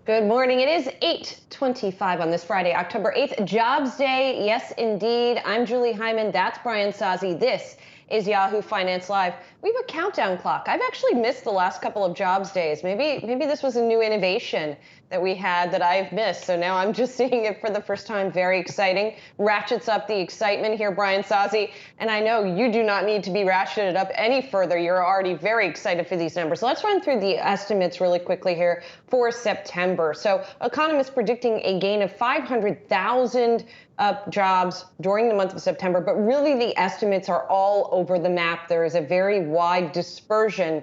Good morning. It is 8:25 on this Friday, October 8th, Jobs Day. Yes, indeed. I'm Julie Hyman. That's Brian Sazi. This is Yahoo Finance Live. We have a countdown clock. I've actually missed the last couple of Jobs Days. Maybe this was a new innovation that we had that I've missed. So now I'm just seeing it for the first time. Very exciting. Ratchets up the excitement here, Brian Sazi. And I know you do not need to be ratcheted up any further. You're already very excited for these numbers. So let's run through the estimates really quickly here for September. So economists predicting a gain of 500,000 jobs during the month of September, but really the estimates are all over the map. There is a very wide dispersion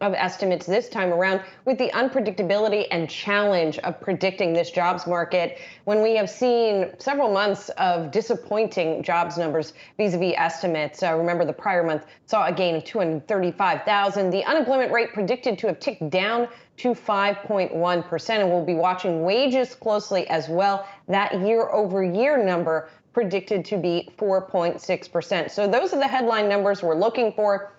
of estimates this time around, with the unpredictability and challenge of predicting this jobs market when we have seen several months of disappointing jobs numbers vis-a-vis estimates. Remember, the prior month saw a gain of 235,000. The unemployment rate predicted to have ticked down to 5.1%, and we'll be watching wages closely as well. That year-over-year number predicted to be 4.6%. So those are the headline numbers we're looking for.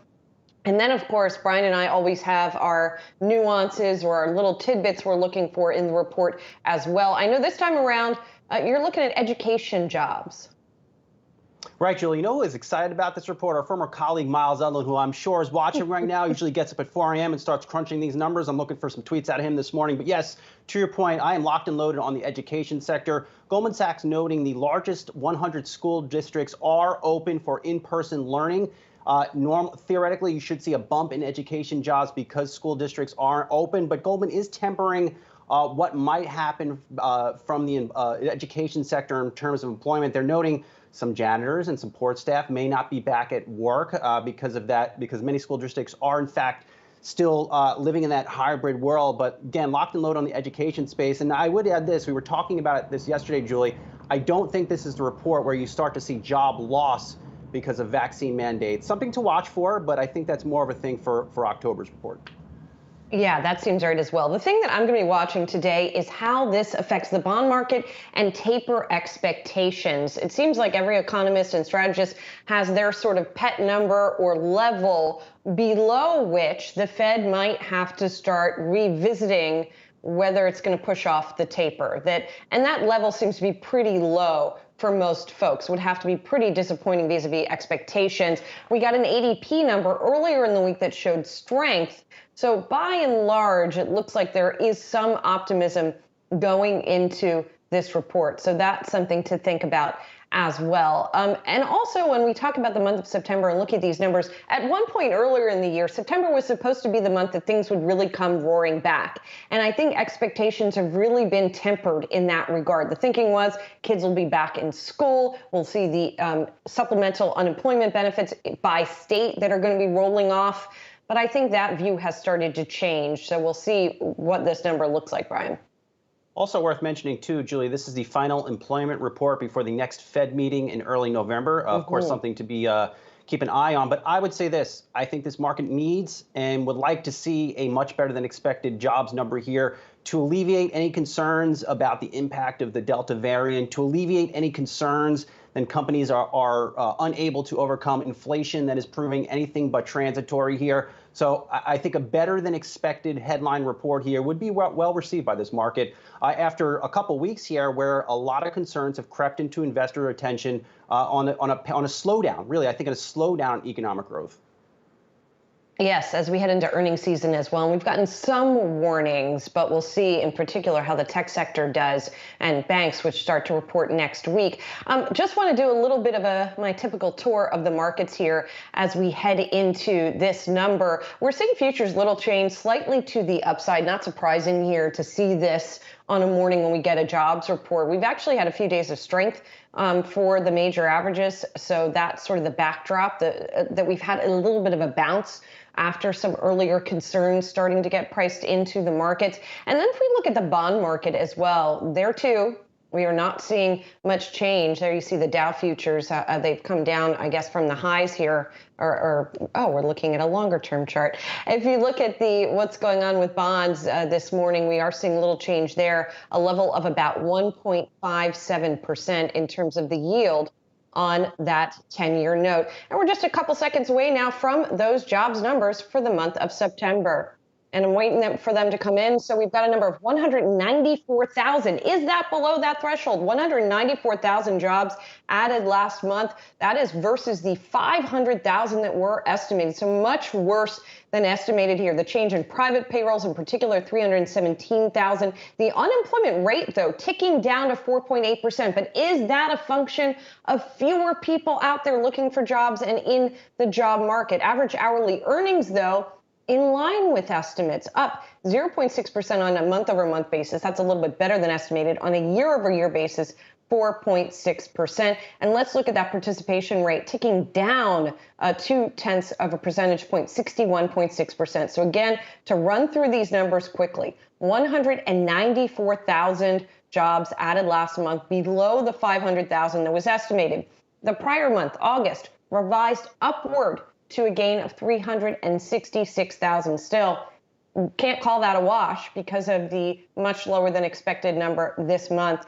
And then, of course, Brian and I always have our nuances or our little tidbits we're looking for in the report as well. I know this time around, you're looking at education jobs. Right, Julie. You know who is excited about this report? Our former colleague, Miles Edlin, who I'm sure is watching right now. Usually gets up at 4 a.m. and starts crunching these numbers. I'm looking for some tweets out of him this morning. But yes, to your point, I am locked and loaded on the education sector. Goldman Sachs noting the largest 100 school districts are open for in-person learning. Theoretically, you should see a bump in education jobs because school districts aren't open, but Goldman is tempering what might happen from the education sector in terms of employment. They're noting some janitors and support staff may not be back at work because of that, because many school districts are, in fact, still living in that hybrid world. But again, locked and loaded on the education space. And I would add this, we were talking about this yesterday, Julie. I don't think this is the report where you start to see job loss because of vaccine mandates. Something to watch for, but I think that's more of a thing for October's report. Yeah, that seems right as well. The thing that I'm going to be watching today is how this affects the bond market and taper expectations. It seems like every economist and strategist has their sort of pet number or level below which the Fed might have to start revisiting whether it's going to push off the taper. And that level seems to be pretty low for most folks. Would have to be pretty disappointing vis-a-vis expectations. We got an ADP number earlier in the week that showed strength. So by and large, it looks like there is some optimism going into this report. So that's something to think about as well. And also, when we talk about the month of September and look at these numbers, at one point earlier in the year, September was supposed to be the month that things would really come roaring back. And I think expectations have really been tempered in that regard. The thinking was kids will be back in school. We'll see the supplemental unemployment benefits by state that are going to be rolling off. But I think that view has started to change. So we'll see what this number looks like, Brian. Also worth mentioning, too, Julie, this is the final employment report before the next Fed meeting in early November. Of course, something to be keep an eye on. But I would say this. I think this market needs and would like to see a much better than expected jobs number here to alleviate any concerns about the impact of the Delta variant, to alleviate any concerns that companies are unable to overcome inflation that is proving anything but transitory here. So I think a better than expected headline report here would be well received by this market after a couple weeks here where a lot of concerns have crept into investor attention on a slowdown. Really, I think a slowdown in economic growth. Yes, as we head into earnings season as well. And we've gotten some warnings, but we'll see in particular how the tech sector does and banks, which start to report next week. Just want to do a little bit of my typical tour of the markets here as we head into this number. We're seeing futures little change, slightly to the upside. Not surprising here to see this on a morning when we get a jobs report. We've actually had a few days of strength for the major averages. So that's sort of the backdrop that we've had a little bit of a bounce after some earlier concerns starting to get priced into the markets. And then if we look at the bond market as well, there too, we are not seeing much change. There you see the Dow futures. They've come down, I guess, from the highs here. We're looking at a longer term chart. If you look at what's going on with bonds this morning, we are seeing a little change there, a level of about 1.57% in terms of the yield on that 10-year note. And we're just a couple seconds away now from those jobs numbers for the month of September. and I'm waiting for them to come in. So we've got a number of 194,000. Is that below that threshold? 194,000 jobs added last month. That is versus the 500,000 that were estimated. So much worse than estimated here. The change in private payrolls in particular, 317,000. The unemployment rate, though, ticking down to 4.8%. But is that a function of fewer people out there looking for jobs and in the job market? Average hourly earnings, though, in line with estimates, up 0.6% on a month-over-month basis. That's a little bit better than estimated. On a year-over-year basis, 4.6%. And let's look at that participation rate ticking down 0.2 of a percentage point, 61.6%. So again, to run through these numbers quickly, 194,000 jobs added last month, below the 500,000 that was estimated. The prior month, August, revised upward to a gain of 366,000. Still, can't call that a wash because of the much lower than expected number this month.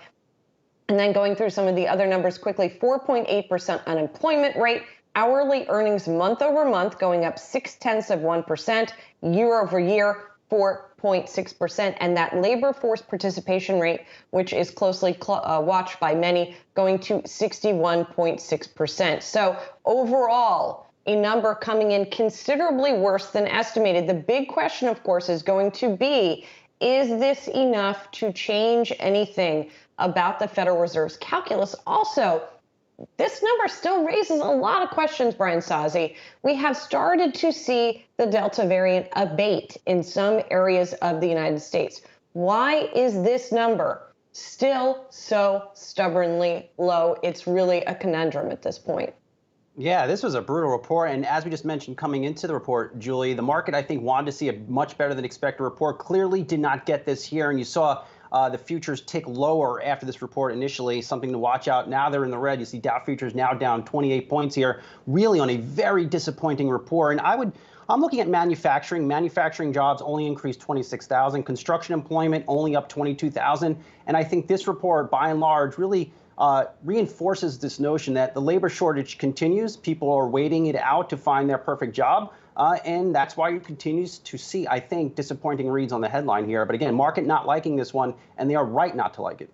And then going through some of the other numbers quickly, 4.8% unemployment rate, hourly earnings month over month going up 0.6%, year over year, 4.6%, and that labor force participation rate, which is closely watched by many, going to 61.6%. So overall, a number coming in considerably worse than estimated. The big question, of course, is going to be, is this enough to change anything about the Federal Reserve's calculus? Also, this number still raises a lot of questions, Brian Sozzi. We have started to see the Delta variant abate in some areas of the United States. Why is this number still so stubbornly low? It's really a conundrum at this point. Yeah, this was a brutal report. And as we just mentioned coming into the report, Julie, the market, I think, wanted to see a much better than expected report. Clearly did not get this here. And you saw the futures tick lower after this report initially, something to watch out. Now they're in the red. You see Dow futures now down 28 points here, really on a very disappointing report. And I'm looking at manufacturing. Manufacturing jobs only increased 26,000. Construction employment only up 22,000. And I think this report, by and large, really reinforces this notion that the labor shortage continues. People are waiting it out to find their perfect job. And that's why you continue to see, I think, disappointing reads on the headline here. But again, market not liking this one, and they are right not to like it.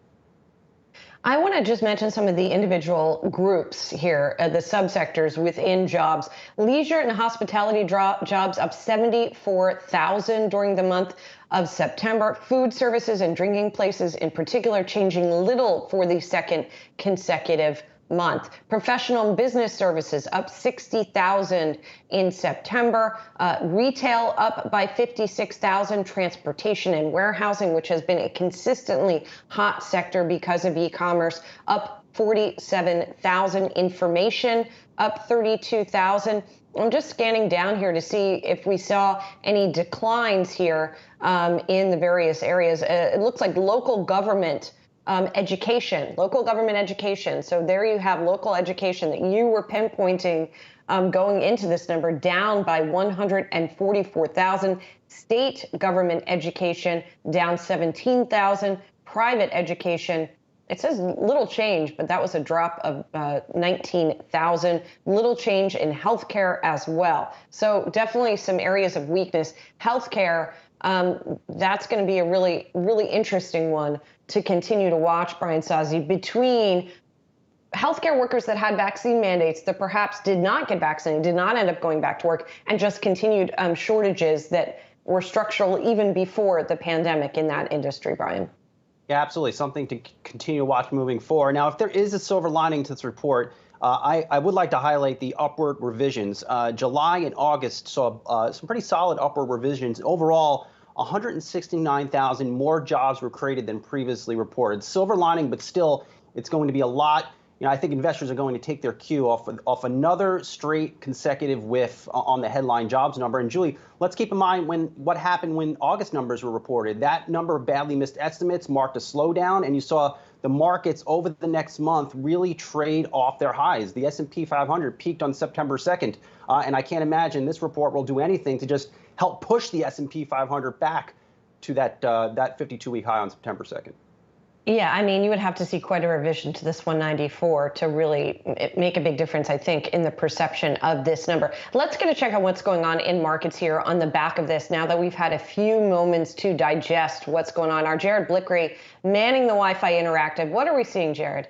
I want to just mention some of the individual groups here, the subsectors within jobs. Leisure and hospitality jobs up 74,000 during the month of September. Food services and drinking places in particular changing little for the second consecutive month. Professional business services up 60,000 in September. Retail up by 56,000. Transportation and warehousing, which has been a consistently hot sector because of e-commerce, up 47,000. Information up 32,000. I'm just scanning down here to see if we saw any declines here in the various areas. It looks like local government education. So there you have local education that you were pinpointing going into this number, down by 144,000. State government education down 17,000. Private education, it says little change, but that was a drop of 19,000. Little change in healthcare as well. So definitely some areas of weakness. Healthcare, that's going to be a really, really interesting one to continue to watch, Brian Sozzi, between healthcare workers that had vaccine mandates that perhaps did not get vaccinated, did not end up going back to work, and just continued shortages that were structural even before the pandemic in that industry, Brian. Yeah, absolutely. Something to continue to watch moving forward. Now, if there is a silver lining to this report, I would like to highlight the upward revisions. July and August saw some pretty solid upward revisions. Overall, 169,000 more jobs were created than previously reported. Silver lining, but still, it's going to be a lot. I think investors are going to take their cue off another straight consecutive whiff on the headline jobs number. And Julie, let's keep in mind what happened when August numbers were reported. That number of badly missed estimates marked a slowdown, and you saw the markets over the next month really trade off their highs. The S&P 500 peaked on September 2nd, and I can't imagine this report will do anything to just help push the S&P 500 back to that 52-week high on September 2nd. Yeah, I mean, you would have to see quite a revision to this 194 to really make a big difference, I think, in the perception of this number. Let's get a check on what's going on in markets here on the back of this now that we've had a few moments to digest what's going on. Our Jared Blickery manning the Wi-Fi Interactive. What are we seeing, Jared?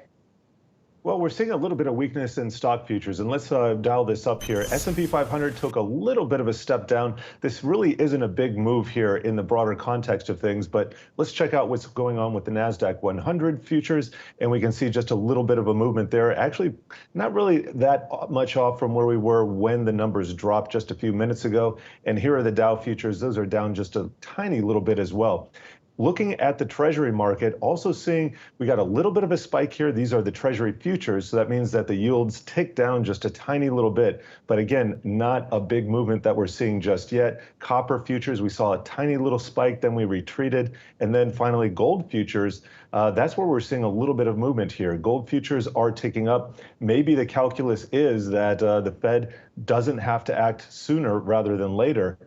Well, we're seeing a little bit of weakness in stock futures, and let's dial this up here. S&P 500 took a little bit of a step down. This really isn't a big move here in the broader context of things, but let's check out what's going on with the NASDAQ 100 futures, and we can see just a little bit of a movement there. Actually, not really that much off from where we were when the numbers dropped just a few minutes ago. And here are the Dow futures. Those are down just a tiny little bit as well. Looking at the Treasury market, also seeing we got a little bit of a spike here. These are the Treasury futures, so that means that the yields tick down just a tiny little bit. But again, not a big movement that we're seeing just yet. Copper futures, we saw a tiny little spike, then we retreated. And then finally, gold futures, that's where we're seeing a little bit of movement here. Gold futures are ticking up. Maybe the calculus is that the Fed doesn't have to act sooner rather than later.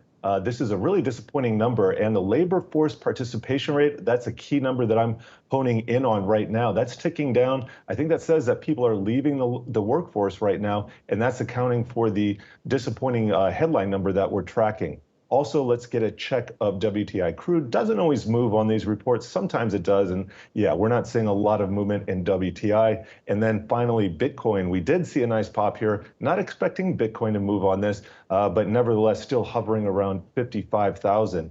This is a really disappointing number, and the labor force participation rate, that's a key number that I'm honing in on right now. That's ticking down. I think that says that people are leaving the workforce right now, and that's accounting for the disappointing headline number that we're tracking. Also, let's get a check of WTI crude. Doesn't always move on these reports. Sometimes it does. And yeah, we're not seeing a lot of movement in WTI. And then finally, Bitcoin. We did see a nice pop here. Not expecting Bitcoin to move on this, but nevertheless, still hovering around 55,000.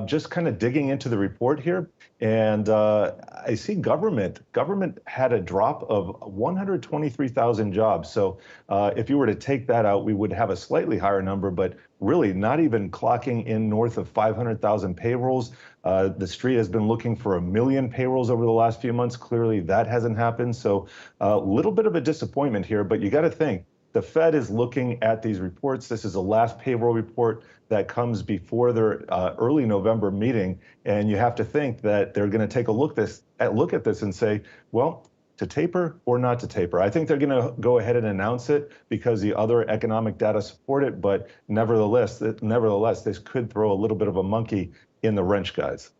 Just kind of digging into the report here, and I see government had a drop of 123,000 jobs. So if you were to take that out, we would have a slightly higher number, but really not even clocking in north of 500,000 payrolls. The street has been looking for 1 million payrolls over the last few months. Clearly that hasn't happened. So a little bit of a disappointment here, but you got to think, the Fed is looking at these reports. This is the last payroll report that comes before their early November meeting. And you have to think that they're going to take a look at this and say, well, to taper or not to taper. I think they're going to go ahead and announce it because the other economic data support it. But nevertheless, this could throw a little bit of a monkey in the wrench, guys.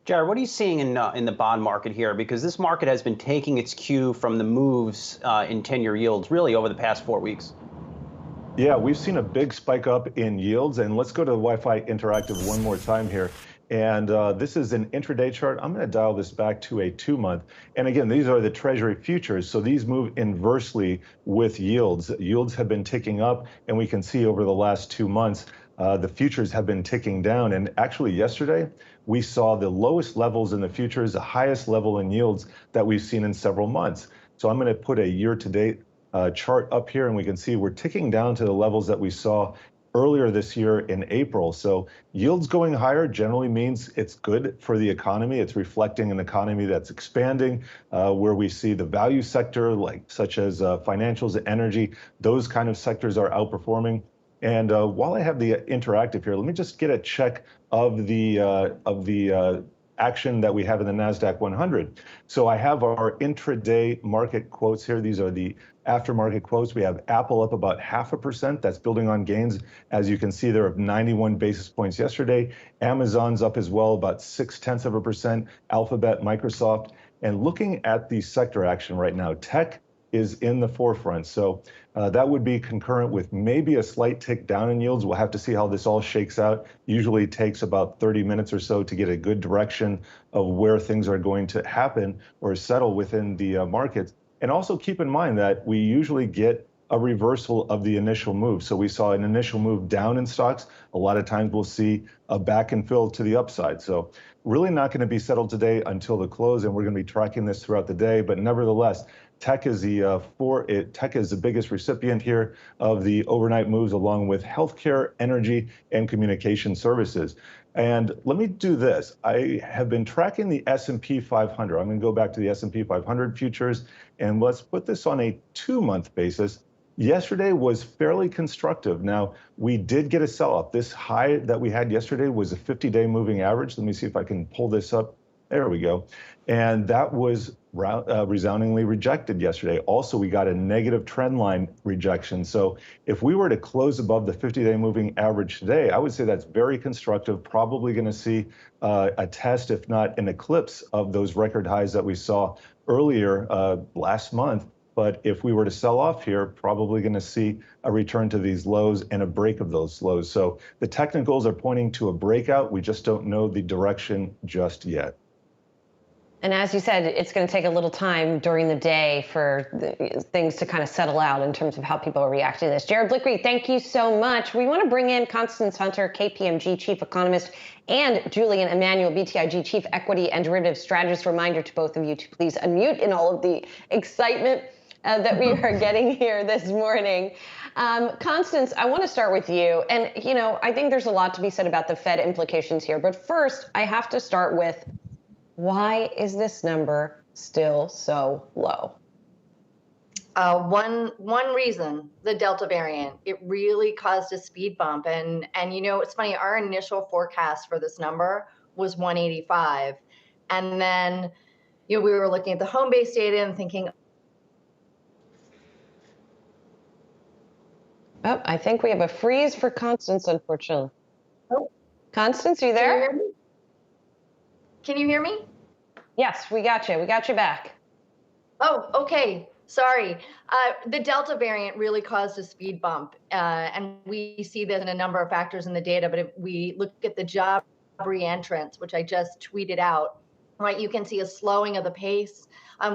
Jared, what are you seeing in the bond market here? Because this market has been taking its cue from the moves in 10-year yields really over the past 4 weeks. Yeah, we've seen a big spike up in yields. And let's go to the Wi-Fi Interactive one more time here. And this is an intraday chart. I'm going to dial this back to a 2-month. And again, these are the Treasury futures. So these move inversely with yields. Yields have been ticking up, and we can see over the last 2 months, the futures have been ticking down. And actually yesterday, we saw the lowest levels in the futures, the highest level in yields that we've seen in several months. So I'm going to put a year-to-date chart up here, and we can see we're ticking down to the levels that we saw earlier this year in April. So yields going higher generally means it's good for the economy. It's reflecting an economy that's expanding, where we see the value sector, such as financials, energy, those kind of sectors are outperforming. And while I have the interactive here, let me just get a check of the action that we have in the NASDAQ 100. So I have our intraday market quotes here. These are the aftermarket quotes. We have Apple up about 0.5%. That's building on gains. As you can see, they're up 91 basis points yesterday. Amazon's up as well, about 0.6%. Alphabet, Microsoft. And looking at the sector action right now, tech is in the forefront. So that would be concurrent with maybe a slight tick down in yields. We'll have to see how this all shakes out. Usually takes about 30 minutes or so to get a good direction of where things are going to happen or settle within the markets. And also keep in mind that we usually get a reversal of the initial move. So we saw an initial move down in stocks. A lot of times we'll see a back and fill to the upside. So really not going to be settled today until the close, and we're going to be tracking this throughout the day. But nevertheless, tech is the biggest recipient here of the overnight moves, along with healthcare, energy, and communication services. And let me do this. I have been tracking the S&P 500. I'm going to go back to the S&P 500 futures, and let's put this on a 2-month basis. Yesterday was fairly constructive. Now, we did get a sell-off. This high that we had yesterday was a 50-day moving average. Let me see if I can pull this up There we go. And that was resoundingly rejected yesterday. Also, we got a negative trend line rejection. So if we were to close above the 50-day moving average today, I would say that's very constructive, probably going to see a test, if not an eclipse, of those record highs that we saw earlier last month. But if we were to sell off here, probably going to see a return to these lows and a break of those lows. So the technicals are pointing to a breakout. We just don't know the direction just yet. And as you said, it's going to take a little time during the day for things to kind of settle out in terms of how people are reacting to this. Jared Blickery, thank you so much. We want to bring in Constance Hunter, KPMG Chief Economist, and Julian Emanuel, BTIG Chief Equity and Derivative Strategist. Reminder to both of you to please unmute in all of the excitement that we are getting here this morning. Constance, I want to start with you. And, you know, I think there's a lot to be said about the Fed implications here. But first, I have to start with, why is this number still so low? One reason, the Delta variant. It really caused a speed bump. And you know, it's funny, our initial forecast for this number was 185. And then, you know, we were looking at the home base data and thinking, oh, I think we have a freeze for Constance, unfortunately. Oh. Constance, are you there? Can you hear me? Yes, we got you. We got you back. Oh, okay. Sorry. The Delta variant really caused a speed bump. And we see this in a number of factors in the data. But if we look at the job reentrance, which I just tweeted out, right, you can see a slowing of the pace.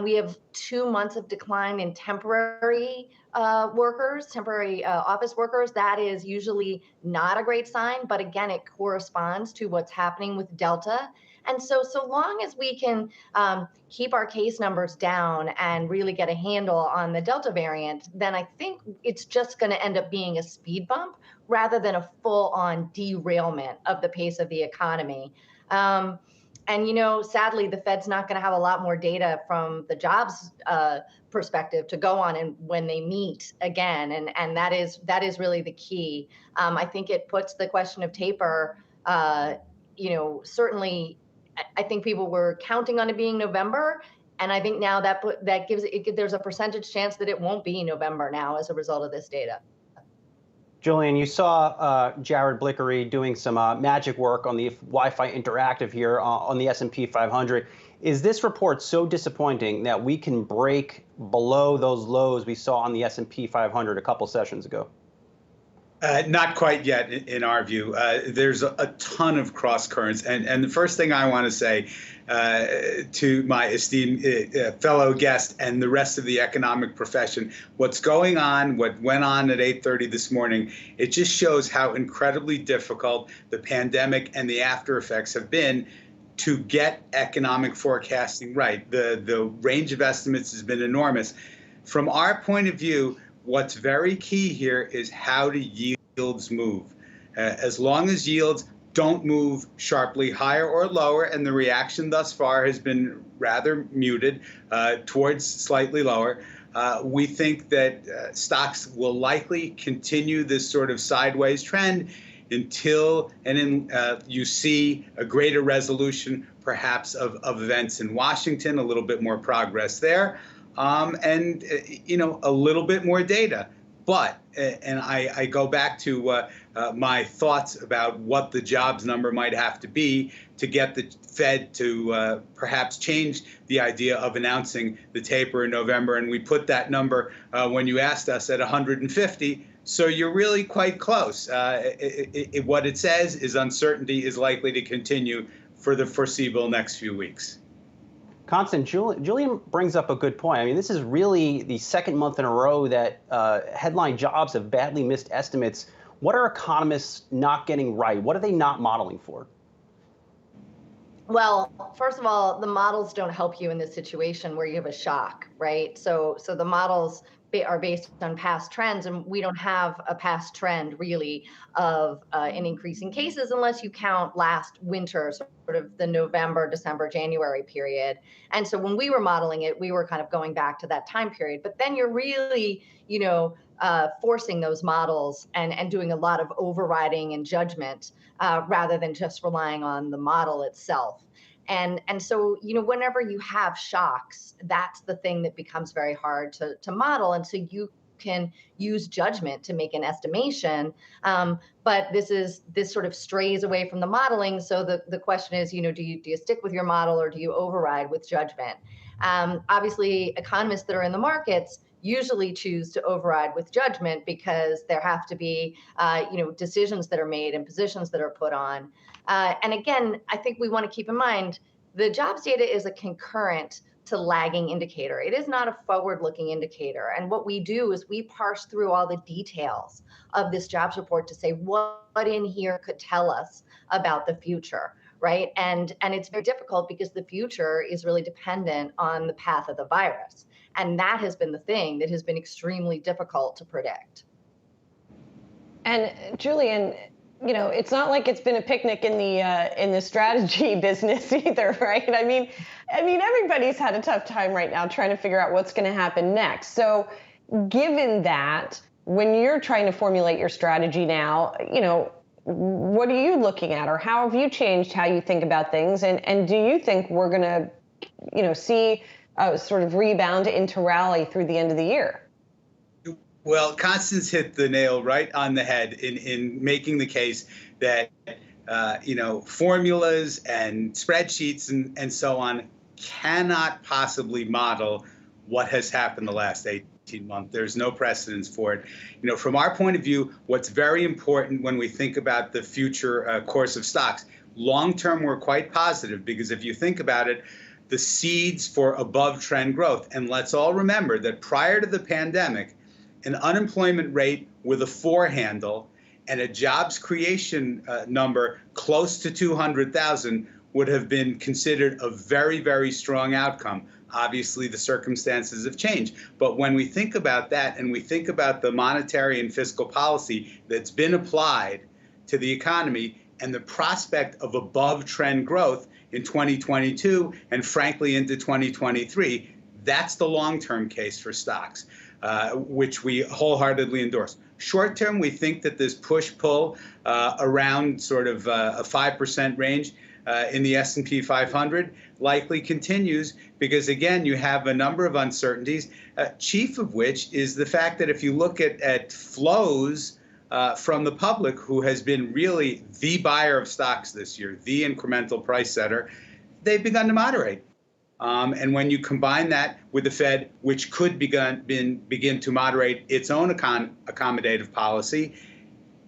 We have 2 months of decline in temporary workers, temporary office workers. That is usually not a great sign. But again, it corresponds to what's happening with Delta. And so long as we can keep our case numbers down and really get a handle on the Delta variant, then I think it's just going to end up being a speed bump rather than a full-on derailment of the pace of the economy. And, you know, sadly, the Fed's not going to have a lot more data from the jobs perspective to go on and when they meet again. And that is really the key. I think it puts the question of taper, you know, certainly I think people were counting on it being November. And I think now that gives there's a percentage chance that it won't be November now as a result of this data. Julian, you saw Jared Blickery doing some magic work on the Wi-Fi Interactive here on the S&P 500. Is this report so disappointing that we can break below those lows we saw on the S&P 500 a couple sessions ago? Not quite yet, in our view. There's a ton of cross currents, and the first thing I want to say to my esteemed fellow guest and the rest of the economic profession, what's going on, what went on at 8:30 this morning, it just shows how incredibly difficult the pandemic and the after effects have been to get economic forecasting right. The range of estimates has been enormous. From our point of view, what's very key here is how do yields move. As long as yields don't move sharply higher or lower, and the reaction thus far has been rather muted towards slightly lower, we think that stocks will likely continue this sort of sideways trend until you see a greater resolution, perhaps, of events in Washington, a little bit more progress there. And, you know, a little bit more data. But, and I go back to my thoughts about what the jobs number might have to be to get the Fed to perhaps change the idea of announcing the taper in November. And we put that number, when you asked us, at 150. So you're really quite close. What it says is uncertainty is likely to continue for the foreseeable next few weeks. Constance, Julian brings up a good point. I mean, this is really the second month in a row that headline jobs have badly missed estimates. What are economists not getting right? What are they not modeling for? Well, first of all, the models don't help you in this situation where you have a shock, right? So the models are based on past trends, and we don't have a past trend really of an increase in cases unless you count last winter, sort of the November, December, January period. And so when we were modeling it, we were kind of going back to that time period. But then you're really, you know, forcing those models and doing a lot of overriding and judgment rather than just relying on the model itself. And so, whenever you have shocks, that's the thing that becomes very hard to model. And so you can use judgment to make an estimation. But this sort of strays away from the modeling. So the question is, do you stick with your model or do you override with judgment? Obviously, economists that are in the markets usually choose to override with judgment because there have to be, decisions that are made and positions that are put on. And again, I think we want to keep in mind the jobs data is a concurrent to lagging indicator. It is not a forward-looking indicator. And what we do is we parse through all the details of this jobs report to say what in here could tell us about the future, right? And it's very difficult because the future is really dependent on the path of the virus. And that has been the thing that has been extremely difficult to predict. And Julian, it's not like it's been a picnic in the strategy business either, right? I mean, everybody's had a tough time right now trying to figure out what's going to happen next. So, given that, when you're trying to formulate your strategy now, what are you looking at, or how have you changed how you think about things? And do you think we're going to, see a sort of rebound into rally through the end of the year? Well, Constance hit the nail right on the head in making the case that, formulas and spreadsheets and so on cannot possibly model what has happened the last 18 months. There's no precedence for it. From our point of view, what's very important when we think about the future course of stocks, long term, we're quite positive because if you think about it, the seeds for above trend growth. And let's all remember that prior to the pandemic, an unemployment rate with a 4 handle and a jobs creation number close to 200,000 would have been considered a very, very strong outcome. Obviously, the circumstances have changed. But when we think about that and we think about the monetary and fiscal policy that's been applied to the economy and the prospect of above trend growth in 2022 and frankly into 2023, that's the long-term case for stocks. Which we wholeheartedly endorse. Short term, we think that this push-pull around sort of a 5% range in the S&P 500 likely continues because, again, you have a number of uncertainties, chief of which is the fact that if you look at flows from the public, who has been really the buyer of stocks this year, the incremental price setter, they've begun to moderate. And when you combine that with the Fed, which could begin to moderate its own accommodative policy,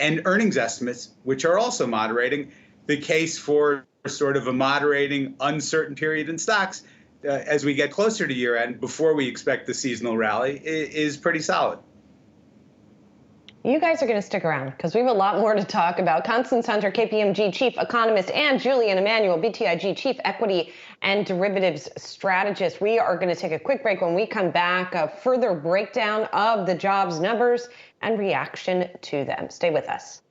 and earnings estimates, which are also moderating, the case for sort of a moderating, uncertain period in stocks as we get closer to year end, before we expect the seasonal rally, is pretty solid. You guys are going to stick around because we have a lot more to talk about. Constance Hunter, KPMG Chief Economist, and Julian Emanuel, BTIG Chief Equity and Derivatives Strategist. We are going to take a quick break. When we come back, a further breakdown of the jobs numbers and reaction to them. Stay with us.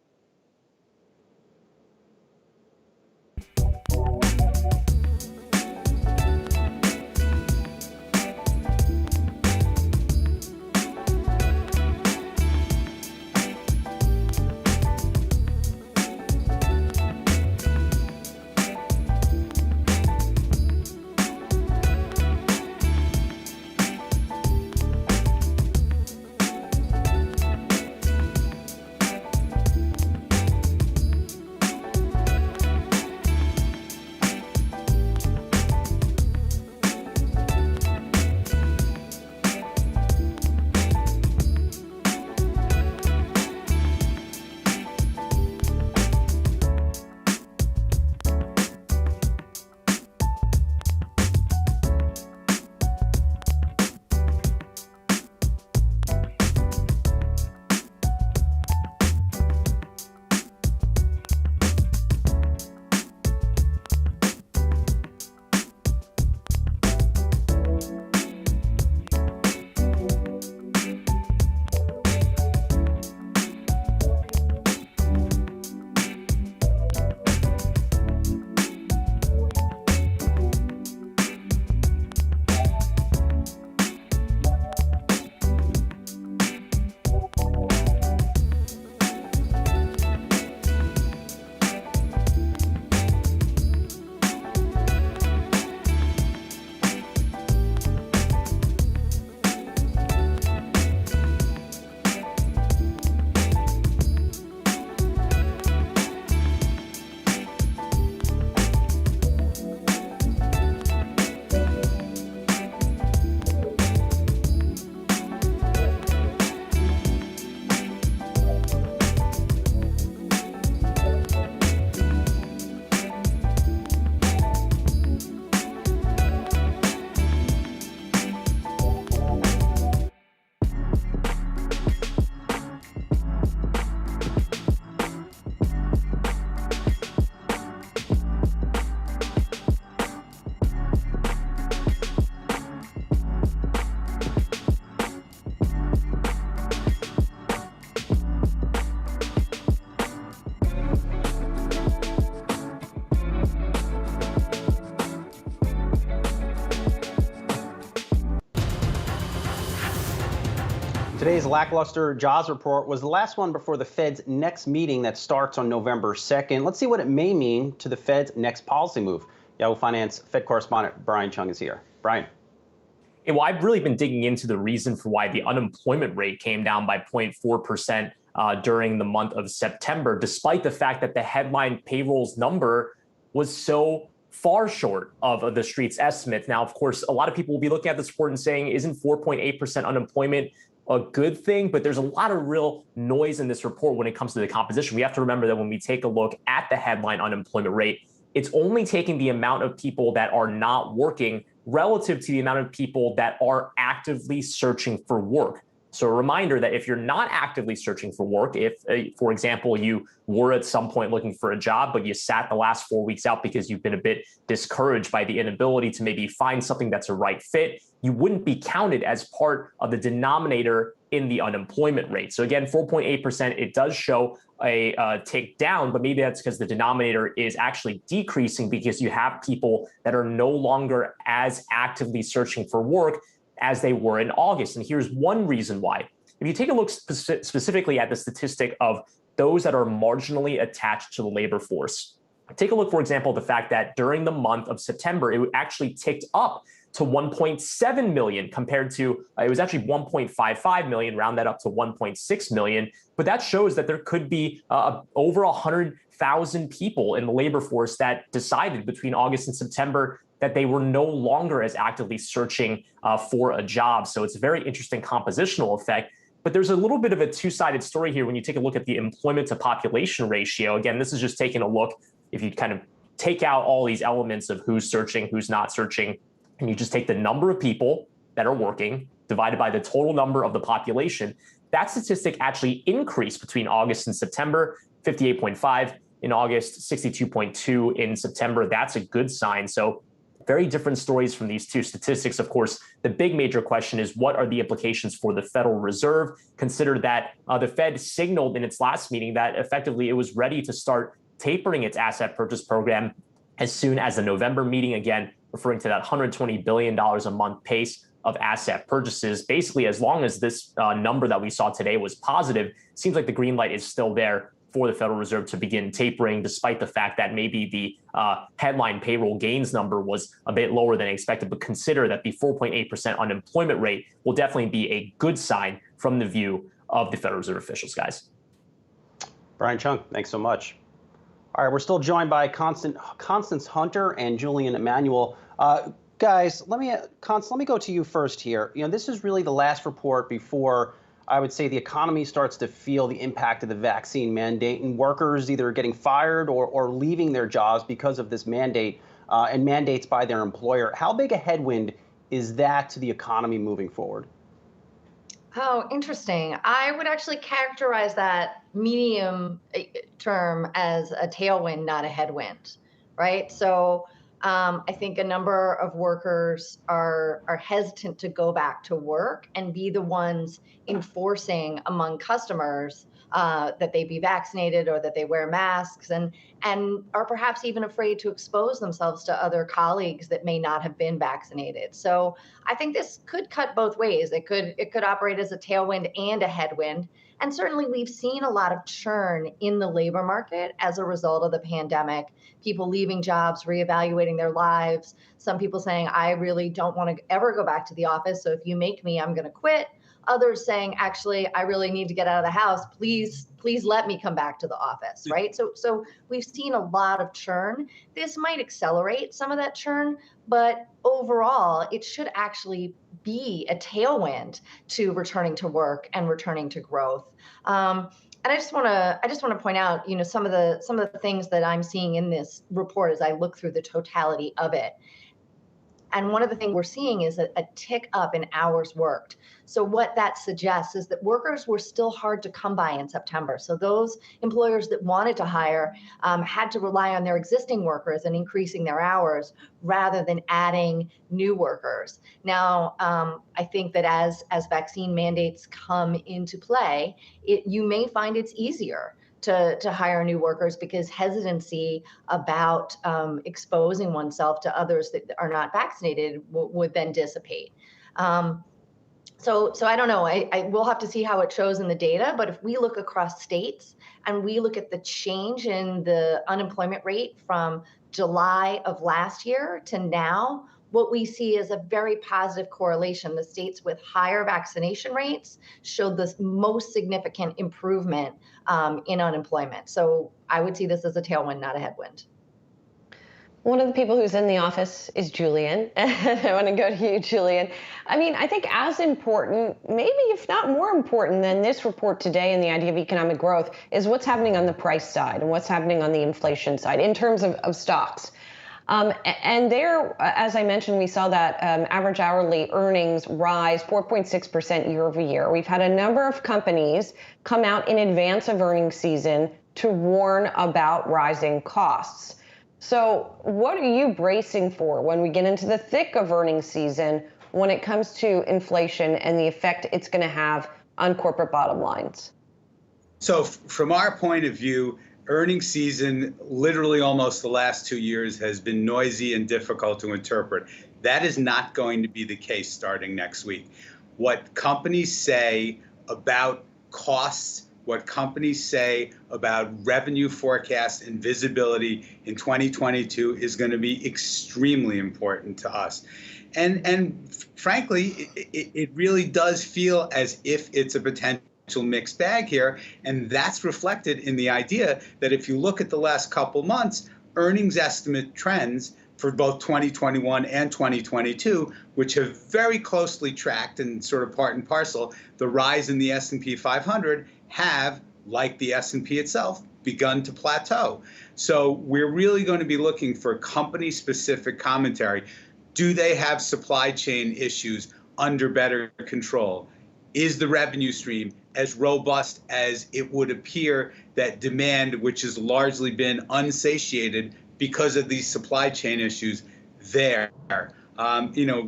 Today's lackluster jobs report was the last one before the Fed's next meeting that starts on November 2nd. Let's see what it may mean to the Fed's next policy move. Yahoo Finance Fed correspondent Brian Chung is here. Brian. Yeah, well, I've really been digging into the reason for why the unemployment rate came down by 0.4% during the month of September, despite the fact that the headline payrolls number was so far short of the street's estimates. Now, of course, a lot of people will be looking at this report and saying, isn't 4.8% unemployment a good thing? But there's a lot of real noise in this report when it comes to the composition. We have to remember that when we take a look at the headline unemployment rate, it's only taking the amount of people that are not working relative to the amount of people that are actively searching for work. So a reminder that if you're not actively searching for work, if, for example, you were at some point looking for a job, but you sat the last 4 weeks out because you've been a bit discouraged by the inability to maybe find something that's a right fit, you wouldn't be counted as part of the denominator in the unemployment rate. So again, 4.8%, it does show a tick down, but maybe that's because the denominator is actually decreasing because you have people that are no longer as actively searching for work as they were in August. And here's one reason why. If you take a look specifically at the statistic of those that are marginally attached to the labor force, take a look, for example, the fact that during the month of September, it actually ticked up to 1.7 million compared to, it was actually 1.55 million, round that up to 1.6 million. But that shows that there could be over 100,000 people in the labor force that decided between August and September that they were no longer as actively searching for a job. So it's a very interesting compositional effect. But there's a little bit of a two-sided story here when you take a look at the employment to population ratio. Again, this is just taking a look, if you kind of take out all these elements of who's searching, who's not searching, and you just take the number of people that are working divided by the total number of the population, that statistic actually increased between August and September, 58.5 in August, 62.2 in September. That's a good sign. So very different stories from these two statistics. Of course, the big major question is what are the implications for the Federal Reserve? Consider that the Fed signaled in its last meeting that effectively it was ready to start tapering its asset purchase program as soon as the November meeting, again, referring to that $120 billion a month pace of asset purchases. Basically, as long as this number that we saw today was positive, seems like the green light is still there for the Federal Reserve to begin tapering, despite the fact that maybe the headline payroll gains number was a bit lower than expected. But consider that the 4.8% unemployment rate will definitely be a good sign from the view of the Federal Reserve officials, guys. Brian Chung, thanks so much. All right, we're still joined by Constance Hunter and Julian Emanuel. Guys, let me go to you first here. You know, this is really the last report before I would say the economy starts to feel the impact of the vaccine mandate, and workers either getting fired or leaving their jobs because of this mandate and mandates by their employer. How big a headwind is that to the economy moving forward? Oh, interesting. I would actually characterize that medium term as a tailwind, not a headwind, right? So I think a number of workers are hesitant to go back to work and be the ones enforcing among customers that they be vaccinated or that they wear masks, and are perhaps even afraid to expose themselves to other colleagues that may not have been vaccinated. So I think this could cut both ways. It could operate as a tailwind and a headwind. And certainly we've seen a lot of churn in the labor market as a result of the pandemic, people leaving jobs, reevaluating their lives. Some people saying, I really don't want to ever go back to the office, so if you make me, I'm going to quit. Others saying, actually, I really need to get out of the house. Please let me come back to the office, right? So we've seen a lot of churn. This might accelerate some of that churn, but overall, it should actually be a tailwind to returning to work and returning to growth. And I just want to point out, you know, some of the things that I'm seeing in this report as I look through the totality of it. And one of the things we're seeing is a tick up in hours worked. So what that suggests is that workers were still hard to come by in September. So those employers that wanted to hire had to rely on their existing workers and increasing their hours rather than adding new workers. Now, I think that as vaccine mandates come into play, you may find it's easier to hire new workers because hesitancy about exposing oneself to others that are not vaccinated would then dissipate. So I don't know. I will have to see how it shows in the data. But if we look across states and we look at the change in the unemployment rate from July of last year to now, what we see is a very positive correlation. The states with higher vaccination rates showed the most significant improvement in unemployment. So I would see this as a tailwind, not a headwind. One of the people who's in the office is Julian. I want to go to you, Julian. I mean, I think as important, maybe if not more important than this report today and the idea of economic growth is what's happening on the price side and what's happening on the inflation side in terms of stocks. And there, as I mentioned, we saw that average hourly earnings rise 4.6% year over year. We've had a number of companies come out in advance of earnings season to warn about rising costs. So what are you bracing for when we get into the thick of earnings season when it comes to inflation and the effect it's going to have on corporate bottom lines? So from our point of view, earnings season, literally almost the last 2 years, has been noisy and difficult to interpret. That is not going to be the case starting next week. What companies say about costs, what companies say about revenue forecast and visibility in 2022 is going to be extremely important to us. And frankly, it really does feel as if it's a potential mixed bag here. And that's reflected in the idea that if you look at the last couple months, earnings estimate trends for both 2021 and 2022, which have very closely tracked and sort of part and parcel the rise in the S&P 500, have, like the S&P itself, begun to plateau. So we're really going to be looking for company-specific commentary. Do they have supply chain issues under better control? Is the revenue stream as robust as it would appear that demand, which has largely been unsatiated because of these supply chain issues, there?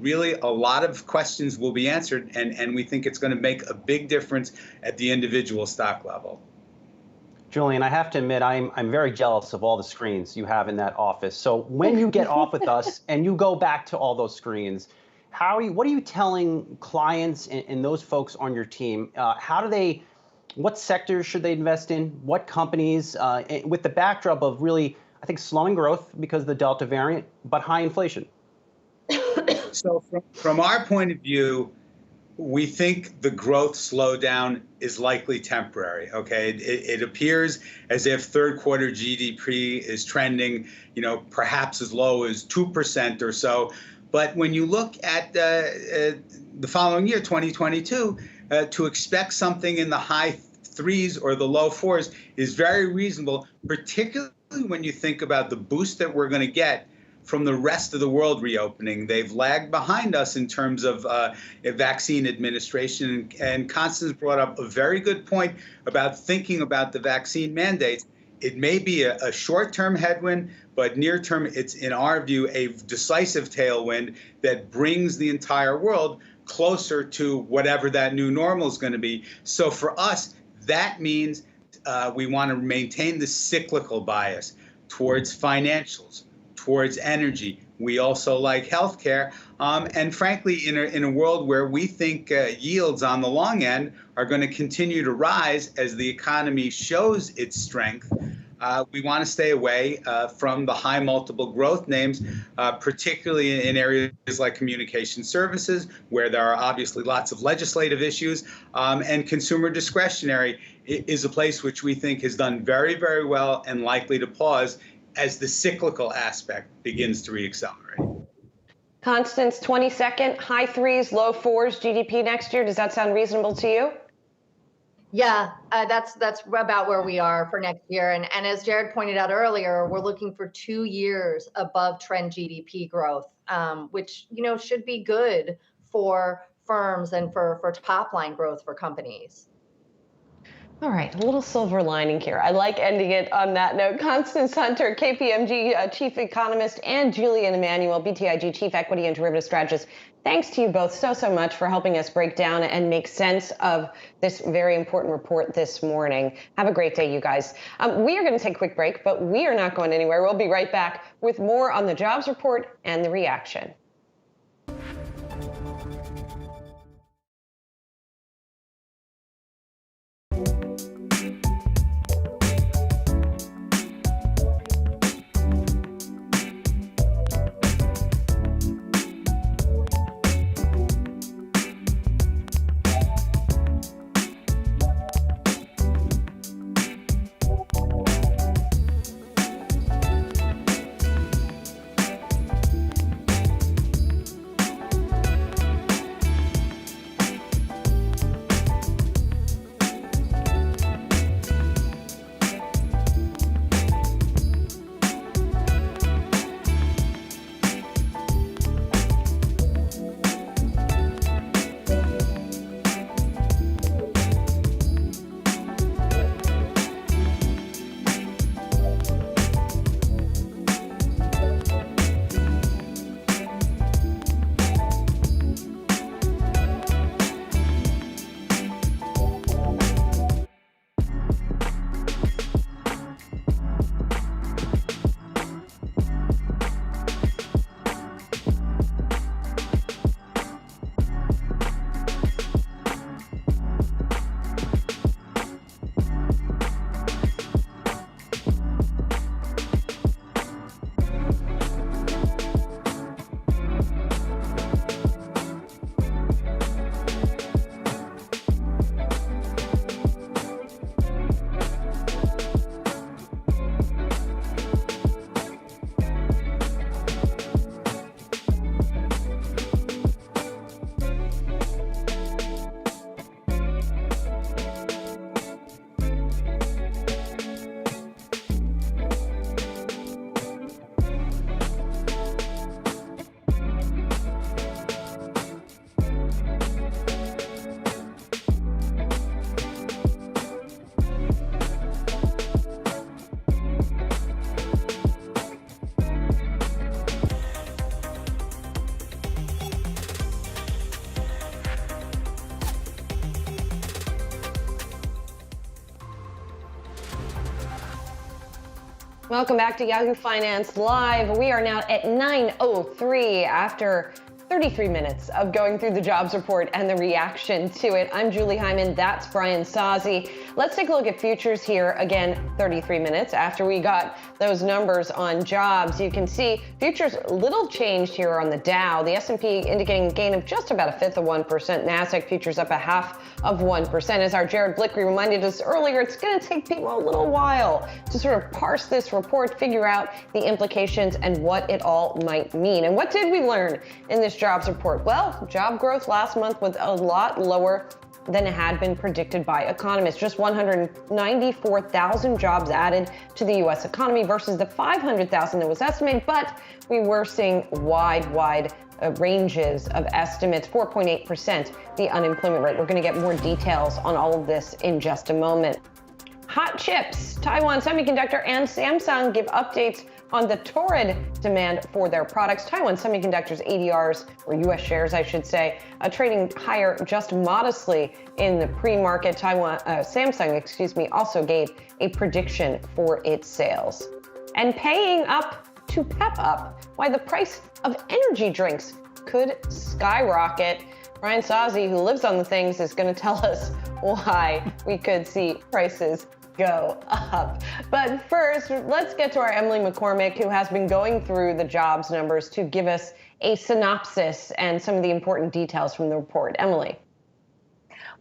Really a lot of questions will be answered, and we think it's going to make a big difference at the individual stock level. Julian, I have to admit, I'm very jealous of all the screens you have in that office. So when you get off with us and you go back to all those screens, what are you telling clients and those folks on your team? What sectors should they invest in? What companies, with the backdrop of really, I think, slowing growth because of the Delta variant, but high inflation? So from our point of view, we think the growth slowdown is likely temporary. Okay, it appears as if third quarter GDP is trending, perhaps as low as 2% or so. But when you look at the following year, 2022, to expect something in the high threes or the low fours is very reasonable, particularly when you think about the boost that we're going to get from the rest of the world reopening. They've lagged behind us in terms of vaccine administration. And Constance brought up a very good point about thinking about the vaccine mandates. It may be a short-term headwind, but near-term, it's, in our view, a decisive tailwind that brings the entire world closer to whatever that new normal is going to be. So for us, that means we want to maintain the cyclical bias towards financials, towards energy. We also like healthcare. And frankly, in a world where we think yields on the long end are going to continue to rise as the economy shows its strength, we want to stay away from the high multiple growth names, particularly in areas like communication services, where there are obviously lots of legislative issues, and consumer discretionary is a place which we think has done very, very well and likely to pause as the cyclical aspect begins to reaccelerate. Constance, 22nd, high threes, low fours GDP next year. Does that sound reasonable to you? Yeah, that's about where we are for next year. And as Jared pointed out earlier, we're looking for 2 years above trend GDP growth, which should be good for firms and for top line growth for companies. All right, a little silver lining here. I like ending it on that note. Constance Hunter, KPMG Chief Economist, and Julian Emanuel, BTIG Chief Equity and Derivative Strategist. Thanks to you both so much for helping us break down and make sense of this very important report this morning. Have a great day, you guys. We are going to take a quick break, but we are not going anywhere. We'll be right back with more on the jobs report and the reaction. Welcome back to Yahoo Finance Live. We are now at 9:03 after 33 minutes of going through the jobs report and the reaction to it. I'm Julie Hyman. That's Brian Sozzi. Let's take a look at futures here. Again, 33 minutes after we got those numbers on jobs. You can see futures little changed here on the Dow. The S&P indicating a gain of just about 1/5 of 1%. NASDAQ futures up 1/2 of 1%. As our Jared Blickery reminded us earlier, it's going to take people a little while to sort of parse this report, figure out the implications and what it all might mean. And what did we learn in this jobs report? Well, job growth last month was a lot lower than it had been predicted by economists. Just 194,000 jobs added to the U.S. economy versus the 500,000 that was estimated, but we were seeing wide ranges of estimates. 4.8%, the unemployment rate. We're going to get more details on all of this in just a moment. Hot chips. Taiwan Semiconductor and Samsung give updates on the torrid demand for their products. Taiwan Semiconductor's ADRs, or U.S. shares, I should say, trading higher just modestly in the pre-market. Samsung, also gave a prediction for its sales. And paying up to pep up why the price of energy drinks could skyrocket. Brian Sozzi, who lives on the things, is going to tell us why we could see prices go up. But first, let's get to our Emily McCormick, who has been going through the jobs numbers to give us a synopsis and some of the important details from the report. Emily.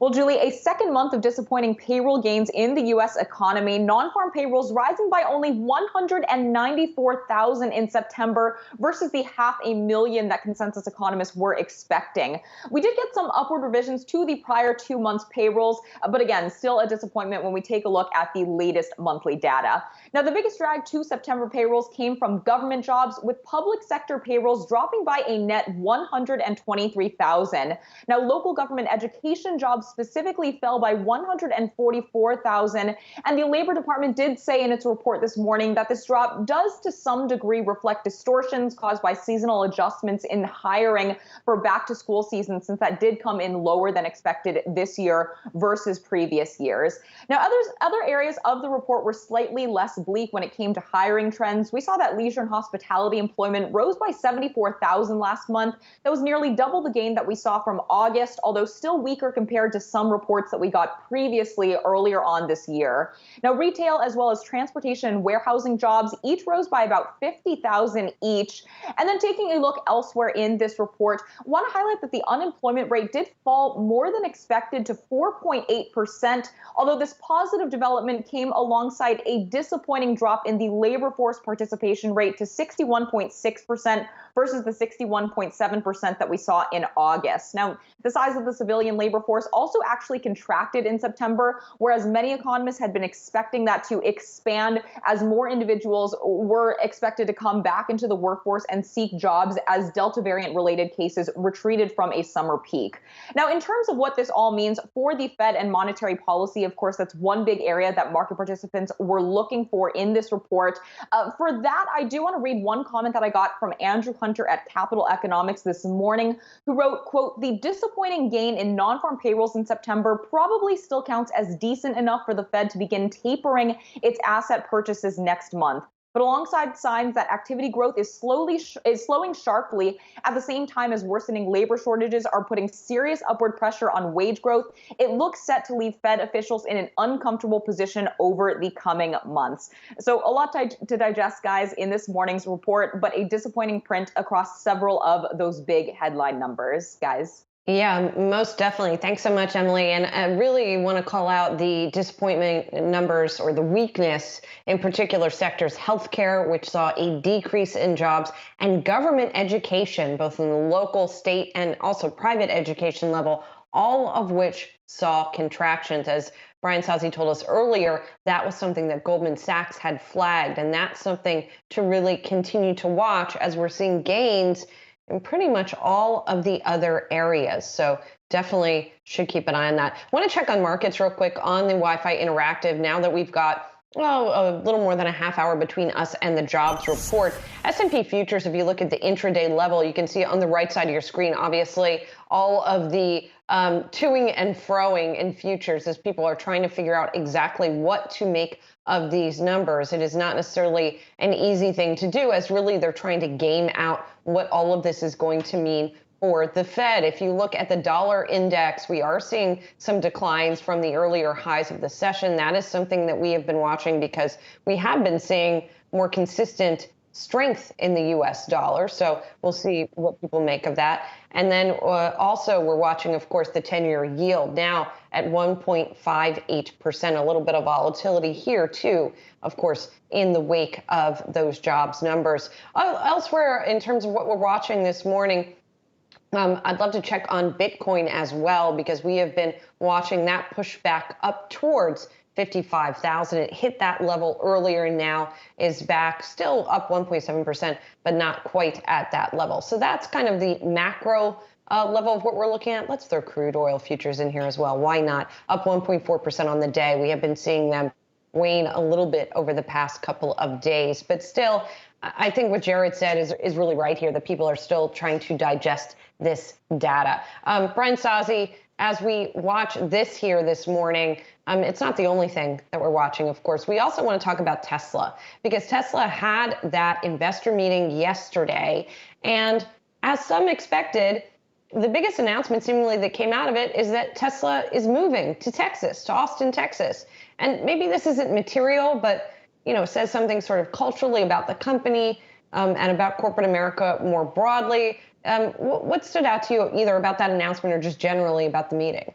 Well, Julie, a second month of disappointing payroll gains in the U.S. economy. Non-farm payrolls rising by only 194,000 in September versus the 500,000 that consensus economists were expecting. We did get some upward revisions to the prior 2 months' payrolls, but again, still a disappointment when we take a look at the latest monthly data. Now, the biggest drag to September payrolls came from government jobs, with public sector payrolls dropping by a net 123,000. Now, local government education jobs specifically fell by 144,000. And the Labor Department did say in its report this morning that this drop does to some degree reflect distortions caused by seasonal adjustments in hiring for back to school season, since that did come in lower than expected this year versus previous years. Now, other areas of the report were slightly less bleak when it came to hiring trends. We saw that leisure and hospitality employment rose by 74,000 last month. That was nearly double the gain that we saw from August, although still weaker compared to some reports that we got previously earlier on this year. Now, retail as well as transportation and warehousing jobs each rose by about 50,000 each. And then taking a look elsewhere in this report, I want to highlight that the unemployment rate did fall more than expected to 4.8%, although this positive development came alongside a disappointing drop in the labor force participation rate to 61.6% versus the 61.7% that we saw in August. Now, the size of the civilian labor force also actually contracted in September, whereas many economists had been expecting that to expand as more individuals were expected to come back into the workforce and seek jobs as Delta variant related cases retreated from a summer peak. Now, in terms of what this all means for the Fed and monetary policy, of course, that's one big area that market participants were looking for in this report. For that, I do want to read one comment that I got from Andrew Hunter at Capital Economics this morning, who wrote, quote, "The disappointing gain in non-farm payrolls in September probably still counts as decent enough for the Fed to begin tapering its asset purchases next month. But alongside signs that activity growth is slowing sharply at the same time as worsening labor shortages are putting serious upward pressure on wage growth, it looks set to leave Fed officials in an uncomfortable position over the coming months." So a lot to digest, guys, in this morning's report, but a disappointing print across several of those big headline numbers, guys. Yeah, most definitely. Thanks so much, Emily. And I really want to call out the disappointment numbers or the weakness in particular sectors. Healthcare, which saw a decrease in jobs, and government education, both in the local, state, and also private education level, all of which saw contractions. As Brian Sozzi told us earlier, that was something that Goldman Sachs had flagged. And that's something to really continue to watch as we're seeing gains in pretty much all of the other areas. So definitely should keep an eye on that. I want to check on markets real quick on the Wi-Fi Interactive now that we've got a little more than a half hour between us and the jobs report. S&P futures, if you look at the intraday level, you can see on the right side of your screen, obviously, all of the toing and froing in futures as people are trying to figure out exactly what to make of these numbers. It is not necessarily an easy thing to do, as really they're trying to game out what all of this is going to mean for the Fed. If you look at the dollar index, we are seeing some declines from the earlier highs of the session. That is something that we have been watching because we have been seeing more consistent strength in the US dollar. So we'll see what people make of that. And then also we're watching, of course, the 10-year yield now at 1.58%, a little bit of volatility here too, of course, in the wake of those jobs numbers. Elsewhere, in terms of what we're watching this morning, I'd love to check on Bitcoin as well, because we have been watching that push back up towards 55,000. It hit that level earlier and now is back, still up 1.7%, but not quite at that level. So that's kind of the macro level of what we're looking at. Let's throw crude oil futures in here as well. Why not? Up 1.4% on the day. We have been seeing them wane a little bit over the past couple of days, but still, I think what Jared said is really right here, that people are still trying to digest this data. Brian Sozzi, as we watch this here this morning, it's not the only thing that we're watching, of course. We also want to talk about Tesla, because Tesla had that investor meeting yesterday. And as some expected, the biggest announcement seemingly that came out of it is that Tesla is moving to Texas, to Austin, Texas. And maybe this isn't material, but says something sort of culturally about the company and about corporate America more broadly. What stood out to you either about that announcement or just generally about the meeting?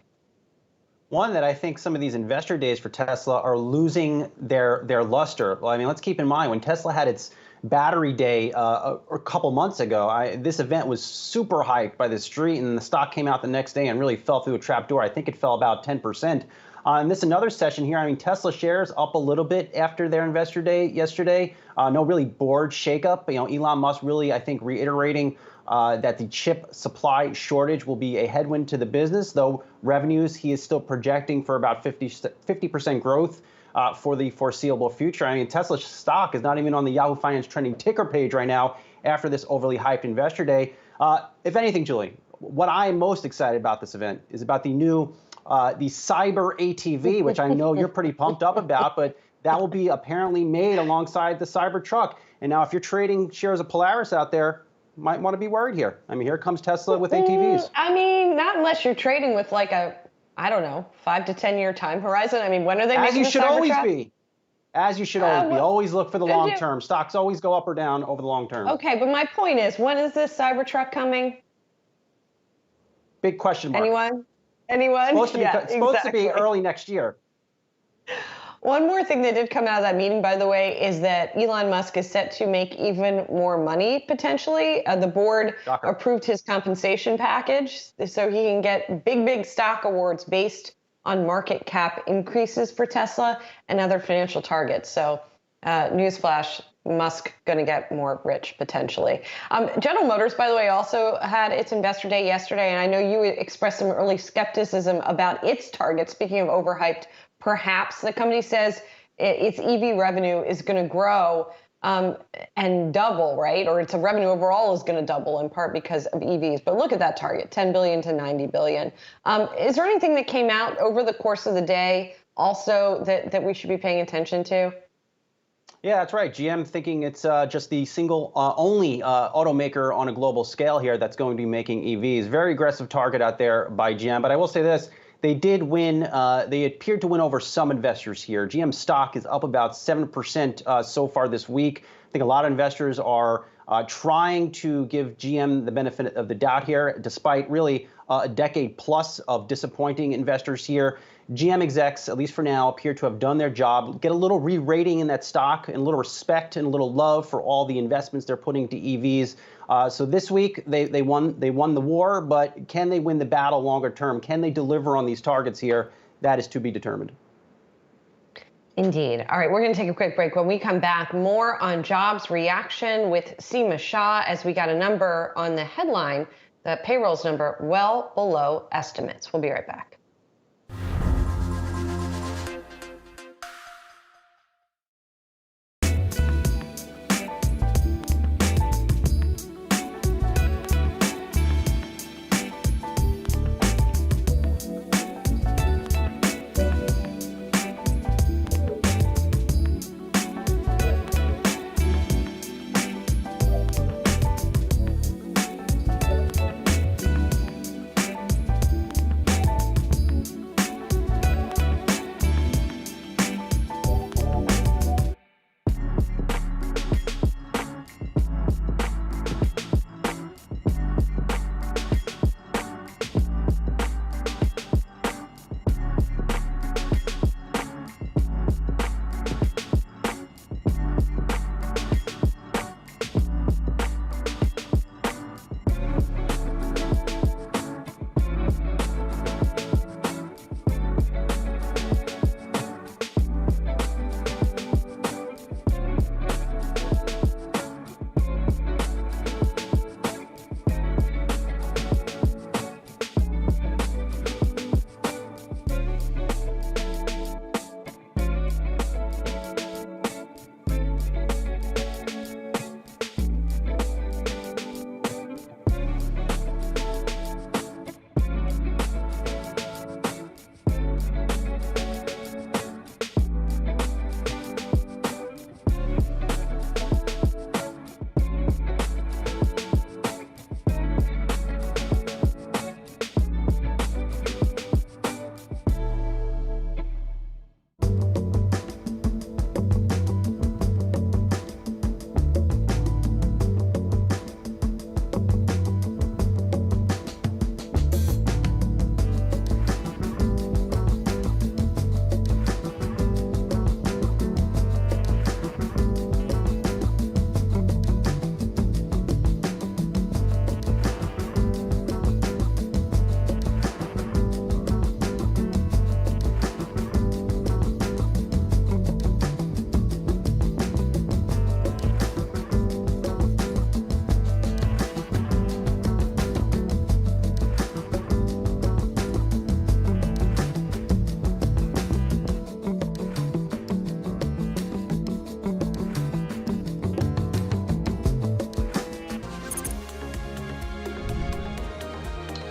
One, that I think some of these investor days for Tesla are losing their luster. Well, I mean, let's keep in mind when Tesla had its battery day a couple months ago, this event was super hyped by the street, and the stock came out the next day and really fell through a trap door. I think it fell about 10%. And this another session here. I mean, Tesla shares up a little bit after their investor day yesterday. No really board shakeup. Elon Musk really, I think, reiterating that the chip supply shortage will be a headwind to the business, though revenues he is still projecting for about 50% growth for the foreseeable future. I mean, Tesla stock is not even on the Yahoo Finance trending ticker page right now after this overly hyped investor day. If anything, Julie, what I'm most excited about this event is about the new the Cyber ATV, which I know you're pretty pumped up about, but that will be apparently made alongside the Cyber truck. And now if you're trading shares of Polaris out there, might want to be worried here. I mean, here comes Tesla with ATVs. I mean, not unless you're trading with like a, I don't know, 5 to 10 year time horizon. I mean, when are they making the Cyber truck? As you should always be. As you should always be. Always look for the long term. Stocks always go up or down over the long term. Okay, but my point is, when is this Cyber truck coming? Big question mark. Anyone? Supposed to be early next year. One more thing that did come out of that meeting, by the way, is that Elon Musk is set to make even more money, potentially. The board approved his compensation package so he can get big stock awards based on market cap increases for Tesla and other financial targets. So newsflash, Musk going to get more rich potentially. General Motors, by the way, also had its investor day yesterday, and I know you expressed some early skepticism about its target. Speaking of overhyped, perhaps the company says its EV revenue is going to grow and double, right? Or its revenue overall is going to double in part because of EVs. But look at that target, 10 billion to 90 billion. Is there anything that came out over the course of the day also that we should be paying attention to? Yeah, that's right. GM thinking it's just the single only automaker on a global scale here that's going to be making EVs. Very aggressive target out there by GM. But I will say this. They did win. They appeared to win over some investors here. GM stock is up about 7% so far this week. I think a lot of investors are trying to give GM the benefit of the doubt here, despite really a decade plus of disappointing investors here. GM execs, at least for now, appear to have done their job, get a little re-rating in that stock and a little respect and a little love for all the investments they're putting to EVs. So this week they won the war, but can they win the battle longer term? Can they deliver on these targets here? That is to be determined. Indeed. All right, we're going to take a quick break. When we come back, more on jobs reaction with Seema Shah as we got a number on the headline, the payrolls number well below estimates. We'll be right back.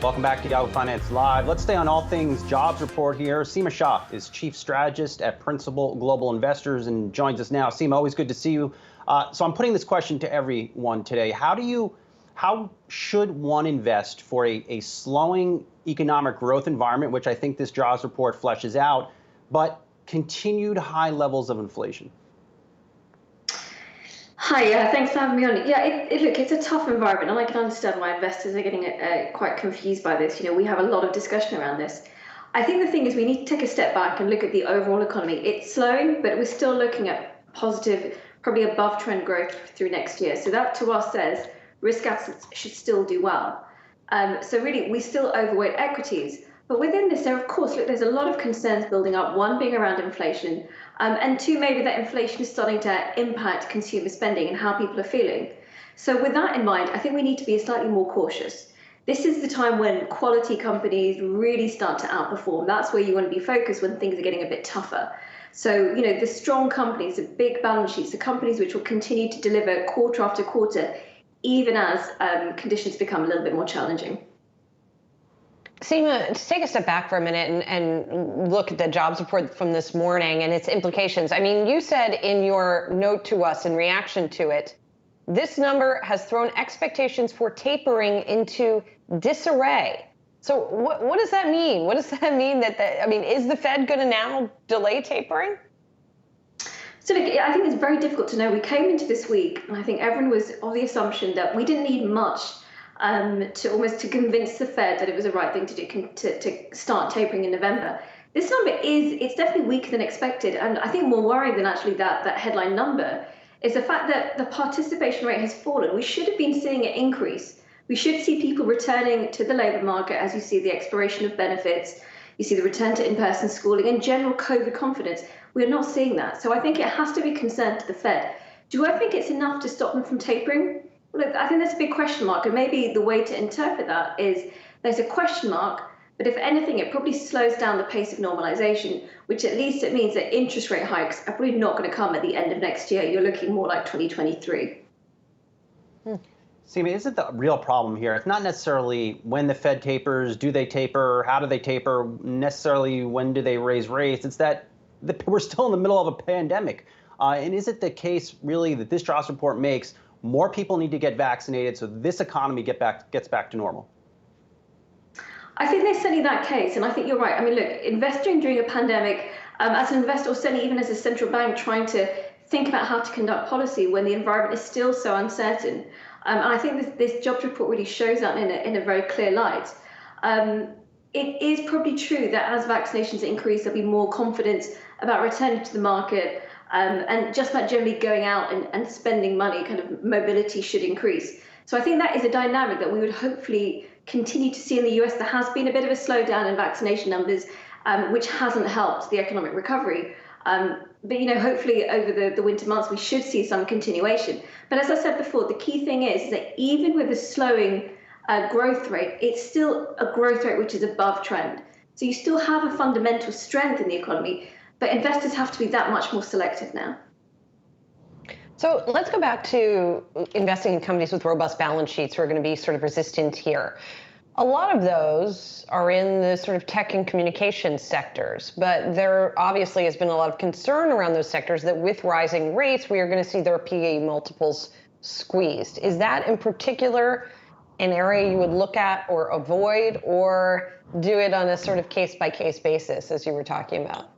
Welcome back to Yahoo Finance Live. Let's stay on all things jobs report here. Seema Shah is Chief Strategist at Principal Global Investors and joins us now. Seema, always good to see you. So I'm putting this question to everyone today. How should one invest for a slowing economic growth environment, which I think this jobs report fleshes out, but continued high levels of inflation? Hi, thanks for having me on. Yeah, look, it's a tough environment, and I can understand why investors are getting quite confused by this. You know, we have a lot of discussion around this. I think the thing is we need to take a step back and look at the overall economy. It's slowing, but we're still looking at positive, probably above trend growth through next year. So that to us says risk assets should still do well. So really, we still overweight equities. But within this, there, of course, look, there's a lot of concerns building up. One being around inflation, and two, maybe that inflation is starting to impact consumer spending and how people are feeling. So with that in mind, I think we need to be slightly more cautious. This is the time when quality companies really start to outperform. That's where you want to be focused when things are getting a bit tougher. So, you know, the strong companies, the big balance sheets, the companies which will continue to deliver quarter after quarter, even as conditions become a little bit more challenging. Seema, to take a step back for a minute and look at the jobs report from this morning and its implications. I mean, you said in your note to us in reaction to it, this number has thrown expectations for tapering into disarray. So what does that mean? What does that mean? Is the Fed going to now delay tapering? So look, I think it's very difficult to know. We came into this week, and I think everyone was of the assumption that we didn't need much to convince the Fed that it was the right thing to do to start tapering in November. This number it's definitely weaker than expected, and I think more worrying than actually that headline number is the fact that the participation rate has fallen. We should have been seeing it increase. We should see people returning to the labour market as you see the expiration of benefits, you see the return to in-person schooling and general COVID confidence. We're not seeing that. So I think it has to be a concern to the Fed. Do I think it's enough to stop them from tapering? Look, I think that's a big question mark, and maybe the way to interpret that is there's a question mark, but if anything, it probably slows down the pace of normalization, which at least it means that interest rate hikes are probably not going to come at the end of next year. You're looking more like 2023. Seema, isn't the real problem here? It's not necessarily when the Fed tapers, do they taper, how do they taper, necessarily when do they raise rates. It's that we're still in the middle of a pandemic. And is it the case really that this jobs report makes more people need to get vaccinated so this economy gets back to normal? I think there's certainly that case, and I think you're right. I mean, look, investing during a pandemic, as an investor, or certainly even as a central bank trying to think about how to conduct policy when the environment is still so uncertain. And I think this jobs report really shows that in a very clear light. It is probably true that as vaccinations increase, there'll be more confidence about returning to the market, and just about generally going out and spending money, kind of mobility should increase. So I think that is a dynamic that we would hopefully continue to see in the US. There has been a bit of a slowdown in vaccination numbers, which hasn't helped the economic recovery. But, you know, hopefully over the winter months, we should see some continuation. But as I said before, the key thing is that even with a slowing growth rate, it's still a growth rate which is above trend. So you still have a fundamental strength in the economy, but investors have to be that much more selective now. So let's go back to investing in companies with robust balance sheets who are going to be sort of resistant here. A lot of those are in the sort of tech and communications sectors, but there obviously has been a lot of concern around those sectors that with rising rates, we are going to see their PE multiples squeezed. Is that in particular an area you would look at or avoid, or do it on a sort of case-by-case basis, as you were talking about?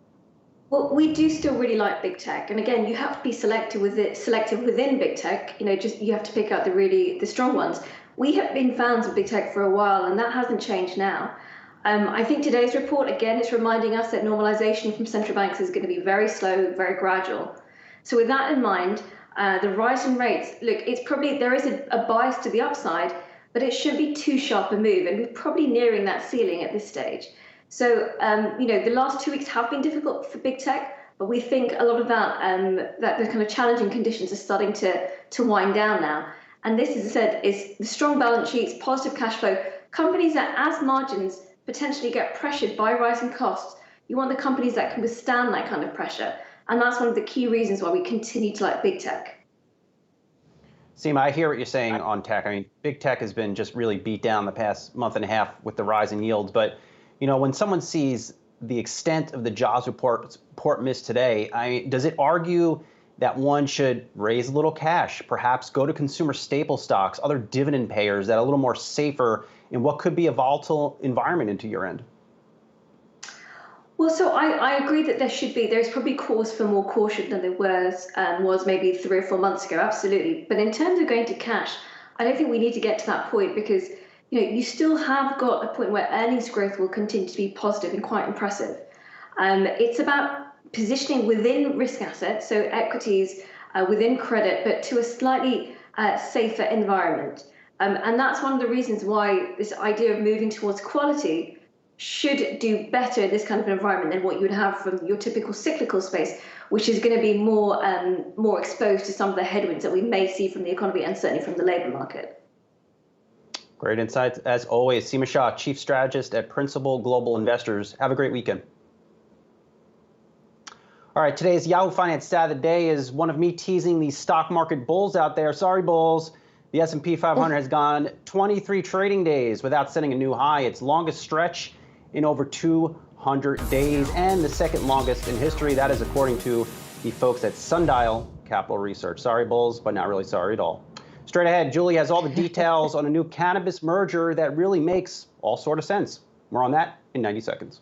Well, we do still really like big tech, and again, you have to be selective within big tech. You know, just you have to pick out the strong ones. We have been fans of big tech for a while, and that hasn't changed now. I think today's report again is reminding us that normalization from central banks is going to be very slow, very gradual. So with that in mind, the rise in rates, look, there is a bias to the upside, but it shouldn't be too sharp a move, and we're probably nearing that ceiling at this stage. So, you know, the last 2 weeks have been difficult for big tech, but we think a lot of that the kind of challenging conditions are starting to wind down now. And this, as I said, is the strong balance sheets, positive cash flow, companies that as margins potentially get pressured by rising costs. You want the companies that can withstand that kind of pressure. And that's one of the key reasons why we continue to like big tech. Seema, I hear what you're saying on tech. I mean, big tech has been just really beat down the past month and a half with the rise in yields. But, when someone sees the extent of the jobs report missed today, does it argue that one should raise a little cash, perhaps go to consumer staple stocks, other dividend payers that are a little more safer in what could be a volatile environment into year end? Well, so I agree that there's probably cause for more caution than there was maybe 3 or 4 months ago, absolutely. But in terms of going to cash, I don't think we need to get to that point because, you still have got a point where earnings growth will continue to be positive and quite impressive. It's about positioning within risk assets, so equities within credit, but to a slightly safer environment. And that's one of the reasons why this idea of moving towards quality should do better in this kind of environment than what you would have from your typical cyclical space, which is going to be more exposed to some of the headwinds that we may see from the economy and certainly from the labor market. Great insights as always. Seema Shah, Chief Strategist at Principal Global Investors. Have a great weekend. All right, today's Yahoo Finance stat of the day is one of me teasing the stock market bulls out there. Sorry, bulls. The S&P 500 has gone 23 trading days without setting a new high. Its longest stretch in over 200 days and the second longest in history. That is according to the folks at Sundial Capital Research. Sorry, bulls, but not really sorry at all. Straight ahead, Julie has all the details on a new cannabis merger that really makes all sort of sense. More on that in 90 seconds.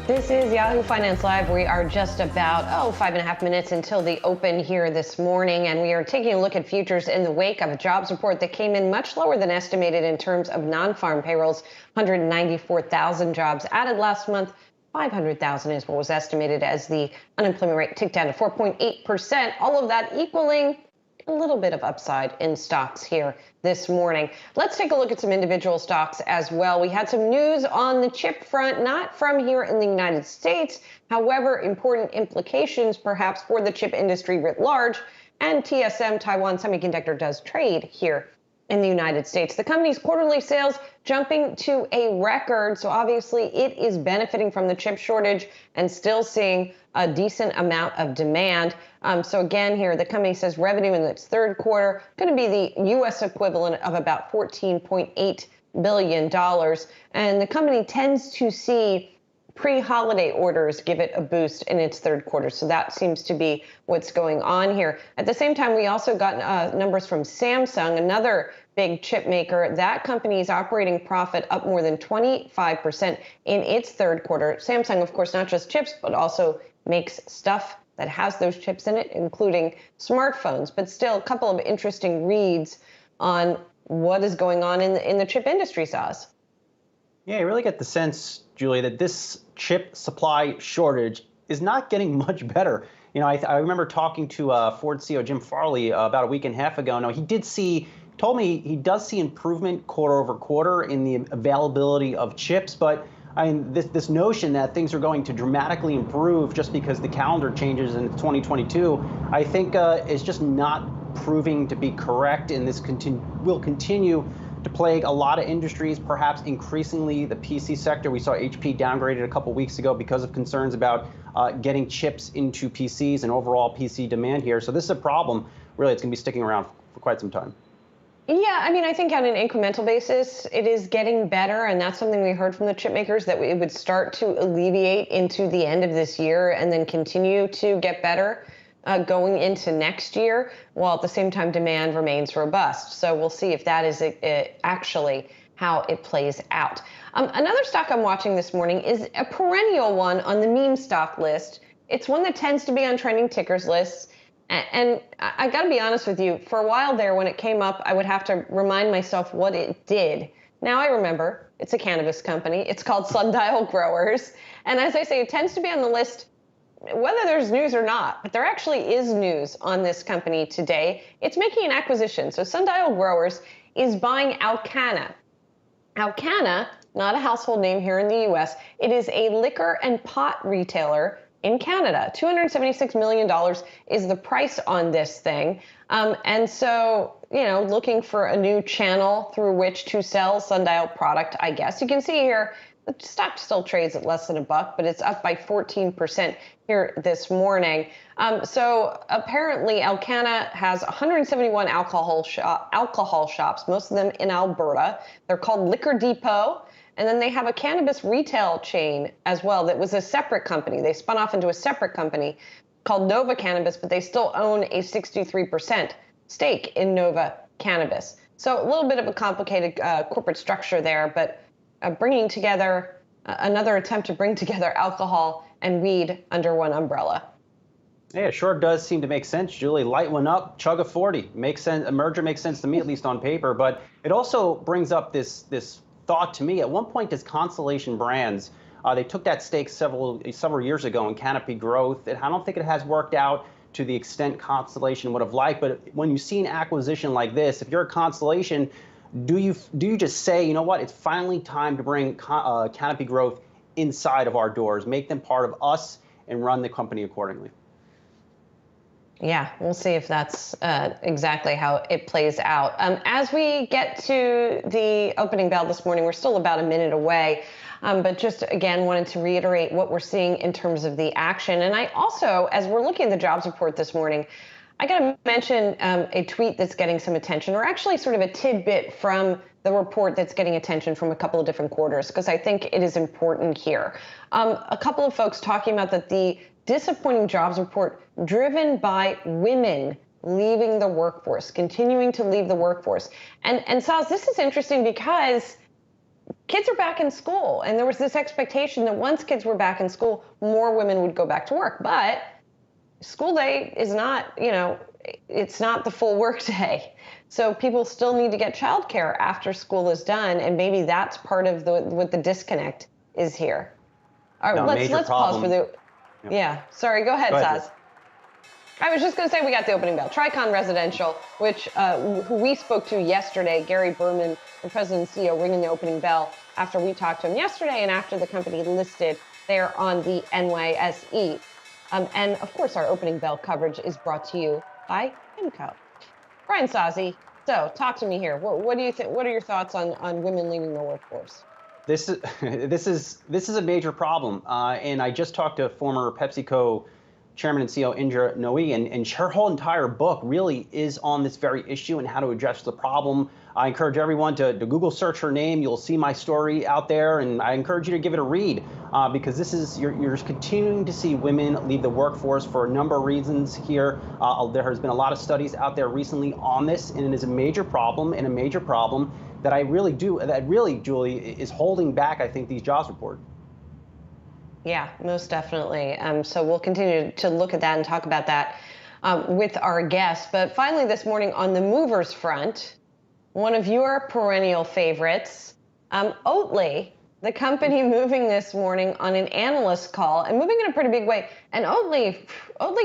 This is Yahoo Finance Live. We are just about, 5.5 minutes until the open here this morning, and we are taking a look at futures in the wake of a jobs report that came in much lower than estimated in terms of non-farm payrolls. 194,000 jobs added last month. 500,000 is what was estimated as the unemployment rate ticked down to 4.8%. All of that equaling a little bit of upside in stocks here this morning. Let's take a look at some individual stocks as well. We had some news on the chip front, not from here in the United States. However, important implications perhaps for the chip industry writ large. And TSM, Taiwan Semiconductor, does trade here in the United States. The company's quarterly sales jumping to a record. So obviously it is benefiting from the chip shortage and still seeing a decent amount of demand. So again, here the company says revenue in its third quarter going to be the U.S. equivalent of about $14.8 billion. And the company tends to see pre-holiday orders give it a boost in its third quarter. So that seems to be what's going on here. At the same time, we also got numbers from Samsung, another big chip maker. That company's operating profit up more than 25% in its third quarter. Samsung, of course, not just chips, but also makes stuff that has those chips in it, including smartphones. But still, a couple of interesting reads on what is going on in the chip industry, Saz. Yeah, you really get the sense, Julie, that this chip supply shortage is not getting much better. You know, I remember talking to Ford CEO Jim Farley about a week and a half ago. Now, he told me he does see improvement quarter over quarter in the availability of chips, but I mean, this notion that things are going to dramatically improve just because the calendar changes in 2022, I think is just not proving to be correct, and this will continue to plague a lot of industries, perhaps increasingly the PC sector. We saw HP downgraded a couple weeks ago because of concerns about getting chips into PCs and overall PC demand here. So this is a problem, really, it's going to be sticking around for quite some time. Yeah, I mean, I think on an incremental basis, it is getting better, and that's something we heard from the chip makers, that it would start to alleviate into the end of this year and then continue to get better going into next year, while at the same time demand remains robust. So we'll see if that is actually how it plays out. Another stock I'm watching this morning is a perennial one on the meme stock list. It's one that tends to be on trending tickers lists. And I got to be honest with you, for a while there when it came up, I would have to remind myself what it did. Now I remember, it's a cannabis company. It's called Sundial Growers. And as I say, it tends to be on the list whether there's news or not, but there actually is news on this company today. It's making an acquisition. So Sundial Growers is buying Alcanna. Alcanna, not a household name here in the US, it is a liquor and pot retailer in Canada. $276 million is the price on this thing. And so, you know, looking for a new channel through which to sell Sundial product, I guess. You can see here, the stock still trades at less than $1, but it's up by 14% here this morning. So apparently Alcanna has 171 alcohol shops, most of them in Alberta. They're called Liquor Depot. And then they have a cannabis retail chain as well that was a separate company. They spun off into a separate company called Nova Cannabis, but they still own a 63% stake in Nova Cannabis. So a little bit of a complicated corporate structure there, but bringing together another attempt to bring together alcohol and weed under one umbrella. Yeah, it sure does seem to make sense, Julie. Light one up, chug a 40. Makes sense. A merger makes sense to me, at least on paper. But it also brings up this thought to me. At one point, does Constellation Brands, they took that stake several years ago in Canopy Growth. I don't think it has worked out to the extent Constellation would have liked. But when you see an acquisition like this, if you're a Constellation, do you just say, you know what, it's finally time to bring Canopy Growth inside of our doors, make them part of us, and run the company accordingly? Yeah, we'll see if that's exactly how it plays out. As we get to the opening bell this morning, we're still about a minute away, but just again wanted to reiterate what we're seeing in terms of the action. And I also, as we're looking at the jobs report this morning, I got to mention a tweet that's getting some attention, or actually sort of a tidbit from the report that's getting attention from a couple of different quarters, because I think it is important here. A couple of folks talking about that the disappointing jobs report driven by women leaving the workforce, continuing to leave the workforce. And Saz, this is interesting because kids are back in school, and there was this expectation that once kids were back in school, more women would go back to work. But school day is not, you know, it's not the full work day. So people still need to get childcare after school is done, and maybe that's part of what the disconnect is here. All right, let's pause for the. Yeah, sorry, go ahead, Saz. I was just going to say we got the opening bell. Tricon Residential, which who we spoke to yesterday, Gary Berman, the president and CEO, ringing the opening bell after we talked to him yesterday and after the company listed there on the NYSE. And of course, our opening bell coverage is brought to you by PIMCO. Brian Sozzi, So talk to me here. What do you think? What are your thoughts on women leaving the workforce? This is a major problem, and I just talked to former PepsiCo Chairman and CEO Indra Nooyi, and her whole entire book really is on this very issue and how to address the problem. I encourage everyone to Google search her name. You'll see my story out there, and I encourage you to give it a read because this is you're continuing to see women leave the workforce for a number of reasons here. There has been a lot of studies out there recently on this, and it is a major problem that really, Julie, is holding back, I think, these jobs reports. Yeah, most definitely. So we'll continue to look at that and talk about that with our guests. But finally this morning on the movers front, one of your perennial favorites, Oatly, the company moving this morning on an analyst call and moving in a pretty big way. And Oatly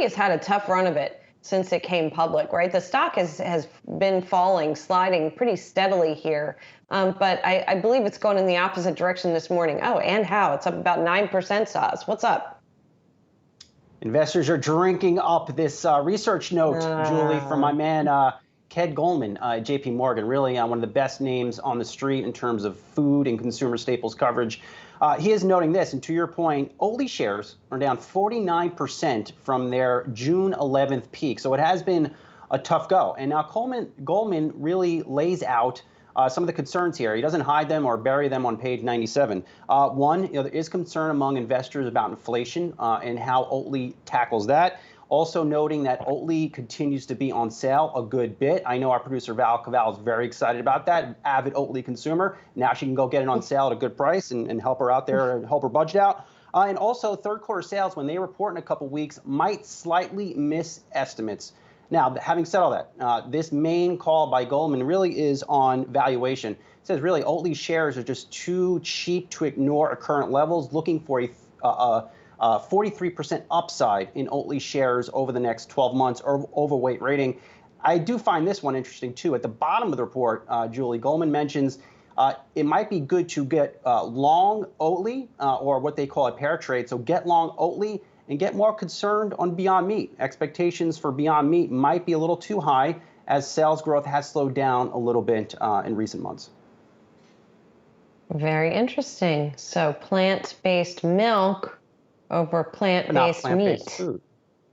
has had a tough run of it since it came public, right? The stock has been falling, sliding pretty steadily here. But I believe it's going in the opposite direction this morning. Oh, and how? It's up about 9%, Saz. What's up? Investors are drinking up this research note, Julie, from my man, Ked Goldman, JP Morgan, really one of the best names on the street in terms of food and consumer staples coverage. He is noting this, and to your point, Oatly shares are down 49% from their June 11th peak. So it has been a tough go. And now Goldman really lays out some of the concerns here. He doesn't hide them or bury them on page 97. One, there is concern among investors about inflation and how Oatly tackles that. Also noting that Oatly continues to be on sale a good bit. I know our producer Val Caval is very excited about that. Avid Oatly consumer. Now she can go get it on sale at a good price and help her out there and help her budget out. And also third quarter sales, when they report in a couple weeks, might slightly miss estimates. Now, having said all that, this main call by Goldman really is on valuation. It says really Oatly shares are just too cheap to ignore at current levels, looking for a 43% upside in Oatly shares over the next 12 months or overweight rating. I do find this one interesting too. At the bottom of the report, Julie, Goldman mentions it might be good to get long Oatly or what they call a pair trade. So get long Oatly and get more concerned on Beyond Meat. Expectations for Beyond Meat might be a little too high as sales growth has slowed down a little bit in recent months. Very interesting. So plant-based milk over plant-based meat. Food.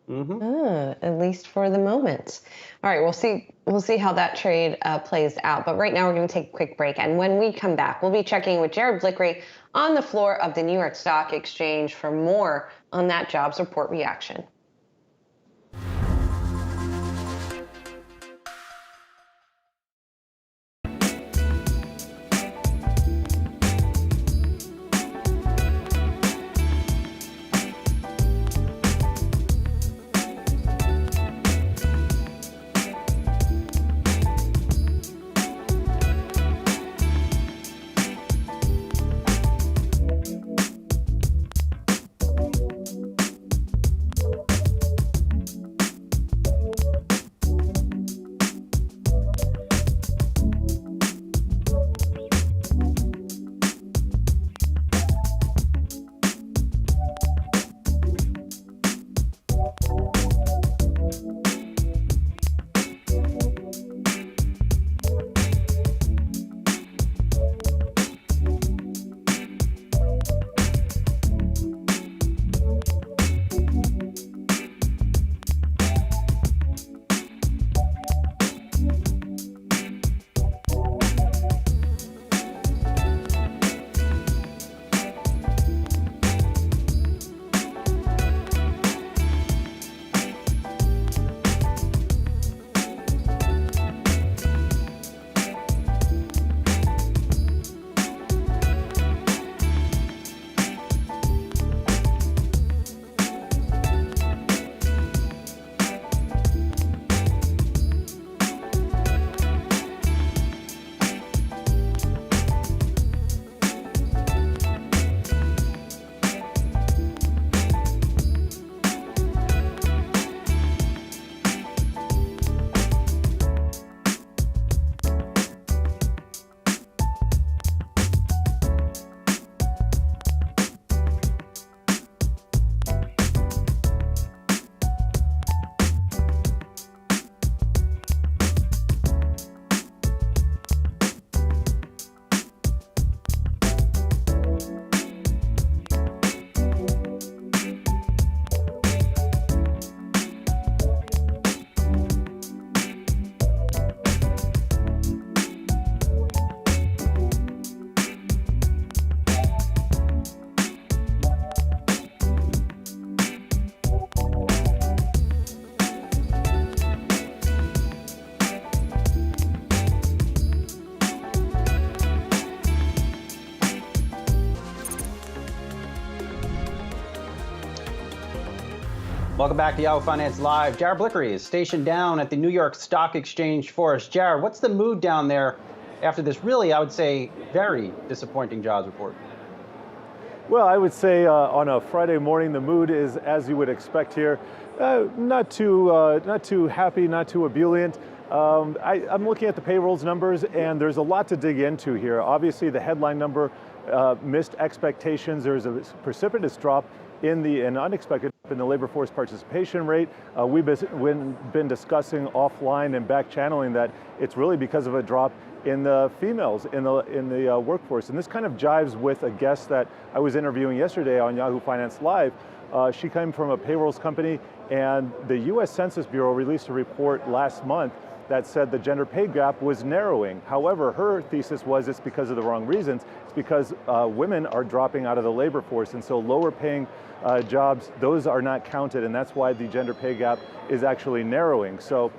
Mm-hmm. At least for the moment. All right, we'll see how that trade plays out. But right now we're going to take a quick break, and when we come back, we'll be checking with Jared Blickery on the floor of the New York Stock Exchange for more on that jobs report reaction. Welcome back to Yahoo Finance Live. Jared Blickery is stationed down at the New York Stock Exchange for us. Jared, what's the mood down there after this really, I would say, very disappointing jobs report? Well, I would say on a Friday morning, the mood is as you would expect here. Not too happy, not too ebullient. I'm looking at the payrolls numbers, and there's a lot to dig into here. Obviously, the headline number missed expectations. There's a precipitous drop in an unexpected drop in the labor force participation rate. We've been discussing offline and back channeling that it's really because of a drop in the females in the workforce. And this kind of jives with a guest that I was interviewing yesterday on Yahoo Finance Live. She came from a payrolls company, and the U.S. Census Bureau released a report last month that said the gender pay gap was narrowing. However, her thesis was it's because of the wrong reasons. It's because women are dropping out of the labor force, and so lower paying jobs, those are not counted, and that's why the gender pay gap is actually narrowing. So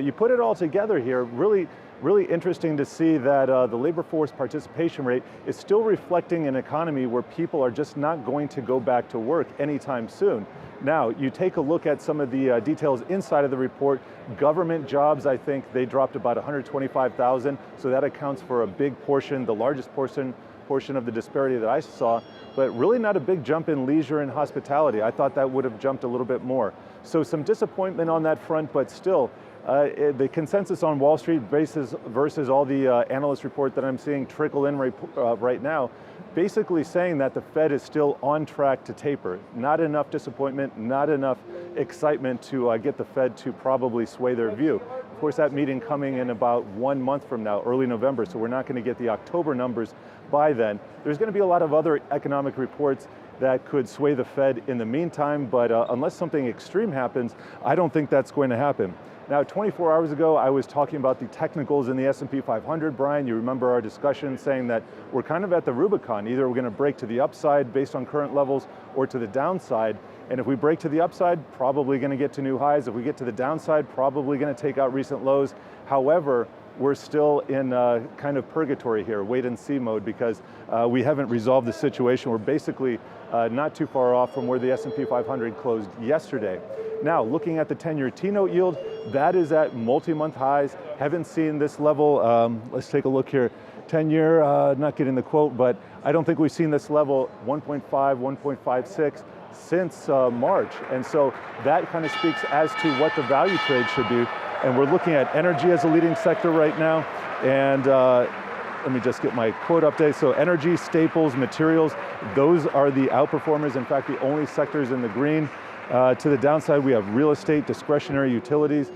you put it all together here, really interesting to see that the labor force participation rate is still reflecting an economy where people are just not going to go back to work anytime soon. Now, you take a look at some of the details inside of the report. Government jobs, I think they dropped about 125,000, so that accounts for a big portion, the largest portion of the disparity that I saw, but really not a big jump in leisure and hospitality. I thought that would have jumped a little bit more. So some disappointment on that front, but still, the consensus on Wall Street versus all the analyst report that I'm seeing trickle in right now, basically saying that the Fed is still on track to taper. Not enough disappointment, not enough excitement to get the Fed to probably sway their view. Of course, that meeting coming in about 1 month from now, early November, so we're not going to get the October numbers by then. There's going to be a lot of other economic reports that could sway the Fed in the meantime, but unless something extreme happens, I don't think that's going to happen. Now, 24 hours ago, I was talking about the technicals in the S&P 500. Brian, you remember our discussion saying that we're kind of at the Rubicon. Either we're going to break to the upside based on current levels or to the downside. And if we break to the upside, probably going to get to new highs. If we get to the downside, probably going to take out recent lows. However, we're still in kind of purgatory here, wait and see mode, because we haven't resolved the situation. We're basically not too far off from where the S&P 500 closed yesterday. Now, looking at the 10-year T-note yield, that is at multi-month highs. Haven't seen this level. Let's take a look here. 10-year, not getting the quote, but I don't think we've seen this level 1.5, 1.56 since March. And so that kind of speaks as to what the value trade should do. And we're looking at energy as a leading sector right now. And let me just get my quote update. So energy, staples, materials, those are the outperformers. In fact, the only sectors in the green. To the downside, we have real estate, discretionary utilities.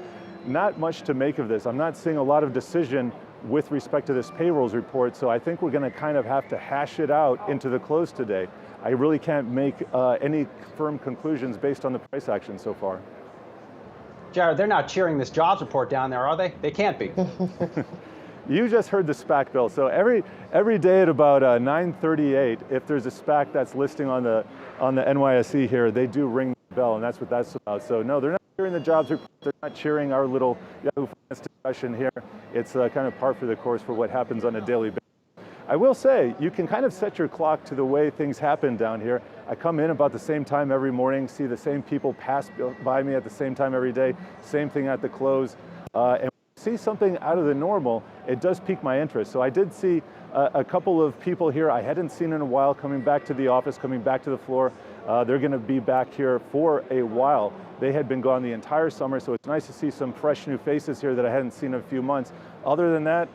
Not much to make of this. I'm not seeing a lot of decision with respect to this payrolls report, so I think we're going to kind of have to hash it out into the close today. I really can't make any firm conclusions based on the price action so far. Jared, they're not cheering this jobs report down there, are they? They can't be. You just heard the SPAC bill. So every day at about 9:38, if there's a SPAC that's listing on the NYSE here, they do ring the bell, and that's what that's about. So no, they're not cheering the jobs report. They're not cheering our little Yahoo Finance discussion here. It's kind of par for the course for what happens on a daily basis. I will say, you can kind of set your clock to the way things happen down here. I come in about the same time every morning, see the same people pass by me at the same time every day, same thing at the close, and see something out of the normal, it does pique my interest. So I did see a couple of people here I hadn't seen in a while coming back to the office, coming back to the floor. They're going to be back here for a while. They had been gone the entire summer, so it's nice to see some fresh new faces here that I hadn't seen in a few months. Other than that,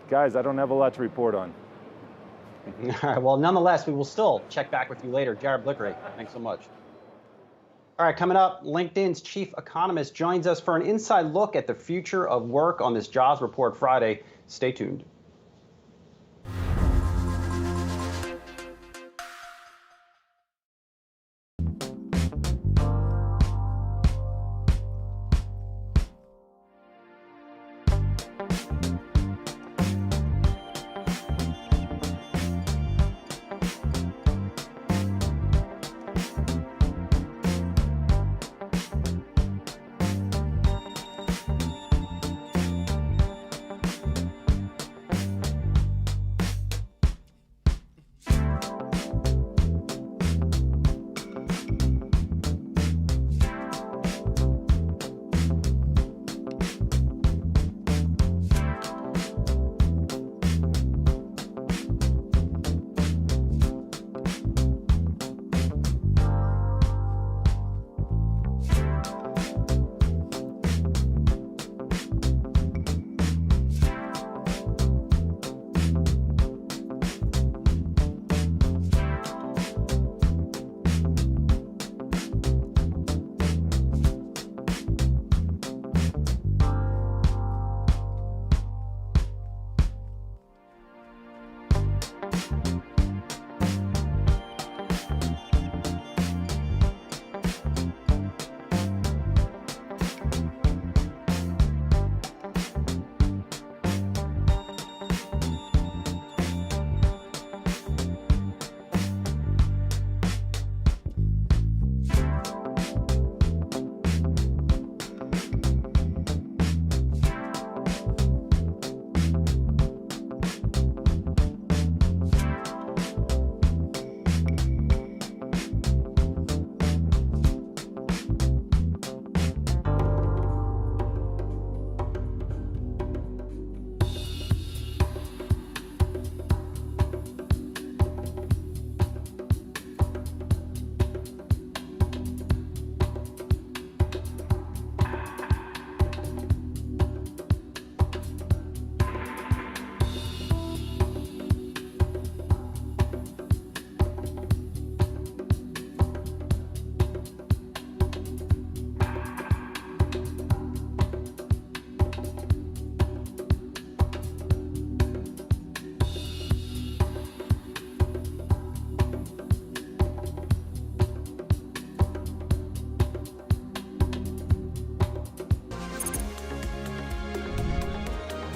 guys, I don't have a lot to report on. All right, well, nonetheless, we will still check back with you later. Jared Blickery, thanks so much. All right, coming up, LinkedIn's chief economist joins us for an inside look at the future of work on this jobs report Friday. Stay tuned.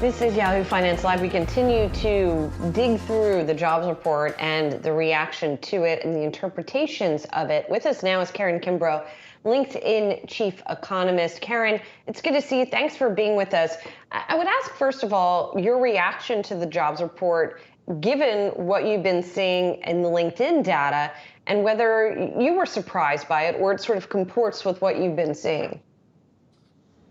This is Yahoo Finance Live. We continue to dig through the jobs report and the reaction to it and the interpretations of it. With us now is Karen Kimbrough, LinkedIn chief economist. Karen, it's good to see you. Thanks for being with us. I would ask, first of all, your reaction to the jobs report, given what you've been seeing in the LinkedIn data, and whether you were surprised by it or it sort of comports with what you've been seeing.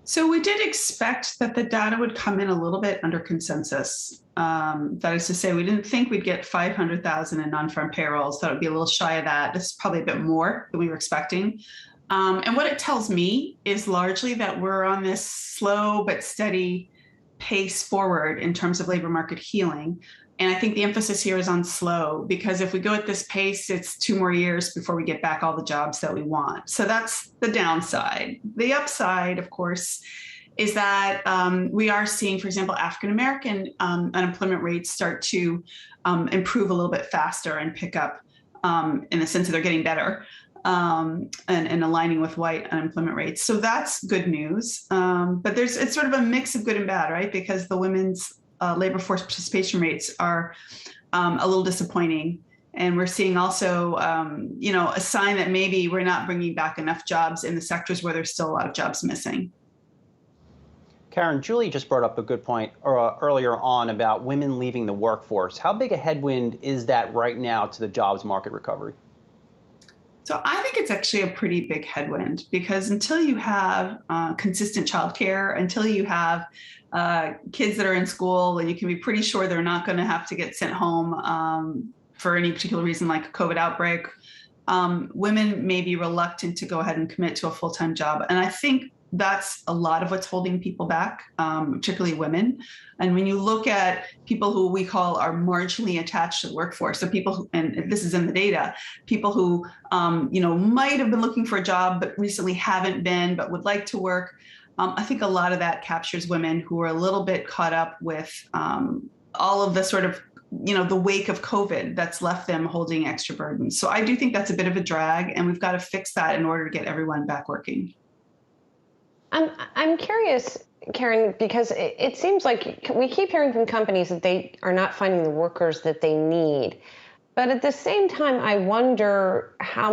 So we did expect that the data would come in a little bit under consensus. That is to say, we didn't think we'd get 500,000 in non-farm payrolls. That would be a little shy of that. This is probably a bit more than we were expecting. And what it tells me is largely that we're on this slow but steady pace forward in terms of labor market healing. And I think the emphasis here is on slow, because if we go at this pace, it's 2 more years before we get back all the jobs that we want. So that's the downside. The upside, of course, is that we are seeing, for example, African-American unemployment rates start to improve a little bit faster and pick up in the sense that they're getting better and aligning with white unemployment rates. So that's good news. But it's sort of a mix of good and bad, right? Because the women's labor force participation rates are a little disappointing. And we're seeing also, a sign that maybe we're not bringing back enough jobs in the sectors where there's still a lot of jobs missing. Karen, Julie just brought up a good point earlier on about women leaving the workforce. How big a headwind is that right now to the jobs market recovery? So I think it's actually a pretty big headwind, because until you have consistent childcare, until you have kids that are in school, and you can be pretty sure they're not going to have to get sent home for any particular reason, like a COVID outbreak, women may be reluctant to go ahead and commit to a full-time job. And I think that's a lot of what's holding people back, particularly women. And when you look at people who we call are marginally attached to the workforce, so people who, and this is in the data, people who might have been looking for a job but recently haven't been but would like to work, I think a lot of that captures women who are a little bit caught up with all of the sort of the wake of COVID that's left them holding extra burdens. So I do think that's a bit of a drag, and we've got to fix that in order to get everyone back working. I'm curious, Karen, because it seems like we keep hearing from companies that they are not finding the workers that they need. But at the same time, I wonder how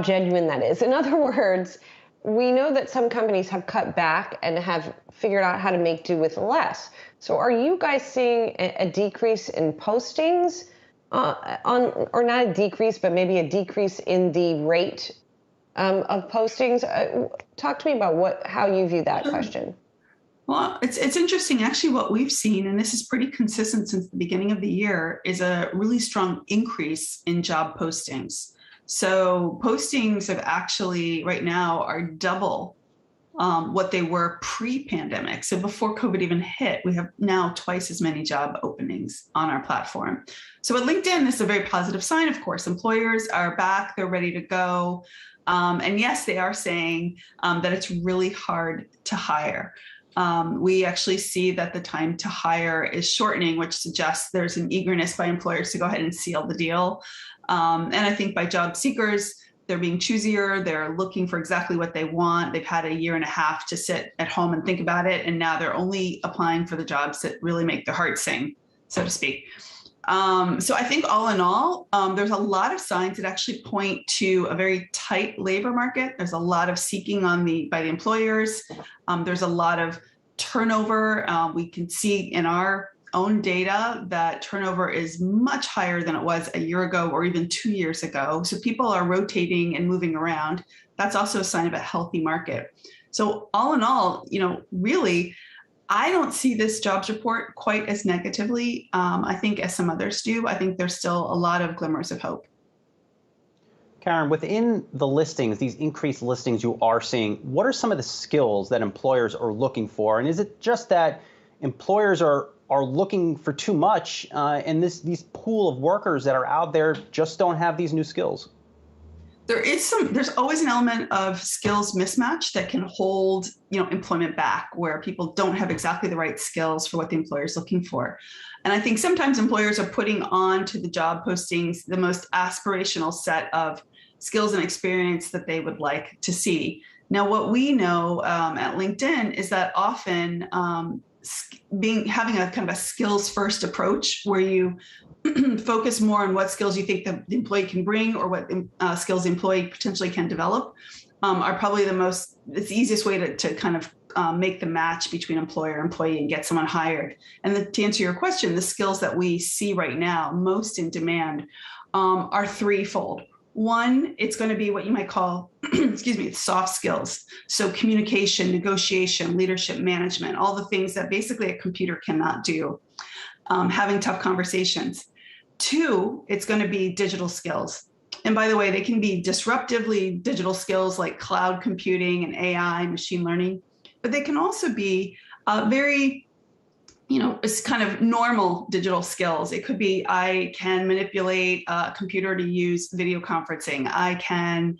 genuine that is. In other words, we know that some companies have cut back and have figured out how to make do with less. So are you guys seeing a decrease in postings or not a decrease, but maybe a decrease in the rate of postings? Talk to me about how you view that question. Well, it's interesting. Actually, what we've seen, and this is pretty consistent since the beginning of the year, is a really strong increase in job postings. So postings have actually right now are double what they were pre-pandemic. So before COVID even hit, we have now twice as many job openings on our platform. So at LinkedIn, this is a very positive sign, of course. Employers are back, they're ready to go. And yes, they are saying that it's really hard to hire. We actually see that the time to hire is shortening, which suggests there's an eagerness by employers to go ahead and seal the deal. And I think by job seekers, they're being choosier. They're looking for exactly what they want. They've had a 1.5 years to sit at home and think about it. And now they're only applying for the jobs that really make their heart sing, so to speak. So I think all in all, there's a lot of signs that actually point to a very tight labor market. There's a lot of seeking by the employers. There's a lot of turnover. We can see in our own data that turnover is much higher than it was a year ago or even 2 years ago. So people are rotating and moving around. That's also a sign of a healthy market. So all in all, really, I don't see this jobs report quite as negatively, I think, as some others do. I think there's still a lot of glimmers of hope. Karen, within the listings, these increased listings you are seeing, what are some of the skills that employers are looking for? And is it just that employers are looking for too much and these pool of workers that are out there just don't have these new skills? There's always an element of skills mismatch that can hold, employment back, where people don't have exactly the right skills for what the employer is looking for. And I think sometimes employers are putting on to the job postings the most aspirational set of skills and experience that they would like to see, Now, what we know at LinkedIn is that often having a kind of a skills first approach where you focus more on what skills you think the employee can bring or what skills the employee potentially can develop are probably it's the easiest way to kind of make the match between employer and employee and get someone hired. And to answer your question, the skills that we see right now most in demand are threefold. One, it's going to be what you might call, excuse me, soft skills. So communication, negotiation, leadership, management, all the things that basically a computer cannot do. Having tough conversations. Two, it's going to be digital skills. And by the way, they can be disruptively digital skills like cloud computing and AI, machine learning, but they can also be very, it's kind of normal digital skills. It could be, I can manipulate a computer to use video conferencing. I can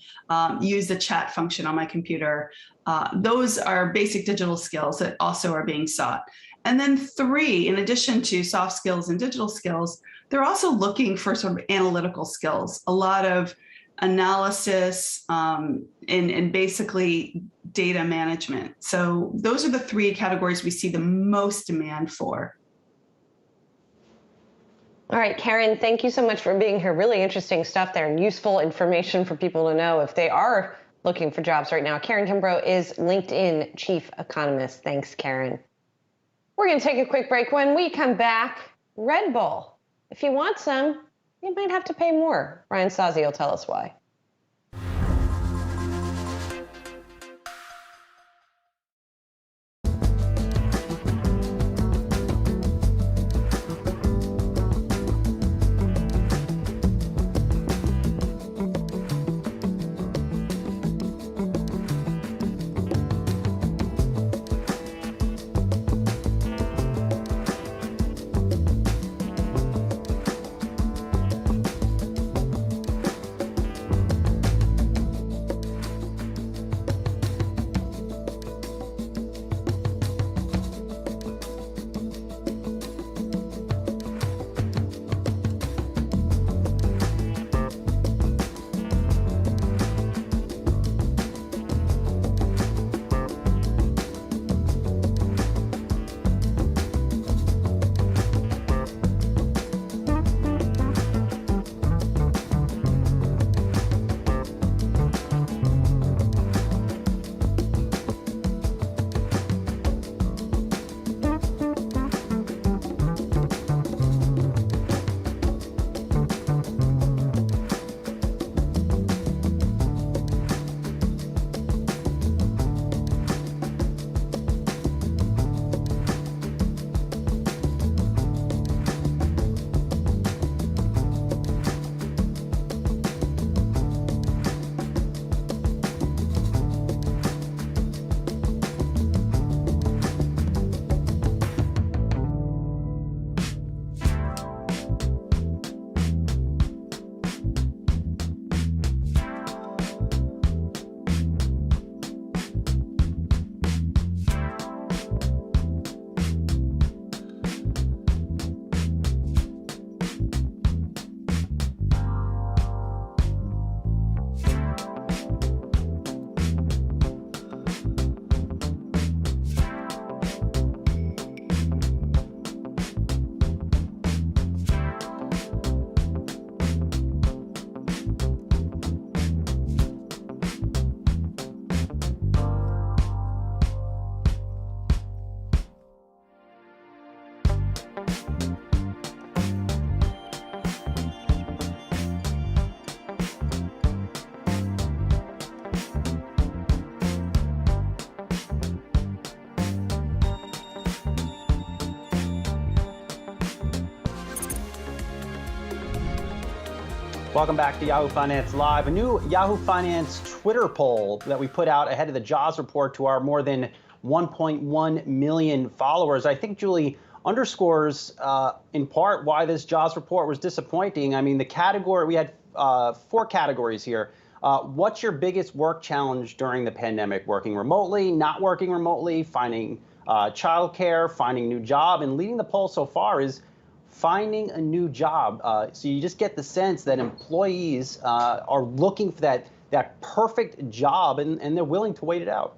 use the chat function on my computer. Those are basic digital skills that also are being sought. And then three, in addition to soft skills and digital skills, they're also looking for sort of analytical skills, a lot of analysis and basically data management. So those are the three categories we see the most demand for. All right, Karen, thank you so much for being here. Really interesting stuff there and useful information for people to know if they are looking for jobs right now. Karen Kimbrough is LinkedIn Chief Economist. Thanks, Karen. We're going to take a quick break. When we come back, Red Bull. If you want some, you might have to pay more. Brian Sozzi will tell us why. Welcome back to Yahoo Finance Live. A new Yahoo Finance Twitter poll that we put out ahead of the jobs report to our more than 1.1 million followers, I think, Julie, underscores in part why this jobs report was disappointing. I mean, the category, we had 4 categories here. What's your biggest work challenge during the pandemic? Working remotely, not working remotely, finding childcare, finding a new job, and leading the poll so far is finding a new job. So you just get the sense that employees are looking for that that perfect job, and they're willing to wait it out.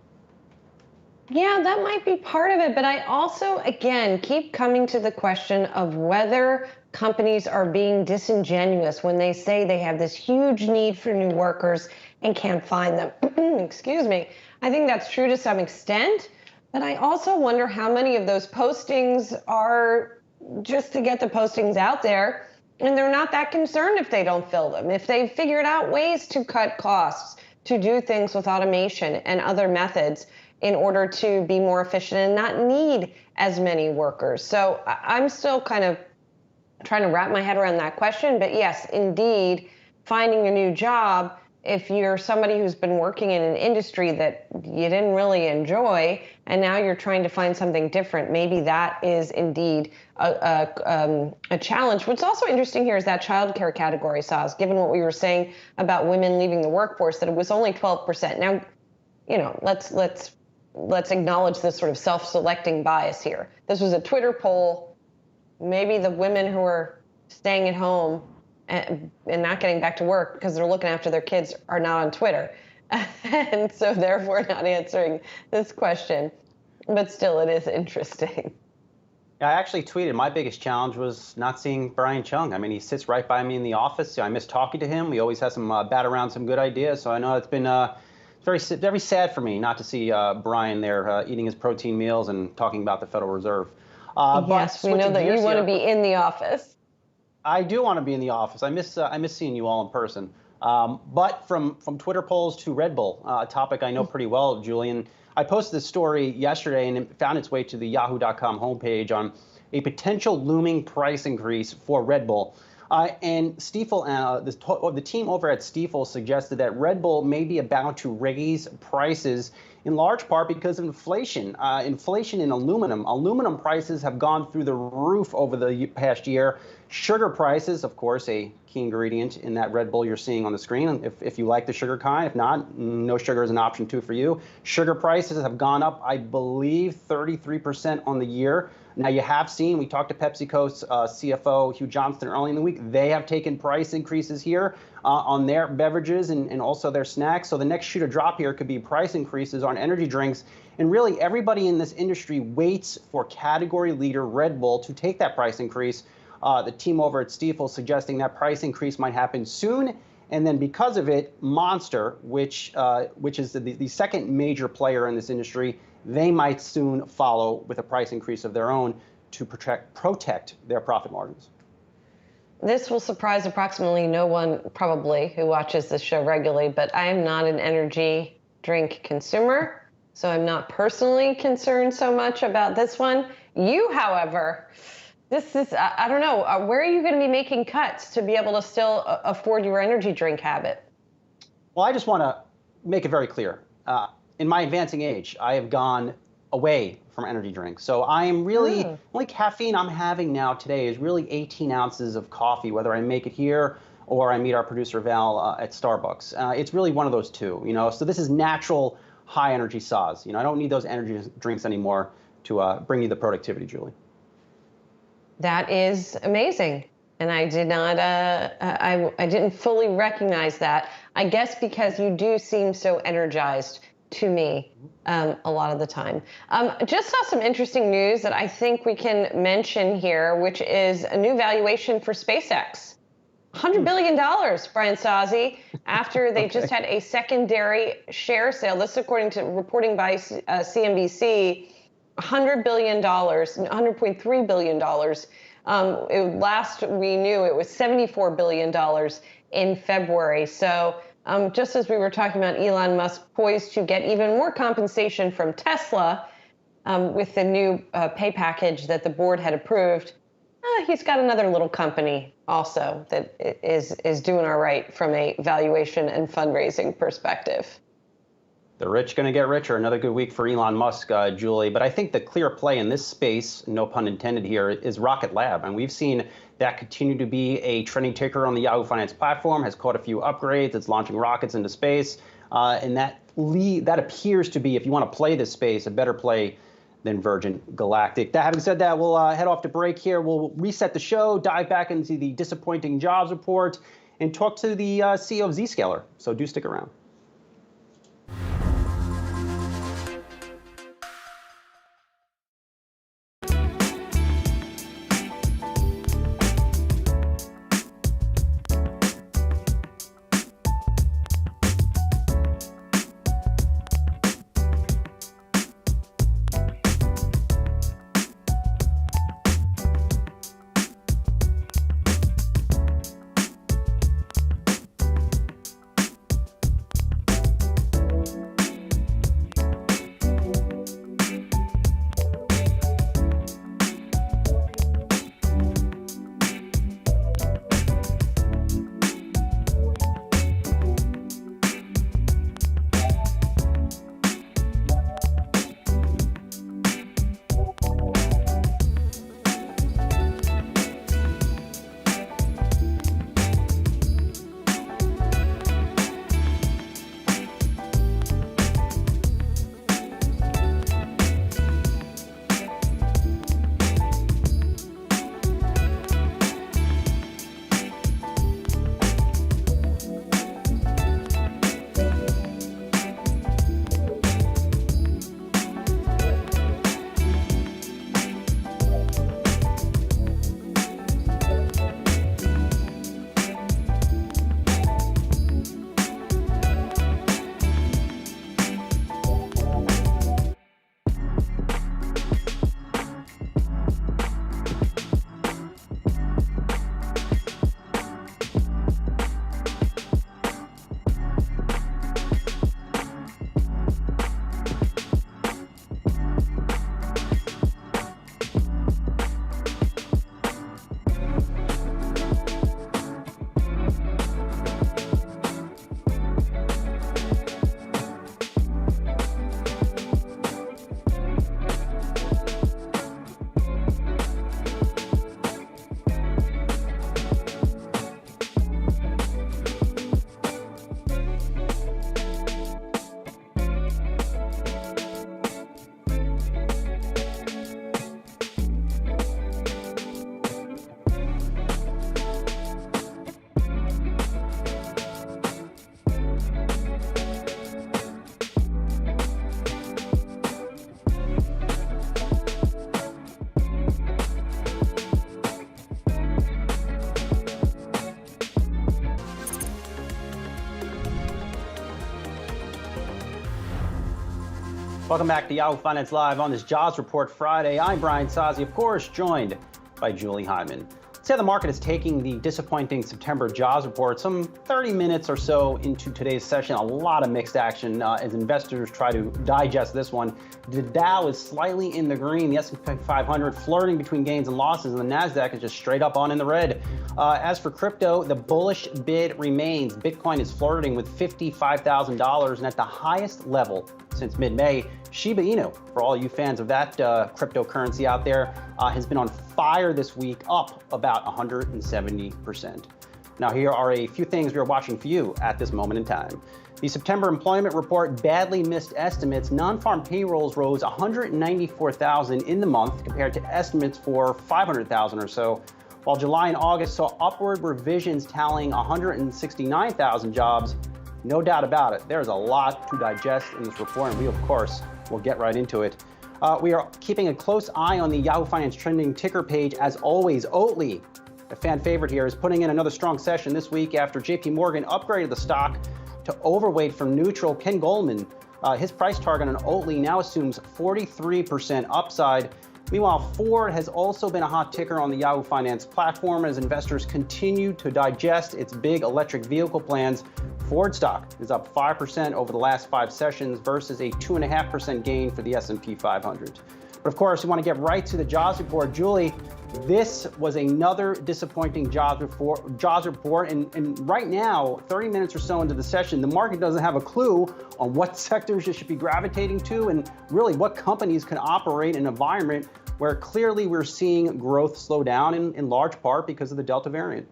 Yeah, that might be part of it. But I also, again, keep coming to the question of whether companies are being disingenuous when they say they have this huge need for new workers and can't find them. Excuse me. I think that's true to some extent. But I also wonder how many of those postings are just to get the postings out there, and they're not that concerned if they don't fill them, if they've figured out ways to cut costs, to do things with automation and other methods in order to be more efficient and not need as many workers. So I'm still kind of trying to wrap my head around that question. But yes, indeed, finding a new job, if you're somebody who's been working in an industry that you didn't really enjoy, and now you're trying to find something different, maybe that is indeed a challenge. What's also interesting here is that childcare category, Saz, given what we were saying about women leaving the workforce, that it was only 12%. Now, you know, let's acknowledge this sort of self-selecting bias here. This was a Twitter poll. Maybe the women who are staying at home and not getting back to work because they're looking after their kids are not on Twitter. And so therefore not answering this question. But still, it is interesting. I actually tweeted my biggest challenge was not seeing Brian Chung. I mean, he sits right by me in the office. I miss talking to him. We always have some bat around some good ideas. So I know it's been very sad for me not to see Brian there eating his protein meals and talking about the Federal Reserve. Yes, we know that you want to be in the office. I do want to be in the office. I miss seeing you all in person. But from Twitter polls to Red Bull, a topic I know pretty well, Julian. I posted this story yesterday, and it found its way to the Yahoo.com homepage on a potential looming price increase for Red Bull. And Stifel, the team over at Stifel suggested that Red Bull may be about to raise prices in large part because of inflation. Inflation in aluminum. Aluminum prices have gone through the roof over the past year. Sugar prices, of course, a key ingredient in that Red Bull you're seeing on the screen, if you like the sugar kind. If not, no sugar is an option too for you. Sugar prices have gone up, I believe, 33% on the year. Now, you have seen, we talked to PepsiCo's CFO, Hugh Johnston, early in the week. They have taken price increases here on their beverages and also their snacks. So the next shoe to drop here could be price increases on energy drinks. And really, everybody in this industry waits for category leader Red Bull to take that price increase. The team over at Stifel suggesting that price increase might happen soon. And then because of it, Monster, which is the second major player in this industry, they might soon follow with a price increase of their own to protect their profit margins. This will surprise approximately no one probably who watches this show regularly, but I am not an energy drink consumer, so I'm not personally concerned so much about this one. You, however, this is, I don't know, where are you going to be making cuts to be able to still afford your energy drink habit? Well, I just want to make it very clear. In my advancing age, I have gone away from energy drinks. So I am really, only caffeine I'm having now today is really 18 ounces of coffee, whether I make it here or I meet our producer Val at Starbucks. It's really one of those two, you know. So this is natural high energy SAWs. You know, I don't need those energy drinks anymore to bring you the productivity, Julie. That is amazing. And I did not, I didn't fully recognize that. I guess because you do seem so energized to me a lot of the time. Just saw some interesting news that I think we can mention here, which is a new valuation for SpaceX. $100 billion, Brian Sozzi, after they just had a secondary share sale. This is according to reporting by CNBC. $100 billion, $100.3 billion. Last we knew it was $74 billion in February. So just as we were talking about Elon Musk poised to get even more compensation from Tesla with the new pay package that the board had approved, he's got another little company also that is doing all right from a valuation and fundraising perspective. The rich going to get richer. Another good week for Elon Musk, Julie. But I think the clear play in this space, no pun intended here, is Rocket Lab. And we've seen that continue to be a trending ticker on the Yahoo Finance platform, has caught a few upgrades. It's launching rockets into space. And that appears to be, if you want to play this space, a better play than Virgin Galactic. Having said that, we'll head off to break here. We'll reset the show, dive back into the disappointing jobs report, and talk to the CEO of Zscaler. So do stick around. Welcome back to Yahoo Finance Live on this Jobs Report Friday. I'm Brian Sozzi, of course, joined by Julie Hyman. Let's say the market is taking the disappointing September jobs report some 30 minutes or so into today's session. A lot of mixed action as investors try to digest this one. The Dow is slightly in the green, the S&P 500 flirting between gains and losses, and the Nasdaq is just straight up on in the red. As for crypto, the bullish bid remains. Bitcoin is flirting with $55,000 and at the highest level since mid-May. Shiba Inu, for all you fans of that cryptocurrency out there, has been on fire this week, up about 170%. Now, here are a few things we are watching for you at this moment in time. The September employment report badly missed estimates. Non-farm payrolls rose 194,000 in the month compared to estimates for 500,000 or so, while July and August saw upward revisions tallying 169,000 jobs. No doubt about it, there's a lot to digest in this report, and we, of course, will get right into it. We are keeping a close eye on the Yahoo Finance trending ticker page. As always, Oatly, a fan favorite here, is putting in another strong session this week after JP Morgan upgraded the stock to overweight from neutral. Ken Goldman, his price target on Oatly now assumes 43% upside. Meanwhile, Ford has also been a hot ticker on the Yahoo Finance platform as investors continue to digest its big electric vehicle plans. Ford stock is up 5% over the last 5 sessions versus a 2.5% gain for the S&P 500. But of course, we want to get right to the jobs report. Julie, this was another disappointing jobs report. And right now, 30 minutes or so into the session, the market doesn't have a clue on what sectors it should be gravitating to and really what companies can operate in an environment where clearly we're seeing growth slow down in large part because of the Delta variant.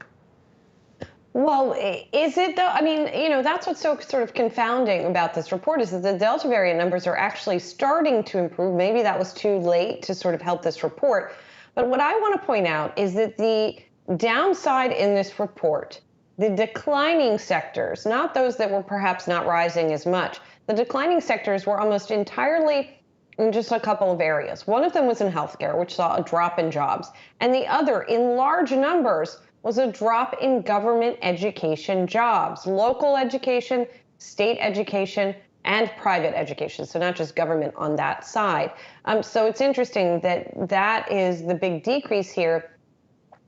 Well, is it though? I mean, that's what's so sort of confounding about this report is that the Delta variant numbers are actually starting to improve. Maybe that was too late to sort of help this report. But what I want to point out is that the downside in this report, the declining sectors, not those that were perhaps not rising as much, the declining sectors were almost entirely in just a couple of areas. One of them was in healthcare, which saw a drop in jobs. And the other, in large numbers, was a drop in government education jobs, local education, state education, and private education. So not just government on that side. So it's interesting that that is the big decrease here.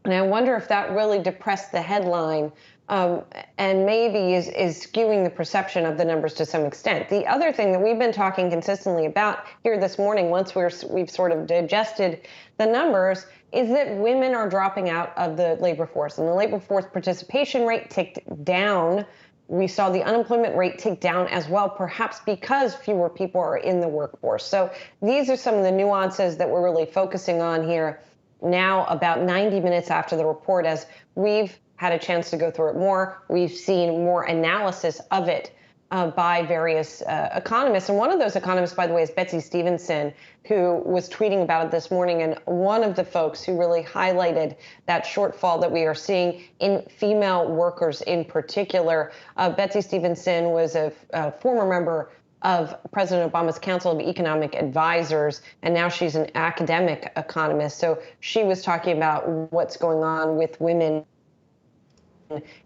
And I wonder if that really depressed the headline and maybe is skewing the perception of the numbers to some extent. The other thing that we've been talking consistently about here this morning, once we've sort of digested the numbers, is that women are dropping out of the labor force. And the labor force participation rate ticked down. We saw the unemployment rate tick down as well, perhaps because fewer people are in the workforce. So these are some of the nuances that we're really focusing on here now, about 90 minutes after the report, as we've had a chance to go through it more. We've seen more analysis of it by various economists. And one of those economists, by the way, is Betsy Stevenson, who was tweeting about it this morning. And one of the folks who really highlighted that shortfall that we are seeing in female workers in particular. Betsy Stevenson was a former member of President Obama's Council of Economic Advisors, and now she's an academic economist. So she was talking about what's going on with women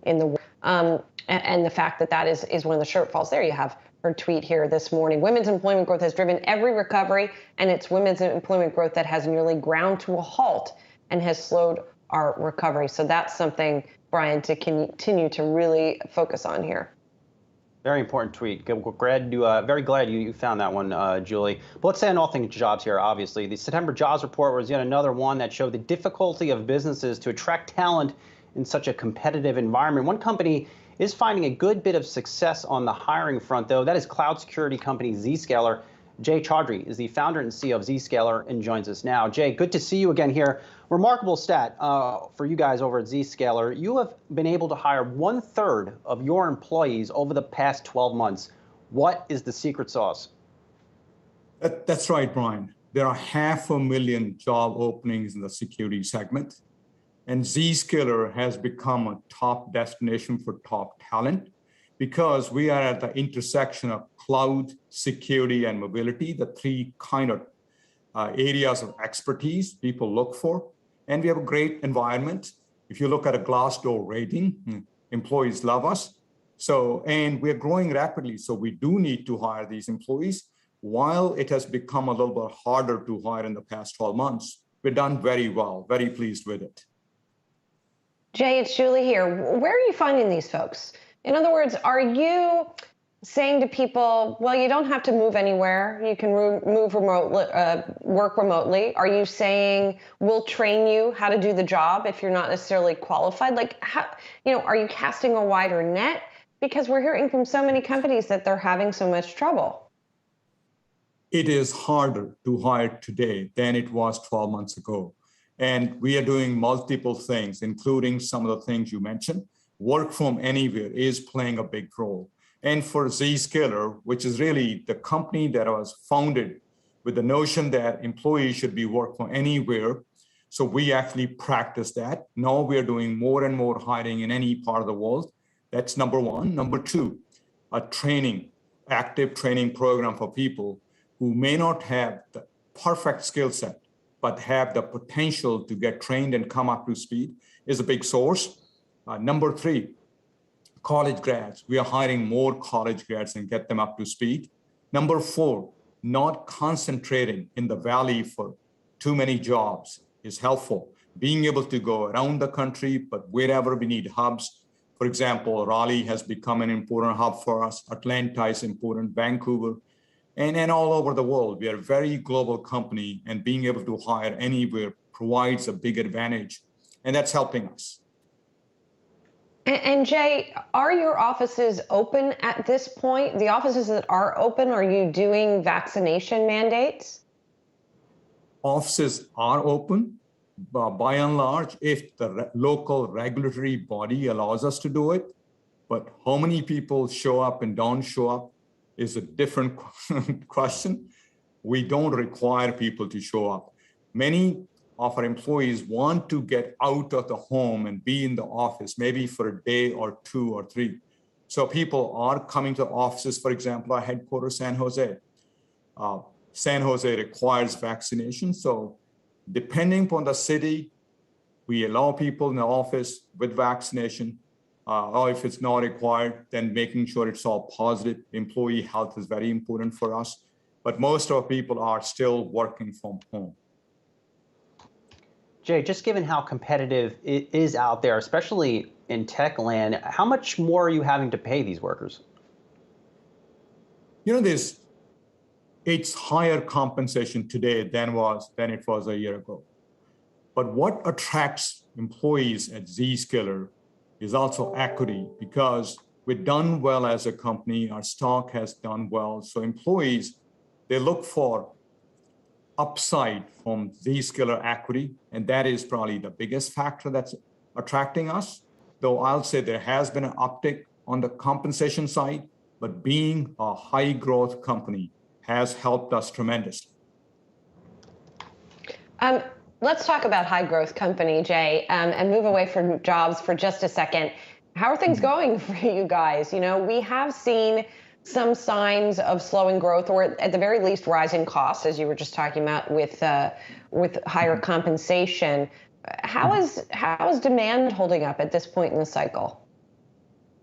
in the and the fact that that is one of the shortfalls. There you have her tweet here this morning. Women's employment growth has driven every recovery, and it's women's employment growth that has nearly ground to a halt and has slowed our recovery. So that's something, Brian, to continue to really focus on here. Very important tweet. Very glad you found that one, Julie. But let's say on all things jobs here, obviously. The September jobs report was yet another one that showed the difficulty of businesses to attract talent in such a competitive environment. One company is finding a good bit of success on the hiring front, though. That is cloud security company Zscaler. Jay Chaudhry is the founder and CEO of Zscaler and joins us now. Jay, good to see you again here. Remarkable stat for you guys over at Zscaler. You have been able to hire 1/3 of your employees over the past 12 months. What is the secret sauce? That's right, Brian. There are 500,000 job openings in the security segment. And Zscaler has become a top destination for top talent because we are at the intersection of cloud, security, and mobility, the three kind of areas of expertise people look for. And we have a great environment. If you look at a Glassdoor rating, employees love us. And we're growing rapidly. So we do need to hire these employees. while it has become a little bit harder to hire in the past 12 months, we've done very well, very pleased with it. Jay, it's Julie here. Where are you finding these folks? In other words, are you saying to people, well, you don't have to move anywhere. You can move remotely, work remotely. Are you saying we'll train you how to do the job if you're not necessarily qualified? Like, how, are you casting a wider net? Because we're hearing from so many companies that they're having so much trouble. It is harder to hire today than it was 12 months ago. And we are doing multiple things, including some of the things you mentioned. Work from anywhere is playing a big role. And for Zscaler, which is really the company that was founded with the notion that employees should be work from anywhere. So we actually practice that. Now we are doing more and more hiring in any part of the world. That's number one. Number two, a active training program for people who may not have the perfect skill set, but have the potential to get trained and come up to speed is a big source. Number three, college grads. We are hiring more college grads and get them up to speed. Number four, not concentrating in the valley for too many jobs is helpful. Being able to go around the country, but wherever we need hubs. For example, Raleigh has become an important hub for us. Atlanta is important, Vancouver, and all over the world. We are a very global company, and being able to hire anywhere provides a big advantage, and that's helping us. And Jay, are your offices open at this point? The offices that are open, are you doing vaccination mandates? Offices are open, but by and large, if the local regulatory body allows us to do it. But how many people show up and don't show up is a different question. We don't require people to show up. Many of our employees want to get out of the home and be in the office, maybe for a day or two or three. So people are coming to offices, for example, our headquarters, San Jose. San Jose requires vaccination. So depending upon the city, we allow people in the office with vaccination, or if it's not required, then making sure it's all positive. Employee health is very important for us. But most of our people are still working from home. Jay, just given how competitive it is out there, especially in tech land, how much more are you having to pay these workers? It's higher compensation today than it was a year ago. But what attracts employees at Zscaler is also equity, because we've done well as a company, our stock has done well. So employees, they look for upside from Zscaler equity, and that is probably the biggest factor that's attracting us. Though I'll say there has been an uptick on the compensation side, but being a high growth company has helped us tremendously. Let's talk about high growth company, Jay, and move away from jobs for just a second. How are things going for you guys? We have seen some signs of slowing growth, or at the very least rising costs, as you were just talking about with higher compensation. How is demand holding up at this point in the cycle?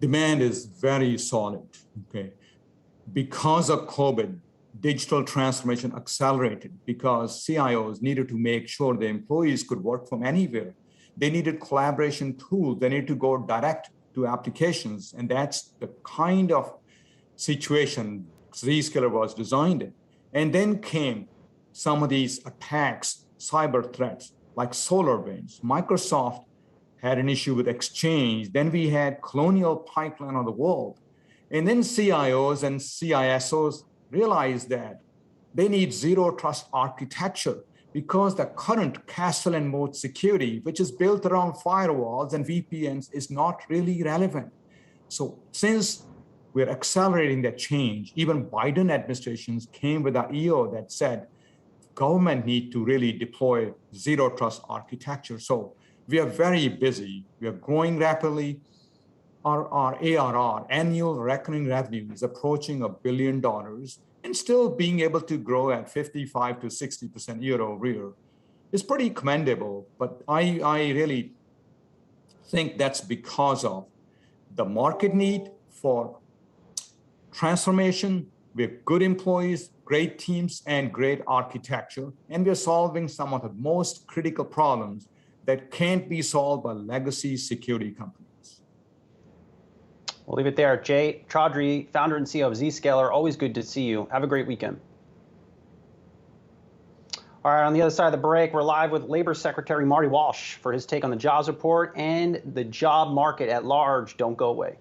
Demand is very solid. Okay, because of COVID, digital transformation accelerated because CIOs needed to make sure the employees could work from anywhere. They needed collaboration tools. They needed to go direct to applications, and that's the kind of situation Zscaler was designed in. And then came some of these attacks, cyber threats, like SolarWinds. Microsoft had an issue with Exchange. Then we had Colonial Pipeline on the world. And then CIOs and CISOs realized that they need zero trust architecture because the current castle and moat security, which is built around firewalls and VPNs, is not really relevant. So since we're accelerating that change, even Biden administrations came with an EO that said government need to really deploy zero trust architecture. So we are very busy. We are growing rapidly. Our ARR, annual recurring revenue, is approaching $1 billion and still being able to grow at 55 to 60% year over year is pretty commendable. But I really think that's because of the market need for transformation. We have good employees, great teams and great architecture, and we're solving some of the most critical problems that can't be solved by legacy security companies. We'll leave it there. Jay Chaudhry, founder and CEO of Zscaler, always good to see you. Have a great weekend. All right, on the other side of the break, we're live with Labor Secretary Marty Walsh for his take on the jobs report and the job market at large. Don't go away.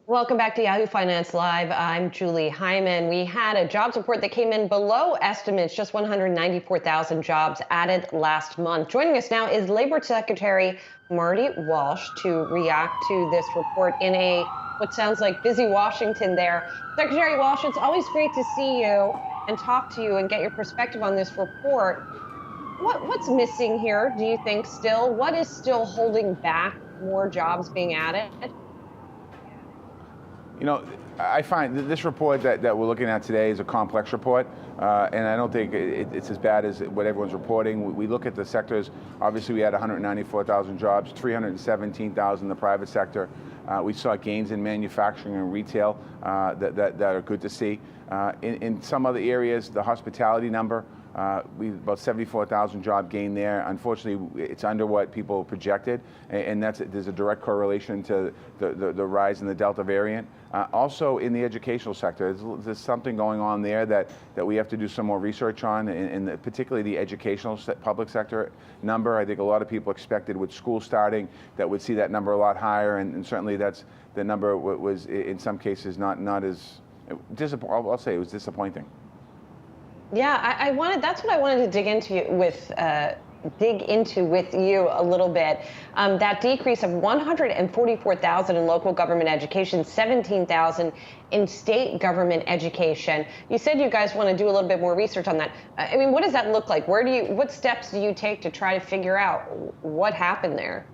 Welcome back to Yahoo Finance Live. I'm Julie Hyman. We had a jobs report that came in below estimates, just 194,000 jobs added last month. Joining us now is Labor Secretary Marty Walsh to react to this report in a what sounds like busy Washington there. Secretary Walsh, it's always great to see you and talk to you and get your perspective on this report. What's missing here, do you think, still? What is still holding back more jobs being added? You know, I find that this report that we're looking at today is a complex report, and I don't think it's as bad as what everyone's reporting. We look at the sectors. Obviously, we had 194,000 jobs, 317,000 in the private sector. We saw gains in manufacturing and retail that are good to see. In some other areas, the hospitality number, we about 74,000 job gain there. Unfortunately, it's under what people projected, and there's a direct correlation to the rise in the Delta variant. Also, in the educational sector, there's something going on there that we have to do some more research on, and particularly the educational public sector number. I think a lot of people expected with school starting that would see that number a lot higher, and certainly that's the number was in some cases not as I'll say it was disappointing. Yeah, that's what I wanted to dig into with you a little bit. That decrease of 144,000 in local government education, 17,000 in state government education. You said you guys want to do a little bit more research on that. I mean, what does that look like? What steps do you take to try to figure out what happened there?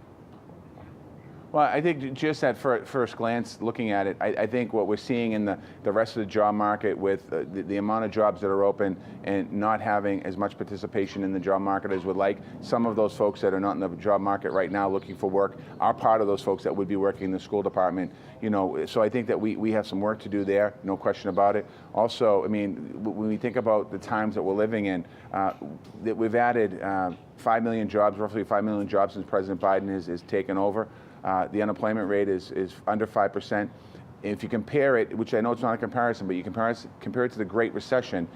Well, I think just at first glance, looking at it, I think what we're seeing in the rest of the job market with the amount of jobs that are open and not having as much participation in the job market as would like, some of those folks that are not in the job market right now looking for work are part of those folks that would be working in the school department. You know, so I think that we have some work to do there, no question about it. Also, I mean, when we think about the times that we're living in, that we've added 5 million jobs, roughly 5 million jobs since President Biden has taken over. The unemployment rate is under 5%. If you compare it, which I know it's not a comparison, but you compare it to the Great Recession,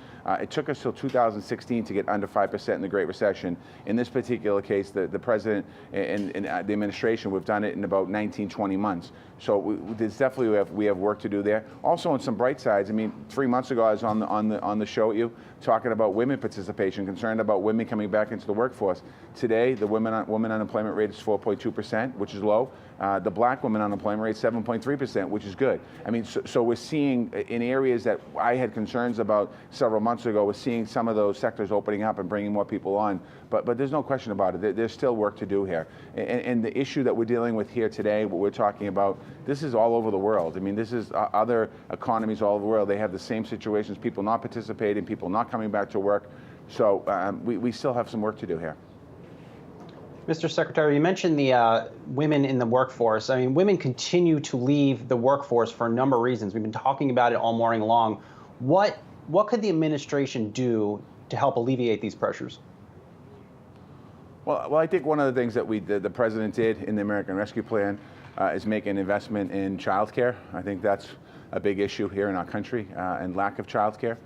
it took us till 2016 to get under 5% in the Great Recession. In this particular case, the president and the administration, we've done it in about 19, 20 months. So there's definitely we have work to do there. Also, on some bright sides, I mean, 3 months ago I was on the show with you talking about women participation, concerned about women coming back into the workforce. Today, the women unemployment rate is 4.2%, which is low. The black women unemployment rate is 7.3%, which is good. I mean, so we're seeing in areas that I had concerns about several months ago, we're seeing some of those sectors opening up and bringing more people on. But there's no question about it. There's still work to do here. And the issue that we're dealing with here today, what we're talking about, this is all over the world. I mean, this is other economies all over the world. They have the same situations, people not participating, people not coming back to work. So we still have some work to do here. Mr. Secretary, you mentioned the women in the workforce. I mean, women continue to leave the workforce for a number of reasons. We've been talking about it all morning long. What could the administration do to help alleviate these pressures? Well, I think one of the things that the president did in the American Rescue Plan is make an investment in childcare. I think that's a big issue here in our country, and lack of childcare.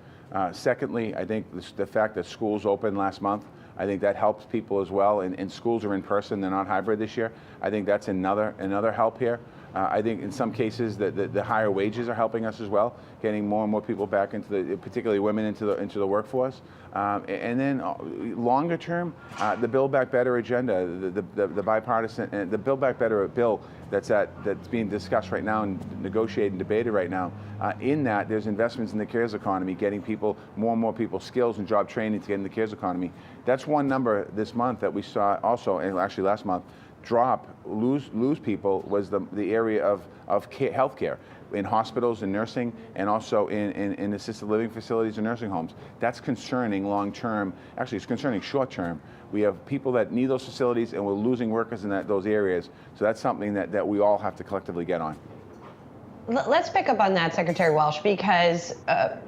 Secondly, I think the fact that schools opened last month, I think that helps people as well. And schools are in person; they're not hybrid this year. I think that's another help here. I think in some cases the higher wages are helping us as well, getting more and more people back into particularly women into the workforce. And then longer term, the Build Back Better agenda, the bipartisan, the Build Back Better bill that's being discussed right now and negotiated and debated right now. In that, there's investments in the cares economy, getting more and more people skills and job training to get in the cares economy. That's one number this month that we saw also, and actually last month, lose people was the area of healthcare in hospitals and nursing, and also in assisted living facilities and nursing homes. That's concerning long term. Actually, it's concerning short term. We have people that need those facilities, and we're losing workers in those areas. So that's something that we all have to collectively get on. Let's pick up on that, Secretary Welch, because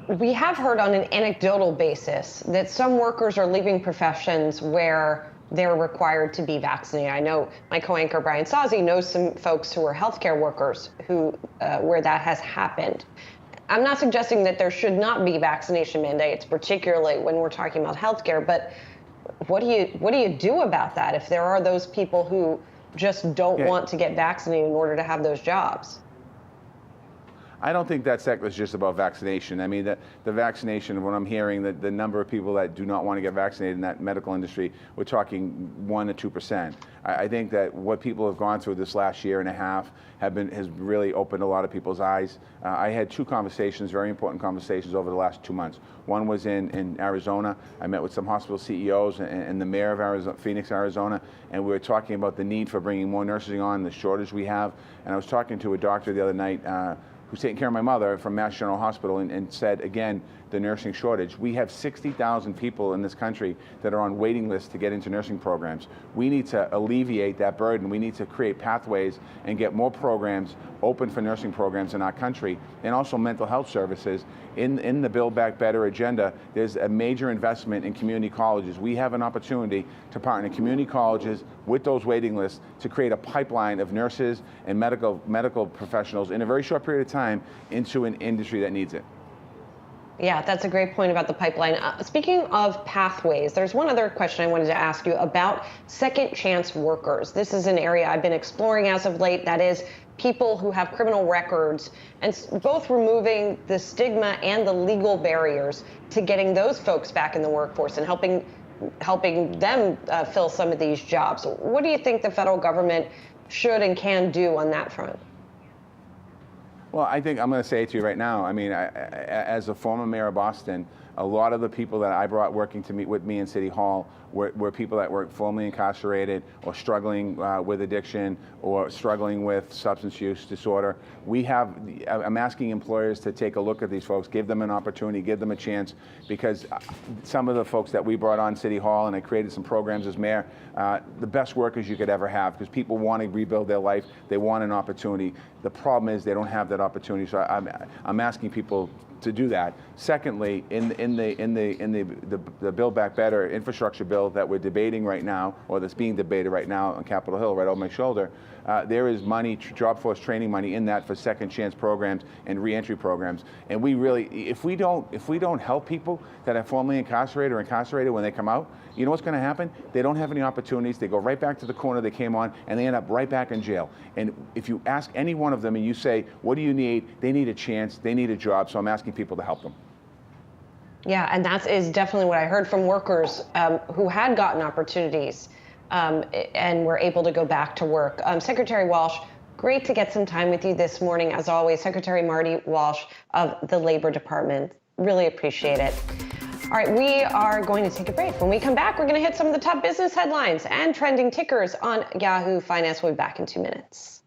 we have heard on an anecdotal basis that some workers are leaving professions where they're required to be vaccinated. I know my co-anchor Brian Sozzi knows some folks who are healthcare workers where that has happened. I'm not suggesting that there should not be vaccination mandates, particularly when we're talking about healthcare, but what do you do about that if there are those people who just don't want to get vaccinated in order to have those jobs? I don't think that sector is just about vaccination. I mean, the vaccination, when I'm hearing the number of people that do not want to get vaccinated in that medical industry, we're talking 1 to 2%. I think that what people have gone through this last year and a half has really opened a lot of people's eyes. I had 2 conversations, very important conversations over the last 2 months. One was in Arizona. I met with some hospital CEOs and the mayor of Phoenix, Arizona, and we were talking about the need for bringing more nurses on, the shortage we have. And I was talking to a doctor the other night who's taking care of my mother from Mass General Hospital, and said, again, the nursing shortage. We have 60,000 people in this country that are on waiting lists to get into nursing programs. We need to alleviate that burden. We need to create pathways and get more programs open for nursing programs in our country, and also mental health services. In the Build Back Better agenda, there's a major investment in community colleges. We have an opportunity to partner community colleges with those waiting lists to create a pipeline of nurses and medical professionals in a very short period of time into an industry that needs it. Yeah, that's a great point about the pipeline. Speaking of pathways, there's one other question I wanted to ask you about second chance workers. This is an area I've been exploring as of late. That is people who have criminal records, and both removing the stigma and the legal barriers to getting those folks back in the workforce and helping them fill some of these jobs. What do you think the federal government should and can do on that front? Well, I think I'm going to say it to you right now. I mean, as a former mayor of Boston, A lot of the people that I brought working to meet with me in City Hall were people that were formerly incarcerated or struggling with addiction or struggling with substance use disorder. I'm asking employers to take a look at these folks, give them an opportunity, give them a chance, because some of the folks that we brought on City Hall, and I created some programs as mayor, the best workers you could ever have, because people want to rebuild their life, they want an opportunity. The problem is they don't have that opportunity, so I'm asking people to do that. Secondly, in the Build Back Better infrastructure bill that we're debating right now, or that's being debated right now on Capitol Hill, right over my shoulder, there is money, job force training money in that for second chance programs and reentry programs. And we really, if we don't help people that are formerly incarcerated or incarcerated when they come out, you know what's going to happen? They don't have any opportunities. They go right back to the corner they came on, and they end up right back in jail. And if you ask any one of them and you say, what do you need? They need a chance. They need a job. So I'm asking people to help them. Yeah, and that is definitely what I heard from workers who had gotten opportunities and were able to go back to work. Secretary Walsh, great to get some time with you this morning. As always, Secretary Marty Walsh of the Labor Department. Really appreciate it. All right, we are going to take a break. When we come back, we're going to hit some of the top business headlines and trending tickers on Yahoo Finance. We'll be back in 2 minutes.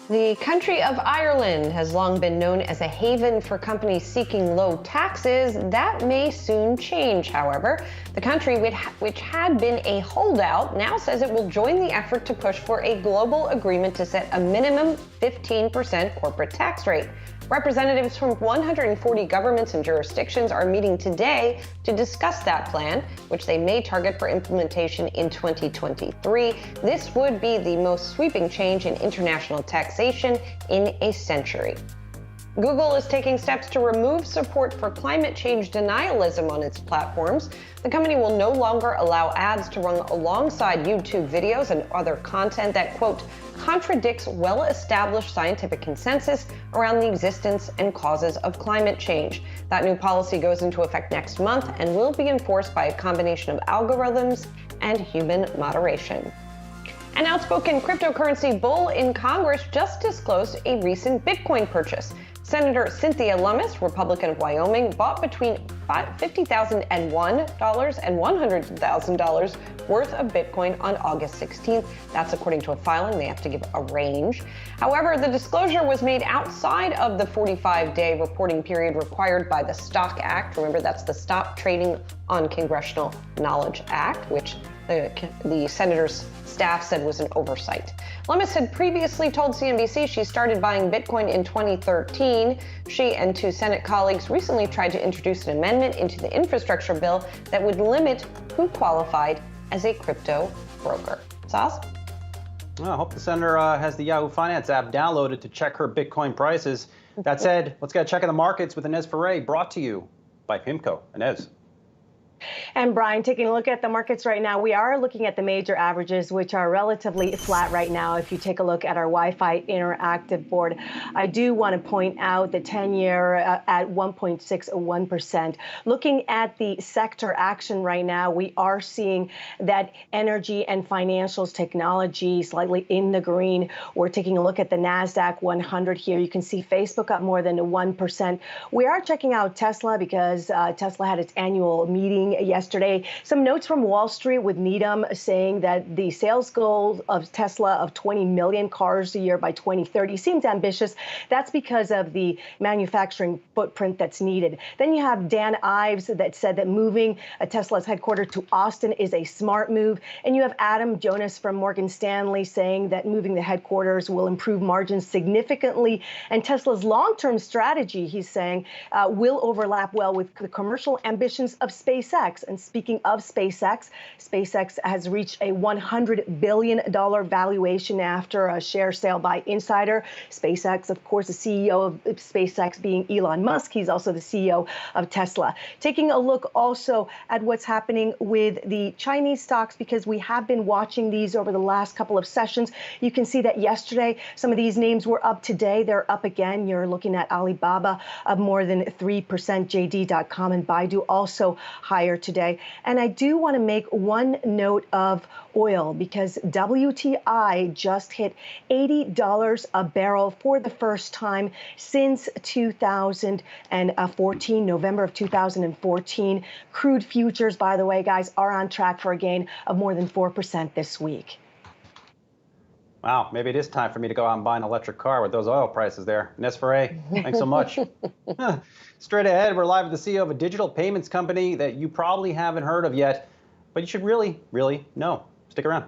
The country of Ireland has long been known as a haven for companies seeking low taxes. That may soon change, however. The country, which had been a holdout, now says it will join the effort to push for a global agreement to set a minimum 15% corporate tax rate. Representatives from 140 governments and jurisdictions are meeting today to discuss that plan, which they may target for implementation in 2023. This would be the most sweeping change in international taxation in a century. Google is taking steps to remove support for climate change denialism on its platforms. The company will no longer allow ads to run alongside YouTube videos and other content that, quote, contradicts well-established scientific consensus around the existence and causes of climate change. That new policy goes into effect next month and will be enforced by a combination of algorithms and human moderation. An outspoken cryptocurrency bull in Congress just disclosed a recent Bitcoin purchase. Senator Cynthia Lummis, Republican of Wyoming, bought between $50,001 and $100,000 worth of Bitcoin on August 16th. That's according to a filing. They have to give a range. However, the disclosure was made outside of the 45-day reporting period required by the Stock Act. Remember, that's the Stop Trading on Congressional Knowledge Act, which the senator's staff said was an oversight. Lummis had previously told CNBC she started buying Bitcoin in 2013. She and two Senate colleagues recently tried to introduce an amendment into the infrastructure bill that would limit who qualified as a crypto broker. Saz? Well, I hope the senator has the Yahoo Finance app downloaded to check her Bitcoin prices. That said, let's get a check of the markets with Inez Ferre, brought to you by PIMCO. Inez. And Brian, taking a look at the markets right now, we are looking at the major averages, which are relatively flat right now. If you take a look at our Wi-Fi interactive board, I do want to point out the 10-year at 1.61%. Looking at the sector action right now, we are seeing that energy and financials, technology slightly in the green. We're taking a look at the NASDAQ 100 here. You can see Facebook up more than 1%. We are checking out Tesla because Tesla had its annual meeting yesterday. Some notes from Wall Street with Needham saying that the sales goal of Tesla of 20 million cars a year by 2030 seems ambitious. That's because of the manufacturing footprint that's needed. Then you have Dan Ives that said that moving Tesla's headquarters to Austin is a smart move. And you have Adam Jonas from Morgan Stanley saying that moving the headquarters will improve margins significantly. And Tesla's long-term strategy, he's saying, will overlap well with the commercial ambitions of SpaceX. And speaking of SpaceX, SpaceX has reached a $100 billion valuation after a share sale by Insider. SpaceX, of course, the CEO of SpaceX being Elon Musk. He's also the CEO of Tesla. Taking a look also at what's happening with the Chinese stocks, because we have been watching these over the last couple of sessions. You can see that yesterday, some of these names were up today. They're up again. You're looking at Alibaba up more than 3%, JD.com and Baidu also higher today. And I do want to make one note of oil because WTI just hit $80 a barrel for the first time since 2014, November of 2014. Crude futures, by the way, guys, are on track for a gain of more than 4% this week. Wow, maybe it is time for me to go out and buy an electric car with those oil prices there. Inez Ferre, thanks so much. Straight ahead, we're live with the CEO of a digital payments company that you probably haven't heard of yet, but you should really, really know. Stick around.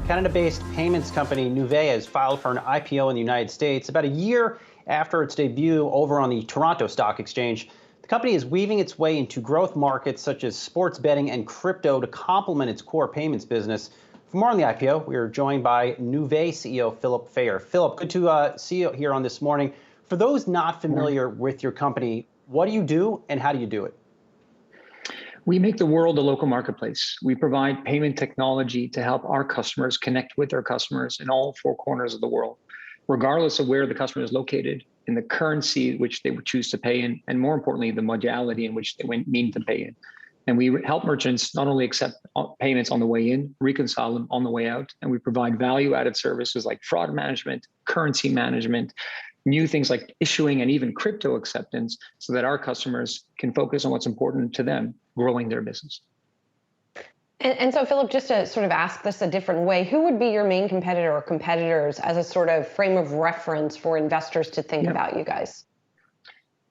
Canada-based payments company Nuvei has filed for an IPO in the United States about a year after its debut over on the Toronto Stock Exchange. The company is weaving its way into growth markets such as sports betting and crypto to complement its core payments business. For more on the IPO, we are joined by Nuvei CEO Philip Fayer. Philip, good to see you here on this morning. For those not familiar with your company, what do you do and how do you do it? We make the world a local marketplace. We provide payment technology to help our customers connect with their customers in all four corners of the world, regardless of where the customer is located, in the currency which they would choose to pay in, and more importantly, the modality in which they mean to pay in. And we help merchants not only accept payments on the way in, reconcile them on the way out, and we provide value-added services like fraud management, currency management, new things like issuing and even crypto acceptance so that our customers can focus on what's important to them, growing their business. And so, Philip, just to sort of ask this a different way, who would be your main competitor or competitors as a sort of frame of reference for investors to think about you guys?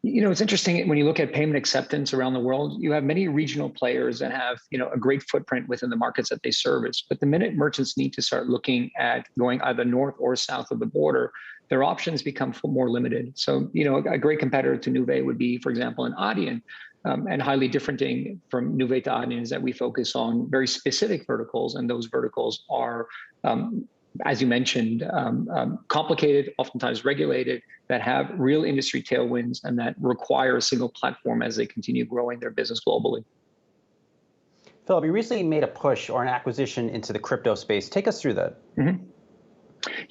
You know, it's interesting when you look at payment acceptance around the world, you have many regional players that have, a great footprint within the markets that they service. But the minute merchants need to start looking at going either north or south of the border, their options become more limited. So, a great competitor to Nuvei would be, for example, an Adyen. And highly differentiating from Nuvei to Adyen is that we focus on very specific verticals, and those verticals are, as you mentioned, complicated, oftentimes regulated, that have real industry tailwinds and that require a single platform as they continue growing their business globally. Philip, you recently made a push or an acquisition into the crypto space. Take us through that. Mm-hmm.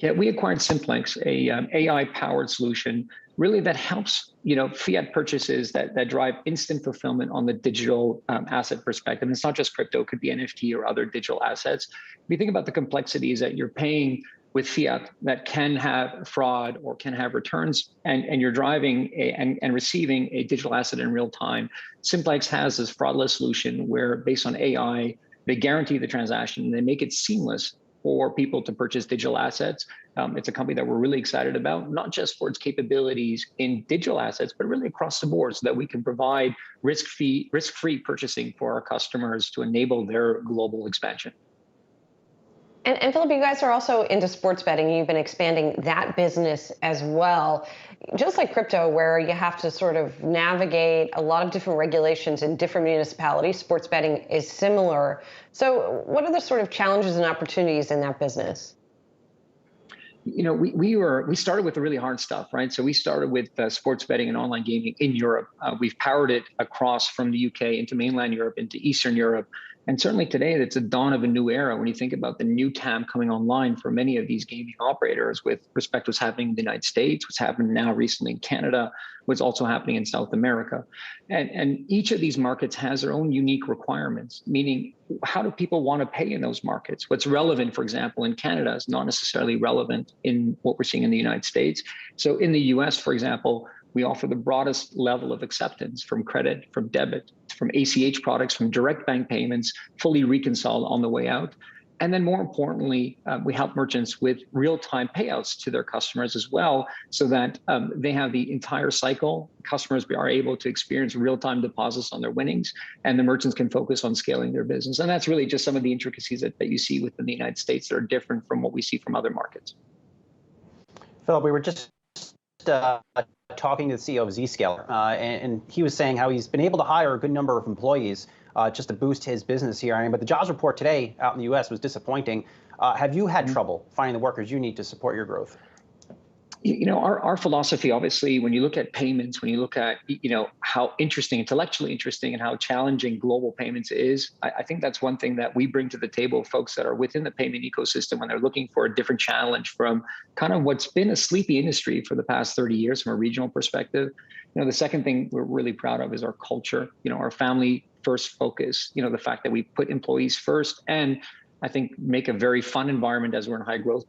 Yeah, we acquired Simplex, a AI-powered solution, really that helps fiat purchases that drive instant fulfillment on the digital asset perspective. And it's not just crypto; it could be NFT or other digital assets. If you think about the complexities that you're paying with fiat that can have fraud or can have returns, and you're driving and receiving a digital asset in real time, Simplex has this fraudless solution where, based on AI, they guarantee the transaction and they make it seamless for people to purchase digital assets. It's a company that we're really excited about, not just for its capabilities in digital assets, but really across the board so that we can provide risk-free purchasing for our customers to enable their global expansion. And Philip, you guys are also into sports betting. You've been expanding that business as well. Just like crypto, where you have to sort of navigate a lot of different regulations in different municipalities, sports betting is similar. So what are the sort of challenges and opportunities in that business? We started with the really hard stuff, right? So we started with sports betting and online gaming in Europe. We've powered it across from the UK into mainland Europe, into Eastern Europe. And certainly today, it's a dawn of a new era when you think about the new TAM coming online for many of these gaming operators with respect to what's happening in the United States, what's happening now recently in Canada, what's also happening in South America. And each of these markets has their own unique requirements, meaning how do people want to pay in those markets? What's relevant, for example, in Canada is not necessarily relevant in what we're seeing in the United States. So in the US, for example, we offer the broadest level of acceptance from credit, from debit, from ACH products, from direct bank payments, fully reconciled on the way out. And then more importantly, we help merchants with real-time payouts to their customers as well, so that they have the entire cycle. Customers are able to experience real-time deposits on their winnings, and the merchants can focus on scaling their business. And that's really just some of the intricacies that you see within the United States that are different from what we see from other markets. Phil, we were just talking to the CEO of Zscaler, and he was saying how he's been able to hire a good number of employees just to boost his business here. But the jobs report today out in the U.S. was disappointing. Have you had trouble finding the workers you need to support your growth? Our philosophy, obviously, when you look at payments, when you look at, how intellectually interesting and how challenging global payments is, I think that's one thing that we bring to the table, folks that are within the payment ecosystem when they're looking for a different challenge from kind of what's been a sleepy industry for the past 30 years from a regional perspective. The second thing we're really proud of is our culture, our family first focus, the fact that we put employees first, and I think make a very fun environment as we're in high growth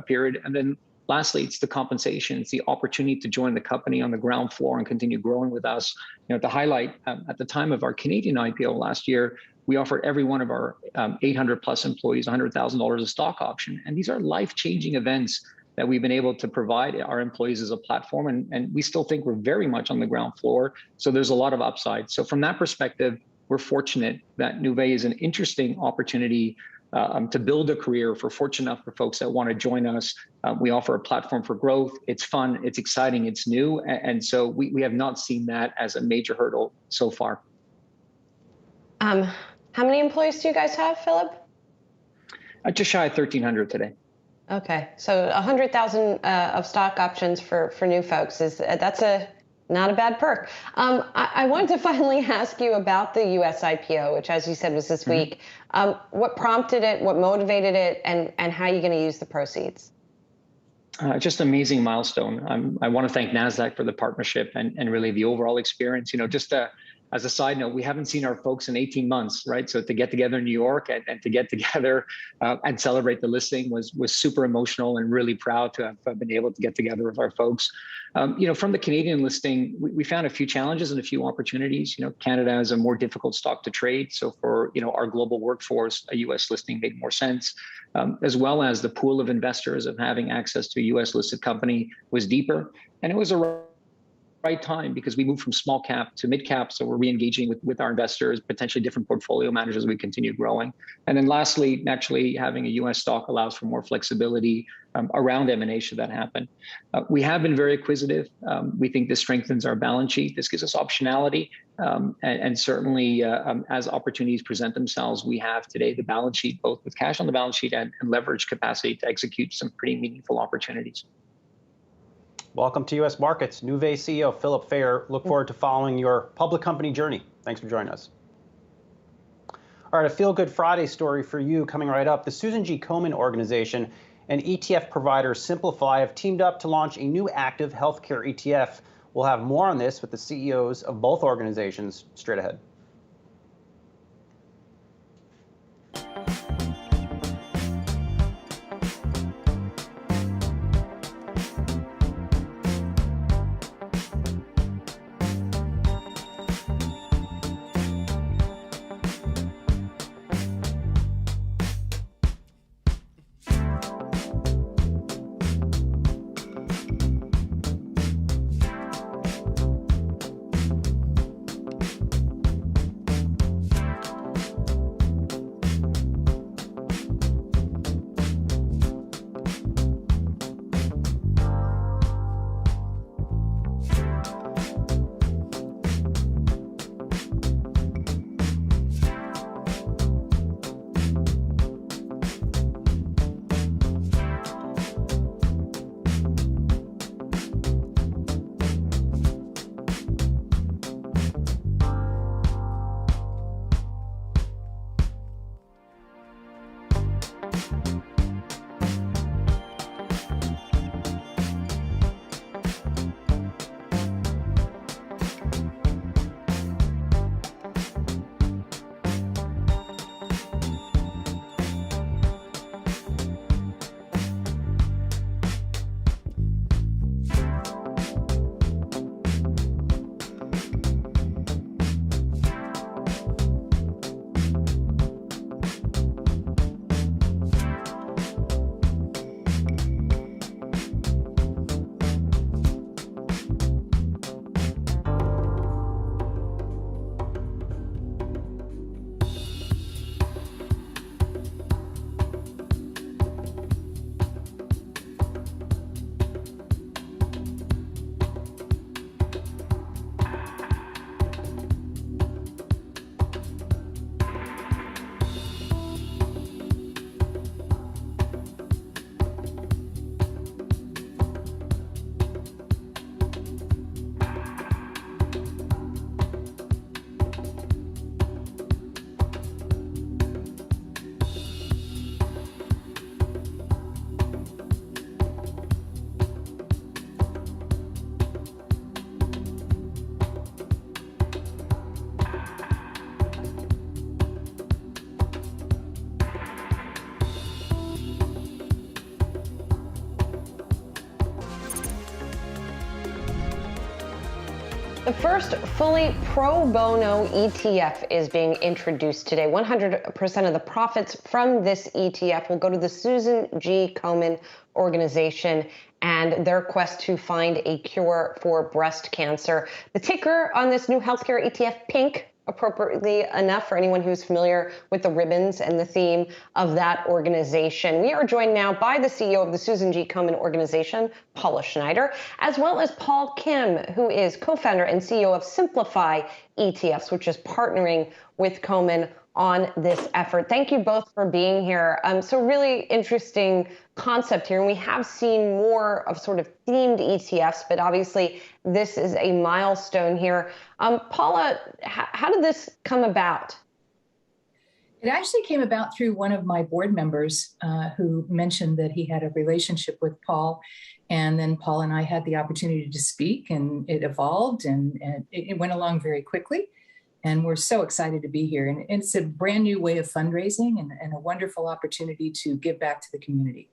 period. And then lastly, it's the compensation. It's the opportunity to join the company on the ground floor and continue growing with us. To highlight, at the time of our Canadian IPO last year, we offered every one of our 800 plus employees $100,000 of stock option. And these are life-changing events that we've been able to provide our employees as a platform. And we still think we're very much on the ground floor. So there's a lot of upside. So from that perspective, we're fortunate that Nuvei is an interesting opportunity to build a career, if we're fortunate enough for folks that want to join us. We offer a platform for growth. It's fun, it's exciting, it's new. And so we have not seen that as a major hurdle so far. How many employees do you guys have, Philip? Just shy of 1,300 today. Okay, so 100,000 of stock options for new folks that's not a bad perk. I wanted to finally ask you about the U.S. IPO, which, as you said, was this week. What prompted it? What motivated it? And how are you going to use the proceeds? Just an amazing milestone. I want to thank NASDAQ for the partnership and really the overall experience. Just as a side note, we haven't seen our folks in 18 months, right? So to get together in New York and to get together and celebrate the listing was super emotional, and really proud to have been able to get together with our folks. From the Canadian listing, we found a few challenges and a few opportunities. Canada is a more difficult stock to trade. So for, our global workforce, a US listing made more sense, as well as the pool of investors of having access to a US listed company was deeper. And it was a right time because we moved from small cap to mid cap. So we're re-engaging with our investors, potentially different portfolio managers as we continue growing. And then lastly, naturally, having a US stock allows for more flexibility around M&A should that happen. We have been very acquisitive. We think this strengthens our balance sheet. This gives us optionality. And certainly as opportunities present themselves, we have today the balance sheet, both with cash on the balance sheet and leverage capacity to execute some pretty meaningful opportunities. Welcome to U.S. Markets. Nuvei CEO Philip Fayer. Look forward to following your public company journey. Thanks for joining us. All right, a Feel Good Friday story for you coming right up. The Susan G. Komen organization and ETF provider Simplify have teamed up to launch a new active healthcare ETF. We'll have more on this with the CEOs of both organizations straight ahead. The first fully pro bono ETF is being introduced today. 100% of the profits from this ETF will go to the Susan G. Komen organization and their quest to find a cure for breast cancer. The ticker on this new healthcare ETF, PINK, appropriately enough for anyone who's familiar with the ribbons and the theme of that organization. We are joined now by the CEO of the Susan G. Komen organization, Paula Schneider, as well as Paul Kim, who is co-founder and CEO of Simplify ETFs, which is partnering with Komen on this effort. Thank you both for being here. So really interesting concept here. And we have seen more of sort of themed ETFs, but obviously this is a milestone here. Paula, how did this come about? It actually came about through one of my board members who mentioned that he had a relationship with Paul. And then Paul and I had the opportunity to speak, and it evolved, and it went along very quickly. And we're so excited to be here. And it's a brand new way of fundraising and a wonderful opportunity to give back to the community.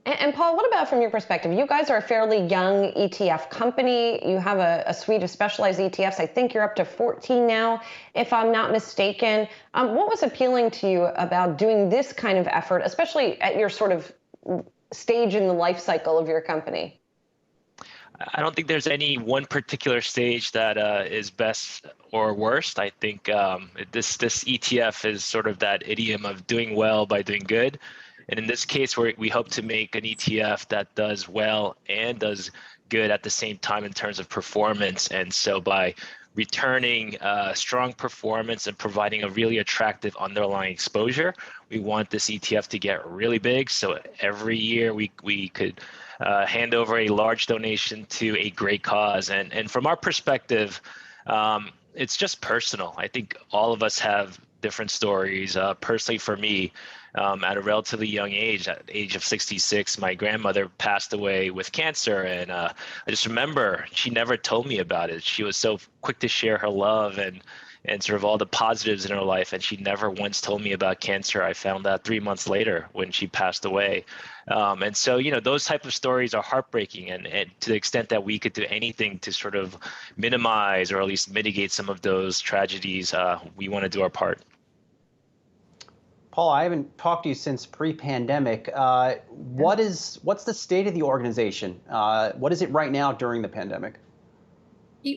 And Paul, what about from your perspective? You guys are a fairly young ETF company. You have a suite of specialized ETFs. I think you're up to 14 now, if I'm not mistaken. What was appealing to you about doing this kind of effort, especially at your sort of stage in the life cycle of your company? I don't think there's any one particular stage that is best or worst. I think this ETF is sort of that idiom of doing well by doing good. And in this case, we hope to make an ETF that does well and does good at the same time in terms of performance. And so by returning strong performance and providing a really attractive underlying exposure, we want this ETF to get really big. So every year we could hand over a large donation to a great cause. And from our perspective, it's just personal. I think all of us have different stories. Personally, for me, at a relatively young age, at the age of 66, my grandmother passed away with cancer. And I just remember she never told me about it. She was so quick to share her love and sort of all the positives in her life. And she never once told me about cancer. I found out 3 months later when she passed away. And so, those type of stories are heartbreaking. And to the extent that we could do anything to sort of minimize or at least mitigate some of those tragedies, we want to do our part. Paul, I haven't talked to you since pre-pandemic. What's the state of the organization? What is it right now during the pandemic?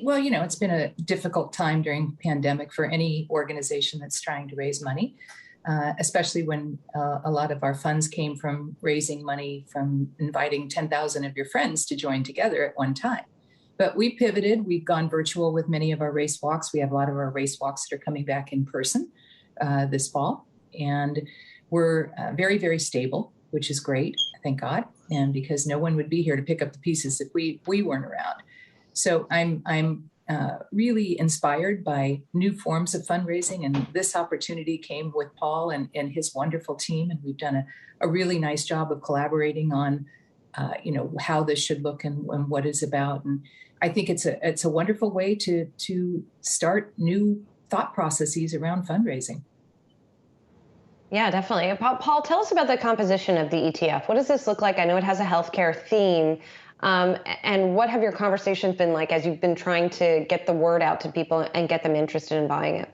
Well, it's been a difficult time during the pandemic for any organization that's trying to raise money, especially when a lot of our funds came from raising money from inviting 10,000 of your friends to join together at one time. But we pivoted. We've gone virtual with many of our race walks. We have a lot of our race walks that are coming back in person this fall. And we're very, very stable, which is great, thank God. And because no one would be here to pick up the pieces if we weren't around. So I'm really inspired by new forms of fundraising. And this opportunity came with Paul and his wonderful team. And we've done a really nice job of collaborating on, how this should look and what it's about. And I think it's a wonderful way to start new thought processes around fundraising. Yeah, definitely. Paul, tell us about the composition of the ETF. What does this look like? I know it has a healthcare theme. And what have your conversations been like as you've been trying to get the word out to people and get them interested in buying it?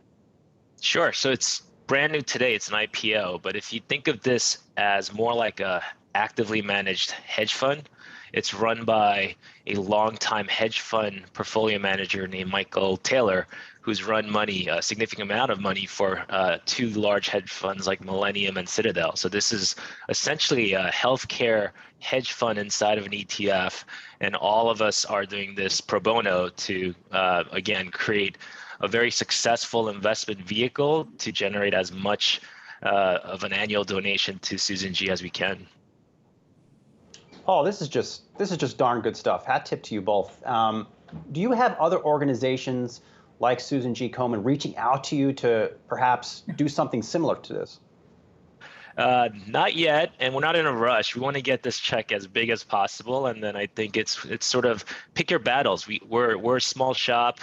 Sure. So it's brand new today. It's an IPO. But if you think of this as more like a actively managed hedge fund, it's run by a longtime hedge fund portfolio manager named Michael Taylor, who's run money, a significant amount of money for two large hedge funds like Millennium and Citadel. So this is essentially a healthcare hedge fund inside of an ETF. And all of us are doing this pro bono to, again, create a very successful investment vehicle to generate as much of an annual donation to Susan G as we can. Paul, this is just darn good stuff. Hat tip to you both. Do you have other organizations like Susan G. Komen reaching out to you to perhaps do something similar to this? Not yet, and we're not in a rush. We want to get this check as big as possible, and then I think it's sort of pick your battles. We're a small shop.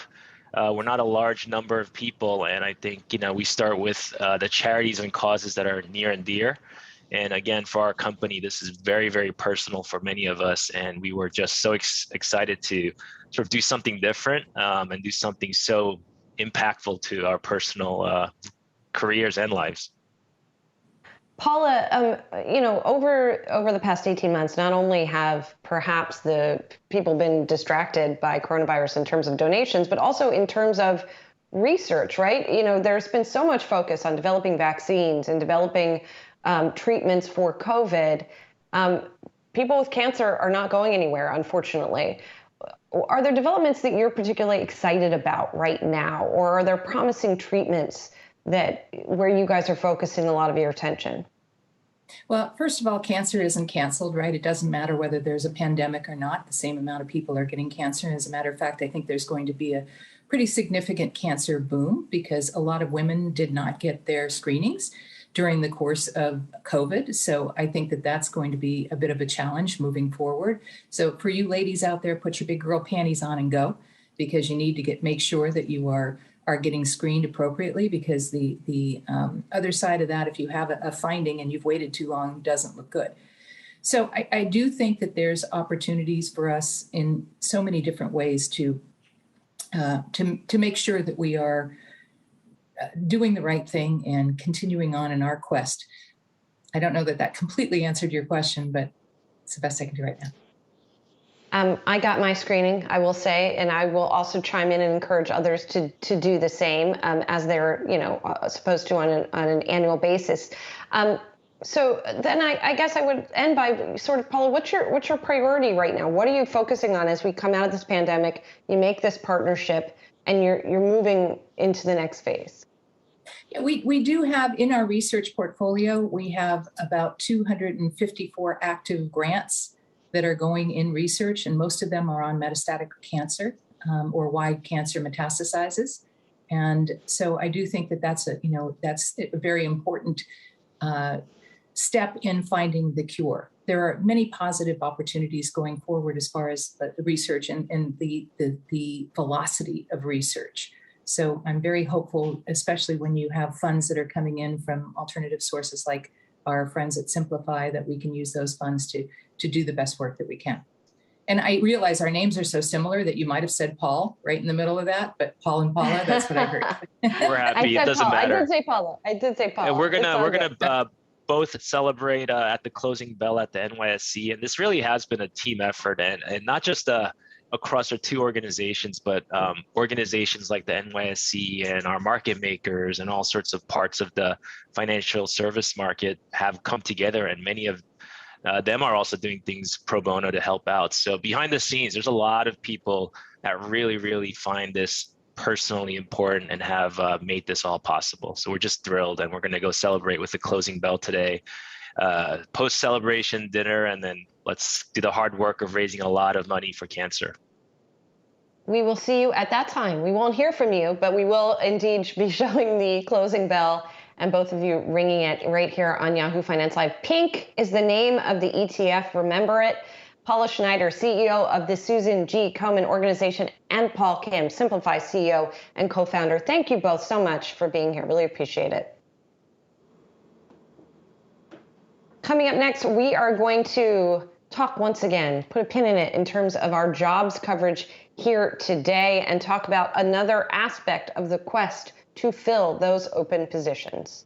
We're not a large number of people, and I think we start with the charities and causes that are near and dear. And again, for our company, this is very, very personal for many of us, and we were just so excited to sort of do something different and do something so impactful to our personal careers and lives. Paula, over the past 18 months, not only have perhaps the people been distracted by coronavirus in terms of donations, but also in terms of research, right? You know, there's been so much focus on developing vaccines and developing treatments for COVID. People with cancer are not going anywhere, unfortunately. Are there developments that you're particularly excited about right now, or are there promising treatments that where you guys are focusing a lot of your attention? Well, first of all, cancer isn't canceled, right? It doesn't matter whether there's a pandemic or not. The same amount of people are getting cancer. As a matter of fact, I think there's going to be a pretty significant cancer boom because a lot of women did not get their screenings during the course of COVID. So I think that that's going to be a bit of a challenge moving forward. So for you ladies out there, put your big girl panties on and go, because you need to make sure that you are getting screened appropriately, because the other side of that, if you have a finding and you've waited too long, doesn't look good. So I do think that there's opportunities for us in so many different ways to make sure that we are doing the right thing and continuing on in our quest. I don't know that that completely answered your question, but it's the best I can do right now. I got my screening, I will say, and I will also chime in and encourage others to do the same as they're, supposed to on an annual basis. So then I guess I would end by sort of, Paula, what's your priority right now? What are you focusing on as we come out of this pandemic? You make this partnership, and you're moving into the next phase. Yeah, we do have in our research portfolio, we have about 254 active grants that are going in research, and most of them are on metastatic cancer or wide cancer metastasizes. And so I do think that that's a very important step in finding the cure. There are many positive opportunities going forward as far as the research and the velocity of research. So I'm very hopeful, especially when you have funds that are coming in from alternative sources like our friends at Simplify, that we can use those funds to do the best work that we can. And I realize our names are so similar that you might have said Paul right in the middle of that, but Paul and Paula, that's what I heard. We're happy. It doesn't matter. I did say Paula. And we're gonna both celebrate at the closing bell at the NYSC, and this really has been a team effort, and not just across our two organizations, but organizations like the NYSC and our market makers and all sorts of parts of the financial service market have come together, and many of them are also doing things pro bono to help out. So behind the scenes, there's a lot of people that really, really find this personally important and have made this all possible. So we're just thrilled, and we're going to go celebrate with the closing bell today, post-celebration dinner, and then let's do the hard work of raising a lot of money for cancer. We will see you at that time. We won't hear from you, but we will indeed be showing the closing bell and both of you ringing it right here on Yahoo Finance Live. Pink is the name of the ETF. Remember it. Paula Schneider, CEO of the Susan G. Komen Organization, and Paul Kim, Simplify CEO and co-founder. Thank you both so much for being here. Really appreciate it. Coming up next, we are going to talk once again, put a pin in it in terms of our jobs coverage here today, and talk about another aspect of the quest to fill those open positions.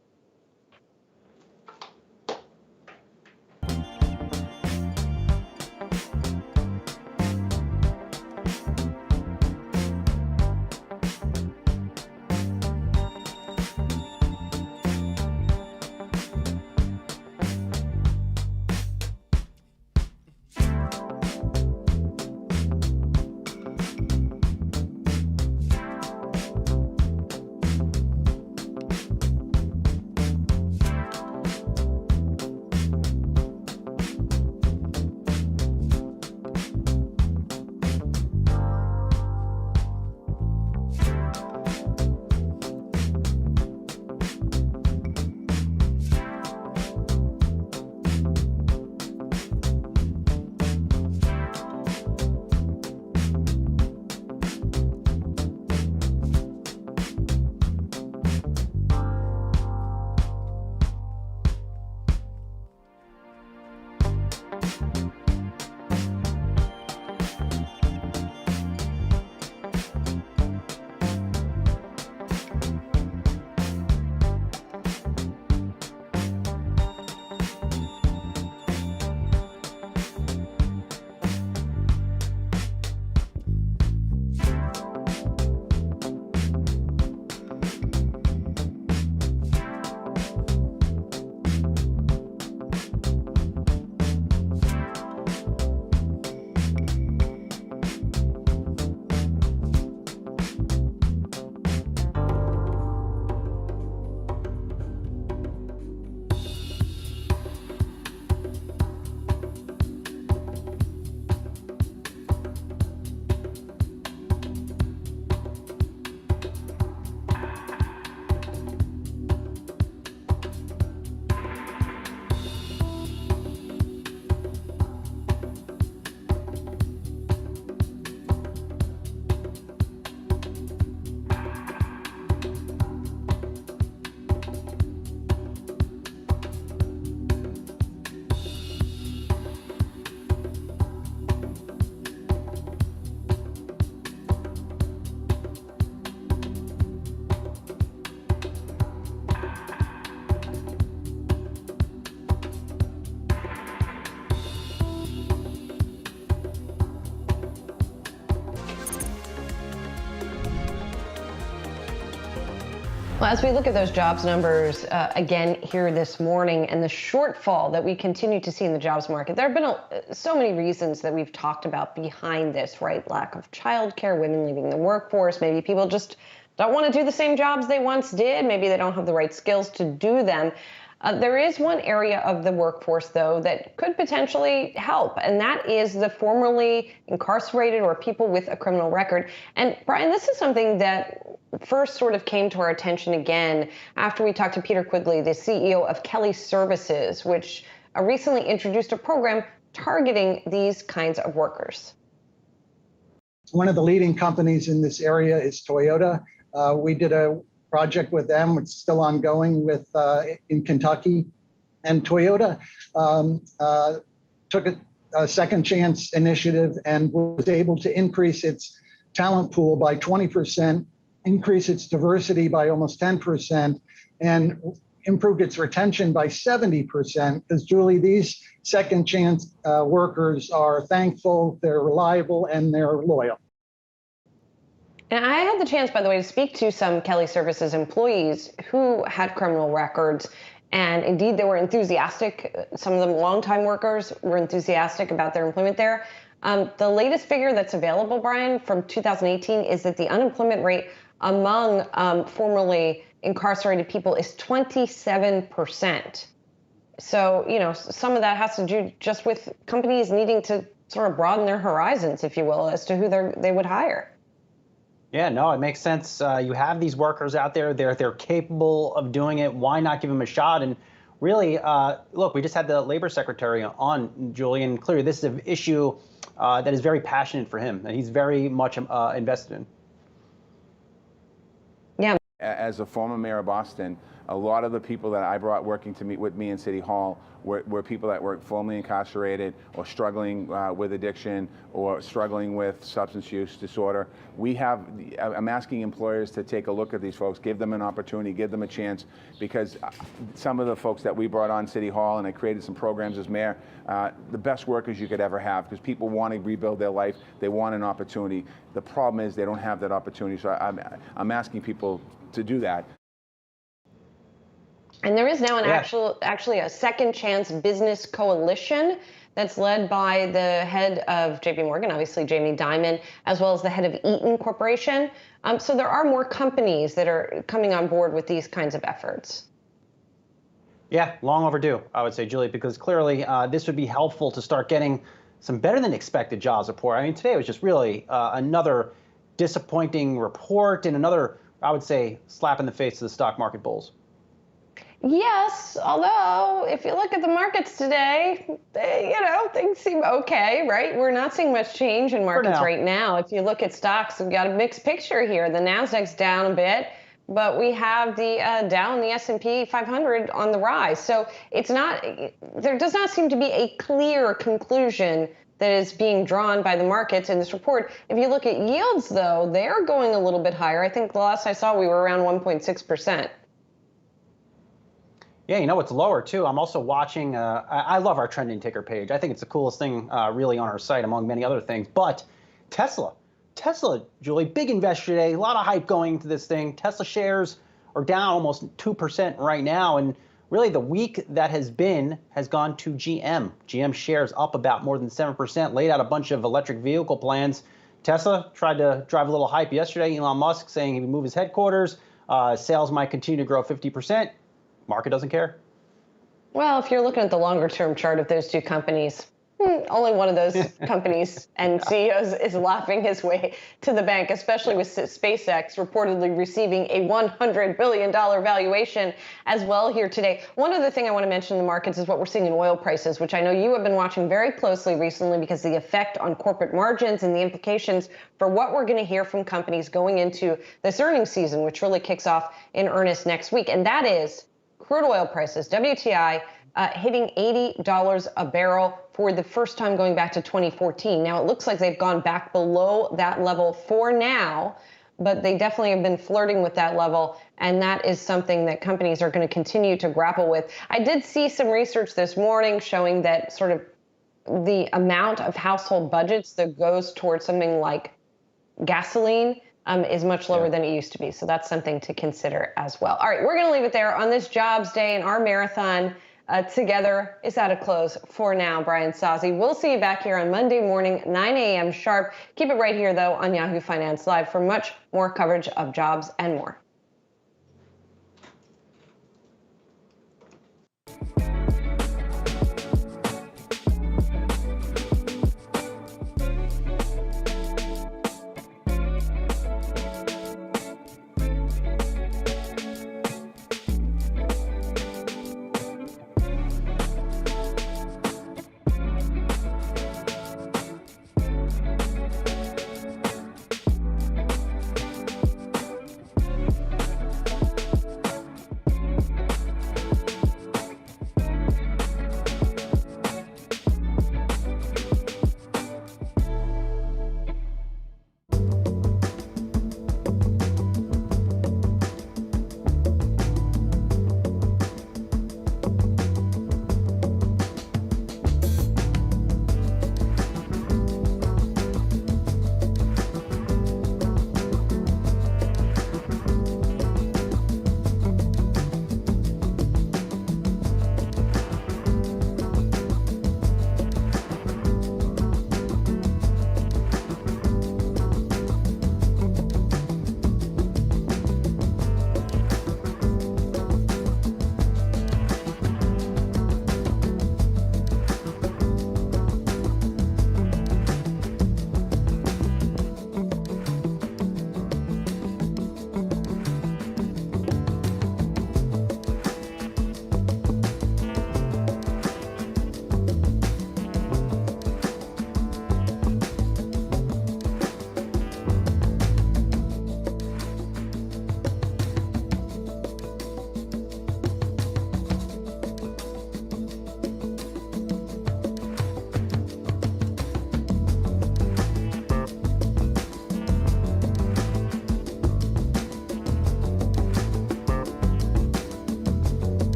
Well, as we look at those jobs numbers again here this morning and the shortfall that we continue to see in the jobs market, there have been so many reasons that we've talked about behind this, right? Lack of childcare, women leaving the workforce, maybe people just don't want to do the same jobs they once did. Maybe they don't have the right skills to do them. There is one area of the workforce, though, that could potentially help, and that is the formerly incarcerated or people with a criminal record. And Brian, this is something that first sort of came to our attention again after we talked to Peter Quigley, the CEO of Kelly Services, which recently introduced a program targeting these kinds of workers. One of the leading companies in this area is Toyota. We did a project with them. It's still ongoing in Kentucky. And Toyota took a second chance initiative and was able to increase its talent pool by 20%, increase its diversity by almost 10%, and improved its retention by 70%. Because, Julie, these second chance workers are thankful, they're reliable, and they're loyal. And I had the chance, by the way, to speak to some Kelly Services employees who had criminal records. And indeed, they were enthusiastic. Some of them longtime workers were enthusiastic about their employment there. The latest figure that's available, Brian, from 2018 is that the unemployment rate among formerly incarcerated people is 27%. So, you know, some of that has to do just with companies needing to sort of broaden their horizons, if you will, as to who they would hire. Yeah, no, it makes sense. You have these workers out there. They're capable of doing it. Why not give them a shot? And really, look, we just had the labor secretary on, Julie, and clearly this is an issue that is very passionate for him, and he's very much invested in. Yeah. As a former mayor of Boston, a lot of the people that I brought working to meet with me in City Hall were people that were formerly incarcerated or struggling with addiction or struggling with substance use disorder. I'm asking employers to take a look at these folks, give them an opportunity, give them a chance, because some of the folks that we brought on City Hall, and I created some programs as mayor, the best workers you could ever have, because people want to rebuild their life, they want an opportunity. The problem is they don't have that opportunity, so I'm asking people to do that. And there is now actually a second chance business coalition that's led by the head of JP Morgan, obviously Jamie Dimon, as well as the head of Eaton Corporation. So there are more companies that are coming on board with these kinds of efforts. Yeah, long overdue, I would say, Julie, because clearly this would be helpful to start getting some better than expected jobs report. I mean, today was just really another disappointing report and another, I would say, slap in the face to the stock market bulls. Yes, although if you look at the markets today, things seem okay, right? We're not seeing much change in markets right now. If you look at stocks, we've got a mixed picture here. The Nasdaq's down a bit, but we have the Dow and the S&P 500 on the rise. So there does not seem to be a clear conclusion that is being drawn by the markets in this report. If you look at yields, though, they're going a little bit higher. I think the last I saw, we were around 1.6%. Yeah, you know what's lower too? I'm also watching, I love our trending ticker page. I think it's the coolest thing really on our site among many other things. But Tesla, Julie, big investor today, a lot of hype going into this thing. Tesla shares are down almost 2% right now. And really the week that has gone to GM. GM shares up about more than 7%, laid out a bunch of electric vehicle plans. Tesla tried to drive a little hype yesterday. Elon Musk saying he would move his headquarters. Sales might continue to grow 50%. Market doesn't care. Well, if you're looking at the longer term chart of those two companies, only one of those companies and CEOs is laughing his way to the bank, especially with SpaceX reportedly receiving a $100 billion valuation as well here today. One other thing I want to mention in the markets is what we're seeing in oil prices, which I know you have been watching very closely recently because the effect on corporate margins and the implications for what we're going to hear from companies going into this earnings season, which really kicks off in earnest next week. And that is crude oil prices, WTI, hitting $80 a barrel for the first time going back to 2014. Now, it looks like they've gone back below that level for now, but they definitely have been flirting with that level, and that is something that companies are going to continue to grapple with. I did see some research this morning showing that sort of the amount of household budgets that goes towards something like gasoline is much lower than it used to be. So that's something to consider as well. All right, we're going to leave it there on this jobs day, and our marathon together is at a close for now. Brian Sozzi, we'll see you back here on Monday morning, 9 a.m. sharp. Keep it right here, though, on Yahoo Finance Live for much more coverage of jobs and more.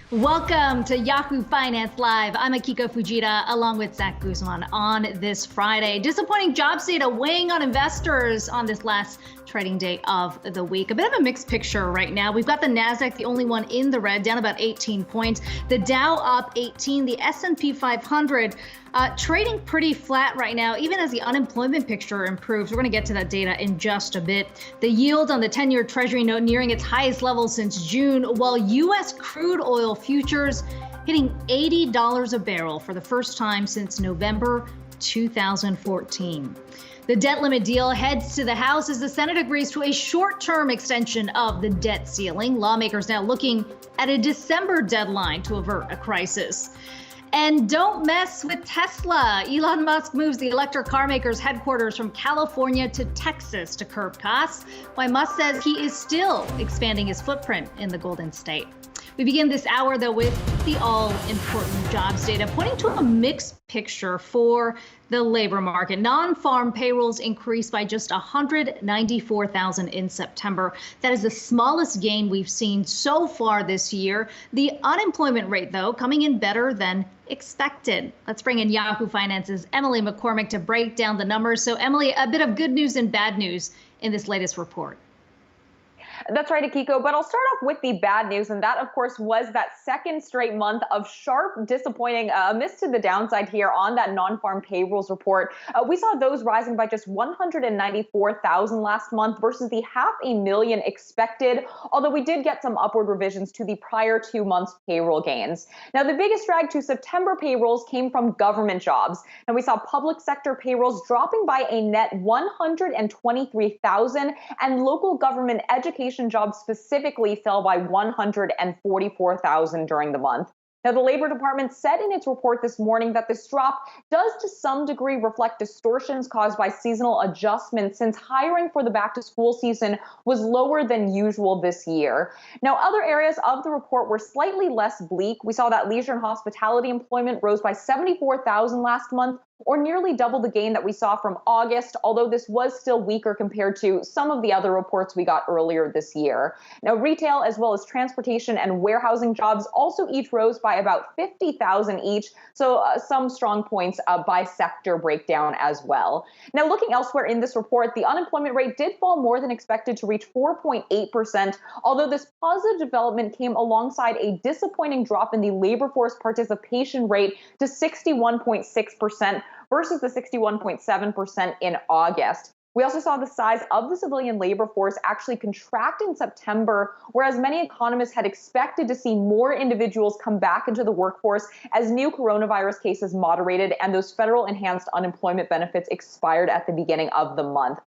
Welcome to Yahoo Finance Live. I'm Akiko Fujita along with Zach Guzman on this Friday. Disappointing jobs data weighing on investors on this last trading day of the week. A bit of a mixed picture right now. We've got the Nasdaq, the only one in the red, down about 18 points. The Dow up 18, the S&P 500 trading pretty flat right now, even as the unemployment picture improves. We're going to get to that data in just a bit. The yield on the 10-year Treasury note nearing its highest level since June, while U.S. crude oil futures hitting $80 a barrel for the first time since November 2014. The debt limit deal heads to the House as the Senate agrees to a short-term extension of the debt ceiling. Lawmakers now looking at a December deadline to avert a crisis. And don't mess with Tesla. Elon Musk moves the electric car maker's headquarters from California to Texas to curb costs, while Musk says he is still expanding his footprint in the Golden State. We begin this hour, though, with the all-important jobs data, pointing to a mixed picture for the labor market. Non-farm payrolls increased by just 194,000 in September. That is the smallest gain we've seen so far this year. The unemployment rate, though, coming in better than expected. Let's bring in Yahoo Finance's Emily McCormick to break down the numbers. So, Emily, a bit of good news and bad news in this latest report. That's right, Akiko. But I'll start off with the bad news. And that, of course, was that second straight month of sharp, disappointing miss to the downside here on that non-farm payrolls report. We saw those rising by just 194,000 last month versus the 500,000 expected, although we did get some upward revisions to the prior 2 months payroll gains. Now, the biggest drag to September payrolls came from government jobs. And we saw public sector payrolls dropping by a net 123,000, and local government education jobs specifically fell by 144,000 during the month. Now, the Labor Department said in its report this morning that this drop does to some degree reflect distortions caused by seasonal adjustments, since hiring for the back-to-school season was lower than usual this year. Now, other areas of the report were slightly less bleak. We saw that leisure and hospitality employment rose by 74,000 last month, or nearly double the gain that we saw from August, although this was still weaker compared to some of the other reports we got earlier this year. Now, retail as well as transportation and warehousing jobs also each rose by about 50,000 each, so some strong points by sector breakdown as well. Now, looking elsewhere in this report, the unemployment rate did fall more than expected to reach 4.8%, although this positive development came alongside a disappointing drop in the labor force participation rate to 61.6%, versus the 61.7% in August. We also saw the size of the civilian labor force actually contract in September, whereas many economists had expected to see more individuals come back into the workforce as new coronavirus cases moderated and those federal enhanced unemployment benefits expired at the beginning of the month.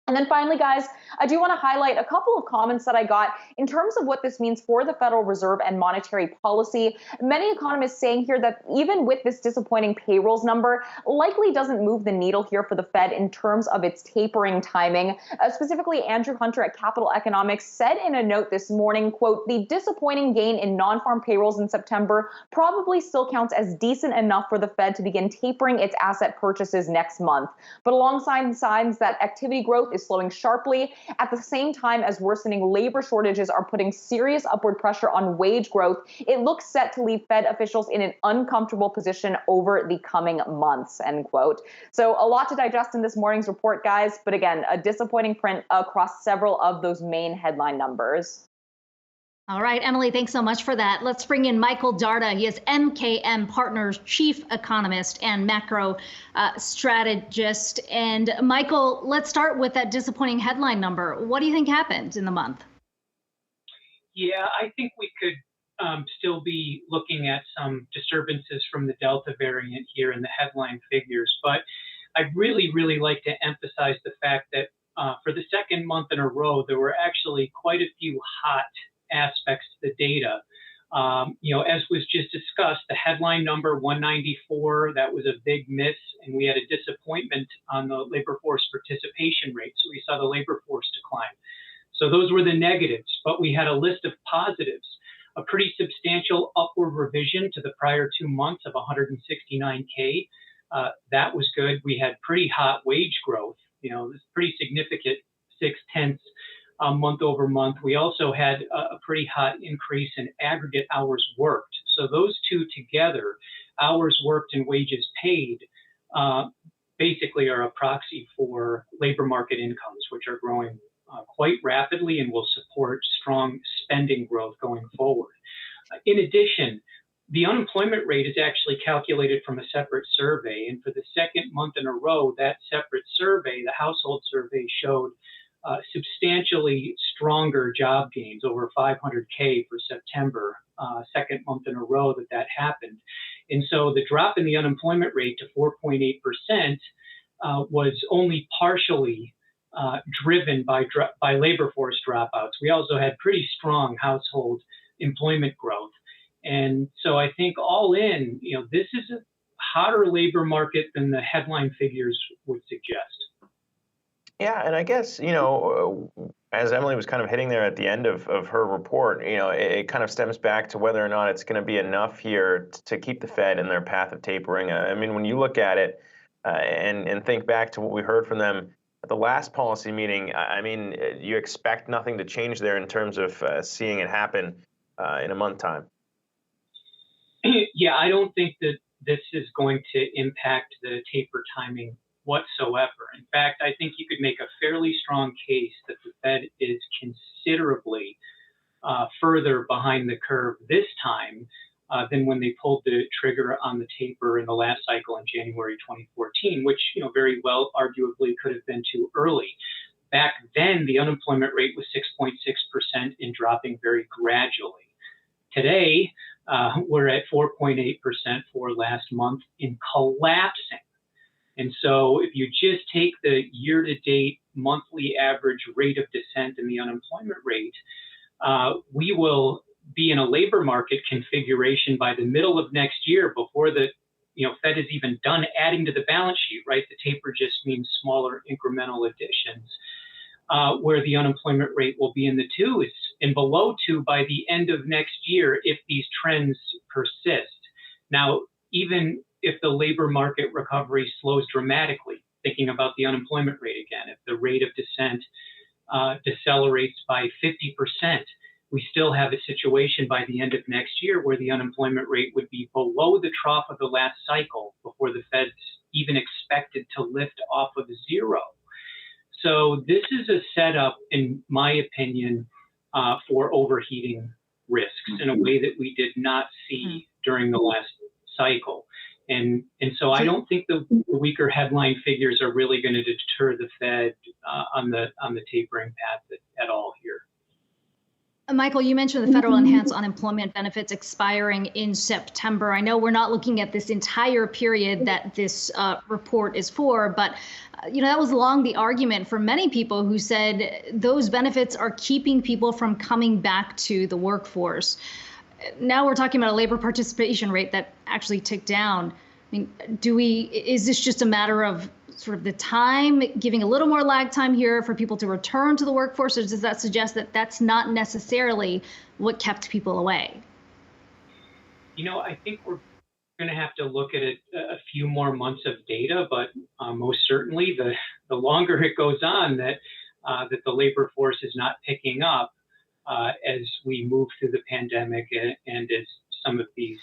And then finally, guys, I do want to highlight a couple of comments that I got in terms of what this means for the Federal Reserve and monetary policy. Many economists saying here that even with this disappointing payrolls number, likely doesn't move the needle here for the Fed in terms of its tapering timing. Specifically, Andrew Hunter at Capital Economics said in a note this morning, quote, "The disappointing gain in non-farm payrolls in September probably still counts as decent enough for the Fed to begin tapering its asset purchases next month. But alongside the signs that activity growth is slowing sharply, at the same time as worsening labor shortages are putting serious upward pressure on wage growth, it looks set to leave Fed officials in an uncomfortable position over the coming months," end quote. So a lot to digest in this morning's report, guys. But again, a disappointing print across several of those main headline numbers. All right, Emily, thanks so much for that. Let's bring in Michael Darda. He is MKM Partners Chief Economist and Macro Strategist. And Michael, let's start with that disappointing headline number. What do you think happened in the month? Yeah, I think we could still be looking at some disturbances from the Delta variant here in the headline figures. But I'd really like to emphasize the fact that for the second month in a row, there were actually quite a few hot aspects to the data. As was just discussed, the headline number 194, that was a big miss, and we had a disappointment on the labor force participation rate. So we saw the labor force decline. So those were the negatives, but we had a list of positives, a pretty substantial upward revision to the prior 2 months of 169K. That was good. We had pretty hot wage growth, this pretty significant 0.6 month over month. We also had a pretty hot increase in aggregate hours worked. So those two together, hours worked and wages paid, basically are a proxy for labor market incomes, which are growing quite rapidly and will support strong spending growth going forward. In addition, the unemployment rate is actually calculated from a separate survey. And for the second month in a row, that separate survey, the household survey, showed substantially stronger job gains, over 500K for September, second month in a row that happened. And so the drop in the unemployment rate to 4.8% was only partially driven by labor force dropouts. We also had pretty strong household employment growth. And so I think all in, this is a hotter labor market than the headline figures would suggest. Yeah, and I guess, as Emily was kind of hitting there at the end of her report, it kind of stems back to whether or not it's going to be enough here to keep the Fed in their path of tapering. I mean, when you look at it and think back to what we heard from them at the last policy meeting, I mean, you expect nothing to change there in terms of seeing it happen in a month time. Yeah, I don't think that this is going to impact the taper timing whatsoever. In fact, I think you could make a fairly strong case that the Fed is considerably further behind the curve this time than when they pulled the trigger on the taper in the last cycle in January 2014, which very well arguably could have been too early. Back then, the unemployment rate was 6.6% and dropping very gradually. Today, we're at 4.8% for last month and collapsing. And so if you just take the year-to-date monthly average rate of descent in the unemployment rate, we will be in a labor market configuration by the middle of next year before the Fed is even done adding to the balance sheet, right? The taper just means smaller incremental additions, where the unemployment rate will be in the 2s and below 2 by the end of next year if these trends persist. Now, even if the labor market recovery slows dramatically, thinking about the unemployment rate again, if the rate of descent decelerates by 50%, we still have a situation by the end of next year where the unemployment rate would be below the trough of the last cycle before the Fed's even expected to lift off of 0. So this is a setup, in my opinion, for overheating risks in a way that we did not see during the last cycle. And so I don't think the weaker headline figures are really going to deter the Fed on the tapering path at all here. Michael, you mentioned the federal enhanced unemployment benefits expiring in September. I know we're not looking at this entire period that this report is for, but that was long the argument for many people who said those benefits are keeping people from coming back to the workforce. Now we're talking about a labor participation rate that actually ticked down. I mean, is this just a matter of sort of the time, giving a little more lag time here for people to return to the workforce, or does that suggest that that's not necessarily what kept people away? I think we're going to have to look at a few more months of data, but most certainly the longer it goes on that the labor force is not picking up as we move through the pandemic and as some of these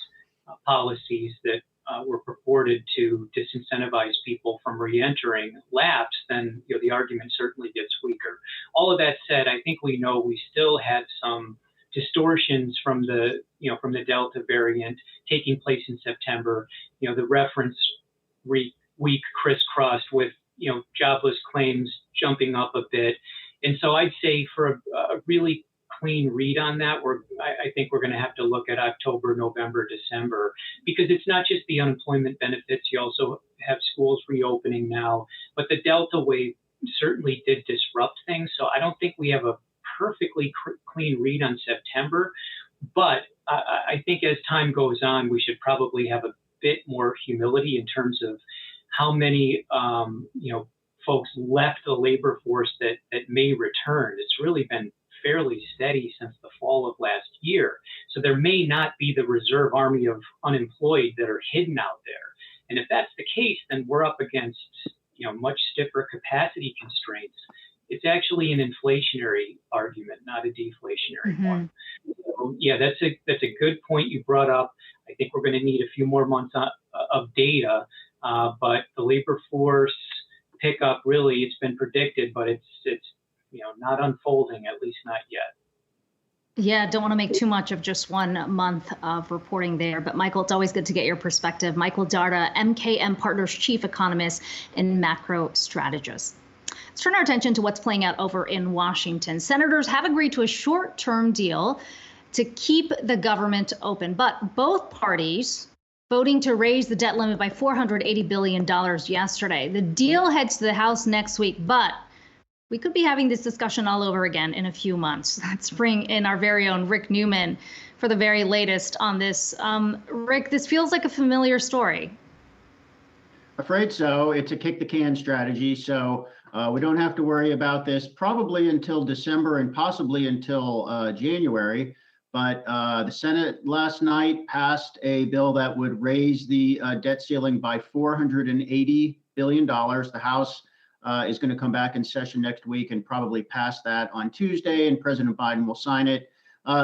policies that were purported to disincentivize people from reentering lapse, then the argument certainly gets weaker. All of that said, I think we know we still had some distortions from the Delta variant taking place in September. The reference week crisscrossed with jobless claims jumping up a bit, and so I'd say for a really clean read on that, I think we're going to have to look at October, November, December, because it's not just the unemployment benefits. You also have schools reopening now, but the Delta wave certainly did disrupt things. So I don't think we have a perfectly clean read on September, but I think as time goes on, we should probably have a bit more humility in terms of how many folks left the labor force that may return. It's really been fairly steady since the fall of last year. So there may not be the reserve army of unemployed that are hidden out there. And if that's the case, then we're up against much stiffer capacity constraints. It's actually an inflationary argument, not a deflationary one. So, yeah, that's a good point you brought up. I think we're going to need a few more months of data, but the labor force pickup, really, it's been predicted, but it's not unfolding, at least not yet. Yeah, don't want to make too much of just 1 month of reporting there. But Michael, it's always good to get your perspective. Michael Darda, MKM Partners Chief Economist and Macro Strategist. Let's turn our attention to what's playing out over in Washington. Senators have agreed to a short-term deal to keep the government open, but both parties voting to raise the debt limit by $480 billion yesterday. The deal heads to the House next week, but we could be having this discussion all over again in a few months. Let's bring in our very own Rick Newman for the very latest on this. Rick, this feels like a familiar story. Afraid so. It's a kick the can strategy. So we don't have to worry about this probably until December and possibly until January. But the Senate last night passed a bill that would raise the debt ceiling by $480 billion. The House is going to come back in session next week and probably pass that on Tuesday, and President Biden will sign it.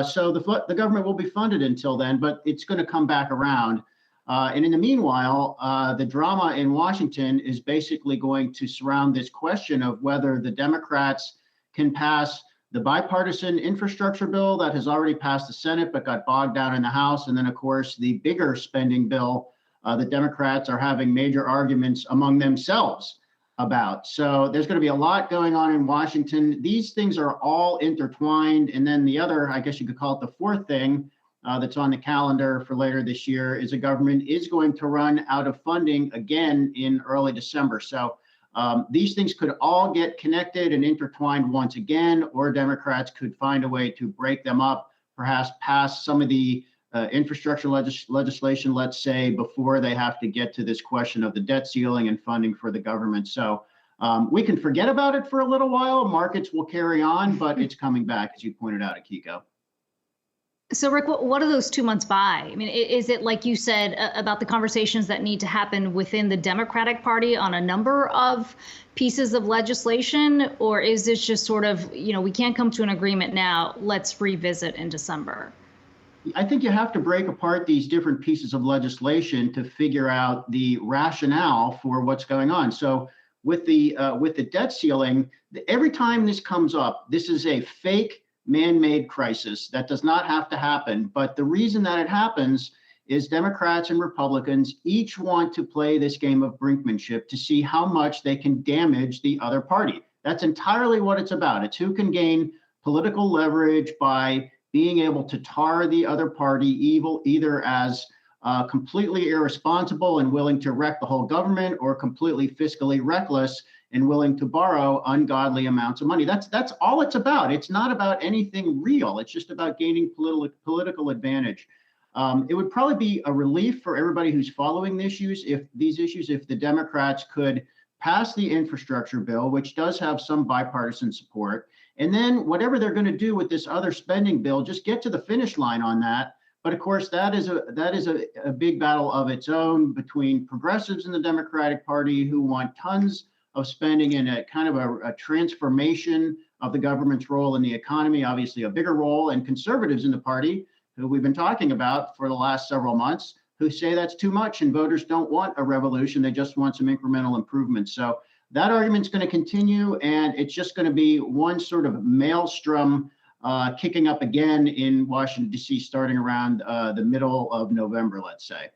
So the government will be funded until then, but it's going to come back around. And in the meanwhile, the drama in Washington is basically going to surround this question of whether the Democrats can pass the bipartisan infrastructure bill that has already passed the Senate but got bogged down in the House. And then, of course, the bigger spending bill the Democrats are having major arguments among themselves about. So there's going to be a lot going on in Washington. These things are all intertwined. And then the other, I guess you could call it the fourth thing that's on the calendar for later this year is the government is going to run out of funding again in early December. So these things could all get connected and intertwined once again, or Democrats could find a way to break them up, perhaps pass some of the infrastructure legislation, let's say, before they have to get to this question of the debt ceiling and funding for the government. So we can forget about it for a little while. Markets will carry on, but it's coming back, as you pointed out, Akiko. So, Rick, what do those 2 months buy? I mean, is it like you said about the conversations that need to happen within the Democratic Party on a number of pieces of legislation? Or is this just sort of, we can't come to an agreement now, let's revisit in December? I think you have to break apart these different pieces of legislation to figure out the rationale for what's going on. So with the debt ceiling, every time this comes up, this is a fake man-made crisis that does not have to happen. But the reason that it happens is Democrats and Republicans each want to play this game of brinkmanship to see how much they can damage the other party. That's entirely what it's about. It's who can gain political leverage by being able to tar the other party either as completely irresponsible and willing to wreck the whole government, or completely fiscally reckless and willing to borrow ungodly amounts of money. That's all it's about. It's not about anything real. It's just about gaining political advantage. It would probably be a relief for everybody who's following these issues if the Democrats could pass the infrastructure bill, which does have some bipartisan support, and then whatever they're going to do with this other spending bill, just get to the finish line on that. But of course, that is a big battle of its own between progressives in the Democratic Party who want tons of spending and a kind of a transformation of the government's role in the economy, obviously a bigger role, and conservatives in the party, who we've been talking about for the last several months, who say that's too much and voters don't want a revolution, they just want some incremental improvements. So that argument's going to continue, and it's just going to be one sort of maelstrom kicking up again in Washington, D.C., starting around the middle of November, let's say.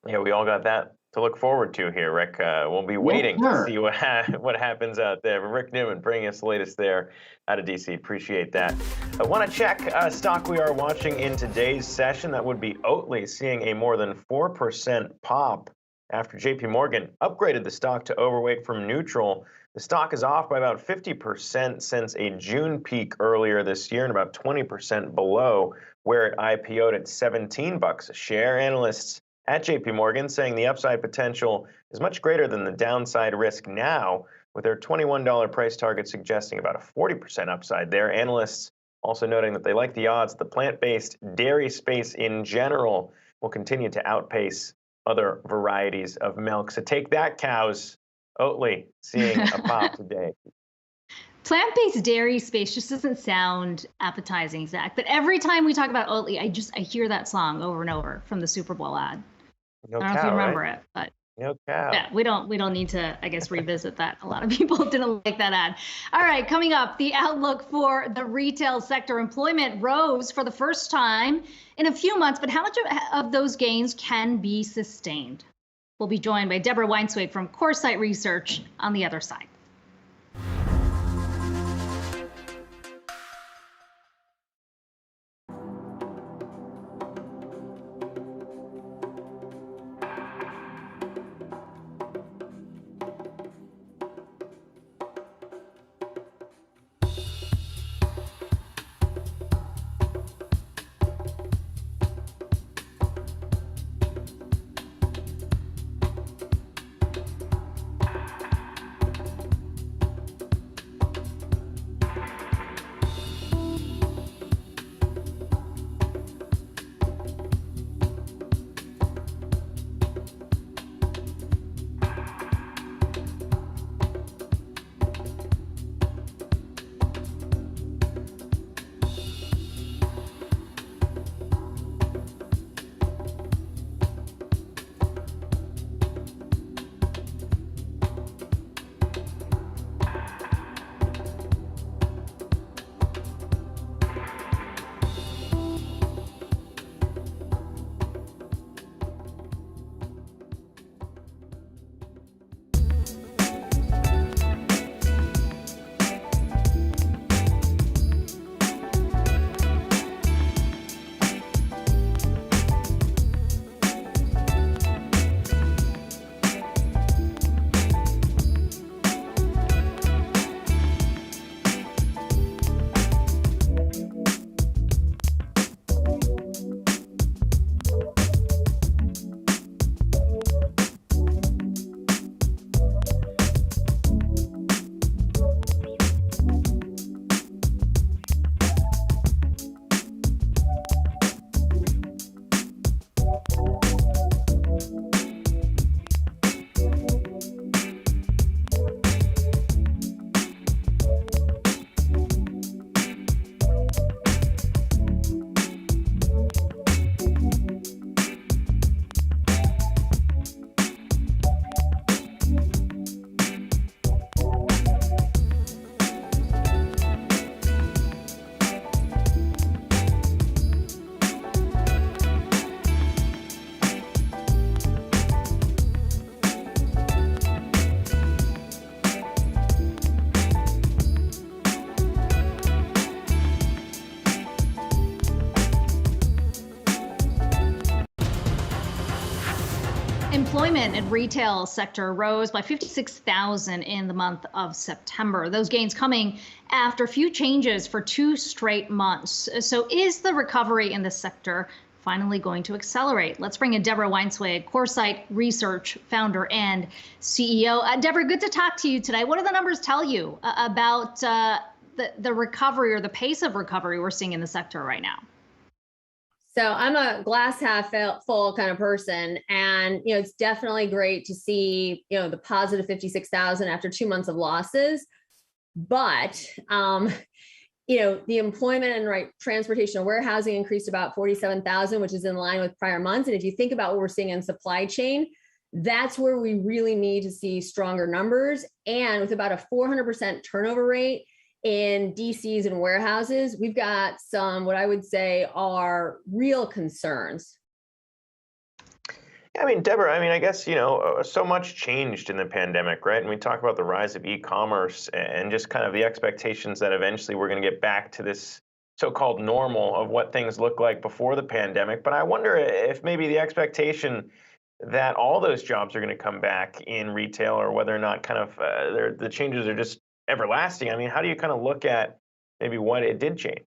Yeah, we all got that to look forward to here, Rick. We'll be waiting to see what happens out there. But Rick Newman bringing us the latest there out of DC. Appreciate that. I want to check stock we are watching in today's session. That would be Oatly, seeing a more than 4% pop after JP Morgan upgraded the stock to overweight from neutral. The stock is off by about 50% since a June peak earlier this year and about 20% below where it IPO'd at $17 a share. Analysts at JP Morgan saying the upside potential is much greater than the downside risk now, with their $21 price target suggesting about a 40% upside there. Analysts also noting that they like the odds the plant-based dairy space in general will continue to outpace other varieties of milk. So take that, cows. Oatly seeing a pop today. Plant-based dairy space just doesn't sound appetizing, Zach. But every time we talk about Oatly, I hear that song over and over from the Super Bowl ad. No I don't know if you remember it, but no cow. Yeah, we don't need to, I guess, revisit that. A lot of people didn't like that ad. All right, coming up, the outlook for the retail sector. Employment rose for the first time in a few months, but how much of those gains can be sustained? We'll be joined by Deborah Weinswig from Coresight Research on the other side. employment in retail sector rose by 56,000 in the month of September. Those gains coming after a few changes for 2 straight months. So is the recovery in this sector finally going to accelerate? Let's bring in Deborah Weinswig, Coresight Research founder and CEO. Deborah, good to talk to you today. What do the numbers tell you about the recovery or the pace of recovery we're seeing in the sector right now? So I'm a glass half full kind of person, and it's definitely great to see the positive 56,000 after 2 months of losses. But the employment and transportation and warehousing increased about 47,000, which is in line with prior months. And if you think about what we're seeing in supply chain, that's where we really need to see stronger numbers. And with about a 400% turnover rate in DCs and warehouses, we've got some, what I would say are real concerns. Yeah, I mean, Deborah, I guess, so much changed in the pandemic, right? And we talk about the rise of e-commerce and just kind of the expectations that eventually we're going to get back to this so-called normal of what things looked like before the pandemic. But I wonder if maybe the expectation that all those jobs are going to come back in retail, or whether or not kind of the changes are just everlasting. I mean, how do you kind of look at maybe what it did change?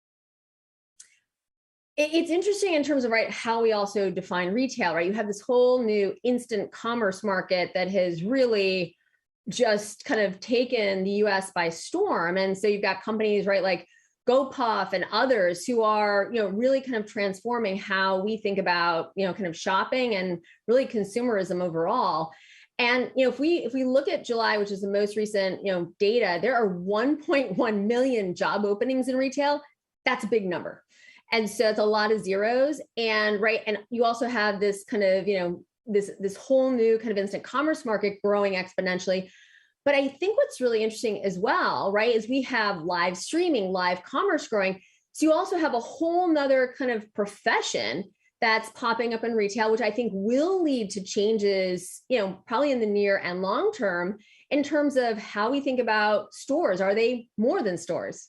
It's interesting in terms of how we also define retail, right? You have this whole new instant commerce market that has really just kind of taken the US by storm. And so you've got companies, like GoPuff and others who are, really kind of transforming how we think about, kind of shopping and really consumerism overall. And if we look at July, which is the most recent data, there are 1.1 million job openings in retail. That's a big number, and so it's a lot of zeros. And and you also have this kind of this whole new kind of instant commerce market growing exponentially. But I think what's really interesting as well, is we have live streaming, live commerce growing. So you also have a whole nother kind of profession that's popping up in retail, which I think will lead to changes, probably in the near and long term, in terms of how we think about stores. Are they more than stores?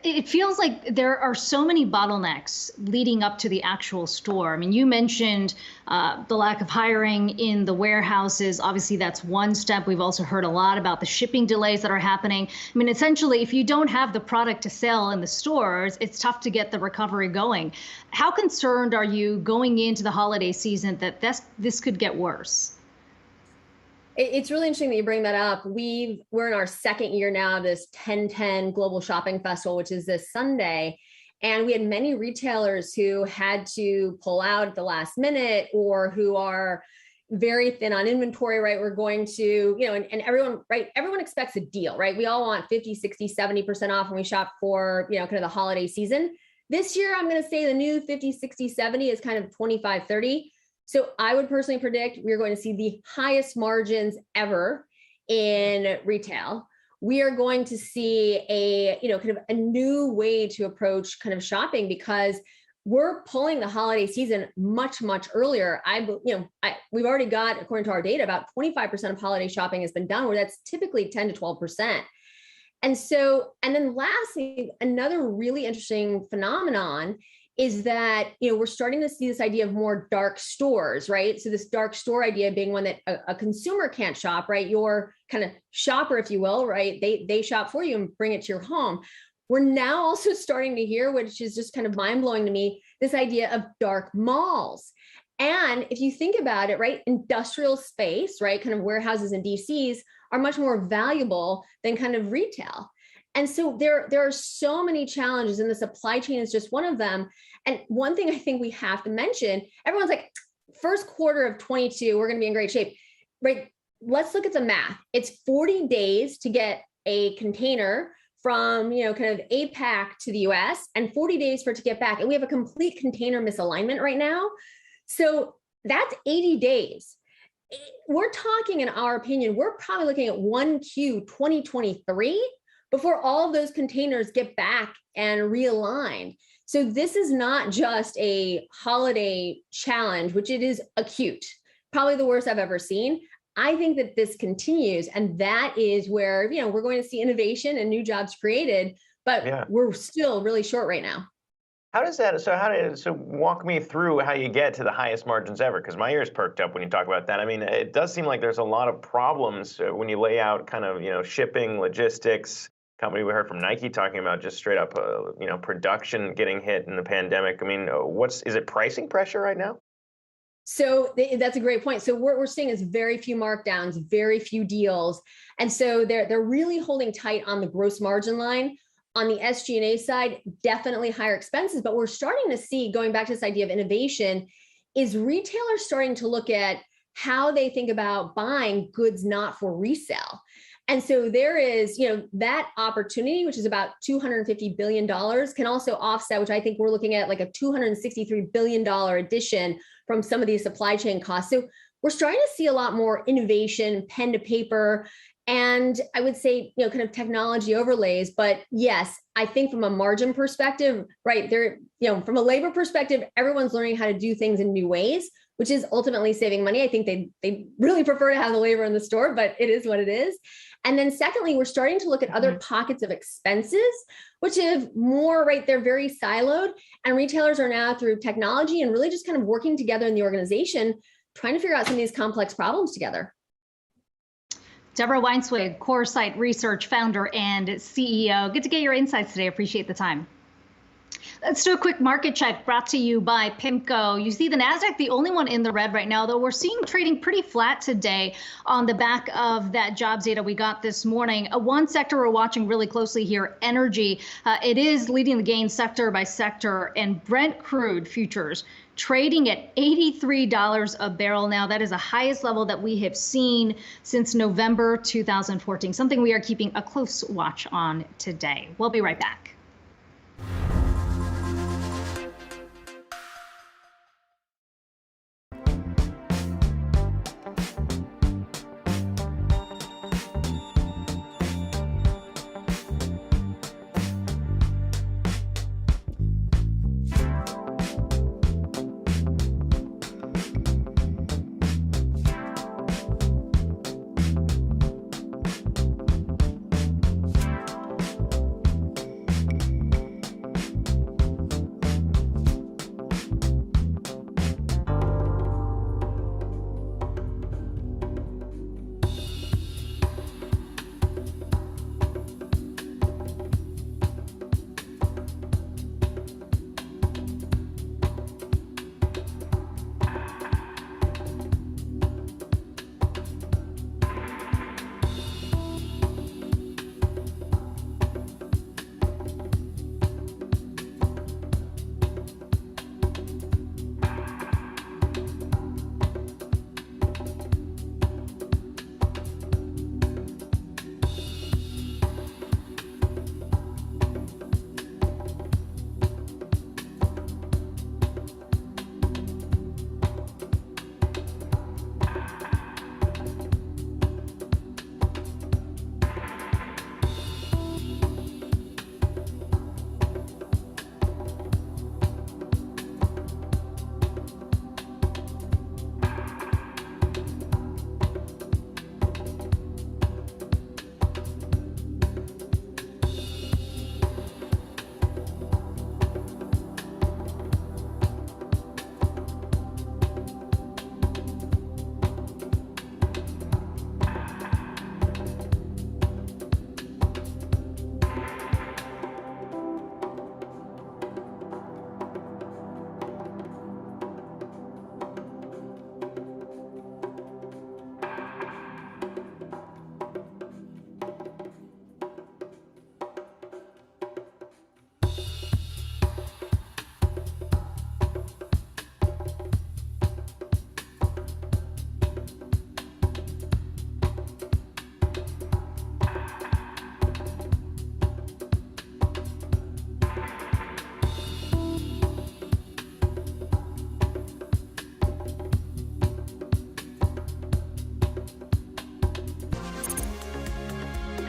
It feels like there are so many bottlenecks leading up to the actual store. I mean, you mentioned the lack of hiring in the warehouses. Obviously, that's one step. We've also heard a lot about the shipping delays that are happening. I mean, essentially, if you don't have the product to sell in the stores, it's tough to get the recovery going. How concerned are you going into the holiday season that this could get worse? It's really interesting that you bring that up. We're in our second year now of this 10/10 Global Shopping Festival, which is this Sunday. And we had many retailers who had to pull out at the last minute, or who are very thin on inventory, We're going to, and everyone, everyone expects a deal, We all want 50, 60, 70% off when we shop for, kind of the holiday season. This year, I'm going to say the new 50, 60, 70 is kind of 25, 30. So I would personally predict we're going to see the highest margins ever in retail. We are going to see a, kind of a new way to approach kind of shopping, because we're pulling the holiday season much, much earlier. We've already got, according to our data, about 25% of holiday shopping has been done, where that's typically 10 to 12%. And then lastly, another really interesting phenomenon is that, we're starting to see this idea of more dark stores, So this dark store idea being one that a consumer can't shop, Your kind of shopper, if you will, They shop for you and bring it to your home. We're now also starting to hear, which is just kind of mind blowing to me, this idea of dark malls. And if you think about it, industrial space, kind of warehouses and DCs are much more valuable than kind of retail. And so there are so many challenges, and the supply chain is just one of them. And one thing I think we have to mention, everyone's like, first quarter of 22, we're going to be in great shape, Let's look at the math. It's 40 days to get a container from, kind of APAC to the US, and 40 days for it to get back. And we have a complete container misalignment right now. So that's 80 days. We're talking, in our opinion, we're probably looking at 1Q 2023 before all of those containers get back and realigned. So this is not just a holiday challenge, which it is acute, probably the worst I've ever seen. I think that this continues, and that is where, we're going to see innovation and new jobs created, but we're still really short right now. How does that, so walk me through how you get to the highest margins ever, because my ears perked up when you talk about that. I mean, it does seem like there's a lot of problems when you lay out kind of, shipping, logistics. Company we heard from Nike talking about just straight up, production getting hit in the pandemic. I mean, is it pricing pressure right now? So that's a great point. So what we're seeing is very few markdowns, very few deals. And so they're really holding tight on the gross margin line. On the SG&A side, definitely higher expenses, but we're starting to see, going back to this idea of innovation, is retailers starting to look at how they think about buying goods not for resale. And so there is, that opportunity, which is about $250 billion, can also offset, which I think we're looking at like a $263 billion addition from some of these supply chain costs. So we're starting to see a lot more innovation, pen to paper, and I would say, kind of technology overlays. But yes, I think from a margin perspective, right there, from a labor perspective, everyone's learning how to do things in new ways, which is ultimately saving money. I think they really prefer to have the labor in the store, but it is what it is. And then secondly, we're starting to look at other pockets of expenses, which have more, right, they're very siloed. And retailers are now, through technology and really just kind of working together in the organization, trying to figure out some of these complex problems together. Deborah Weinswig, Coresight Research founder and CEO. Good to get your insights today. Appreciate the time. Let's do a quick market check brought to you by PIMCO. You see the NASDAQ, the only one in the red right now, though we're seeing trading pretty flat today on the back of that jobs data we got this morning. One sector we're watching really closely here, energy. It is leading the gain sector by sector, and Brent crude futures trading at $83 a barrel now. That is the highest level that we have seen since November 2014, something we are keeping a close watch on today. We'll be right back.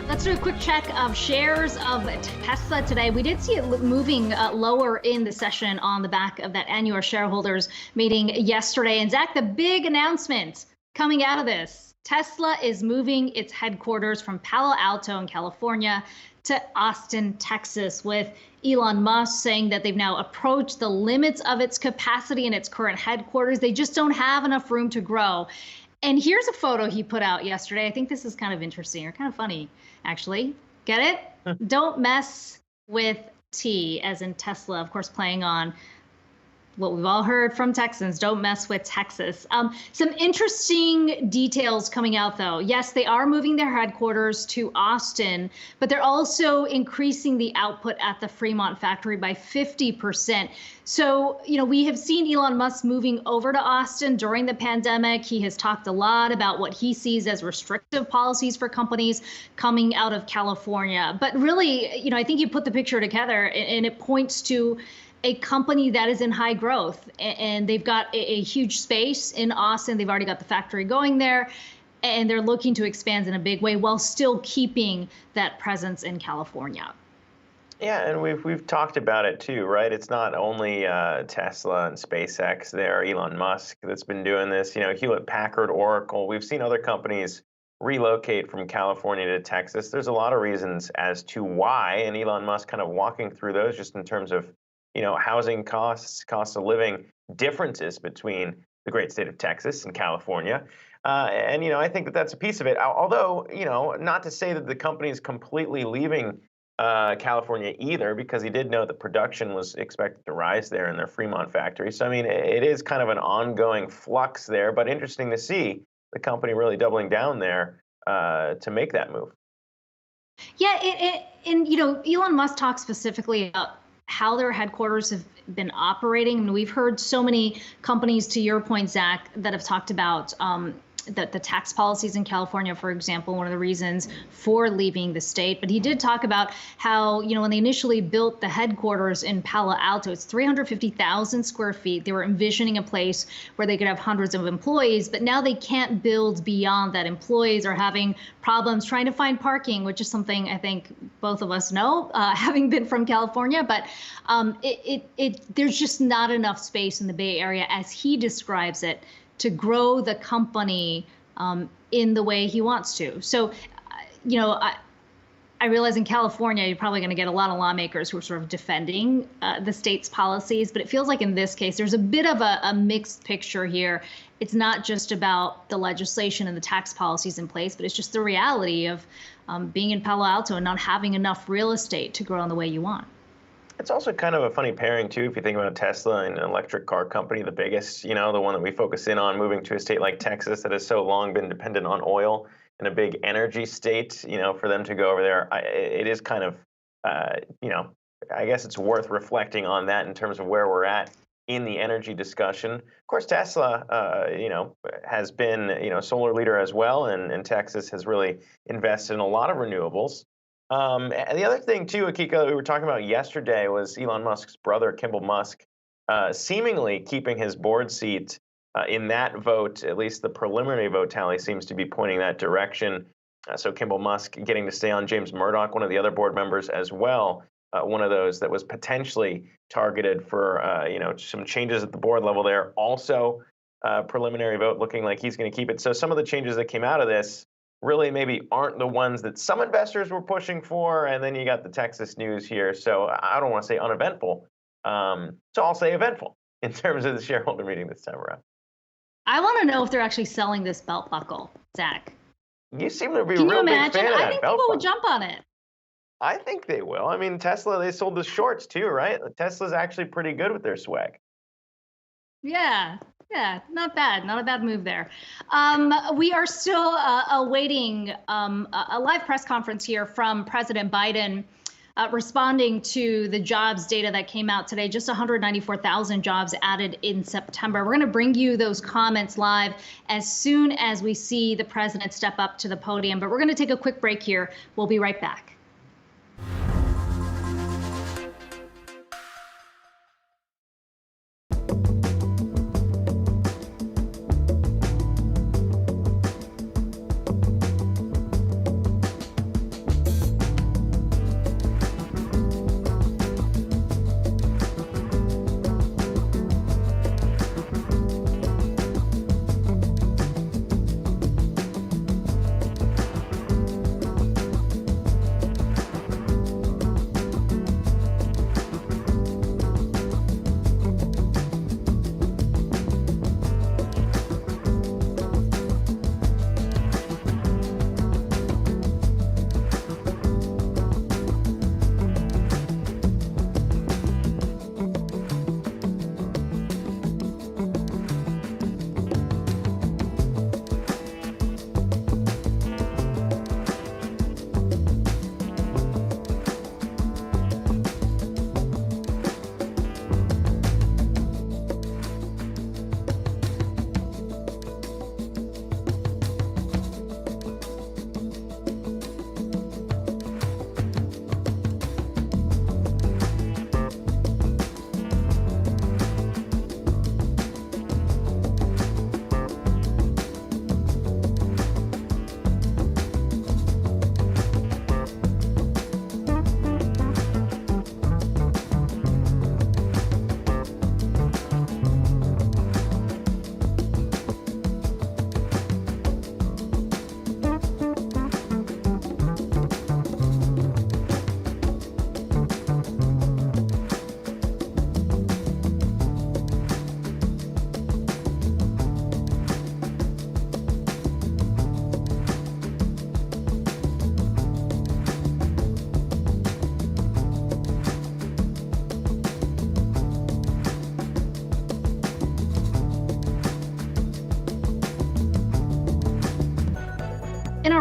Let's do a quick check of shares of Tesla today. We did see it moving lower in the session on the back of that annual shareholders meeting yesterday. And Zach, the big announcement coming out of this, Tesla is moving its headquarters from Palo Alto in California to Austin, Texas, with Elon Musk saying that they've now approached the limits of its capacity in its current headquarters. They just don't have enough room to grow. And here's a photo he put out yesterday. I think this is kind of interesting or kind of funny, actually. Get it? Don't mess with T, as in Tesla, of course, playing on what we've all heard from Texans, don't mess with Texas. Some interesting details coming out, though. Yes, they are moving their headquarters to Austin, but they're also increasing the output at the Fremont factory by 50%. So, we have seen Elon Musk moving over to Austin during the pandemic. He has talked a lot about what he sees as restrictive policies for companies coming out of California. But really, I think you put the picture together and it points to a company that is in high growth, and they've got a huge space in Austin. They've already got the factory going there, and they're looking to expand in a big way while still keeping that presence in California. Yeah, and we've talked about it too, right? It's not only Tesla and SpaceX there, Elon Musk that's been doing this. Hewlett Packard, Oracle. We've seen other companies relocate from California to Texas. There's a lot of reasons as to why, and Elon Musk kind of walking through those just in terms of housing costs, cost of living differences between the great state of Texas and California. And I think that that's a piece of it. Although, not to say that the company is completely leaving California either, because he did note that production was expected to rise there in their Fremont factory. So, it is kind of an ongoing flux there, but interesting to see the company really doubling down there to make that move. Yeah, and Elon Musk talks specifically about how their headquarters have been operating. And we've heard so many companies, to your point, Zach, that have talked about the tax policies in California, for example, one of the reasons for leaving the state. But he did talk about how, when they initially built the headquarters in Palo Alto, it's 350,000 square feet. They were envisioning a place where they could have hundreds of employees, but now they can't build beyond that. Employees are having problems trying to find parking, which is something I think both of us know, having been from California. But there's just not enough space in the Bay Area, as he describes it, to grow the company in the way he wants to. So, I realize in California, you're probably going to get a lot of lawmakers who are sort of defending the state's policies, but it feels like in this case, there's a bit of a mixed picture here. It's not just about the legislation and the tax policies in place, but it's just the reality of being in Palo Alto and not having enough real estate to grow in the way you want. It's also kind of a funny pairing, too, if you think about Tesla and an electric car company, the biggest, the one that we focus in on, moving to a state like Texas that has so long been dependent on oil and a big energy state, for them to go over there. It is kind of, I guess it's worth reflecting on that in terms of where we're at in the energy discussion. Of course, Tesla, has been, solar leader as well, and Texas has really invested in a lot of renewables. And the other thing, too, Akiko, that we were talking about yesterday was Elon Musk's brother, Kimball Musk, seemingly keeping his board seat in that vote. At least the preliminary vote tally seems to be pointing that direction. So Kimball Musk getting to stay on. James Murdoch, one of the other board members as well, one of those that was potentially targeted for some changes at the board level there. Also, preliminary vote looking like he's going to keep it. So some of the changes that came out of this really maybe aren't the ones that some investors were pushing for. And then you got the Texas news here. So I don't want to say uneventful. So I'll say eventful in terms of the shareholder meeting this time around. I want to know if they're actually selling this belt buckle, Zach. You seem to be Can a real you imagine? big fan of that I think belt people buckle. would jump on it. I think they will. Tesla, they sold the shorts too, right? Tesla's actually pretty good with their swag. Yeah, not bad. Not a bad move there. We are still awaiting a live press conference here from President Biden responding to the jobs data that came out today. Just 194,000 jobs added in September. We're going to bring you those comments live as soon as we see the president step up to the podium. But we're going to take a quick break here. We'll be right back.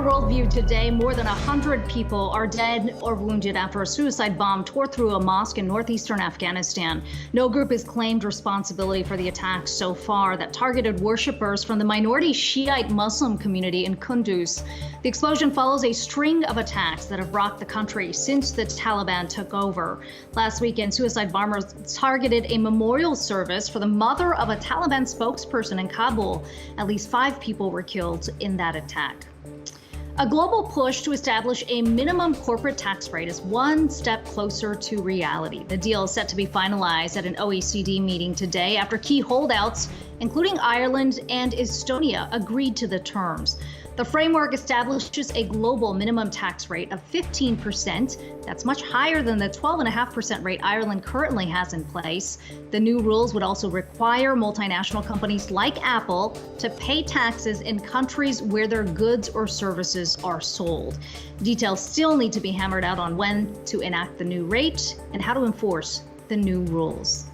our worldview today, more than 100 people are dead or wounded after a suicide bomb tore through a mosque in northeastern Afghanistan. No group has claimed responsibility for the attacks so far that targeted worshippers from the minority Shiite Muslim community in Kunduz. The explosion follows a string of attacks that have rocked the country since the Taliban took over. Last weekend, suicide bombers targeted a memorial service for the mother of a Taliban spokesperson in Kabul. At least 5 people were killed in that attack. A global push to establish a minimum corporate tax rate is one step closer to reality. The deal is set to be finalized at an OECD meeting today after key holdouts, including Ireland and Estonia, agreed to the terms. The framework establishes a global minimum tax rate of 15%. That's much higher than the 12.5% rate Ireland currently has in place. The new rules would also require multinational companies like Apple to pay taxes in countries where their goods or services are sold. Details still need to be hammered out on when to enact the new rate and how to enforce the new rules.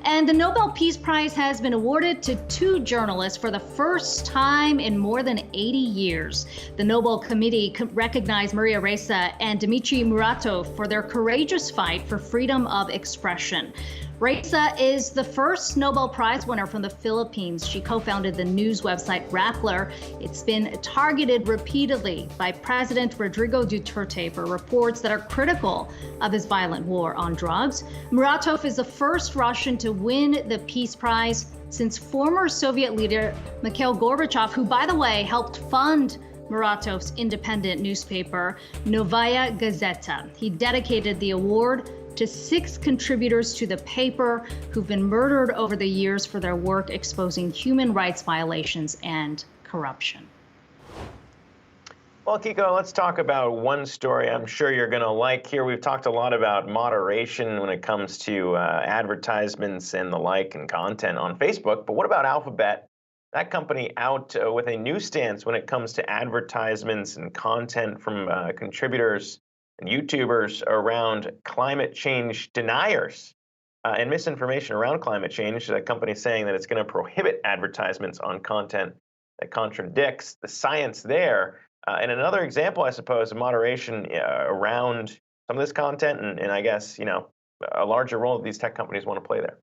And the Nobel Peace Prize has been awarded to 2 journalists for the first time in more than 80 years. The Nobel Committee recognized Maria Ressa and Dmitry Muratov for their courageous fight for freedom of expression. Ressa is the first Nobel Prize winner from the Philippines. She co-founded the news website Rappler. It's been targeted repeatedly by President Rodrigo Duterte for reports that are critical of his violent war on drugs. Muratov is the first Russian to win the Peace Prize since former Soviet leader Mikhail Gorbachev, who, by the way, helped fund Muratov's independent newspaper, Novaya Gazeta. He dedicated the award to 6 contributors to the paper who've been murdered over the years for their work exposing human rights violations and corruption. Well, Kiko, let's talk about one story I'm sure you're going to like here. We've talked a lot about moderation when it comes to advertisements and the like and content on Facebook, but what about Alphabet? That company out with a new stance when it comes to advertisements and content from contributors and YouTubers around climate change deniers and misinformation around climate change. The company saying that it's going to prohibit advertisements on content that contradicts the science there. And another example, I suppose, of moderation around some of this content, and I guess, you know, a larger role that these tech companies want to play there.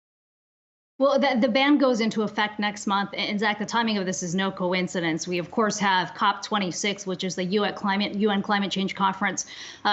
Well, the ban goes into effect next month. And Zach, the timing of this is no coincidence. We, of course, have COP26, which is the UN Climate Change Conference,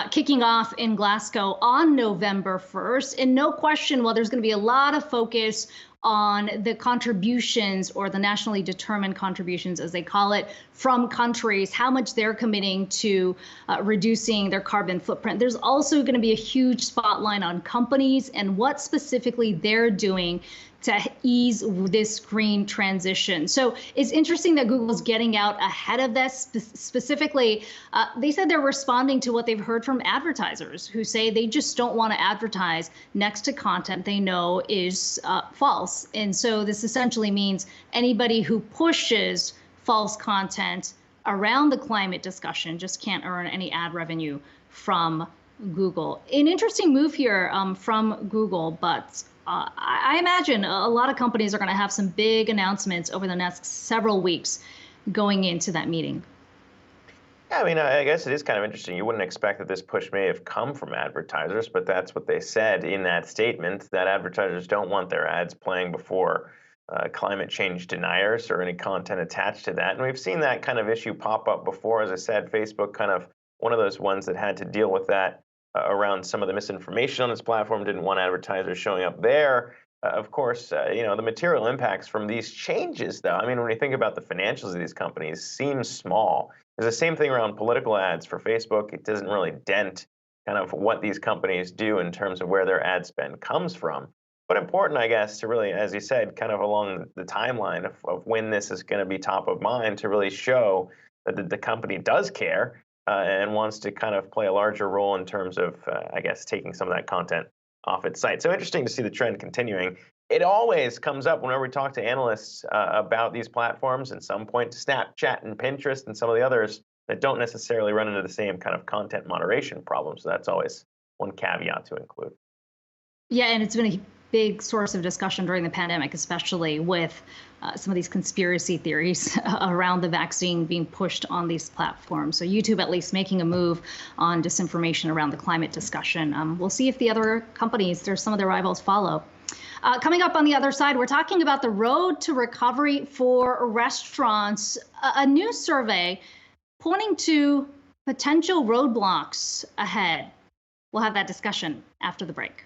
kicking off in Glasgow on November 1st. And no question, well, there's going to be a lot of focus on the contributions, or the nationally determined contributions, as they call it, from countries, how much they're committing to reducing their carbon footprint. There's also going to be a huge spotlight on companies and what specifically they're doing to ease this green transition. So it's interesting that Google's getting out ahead of this. Specifically, they said they're responding to what they've heard from advertisers who say they just don't want to advertise next to content they know is false. And so this essentially means anybody who pushes false content around the climate discussion just can't earn any ad revenue from Google. An interesting move here from Google, but I imagine a lot of companies are going to have some big announcements over the next several weeks going into that meeting. Yeah, I mean, I guess it is kind of interesting. You wouldn't expect that this push may have come from advertisers, but that's what they said in that statement, that advertisers don't want their ads playing before climate change deniers or any content attached to that. And we've seen that kind of issue pop up before. As I said, Facebook kind of one of those ones that had to deal with that around some of the misinformation on its platform, didn't want advertisers showing up there. Of course, you know, the material impacts from these changes, though, I mean, when you think about the financials of these companies, seems small. There's the same thing around political ads for Facebook. It doesn't really dent kind of what these companies do in terms of where their ad spend comes from. But important, I guess, to really, as you said, kind of along the timeline of when this is going to be top of mind, to really show that the company does care and wants to kind of play a larger role in terms of, I guess, taking some of that content off its site. So interesting to see the trend continuing. It always comes up whenever we talk to analysts about these platforms, and some point to Snapchat and Pinterest and some of the others that don't necessarily run into the same kind of content moderation problems. So that's always one caveat to include. Yeah, and it's been a big source of discussion during the pandemic, especially with some of these conspiracy theories around the vaccine being pushed on these platforms. So YouTube at least making a move on disinformation around the climate discussion. We'll see if the other companies, there's some of their rivals, follow. Coming up on the other side, we're talking about the road to recovery for restaurants. A new survey pointing to potential roadblocks ahead. We'll have that discussion after the break.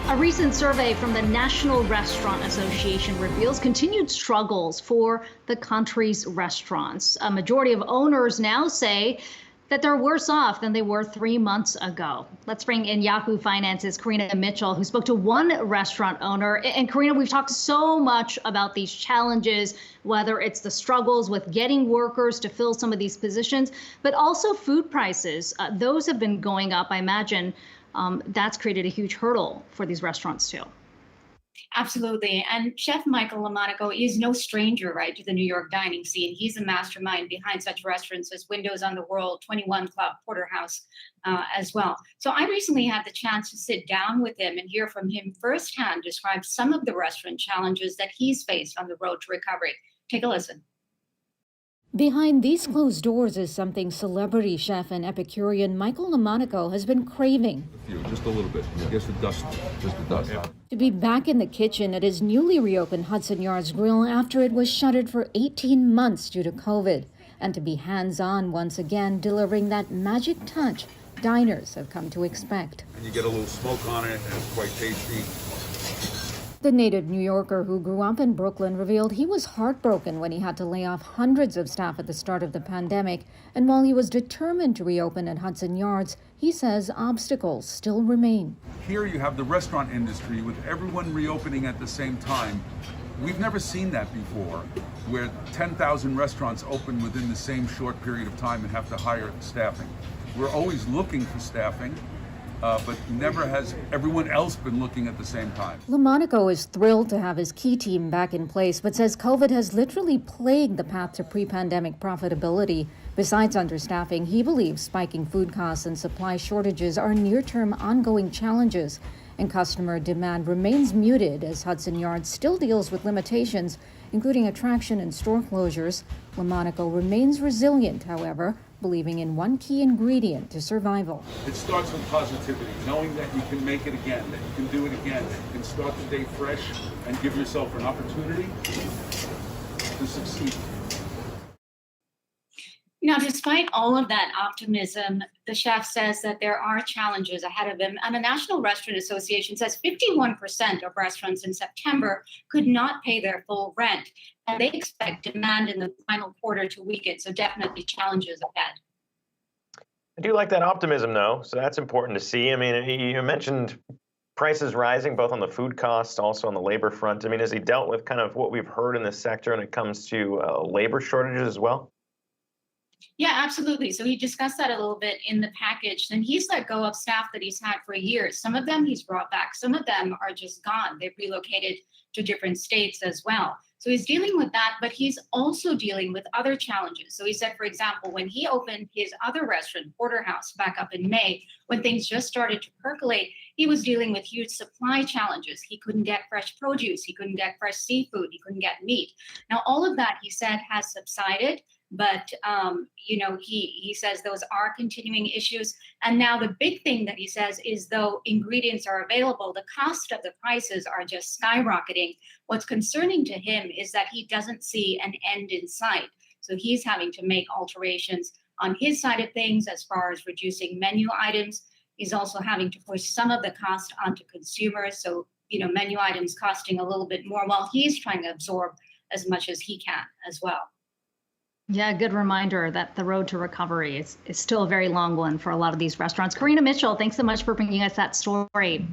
A recent survey from the National Restaurant Association reveals continued struggles for the country's restaurants. A majority of owners now say that they're worse off than they were 3 months ago. Let's bring in Yahoo Finance's Karina Mitchell, who spoke to one restaurant owner. And Karina, we've talked so much about these challenges, whether it's the struggles with getting workers to fill some of these positions, but also food prices. Those have been going up, I imagine. That's created a huge hurdle for these restaurants too. Absolutely. And Chef Michael Lamonaco is no stranger, right, to the New York dining scene. He's a mastermind behind such restaurants as Windows on the World, 21 Club, Porterhouse as well. So I recently had the chance to sit down with him and hear from him firsthand describe some of the restaurant challenges that he's faced on the road to recovery. Take a listen. Behind these closed doors is something celebrity chef and Epicurean Michael Lamonaco has been craving. Just a little bit. I guess the dust, just the dust. Yeah. To be back in the kitchen at his newly reopened Hudson Yards Grill after it was shuttered for 18 months due to COVID. And to be hands-on once again, delivering that magic touch diners have come to expect. And you get a little smoke on it, and it's quite tasty. The native New Yorker who grew up in Brooklyn revealed he was heartbroken when he had to lay off hundreds of staff at the start of the pandemic. And while he was determined to reopen at Hudson Yards, he says obstacles still remain. Here you have the restaurant industry with everyone reopening at the same time. We've never seen that before, where 10,000 restaurants open within the same short period of time and have to hire staffing. We're always looking for staffing. But never has everyone else been looking at the same time. Lamonaco is thrilled to have his key team back in place, but says COVID has literally plagued the path to pre-pandemic profitability. Besides understaffing, he believes spiking food costs and supply shortages are near-term ongoing challenges, and customer demand remains muted as Hudson Yards still deals with limitations, including attraction and store closures. Lamonaco remains resilient, however, believing in one key ingredient to survival. It starts with positivity, knowing that you can make it again, that you can do it again, that you can start the day fresh and give yourself an opportunity to succeed. Now, despite all of that optimism, the chef says that there are challenges ahead of him. And the National Restaurant Association says 51% of restaurants in September could not pay their full rent. And they expect demand in the final quarter to weaken. So definitely challenges ahead. I do like that optimism, though. So that's important to see. I mean, you mentioned prices rising both on the food costs, also on the labor front. I mean, has he dealt with kind of what we've heard in this sector when it comes to labor shortages as well? Yeah, absolutely. So he discussed that a little bit in the package. And he's let go of staff that he's had for years. Some of them he's brought back. Some of them are just gone. They've relocated to different states as well. So he's dealing with that, but he's also dealing with other challenges. So he said, for example, when he opened his other restaurant, Porterhouse, back up in May, when things just started to percolate, he was dealing with huge supply challenges. He couldn't get fresh produce. He couldn't get fresh seafood. He couldn't get meat. Now, all of that, he said, has subsided. But, he says those are continuing issues. And now the big thing that he says is, though ingredients are available, the cost of the prices are just skyrocketing. What's concerning to him is that he doesn't see an end in sight. So he's having to make alterations on his side of things as far as reducing menu items. He's also having to push some of the cost onto consumers. So, menu items costing a little bit more while he's trying to absorb as much as he can as well. Yeah, good reminder that the road to recovery is still a very long one for a lot of these restaurants. Karina Mitchell, thanks so much for bringing us that story.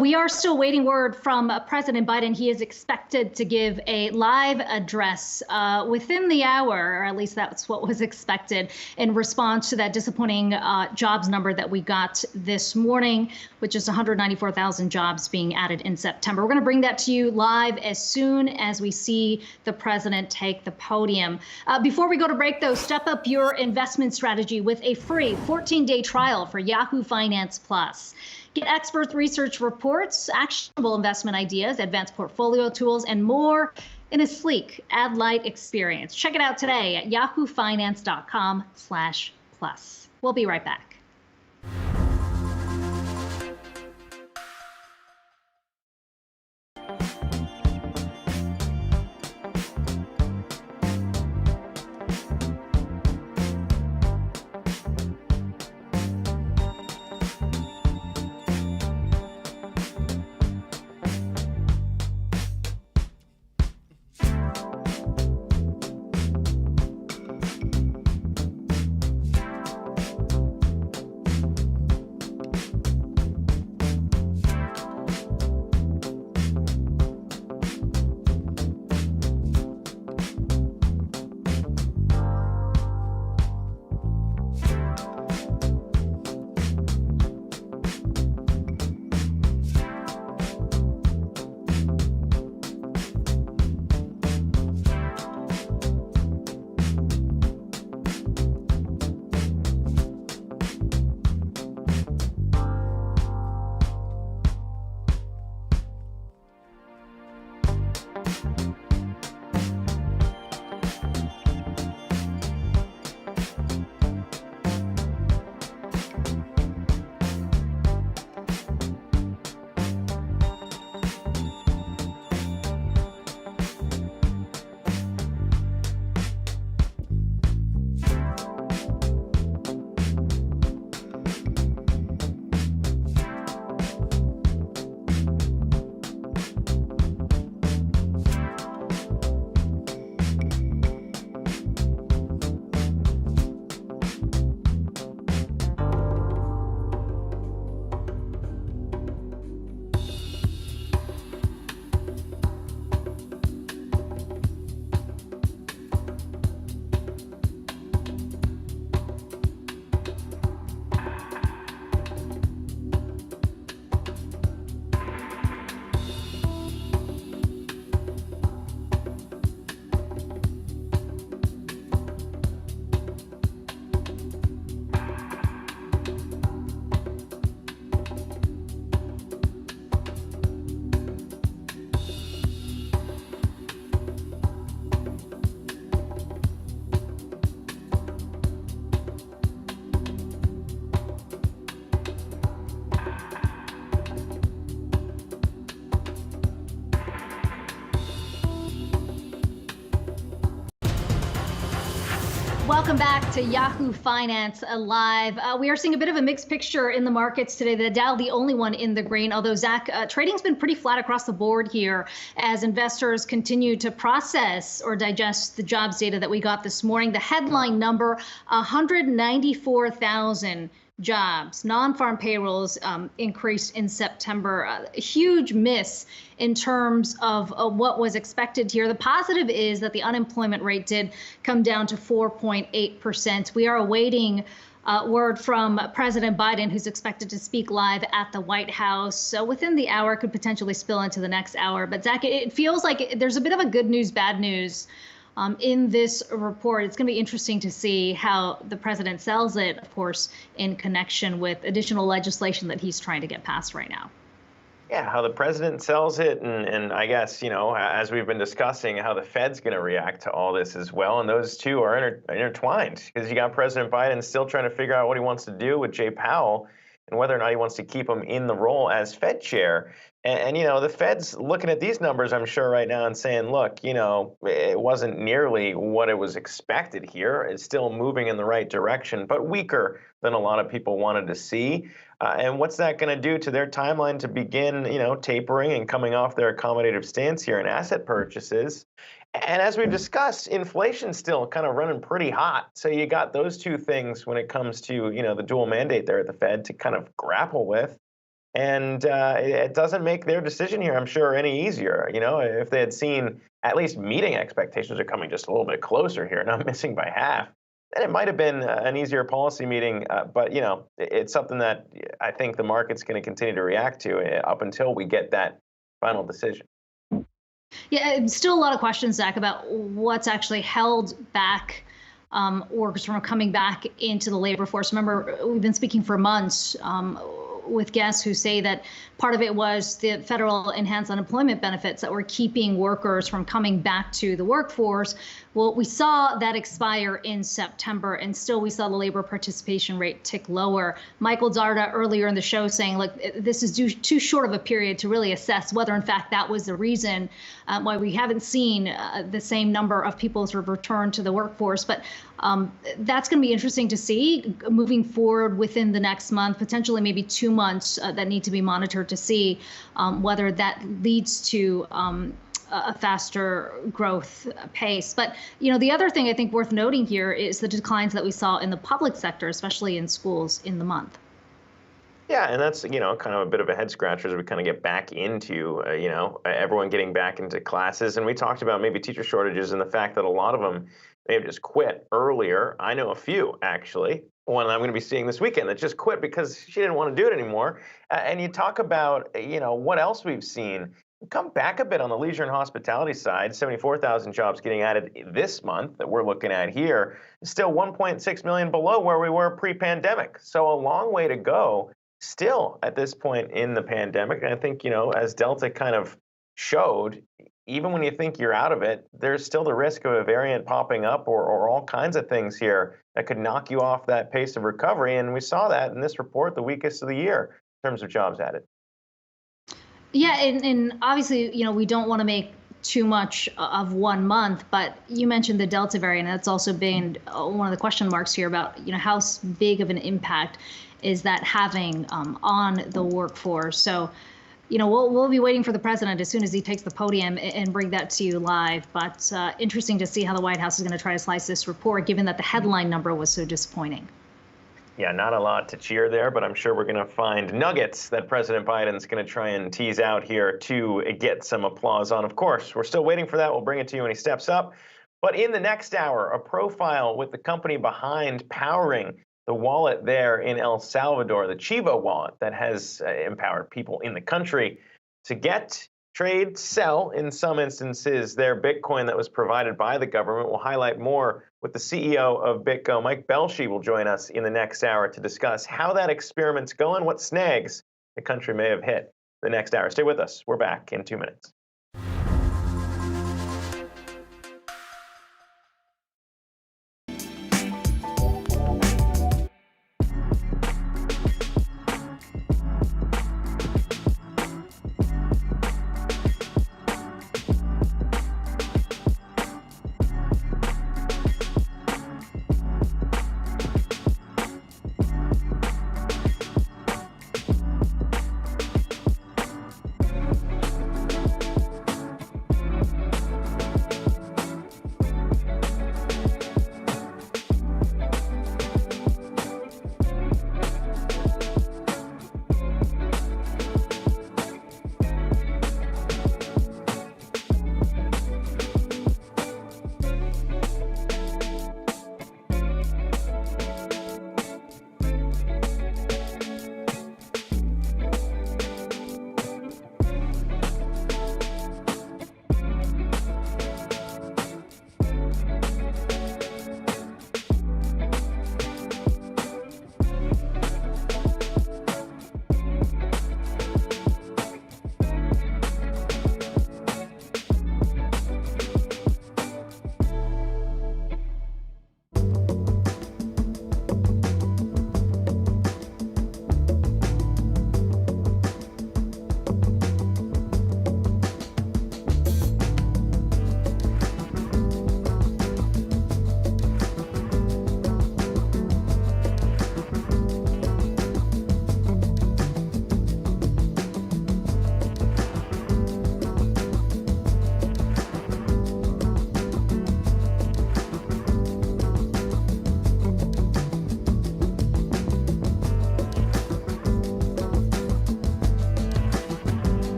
We are still waiting word from President Biden. He is expected to give a live address within the hour, or at least that's what was expected, in response to that disappointing jobs number that we got this morning, which is 194,000 jobs being added in September. We're going to bring that to you live as soon as we see the president take the podium. Before we go to break, though, step up your investment strategy with a free 14-day trial for Yahoo Finance Plus. Get expert research reports, actionable investment ideas, advanced portfolio tools, and more in a sleek, ad-light experience. Check it out today at yahoofinance.com/plus. We'll be right back. Welcome back to Yahoo Finance Live. We are seeing a bit of a mixed picture in the markets today. The Dow, the only one in the green, although Zach, trading's been pretty flat across the board here as investors continue to process or digest the jobs data that we got this morning. The headline number, 194,000 jobs, non-farm payrolls increased in September. A huge miss in terms of what was expected here. The positive is that the unemployment rate did come down to 4.8%. We are awaiting word from President Biden, who's expected to speak live at the White House. So within the hour, could potentially spill into the next hour. But Zach, it feels like there's a bit of a good news, bad news in this report. It's going to be interesting to see how the president sells it, of course, in connection with additional legislation that he's trying to get passed right now. Yeah, how the president sells it, and I guess, you know, as we've been discussing, how the Fed's going to react to all this as well. And those two are intertwined, because you got President Biden still trying to figure out what he wants to do with Jay Powell and whether or not he wants to keep him in the role as Fed chair. And, you know, the Fed's looking at these numbers, I'm sure, right now and saying, look, you know, it wasn't nearly what it was expected here. It's still moving in the right direction, but weaker than a lot of people wanted to see. And what's that going to do to their timeline to begin, you know, tapering and coming off their accommodative stance here in asset purchases? And as we've discussed, inflation's still kind of running pretty hot. So you got those two things when it comes to, you know, the dual mandate there at the Fed to kind of grapple with. And it doesn't make their decision here, I'm sure, any easier. You know, if they had seen at least meeting expectations are coming just a little bit closer here, not missing by half, then it might have been an easier policy meeting. But, you know, it's something that I think the market's going to continue to react to up until we get that final decision. Yeah, still a lot of questions, Zach, about what's actually held back workers from coming back into the labor force. Remember, we've been speaking for months with guests who say that part of it was the federal enhanced unemployment benefits that were keeping workers from coming back to the workforce. Well, we saw that expire in September, and still we saw the labor participation rate tick lower. Michael Zarda earlier in the show saying, look, this is too short of a period to really assess whether in fact that was the reason why we haven't seen the same number of people sort of return to the workforce. But that's going to be interesting to see moving forward within the next month, potentially maybe 2 months that need to be monitored to see whether that leads to a faster growth pace. But, you know, the other thing I think worth noting here is the declines that we saw in the public sector, especially in schools in the month. Yeah, and that's, you know, kind of a bit of a head scratcher as we kind of get back into, you know, everyone getting back into classes. And we talked about maybe teacher shortages and the fact that a lot of them may have just quit earlier. I know a few, actually. One I'm going to be seeing this weekend that just quit because she didn't want to do it anymore. And you talk about, you know, what else we've seen. Come back a bit on the leisure and hospitality side, 74,000 jobs getting added this month that we're looking at here, still 1.6 million below where we were pre-pandemic. So a long way to go still at this point in the pandemic. And I think, you know, as Delta kind of showed, even when you think you're out of it, there's still the risk of a variant popping up or all kinds of things here that could knock you off that pace of recovery. And we saw that in this report, the weakest of the year in terms of jobs added. Yeah, and obviously, you know, we don't want to make too much of 1 month, but you mentioned the Delta variant. That's also been one of the question marks here about, you know, how big of an impact is that having on the workforce. So, you know, we'll be waiting for the president as soon as he takes the podium and bring that to you live. But interesting to see how the White House is going to try to slice this report, given that the headline number was so disappointing. Yeah, not a lot to cheer there, but I'm sure we're going to find nuggets that President Biden's going to try and tease out here to get some applause on. Of course, we're still waiting for that. We'll bring it to you when he steps up. But in the next hour, a profile with the company behind powering the wallet there in El Salvador, the Chivo wallet that has empowered people in the country to get, trade, sell, in some instances, their Bitcoin that was provided by the government. We'll highlight more with the CEO of BitGo. Mike Belshie will join us in the next hour to discuss how that experiment's going, what snags the country may have hit the next hour. Stay with us. We're back in 2 minutes.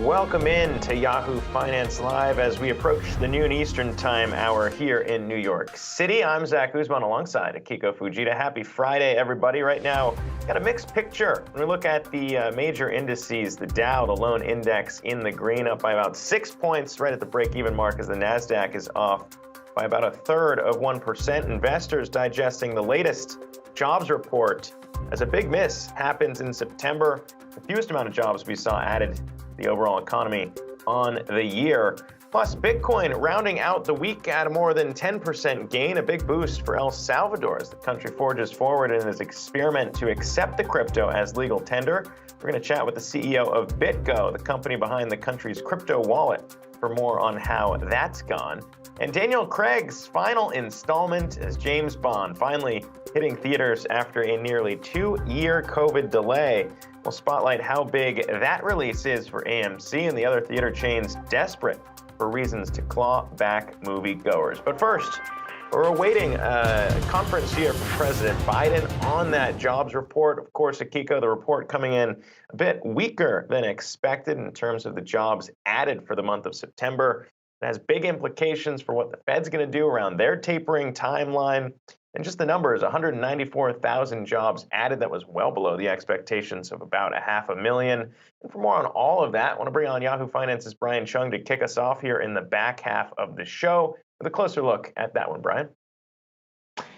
Welcome in to Yahoo Finance Live as we approach the noon Eastern Time hour here in New York City. I'm Zach Guzman alongside Akiko Fujita. Happy Friday, everybody. Right now, got a mixed picture. When we look at the major indices, the Dow, the lone index in the green, up by about 6 points right at the break-even mark as the NASDAQ is off by about a third of 1%. Investors digesting the latest jobs report as a big miss happens in September. The fewest amount of jobs we saw added to the overall economy on the year. Plus, Bitcoin rounding out the week at a more than 10% gain, a big boost for El Salvador as the country forges forward in its experiment to accept the crypto as legal tender. We're going to chat with the CEO of BitGo, the company behind the country's crypto wallet, for more on how that's gone. And Daniel Craig's final installment as James Bond, finally hitting theaters after a nearly 2-year COVID delay. We'll spotlight how big that release is for AMC and the other theater chains desperate for reasons to claw back moviegoers. But first, we're awaiting a conference here from President Biden on that jobs report. Of course, Akiko, the report coming in a bit weaker than expected in terms of the jobs added for the month of September. It has big implications for what the Fed's going to do around their tapering timeline. And just the numbers, 194,000 jobs added. That was well below the expectations of about 500,000. And for more on all of that, I want to bring on Yahoo Finance's Brian Chung to kick us off here in the back half of the show with a closer look at that one, Brian.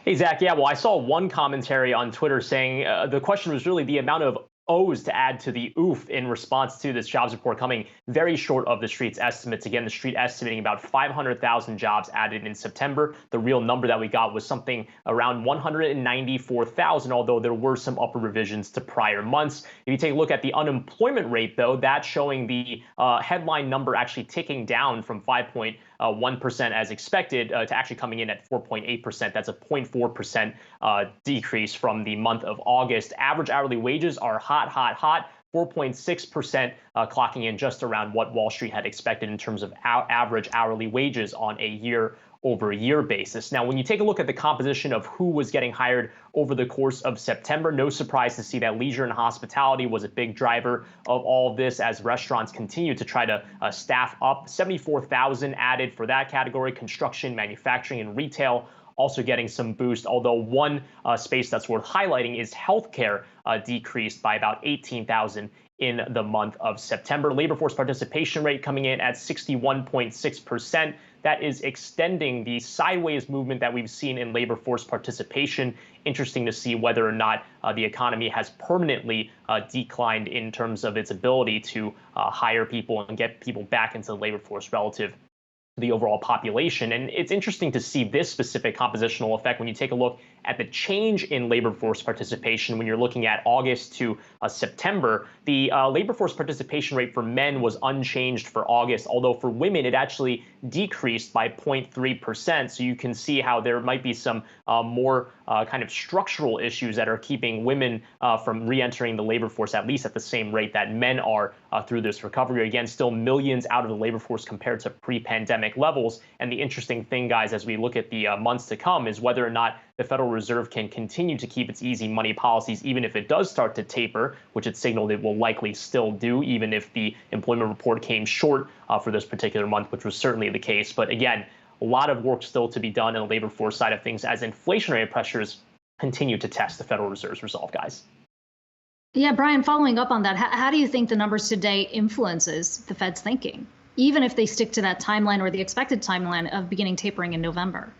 Hey, Zach. Yeah, well, I saw one commentary on Twitter saying the question was really the amount of O's to add to the oof in response to this jobs report coming very short of the street's estimates. Again, the street estimating about 500,000 jobs added in September. The real number that we got was something around 194,000, although there were some upward revisions to prior months. If you take a look at the unemployment rate, though, that's showing the headline number actually ticking down from 5.1% as expected to actually coming in at 4.8%. That's a 0.4% decrease from the month of August. Average hourly wages are hot, 4.6%, clocking in just around what Wall Street had expected in terms of average hourly wages on a year-over-year basis. Now, when you take a look at the composition of who was getting hired over the course of September, no surprise to see that leisure and hospitality was a big driver of all of this as restaurants continue to try to staff up. 74,000 added for that category. Construction, manufacturing, and retail also getting some boost, although one space that's worth highlighting is healthcare decreased by about 18,000 in the month of September. Labor force participation rate coming in at 61.6%. That is extending the sideways movement that we've seen in labor force participation. Interesting to see whether or not the economy has permanently declined in terms of its ability to hire people and get people back into the labor force relative to the overall population. And it's interesting to see this specific compositional effect when you take a look at the change in labor force participation when you're looking at August to September. The labor force participation rate for men was unchanged for August, although for women it actually decreased by 0.3%. So you can see how there might be some more kind of structural issues that are keeping women from re-entering the labor force at least at the same rate that men are through this recovery. Again, still millions out of the labor force compared to pre-pandemic levels. And the interesting thing, guys, as we look at the months to come is whether or not the Federal Reserve can continue to keep its easy money policies, even if it does start to taper, which it signaled it will likely still do, even if the employment report came short for this particular month, which was certainly the case. But again, a lot of work still to be done in the labor force side of things as inflationary pressures continue to test the Federal Reserve's resolve, guys. Yeah, Brian, following up on that, how do you think the numbers today influences the Fed's thinking, even if they stick to that timeline or the expected timeline of beginning tapering in November?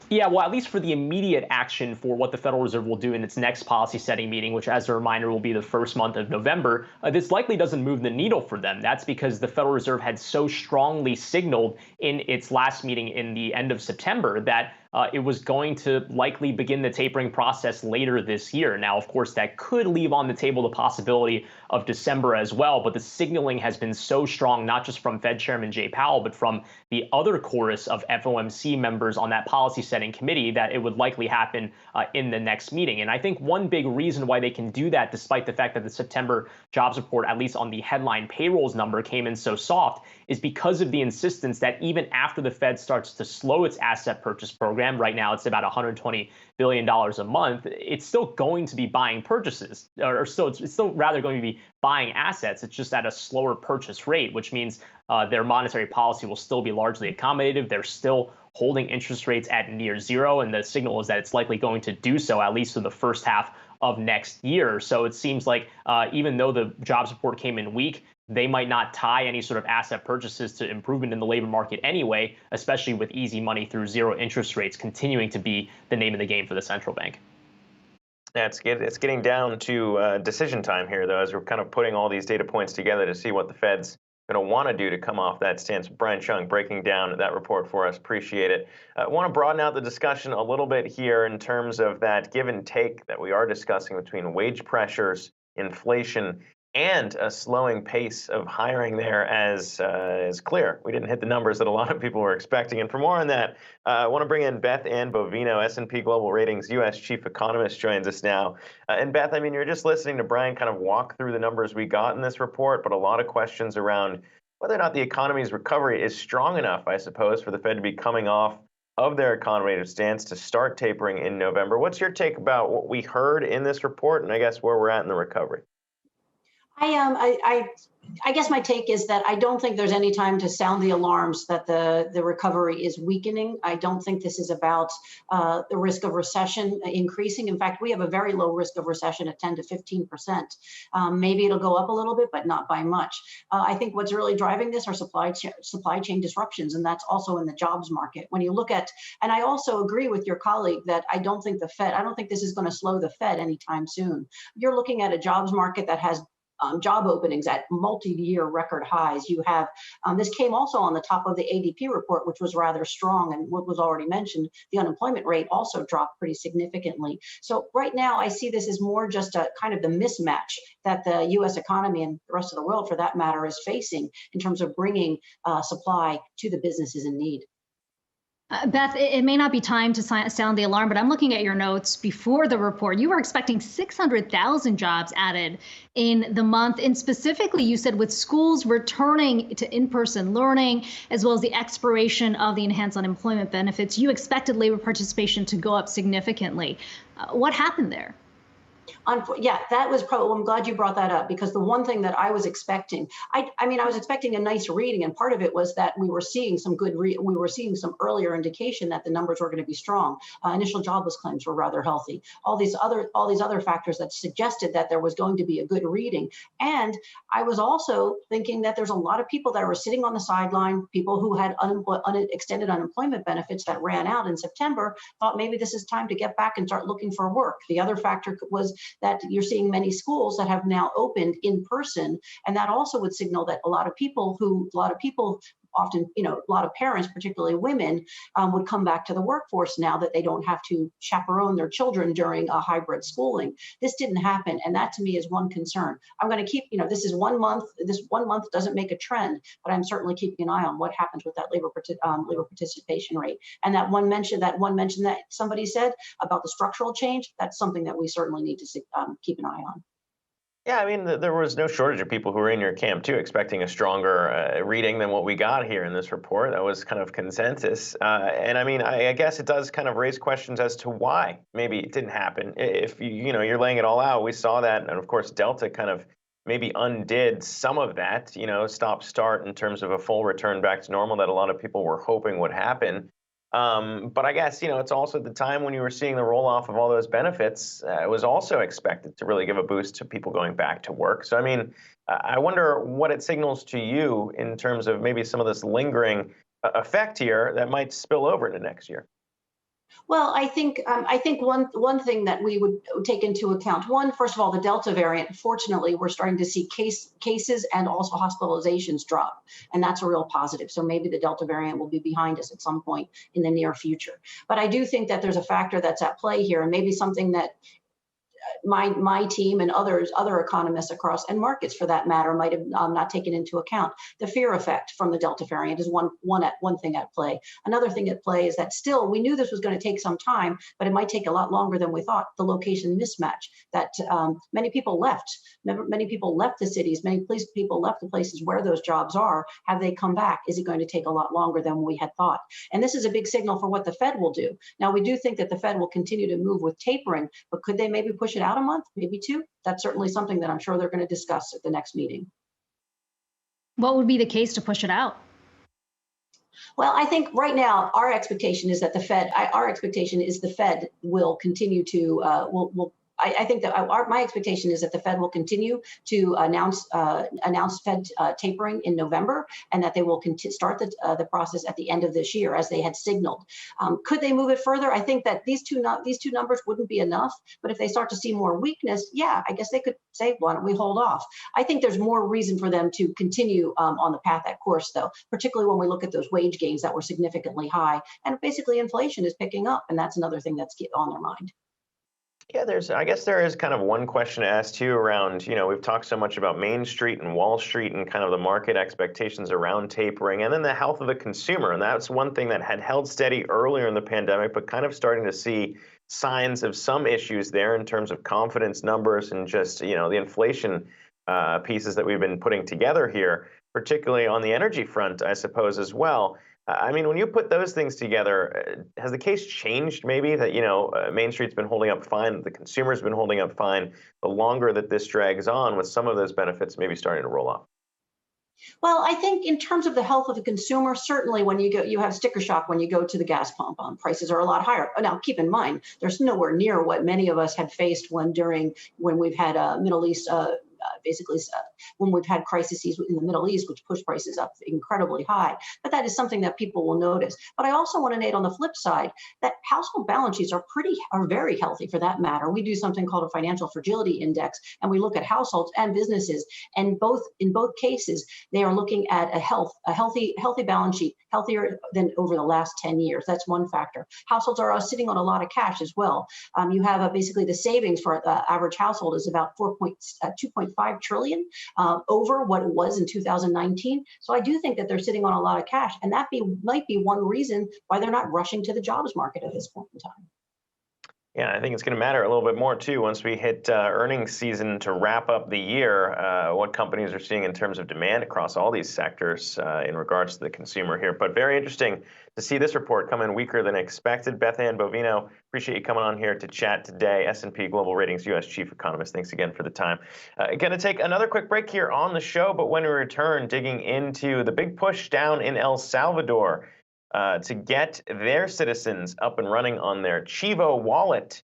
Yeah, well, at least for the immediate action for what the Federal Reserve will do in its next policy setting meeting, which, as a reminder, will be the first month of November, this likely doesn't move the needle for them. That's because the Federal Reserve had so strongly signaled in its last meeting in the end of September that it was going to likely begin the tapering process later this year. Now, of course, that could leave on the table the possibility of December as well, but the signaling has been so strong, not just from Fed Chairman Jay Powell, but from the other chorus of FOMC members on that policy setting committee that it would likely happen in the next meeting. And I think one big reason why they can do that, despite the fact that the September jobs report, at least on the headline payrolls number, came in so soft, is because of the insistence that even after the Fed starts to slow its asset purchase program, program. Right now, it's about $120 billion a month. It's still going to be buying purchases, or still, it's still rather going to be buying assets. It's just at a slower purchase rate, which means their monetary policy will still be largely accommodative. They're still holding interest rates at near zero, and the signal is that it's likely going to do so at least in the first half of next year. So it seems like even though the jobs report came in weak, they might not tie any sort of asset purchases to improvement in the labor market anyway, especially with easy money through zero interest rates continuing to be the name of the game for the central bank. Yeah, it's getting down to decision time here, though, as we're kind of putting all these data points together to see what the Fed's going to want to do to come off that stance. Brian Chung breaking down that report for us. Appreciate it. I want to broaden out the discussion a little bit here in terms of that give and take that we are discussing between wage pressures, inflation, and a slowing pace of hiring there as is clear. We didn't hit the numbers that a lot of people were expecting. And for more on that, I want to bring in Beth Ann Bovino, S&P Global Ratings U.S. Chief Economist, joins us now. And Beth, I mean, you're just listening to Brian kind of walk through the numbers we got in this report, but a lot of questions around whether or not the economy's recovery is strong enough, I suppose, for the Fed to be coming off of their accommodative stance to start tapering in November. What's your take about what we heard in this report and I guess where we're at in the recovery? I guess my take is that I don't think there's any time to sound the alarms that the recovery is weakening. I don't think this is about the risk of recession increasing. In fact, we have a very low risk of recession at 10 to 15%. Maybe it'll go up a little bit, but not by much. I think what's really driving this are supply chain disruptions, and that's also in the jobs market. When you look at, and I also agree with your colleague that I don't think this is going to slow the Fed anytime soon. You're looking at a jobs market that has job openings at multi-year record highs. You have, this came also on the top of the ADP report, which was rather strong, and what was already mentioned, the unemployment rate also dropped pretty significantly. So right now I see this as more just a kind of the mismatch that the US economy and the rest of the world for that matter is facing in terms of bringing supply to the businesses in need. Beth, it may not be time to sound the alarm, but I'm looking at your notes before the report. You were expecting 600,000 jobs added in the month. And specifically, you said with schools returning to in-person learning, as well as the expiration of the enhanced unemployment benefits, you expected labor participation to go up significantly. What happened there? Yeah, that was probably, I'm glad you brought that up, because the one thing that I was expecting, I was expecting a nice reading, and part of it was that we were seeing some earlier indication that the numbers were going to be strong. Initial jobless claims were rather healthy. All these other factors that suggested that there was going to be a good reading. And I was also thinking that there's a lot of people that were sitting on the sideline, people who had extended unemployment benefits that ran out in September, thought maybe this is time to get back and start looking for work. The other factor was that you're seeing many schools that have now opened in person, and that also would signal that a lot of people often, a lot of parents, particularly women, would come back to the workforce now that they don't have to chaperone their children during a hybrid schooling. This didn't happen, and that to me is one concern. I'm going to keep, this is 1 month. This 1 month doesn't make a trend, but I'm certainly keeping an eye on what happens with that labor participation rate. And that one mention that somebody said about the structural change, that's something that we certainly need to keep an eye on. Yeah, I mean, there was no shortage of people who were in your camp, too, expecting a stronger reading than what we got here in this report. That was kind of consensus. And I mean, I guess it does kind of raise questions as to why maybe it didn't happen. If, you're laying it all out, we saw that. And of course, Delta kind of maybe undid some of that, stop-start in terms of a full return back to normal that a lot of people were hoping would happen. But I guess, it's also the time when you were seeing the roll off of all those benefits, it was also expected to really give a boost to people going back to work. So, I mean, I wonder what it signals to you in terms of maybe some of this lingering effect here that might spill over into next year. Well, I think one thing that we would take into account, first of all, the Delta variant, fortunately, we're starting to see cases and also hospitalizations drop, and that's a real positive. So maybe the Delta variant will be behind us at some point in the near future. But I do think that there's a factor that's at play here, and maybe something that my team and other economists across and markets for that matter might have not taken into account. The fear effect from the Delta variant is one thing at play. Another thing at play is that still we knew this was going to take some time, but it might take a lot longer than we thought. The location mismatch that many people left. Many people left the cities. Many people left the places where those jobs are. Have they come back? Is it going to take a lot longer than we had thought? And this is a big signal for what the Fed will do. Now, we do think that the Fed will continue to move with tapering, but could they maybe push it out a month, maybe two? That's certainly something that I'm sure they're going to discuss at the next meeting. What would be the case to push it out? Well, I think right now our expectation is that the Fed will continue to I think that my expectation is that the Fed will continue to announce Fed tapering in November, and that they will start the process at the end of this year, as they had signaled. Could they move it further? I think that these two numbers wouldn't be enough. But if they start to see more weakness, yeah, I guess they could say, why don't we hold off? I think there's more reason for them to continue on the path, that course, though, particularly when we look at those wage gains that were significantly high, and basically inflation is picking up, and that's another thing that's on their mind. Yeah, I guess there is kind of one question to ask too around, we've talked so much about Main Street and Wall Street and kind of the market expectations around tapering, and then the health of the consumer. And that's one thing that had held steady earlier in the pandemic, but kind of starting to see signs of some issues there in terms of confidence numbers and just, the inflation pieces that we've been putting together here, particularly on the energy front, I suppose, as well. I mean, when you put those things together, has the case changed maybe that, Main Street's been holding up fine, the consumer's been holding up fine, the longer that this drags on with some of those benefits maybe starting to roll off? Well, I think in terms of the health of the consumer, certainly when you have sticker shock when you go to the gas pump. Prices are a lot higher. Now, keep in mind, there's nowhere near what many of us had faced when we've had Middle East. When we've had crises in the Middle East, which push prices up incredibly high. But that is something that people will notice. But I also want to note on the flip side that household balance sheets are very healthy for that matter. We do something called a financial fragility index, and we look at households and businesses. And in both cases, they are looking at a healthy balance sheet, healthier than over the last 10 years. That's one factor. Households are sitting on a lot of cash as well. You have basically the savings for the average household is about 2.5 trillion over what it was in 2019. So I do think that they're sitting on a lot of cash, and that might be one reason why they're not rushing to the jobs market at this point in time. Yeah, I think it's going to matter a little bit more too once we hit earnings season to wrap up the year, what companies are seeing in terms of demand across all these sectors in regards to the consumer here. But very interesting to see this report come in weaker than expected. Beth Ann Bovino, appreciate you coming on here to chat today. S&P Global Ratings U.S. Chief Economist. Thanks again for the time. Going to take another quick break here on the show, but when we return, digging into the big push down in El Salvador to get their citizens up and running on their Chivo wallet,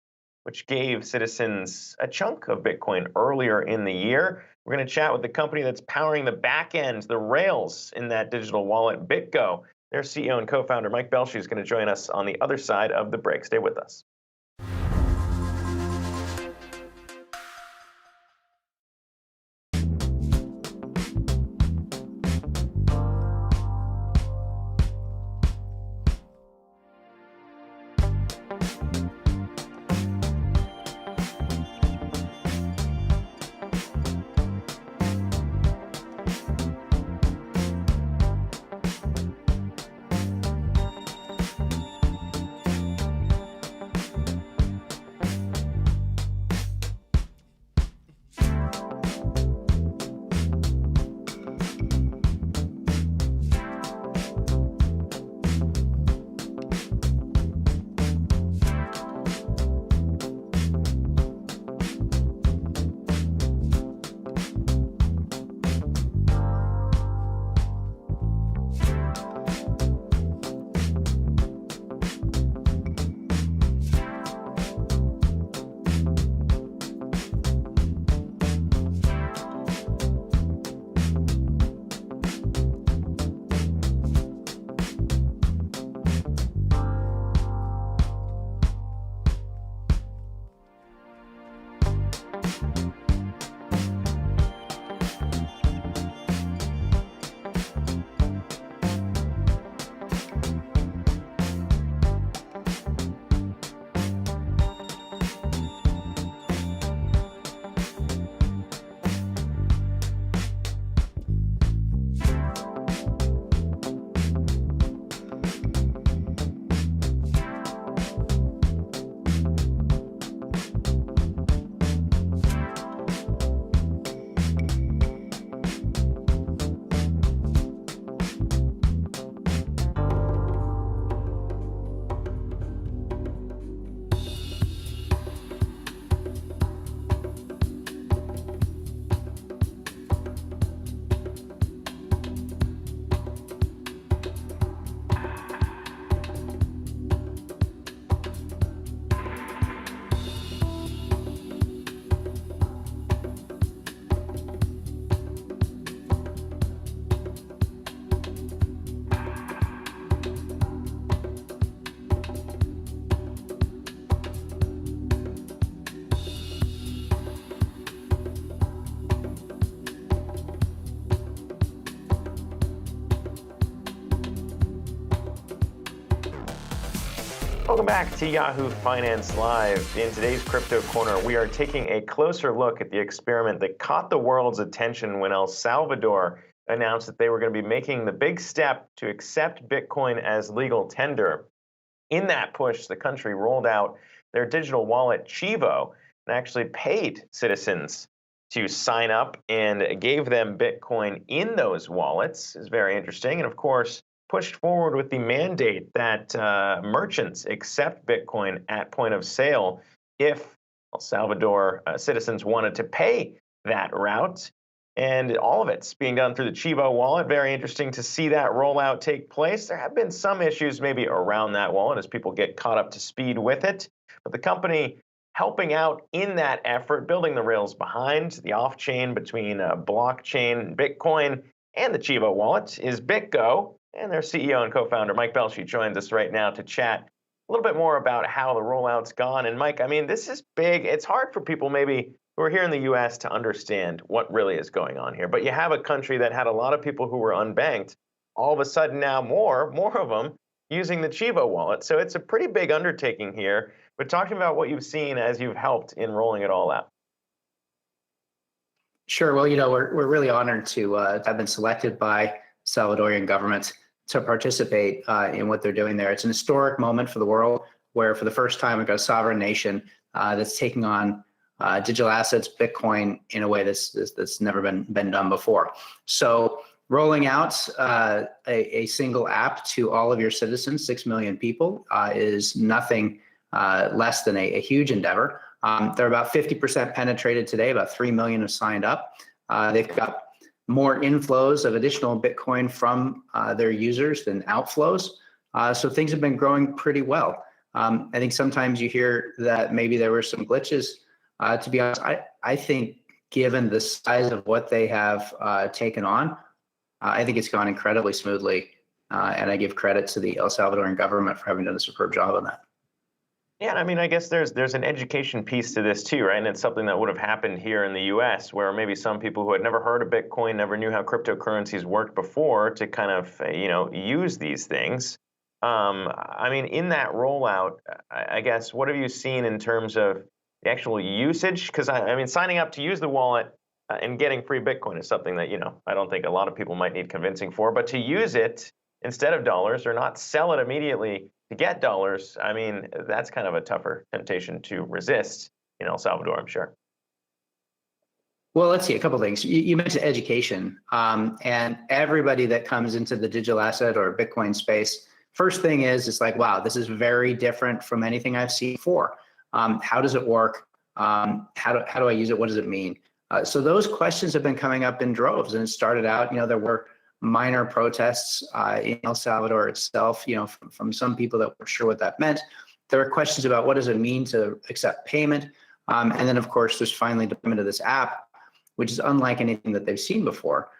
which gave citizens a chunk of Bitcoin earlier in the year. We're going to chat with the company that's powering the back end, the rails in that digital wallet, BitGo. Their CEO and co-founder, Mike Belshue, is going to join us on the other side of the break. Stay with us. Welcome back to Yahoo Finance Live. In today's Crypto Corner, we are taking a closer look at the experiment that caught the world's attention when El Salvador announced that they were going to be making the big step to accept Bitcoin as legal tender. In that push, the country rolled out their digital wallet, Chivo, and actually paid citizens to sign up and gave them Bitcoin in those wallets. It's very interesting. And of course, pushed forward with the mandate that merchants accept Bitcoin at point of sale if El Salvador citizens wanted to pay that route. And all of it's being done through the Chivo wallet. Very interesting to see that rollout take place. There have been some issues maybe around that wallet as people get caught up to speed with it. But the company helping out in that effort, building the rails behind the off-chain between blockchain, Bitcoin, and the Chivo wallet is BitGo. And their CEO and co-founder, Mike Belshie, joins us right now to chat a little bit more about how the rollout's gone. And Mike, I mean, this is big. It's hard for people maybe who are here in the U.S. to understand what really is going on here. But you have a country that had a lot of people who were unbanked, all of a sudden now more of them using the Chivo wallet. So it's a pretty big undertaking here. But talking about what you've seen as you've helped in rolling it all out. Sure. Well, we're really honored to have been selected by Salvadorian government to participate in what they're doing there. It's an historic moment for the world where for the first time we've got a sovereign nation that's taking on digital assets, Bitcoin, in a way that's never been done before. So rolling out a single app to all of your citizens, 6 million people, is nothing less than a huge endeavor. They're about 50% penetrated today, about 3 million have signed up. They've got more inflows of additional Bitcoin from their users than outflows. So things have been growing pretty well. I think sometimes you hear that maybe there were some glitches. To be honest, I think given the size of what they have taken on, I think it's gone incredibly smoothly. And I give credit to the El Salvadoran government for having done a superb job on that. Yeah, I mean, I guess there's an education piece to this too, right? And it's something that would have happened here in the U.S., where maybe some people who had never heard of Bitcoin, never knew how cryptocurrencies worked before, to kind of use these things. I mean, in that rollout, I guess, what have you seen in terms of the actual usage? Because I mean, signing up to use the wallet and getting free Bitcoin is something that I don't think a lot of people might need convincing for. But to use it instead of dollars, or not sell it immediately to get dollars, I mean, that's kind of a tougher temptation to resist in El Salvador, I'm sure. Well, let's see, a couple of things. You mentioned education, and everybody that comes into the digital asset or Bitcoin space, first thing is, it's like, wow, this is very different from anything I've seen before. How does it work? How do I use it? What does it mean? So those questions have been coming up in droves, and it started out, there were minor protests in El Salvador itself, from some people that weren't sure what that meant. There are questions about what does it mean to accept payment. And then, of course, there's finally deployment of this app, which is unlike anything that they've seen before.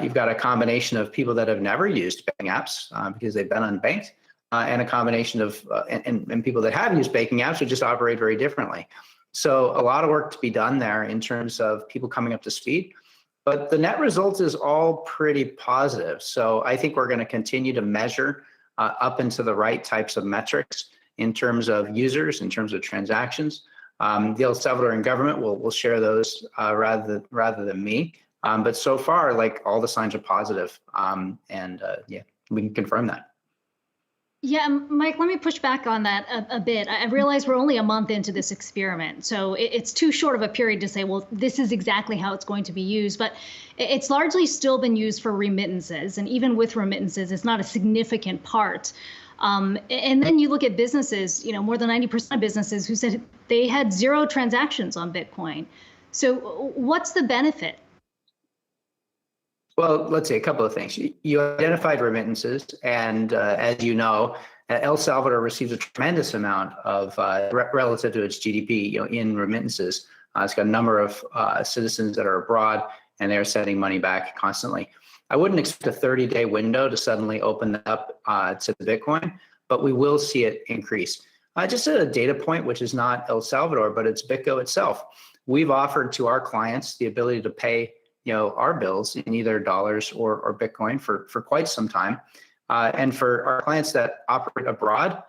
You've got a combination of people that have never used banking apps because they've been unbanked, and a combination of and people that have used banking apps, which just operate very differently. So a lot of work to be done there in terms of people coming up to speed. But the net result is all pretty positive. So I think we're going to continue to measure up into the right types of metrics in terms of users, in terms of transactions. The El Salvadoran government will share those rather than me. But so far, like, all the signs are positive. Yeah, we can confirm that. Yeah, Mike, let me push back on that a bit. I realize we're only a month into this experiment, so it's too short of a period to say, well, this is exactly how it's going to be used. But it's largely still been used for remittances. And even with remittances, it's not a significant part. And then you look at businesses, more than 90% of businesses who said they had 0 transactions on Bitcoin. So what's the benefit? Well, let's see, a couple of things. You identified remittances, and as you know, El Salvador receives a tremendous amount of relative to its GDP, in remittances. It's got a number of citizens that are abroad, and they're sending money back constantly. I wouldn't expect a 30-day window to suddenly open that up to the Bitcoin, but we will see it increase. Just a data point, which is not El Salvador, but it's BitGo itself. We've offered to our clients the ability to pay our bills in either dollars or Bitcoin for quite some time. And for our clients that operate abroad,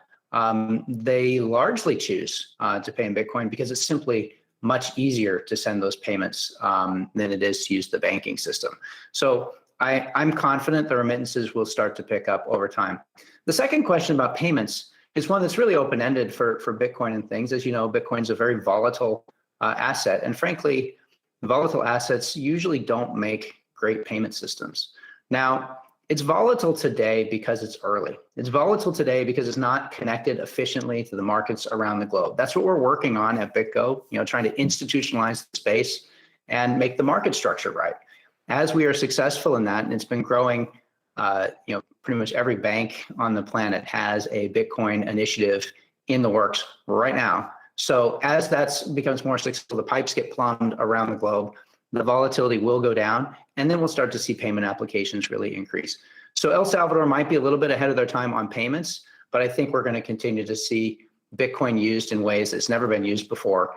they largely choose to pay in Bitcoin because it's simply much easier to send those payments than it is to use the banking system. So I'm confident the remittances will start to pick up over time. The second question about payments is one that's really open-ended for Bitcoin and things. As you know, Bitcoin's a very volatile asset. And frankly, volatile assets usually don't make great payment systems. Now, it's volatile today because it's early. It's volatile today because it's not connected efficiently to the markets around the globe. That's what we're working on at BitGo, trying to institutionalize the space and make the market structure right. As we are successful in that, and it's been growing, pretty much every bank on the planet has a Bitcoin initiative in the works right now. So as that becomes more successful, the pipes get plumbed around the globe, the volatility will go down, and then we'll start to see payment applications really increase. So El Salvador might be a little bit ahead of their time on payments, but I think we're going to continue to see Bitcoin used in ways that's never been used before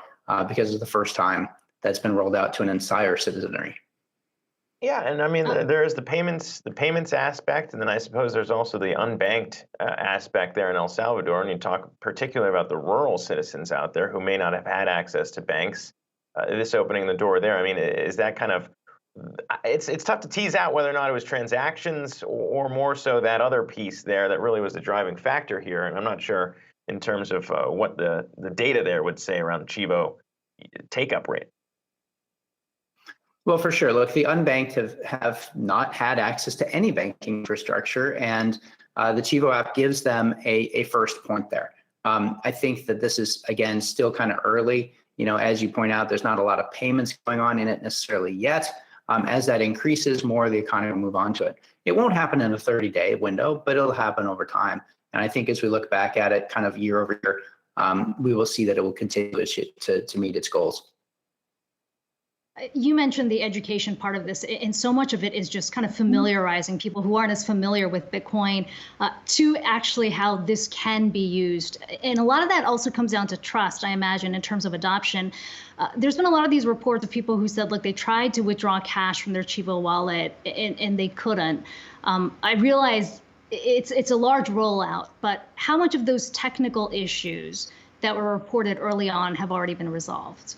because it's the first time that's been rolled out to an entire citizenry. Yeah, and I mean, there's the payments aspect, and then I suppose there's also the unbanked aspect there in El Salvador. And you talk particularly about the rural citizens out there who may not have had access to banks. This opening the door there. I mean, is that kind of it's tough to tease out whether or not it was transactions or more so that other piece there that really was the driving factor here. And I'm not sure in terms of what the data there would say around the Chivo take-up rate. Well, for sure. Look, the unbanked have not had access to any banking infrastructure, and the Chivo app gives them a first point there. I think that this is, again, still kind of early. As you point out, there's not a lot of payments going on in it necessarily yet. As that increases, more of the economy will move on to it. It won't happen in a 30-day window, but it'll happen over time. And I think as we look back at it kind of year over year, we will see that it will continue to meet its goals. You mentioned the education part of this, and so much of it is just kind of familiarizing people who aren't as familiar with Bitcoin to actually how this can be used. And a lot of that also comes down to trust, I imagine, in terms of adoption. There's been a lot of these reports of people who said, look, they tried to withdraw cash from their Chivo wallet and they couldn't. I realize it's a large rollout, but how much of those technical issues that were reported early on have already been resolved?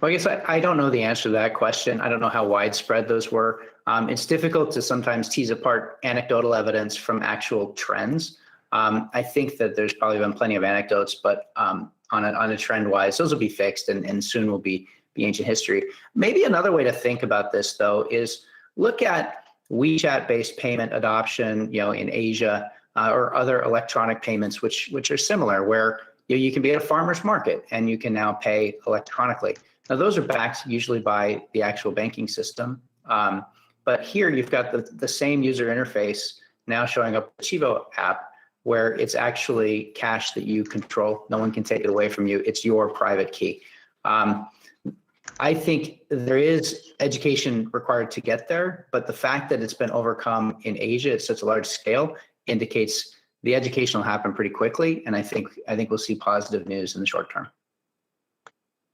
Well, I guess I don't know the answer to that question. I don't know how widespread those were. It's difficult to sometimes tease apart anecdotal evidence from actual trends. I think that there's probably been plenty of anecdotes, but on a trend-wise, those will be fixed and soon will be ancient history. Maybe another way to think about this, though, is look at WeChat-based payment adoption, in Asia or other electronic payments, which are similar, where you can be at a farmer's market and you can now pay electronically. Now, those are backed usually by the actual banking system. But here you've got the same user interface now showing up in the Chivo app, where it's actually cash that you control. No one can take it away from you. It's your private key. I think there is education required to get there, but the fact that it's been overcome in Asia at such a large scale indicates the education will happen pretty quickly. And I think we'll see positive news in the short term.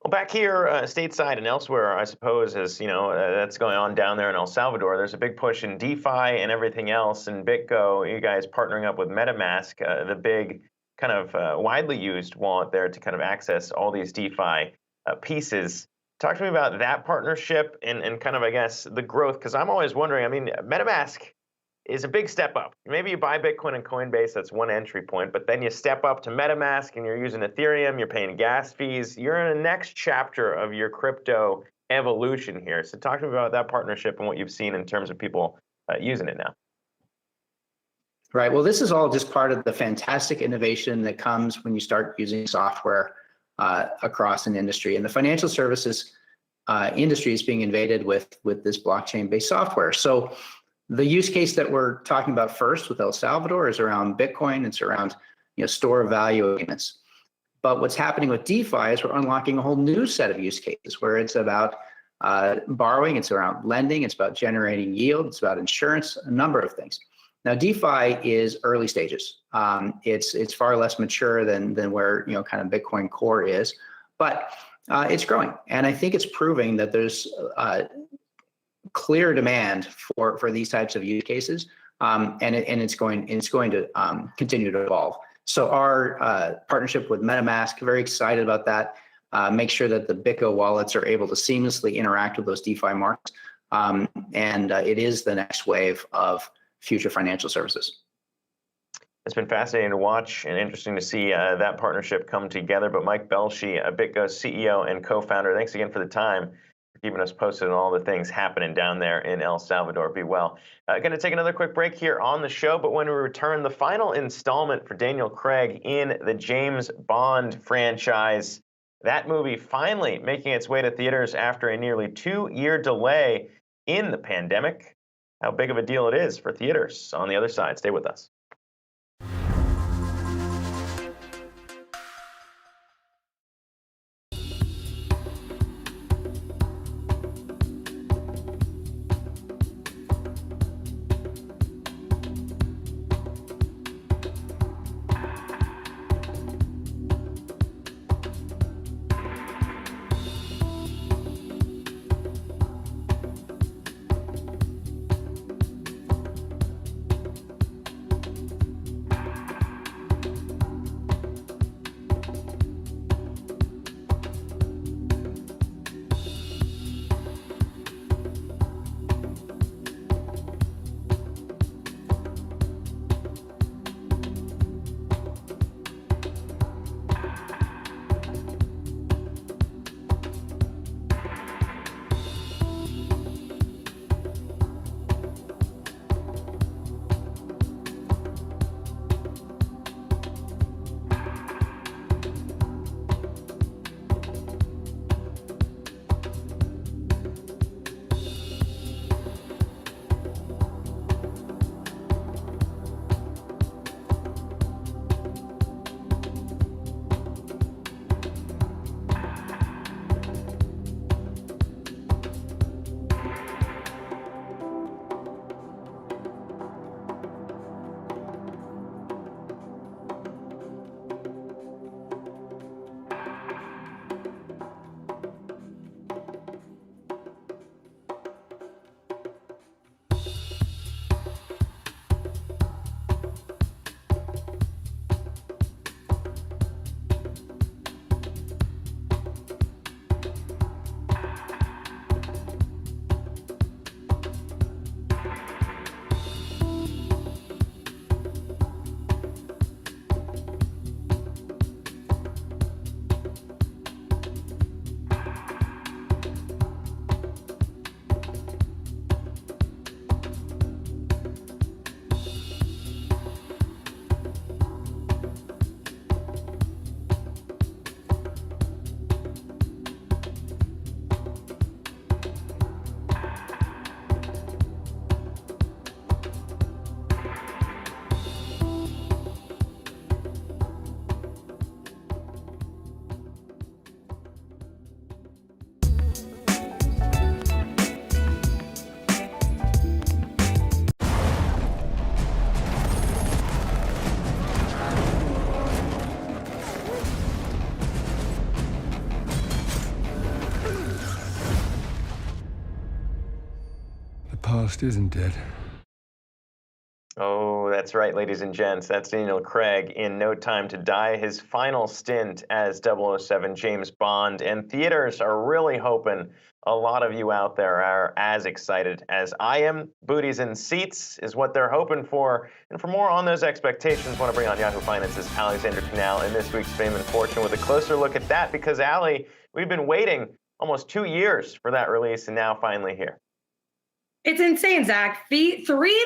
Well, back here stateside and elsewhere, I suppose, as that's going on down there in El Salvador, there's a big push in DeFi and everything else. And BitGo, you guys partnering up with MetaMask, the big kind of widely used wallet there to kind of access all these DeFi pieces. Talk to me about that partnership and kind of, I guess, the growth, because I'm always wondering, I mean, MetaMask is a big step up. Maybe you buy Bitcoin and Coinbase, that's one entry point, but then you step up to MetaMask and you're using Ethereum, you're paying gas fees. You're in the next chapter of your crypto evolution here. So talk to me about that partnership and what you've seen in terms of people using it now. Right, well, this is all just part of the fantastic innovation that comes when you start using software across an industry. And the financial services industry is being invaded with this blockchain-based software. So the use case that we're talking about first with El Salvador is around Bitcoin. It's around store of value payments. But what's happening with DeFi is we're unlocking a whole new set of use cases where it's about borrowing, it's around lending, it's about generating yield, it's about insurance, a number of things. Now, DeFi is early stages. It's far less mature than where kind of Bitcoin Core is, but it's growing, and I think it's proving that there's clear demand for these types of use cases, and it's going to continue to evolve. So our partnership with MetaMask, very excited about that. Make sure that the BitGo wallets are able to seamlessly interact with those DeFi markets, and it is the next wave of future financial services. It's been fascinating to watch and interesting to see that partnership come together. But Mike Belshie, BitGo's CEO and co-founder, thanks again for the time, for keeping us posted on all the things happening down there in El Salvador. Be well. Going to take another quick break here on the show, but when we return, the final installment for Daniel Craig in the James Bond franchise. That movie finally making its way to theaters after a nearly 2-year delay in the pandemic. How big of a deal it is for theaters. On the other side, stay with us. past isn't dead. Oh, that's right, ladies and gents. That's Daniel Craig in No Time to Die, his final stint as 007 James Bond. And theaters are really hoping a lot of you out there are as excited as I am. Booties in seats is what they're hoping for. And for more on those expectations, I want to bring on Yahoo Finance's Alexander Canal in this week's Fame and Fortune with a closer look at that. Because, Ali, we've been waiting almost 2 years for that release, and now finally here. It's insane, Zach. 3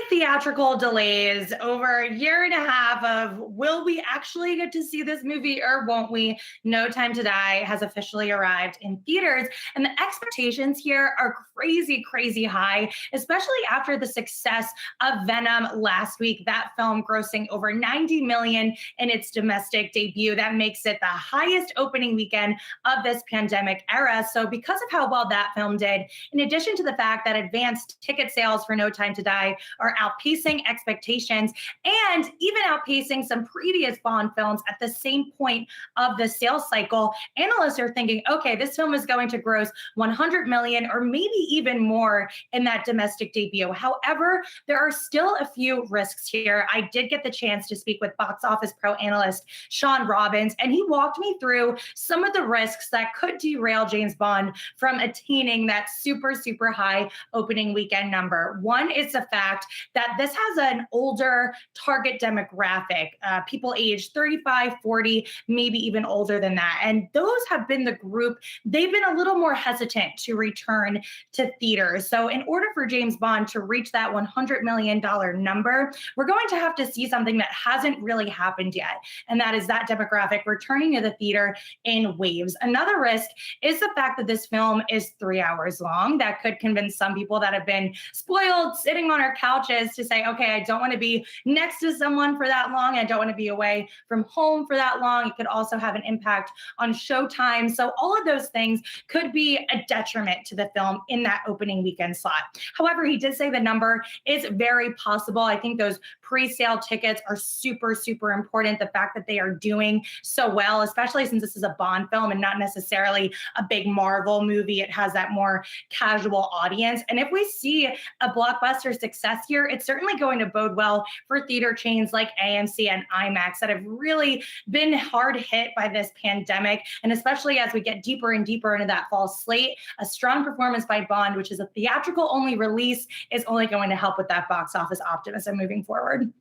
theatrical delays over a year and a half of will we actually get to see this movie or won't we? No Time to Die has officially arrived in theaters. And the expectations here are crazy, crazy high, especially after the success of Venom last week. That film grossing over $90 million in its domestic debut. That makes it the highest opening weekend of this pandemic era. So because of how well that film did, in addition to the fact that advanced ticket sales for No Time to Die are outpacing expectations and even outpacing some previous Bond films at the same point of the sales cycle. Analysts are thinking, okay, this film is going to gross 100 million or maybe even more in that domestic debut. However, there are still a few risks here. I did get the chance to speak with Box Office Pro analyst Sean Robbins, and he walked me through some of the risks that could derail James Bond from attaining that super, super high opening weekend number. One is the fact that this has an older target demographic, people aged 35, 40, maybe even older than that. And those have been the group, they've been a little more hesitant to return to theaters. So in order for James Bond to reach that $100 million number, we're going to have to see something that hasn't really happened yet. And that is that demographic returning to the theater in waves. Another risk is the fact that this film is 3 hours long. That could convince some people that have been spoiled sitting on our couches to say, okay, I don't want to be next to someone for that long. I don't want to be away from home for that long. It could also have an impact on showtime. So all of those things could be a detriment to the film in that opening weekend slot. However, he did say the number is very possible. I think those pre-sale tickets are super, super important. The fact that they are doing so well, especially since this is a Bond film and not necessarily a big Marvel movie. It has that more casual audience. And if we see a blockbuster success here, it's certainly going to bode well for theater chains like AMC and IMAX that have really been hard hit by this pandemic. And especially as we get deeper and deeper into that fall slate, a strong performance by Bond, which is a theatrical only release, is only going to help with that box office optimism moving forward.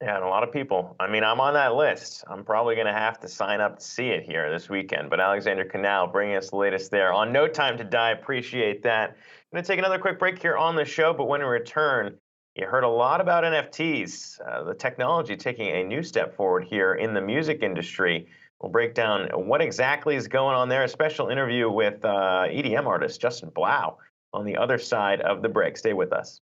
Yeah, and a lot of people. I mean, I'm on that list. I'm probably going to have to sign up to see it here this weekend. But Alexander Canal bringing us the latest there on No Time to Die. Appreciate that. I'm going to take another quick break here on the show. But when we return, you heard a lot about NFTs, the technology taking a new step forward here in the music industry. We'll break down what exactly is going on there. A special interview with EDM artist Justin Blau on the other side of the break. Stay with us.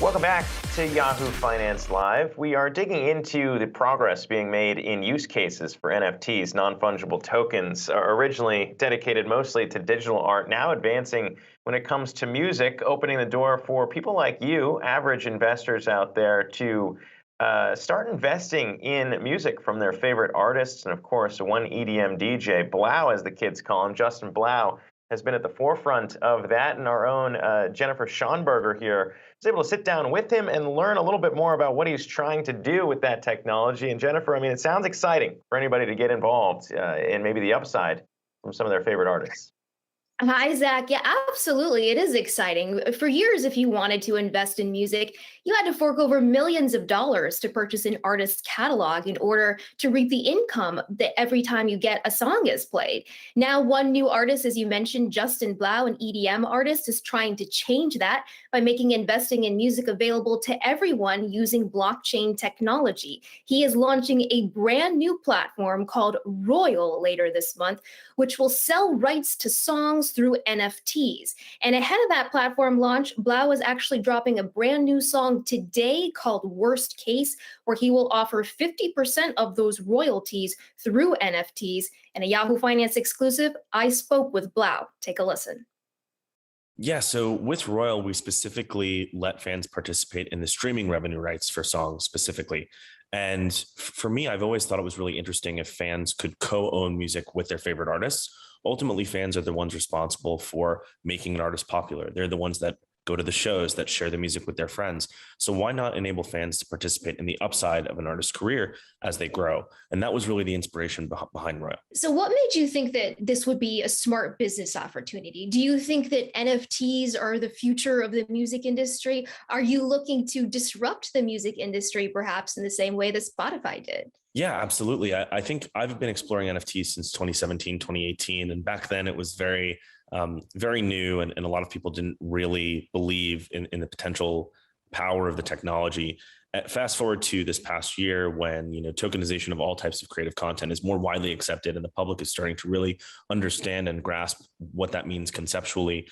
Welcome back to Yahoo Finance Live. We are digging into the progress being made in use cases for NFTs, non-fungible tokens, originally dedicated mostly to digital art, now advancing when it comes to music, opening the door for people like you, average investors out there, to start investing in music from their favorite artists. And of course, one EDM DJ, Blau as the kids call him, Justin Blau, has been at the forefront of that, and our own Jennifer Schonberger here was able to sit down with him and learn a little bit more about what he's trying to do with that technology. And Jennifer, I mean, it sounds exciting for anybody to get involved in maybe the upside from some of their favorite artists. Hi, Zach. Yeah, absolutely. It is exciting. For years, if you wanted to invest in music, you had to fork over millions of dollars to purchase an artist's catalog in order to reap the income that every time you get a song is played. Now, one new artist, as you mentioned, Justin Blau, an EDM artist, is trying to change that by making investing in music available to everyone using blockchain technology. He is launching a brand new platform called Royal later this month, which will sell rights to songs through NFTs. And ahead of that platform launch, Blau is actually dropping a brand new song today called Worst Case, where he will offer 50% of those royalties through NFTs. And a Yahoo Finance exclusive, I spoke with Blau. Take a listen. Yeah, so with Royal, we specifically let fans participate in the streaming revenue rights for songs specifically. And for me, I've always thought it was really interesting if fans could co-own music with their favorite artists. Ultimately, fans are the ones responsible for making an artist popular. They're the ones that go to the shows, that share the music with their friends. So why not enable fans to participate in the upside of an artist's career as they grow? And that was really the inspiration behind Royal. So what made you think that this would be a smart business opportunity? Do you think that NFTs are the future of the music industry? Are you looking to disrupt the music industry perhaps in the same way that Spotify did? Yeah, absolutely. I think I've been exploring NFTs since 2017, 2018. And back then it was very new, and a lot of people didn't really believe in the potential power of the technology. Fast forward to this past year when, tokenization of all types of creative content is more widely accepted and the public is starting to really understand and grasp what that means conceptually.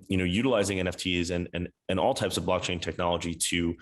Utilizing NFTs and all types of blockchain technology to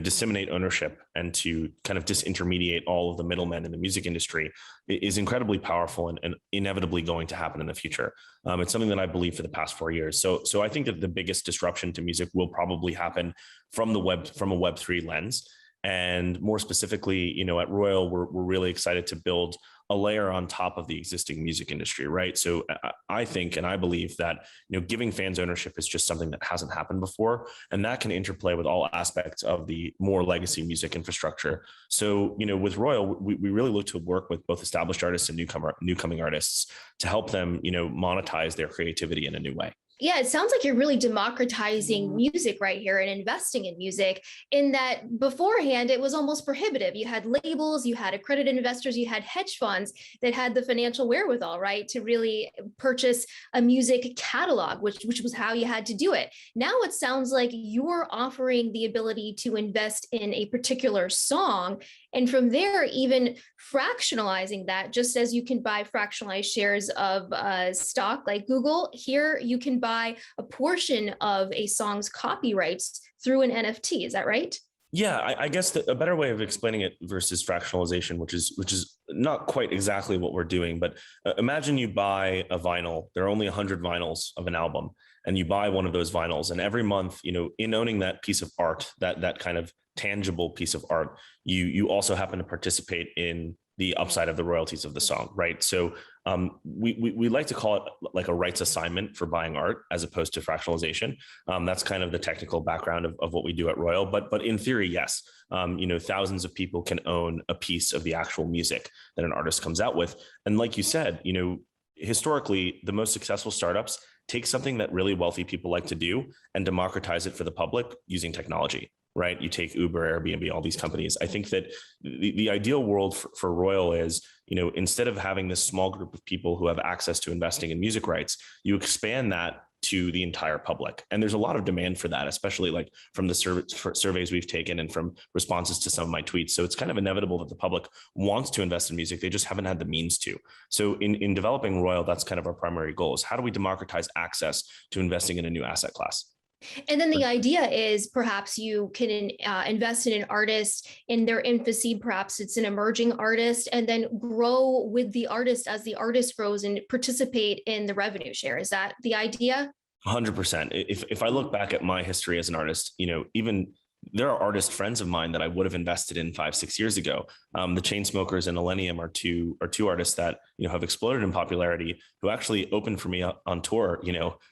disseminate ownership and to kind of disintermediate all of the middlemen in the music industry is incredibly powerful and inevitably going to happen in the future. It's something that I believe for the past 4 years. So I think that the biggest disruption to music will probably happen from a Web3 lens. And more specifically, at Royal, we're really excited to build a layer on top of the existing music industry, right? So I think, and I believe that, giving fans ownership is just something that hasn't happened before. And that can interplay with all aspects of the more legacy music infrastructure. So, with Royal, we really look to work with both established artists and newcoming artists to help them, monetize their creativity in a new way. Yeah, it sounds like you're really democratizing music right here and investing in music, in that beforehand it was almost prohibitive. You had labels, you had accredited investors, you had hedge funds that had the financial wherewithal, right, to really purchase a music catalog, which was how you had to do it. Now it sounds like you're offering the ability to invest in a particular song, and from there, even fractionalizing that, just as you can buy fractionalized shares of stock like Google, here you can buy a portion of a song's copyrights through an NFT. Is that right? Yeah, I guess a better way of explaining it versus fractionalization, which is not quite exactly what we're doing, but imagine you buy a vinyl. There are only 100 vinyls of an album, and you buy one of those vinyls, and every month, in owning that piece of art, that kind of tangible piece of art, you also happen to participate in the upside of the royalties of the song, right? So we like to call it like a rights assignment for buying art as opposed to fractionalization. That's kind of the technical background of what we do at Royal. But in theory, yes, thousands of people can own a piece of the actual music that an artist comes out with. And like you said, historically, the most successful startups take something that really wealthy people like to do and democratize it for the public using technology. Right? You take Uber, Airbnb, all these companies. I think that the ideal world for Royal is, instead of having this small group of people who have access to investing in music rights, you expand that to the entire public. And there's a lot of demand for that, especially like from the surveys we've taken and from responses to some of my tweets. So it's kind of inevitable that the public wants to invest in music. They just haven't had the means to. So in developing Royal, that's kind of our primary goal, is how do we democratize access to investing in a new asset class? And then the idea is perhaps you can invest in an artist in their infancy, perhaps it's an emerging artist, and then grow with the artist as the artist grows and participate in the revenue share. Is that the idea? 100%. If I look back at my history as an artist, even there are artist friends of mine that I would have invested in 5-6 years ago. The Chainsmokers and Millennium are two artists that have exploded in popularity, who actually opened for me on tour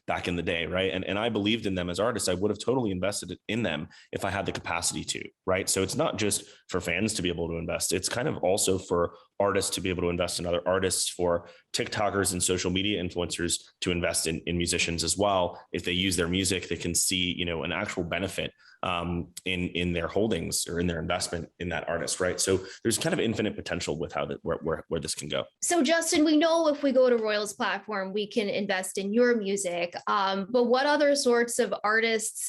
back in the day, right? And I believed in them as artists. I would have totally invested in them if I had the capacity to, right? So it's not just for fans to be able to invest. It's kind of also for artists to be able to invest in other artists, for TikTokers and social media influencers to invest in musicians as well. If they use their music, they can see an actual benefit in their holdings or in their investment in that artist, right? So there's kind of infinite potential with where this can go. So Justin, we know if we go to Royal's platform, we can invest in your music, but what other sorts of artists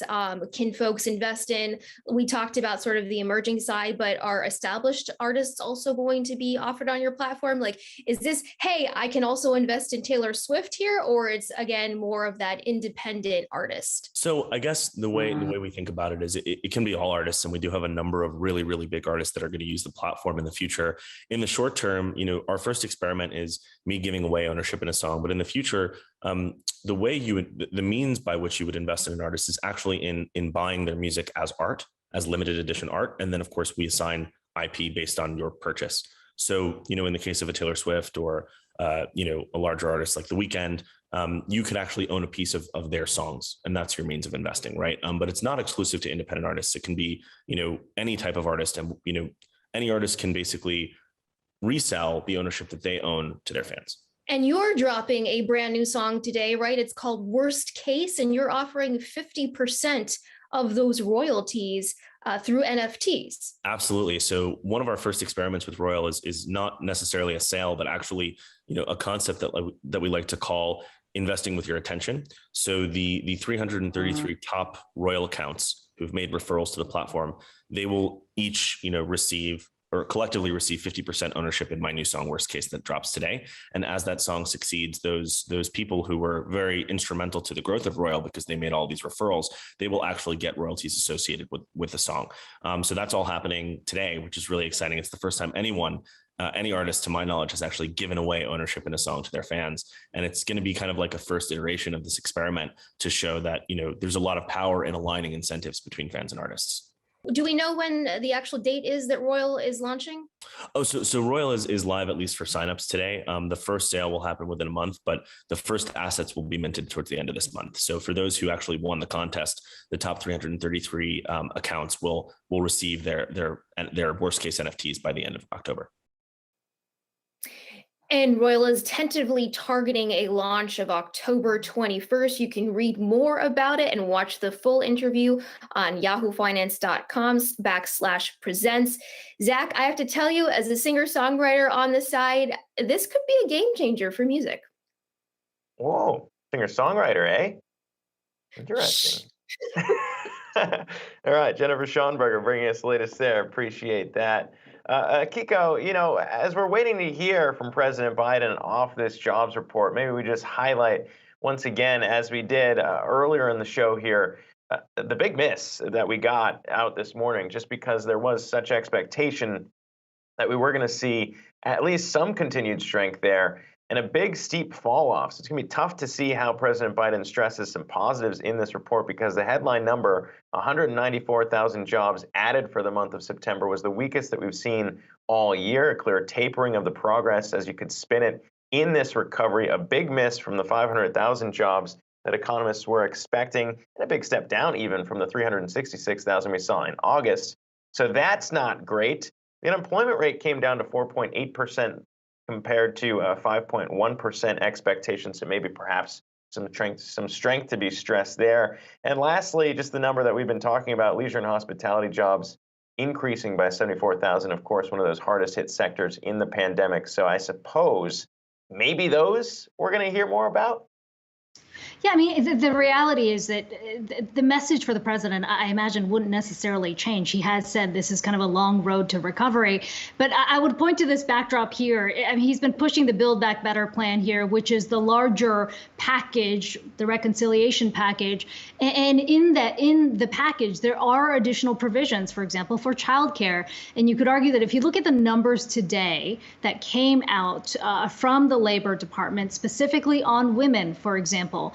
can folks invest in? We talked about sort of the emerging side, but are established artists also going to be offered on your platform? Like, is this, hey, I can also invest in Taylor Swift here, or it's again more of that independent artist? So I guess the way we think about it is it can be all artists, and we do have a number of really, really big artists that are going to use the platform in the future. In the short term, our first experiment is me giving away ownership in a song, but in the future, the means by which you would invest in an artist is actually in buying their music as art, as limited edition art, and then of course we assign IP based on your purchase. So in the case of a Taylor Swift or a larger artist like The Weeknd, you could actually own a piece of their songs, and that's your means of investing, right? But it's not exclusive to independent artists. It can be, any type of artist, and any artist can basically resell the ownership that they own to their fans. And you're dropping a brand new song today, right? It's called Worst Case, and you're offering 50% of those royalties through NFTs. Absolutely. So one of our first experiments with Royal is not necessarily a sale, but actually, a concept that we like to call investing with your attention. So the 333 top Royal accounts who've made referrals to the platform, they will each, receive or collectively receive 50% ownership in my new song, Worst Case, that drops today. And as that song succeeds, those people who were very instrumental to the growth of Royal because they made all these referrals, they will actually get royalties associated with the song. So that's all happening today, which is really exciting. It's the first time any artist, to my knowledge, has actually given away ownership in a song to their fans. And it's going to be kind of like a first iteration of this experiment to show that, there's a lot of power in aligning incentives between fans and artists. Do we know when the actual date is that Royal is launching? Oh, so Royal is live, at least for signups today. The first sale will happen within a month, but the first assets will be minted towards the end of this month. So for those who actually won the contest, the top 333 accounts will receive their worst case NFTs by the end of October. And Royal is tentatively targeting a launch of October 21st. You can read more about it and watch the full interview on yahoofinance.com/presents. Zach, I have to tell you, as a singer-songwriter on the side, this could be a game changer for music. Whoa, singer-songwriter, eh? Interesting. All right, Jennifer Schonberger bringing us the latest there. Appreciate that. Kiko, as we're waiting to hear from President Biden off this jobs report, maybe we just highlight once again, as we did earlier in the show here, the big miss that we got out this morning, just because there was such expectation that we were going to see at least some continued strength there and a big steep fall off. So it's going to be tough to see how President Biden stresses some positives in this report, because the headline number, 194,000 jobs added for the month of September, was the weakest that we've seen all year. A clear tapering of the progress, as you could spin it, in this recovery. A big miss from the 500,000 jobs that economists were expecting, and a big step down even from the 366,000 we saw in August. So that's not great. The unemployment rate came down to 4.8%. compared to 5.1% expectation. So maybe perhaps some strength to be stressed there. And lastly, just the number that we've been talking about, leisure and hospitality jobs increasing by 74,000, of course, one of those hardest hit sectors in the pandemic. So I suppose maybe those we're going to hear more about. Yeah, I mean, the reality is that the message for the president, I imagine, wouldn't necessarily change. He has said this is kind of a long road to recovery. But I would point to this backdrop here. I mean, he's been pushing the Build Back Better plan here, which is the larger package, the reconciliation package. And in the package, there are additional provisions, for example, for childcare. And you could argue that if you look at the numbers today that came out from the Labor Department, specifically on women, for example,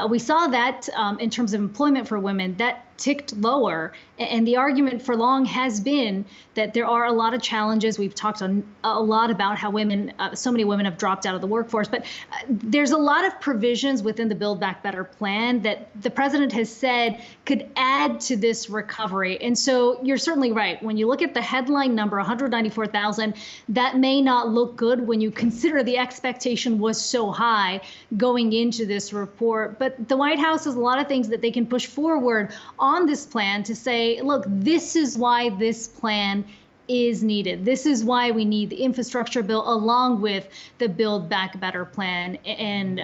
we saw that in terms of employment for women, that ticked lower. And the argument for long has been that there are a lot of challenges. We've talked a lot about how women, so many women have dropped out of the workforce, but there's a lot of provisions within the Build Back Better plan that the president has said could add to this recovery. And so you're certainly right. When you look at the headline number, 194,000, that may not look good when you consider the expectation was so high going into this report. But the White House has a lot of things that they can push forward on this plan to say, look, this is why this plan is needed. This is why we need the infrastructure bill along with the Build Back Better plan. And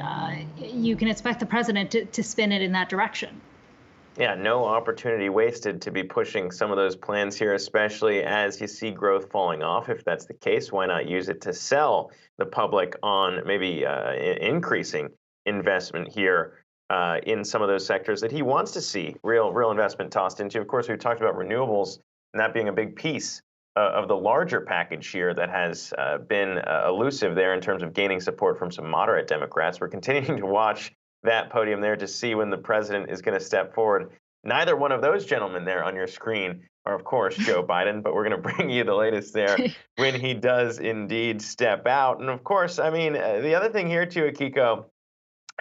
you can expect the president to spin it in that direction. Yeah, no opportunity wasted to be pushing some of those plans here, especially as you see growth falling off. If that's the case, why not use it to sell the public on maybe increasing investment here in some of those sectors that he wants to see real investment tossed into. Of course, we've talked about renewables and that being a big piece of the larger package here that has been elusive there in terms of gaining support from some moderate Democrats. We're continuing to watch that podium there to see when the president is going to step forward. Neither one of those gentlemen there on your screen are, of course, Joe Biden, but we're going to bring you the latest there when he does indeed step out. And of course, I mean, the other thing here too, Akiko,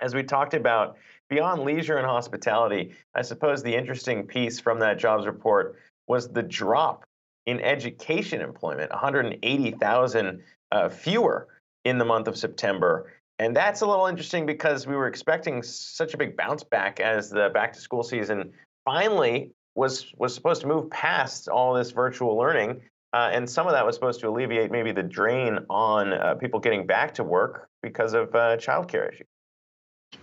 as we talked about, beyond leisure and hospitality, I suppose the interesting piece from that jobs report was the drop in education employment, 180,000 fewer in the month of September. And that's a little interesting because we were expecting such a big bounce back as the back to school season finally was supposed to move past all this virtual learning. And some of that was supposed to alleviate maybe the drain on people getting back to work because of childcare issues.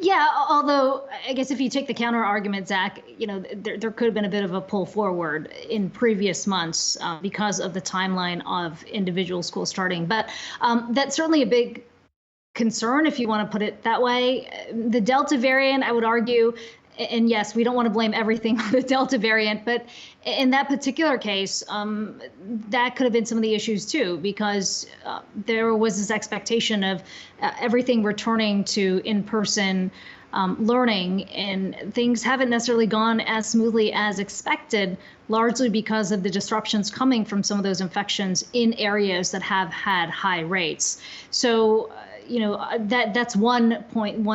Yeah, although I guess if you take the counter argument, Zach, you know, there could have been a bit of a pull forward in previous months because of the timeline of individual school starting. But that's certainly a big concern, if you want to put it that way. The Delta variant, I would argue, and yes, we don't want to blame everything on the Delta variant, but in that particular case, that could have been some of the issues too, because there was this expectation of everything returning to in-person learning, and things haven't necessarily gone as smoothly as expected, largely because of the disruptions coming from some of those infections in areas that have had high rates. So, you know, that's one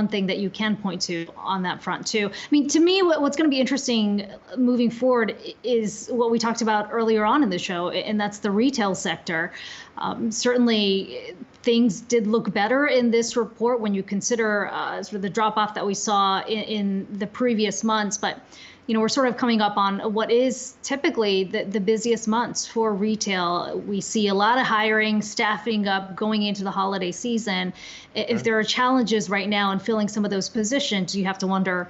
thing that you can point to on that front too. I mean, to me, what's going to be interesting moving forward is what we talked about earlier on in the show, and that's the retail sector. Certainly, things did look better in this report when you consider sort of the drop off that we saw in the previous months, but you know, we're sort of coming up on what is typically the busiest months for retail. We see a lot of hiring, staffing up going into the holiday season. If there are challenges right now in filling some of those positions, you have to wonder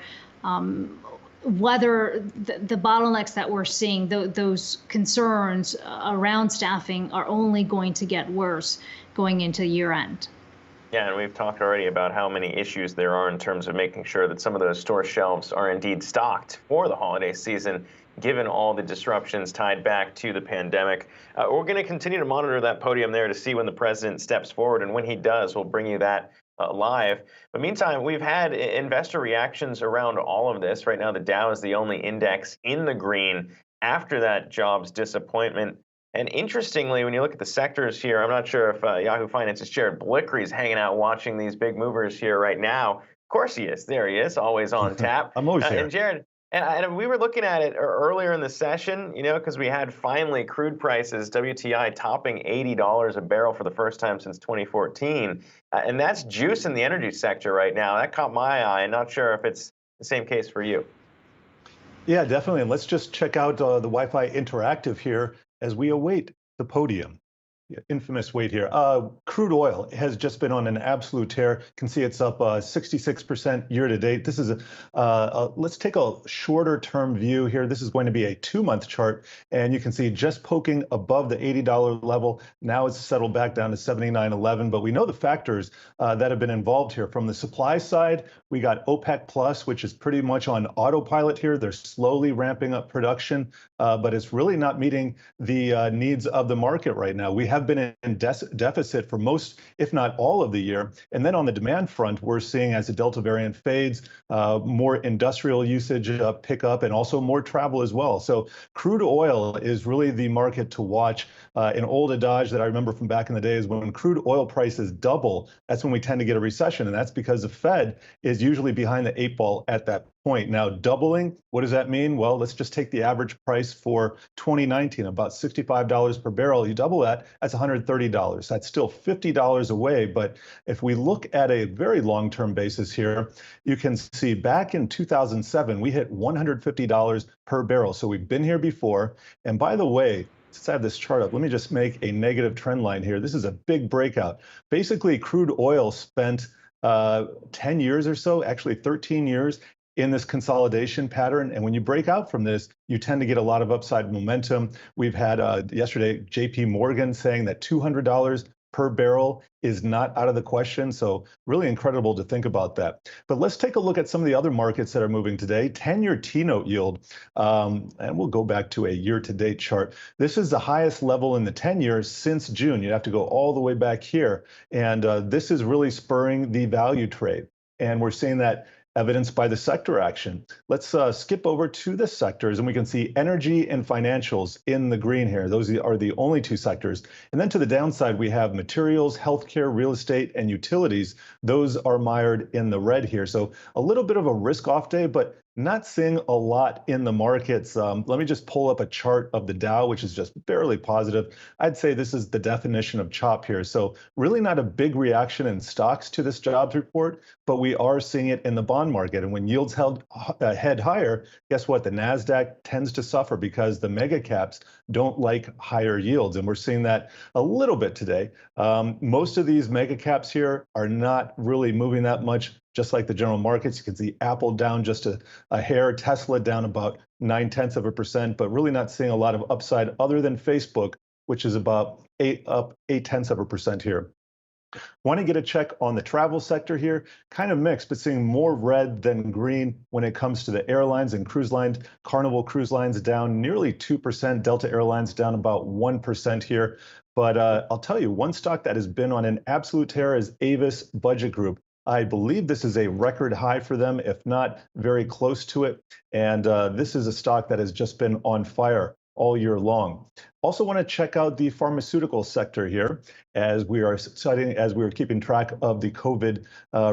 whether the bottlenecks that we're seeing, those concerns around staffing, are only going to get worse going into year end. Yeah, and we've talked already about how many issues there are in terms of making sure that some of those store shelves are indeed stocked for the holiday season, given all the disruptions tied back to the pandemic. We're going to continue to monitor that podium there to see when the president steps forward, and when he does, we'll bring you that live. But meantime, we've had investor reactions around all of this. Right now, the Dow is the only index in the green after that jobs disappointment. And interestingly, when you look at the sectors here, I'm not sure if Yahoo Finance's Jared Blickery is hanging out watching these big movers here right now. Of course he is. There he is, always on tap. I'm always here. And Jared, and we were looking at it earlier in the session, you know, because we had finally crude prices, WTI, topping $80 a barrel for the first time since 2014. And that's juice in the energy sector right now. That caught my eye. I'm not sure if it's the same case for you. Yeah, definitely. And let's just check out the Wi-Fi Interactive here as we await the podium. infamous weight here. Crude oil has just been on an absolute tear. You can see it's up 66% year to date. This is let's take a shorter term view here. This is going to be a 2-month chart, and you can see just poking above the $80 level. Now it's settled back down to 79.11. But we know the factors that have been involved here. From the supply side, we got OPEC Plus, which is pretty much on autopilot here. They're slowly ramping up production, but it's really not meeting the needs of the market right now. We have been in deficit for most, if not all of the year. And then on the demand front, we're seeing as the Delta variant fades, more industrial usage pick up, and also more travel as well. So crude oil is really the market to watch. An old adage that I remember from back in the day is when crude oil prices double, that's when we tend to get a recession. And that's because the Fed is usually behind the 8 ball at that point. Now, doubling, what does that mean? Well, let's just take the average price for 2019, about $65 per barrel. You double that, that's $130. That's still $50 away. But if we look at a very long-term basis here, you can see back in 2007, we hit $150 per barrel. So we've been here before. And by the way, since I have this chart up, let me just make a negative trend line here. This is a big breakout. Basically, crude oil spent 10 years or so, actually 13 years, in this consolidation pattern. And when you break out from this, you tend to get a lot of upside momentum. We've had yesterday, JP Morgan saying that $200 per barrel is not out of the question. So really incredible to think about that. But let's take a look at some of the other markets that are moving today. 10-year T-note yield, and we'll go back to a year-to-date chart. This is the highest level in the 10 years since June. You'd have to go all the way back here. And this is really spurring the value trade. And we're seeing that evidenced by the sector action. Let's skip over to the sectors, and we can see energy and financials in the green here. Those are the only two sectors. And then to the downside, we have materials, healthcare, real estate, and utilities. Those are mired in the red here. So a little bit of a risk-off day, but not seeing a lot in the markets. Let me just pull up a chart of the Dow, which is just barely positive. I'd say this is the definition of chop here. So really not a big reaction in stocks to this jobs report, but we are seeing it in the bond market. And when yields head higher, guess what? The NASDAQ tends to suffer because the mega caps don't like higher yields. And we're seeing that a little bit today. Most of these mega caps here are not really moving that much. Just like the general markets, you can see Apple down just a hair, Tesla down about 0.9%, but really not seeing a lot of upside other than Facebook, which is about 0.8% here. Want to get a check on the travel sector here, kind of mixed, but seeing more red than green when it comes to the airlines and cruise lines. Carnival Cruise Lines down nearly 2%, Delta Airlines down about 1% here. But I'll tell you, one stock that has been on an absolute tear is Avis Budget Group. I believe this is a record high for them, if not very close to it. And this is a stock that has just been on fire all year long. Also want to check out the pharmaceutical sector here as we are keeping track of the COVID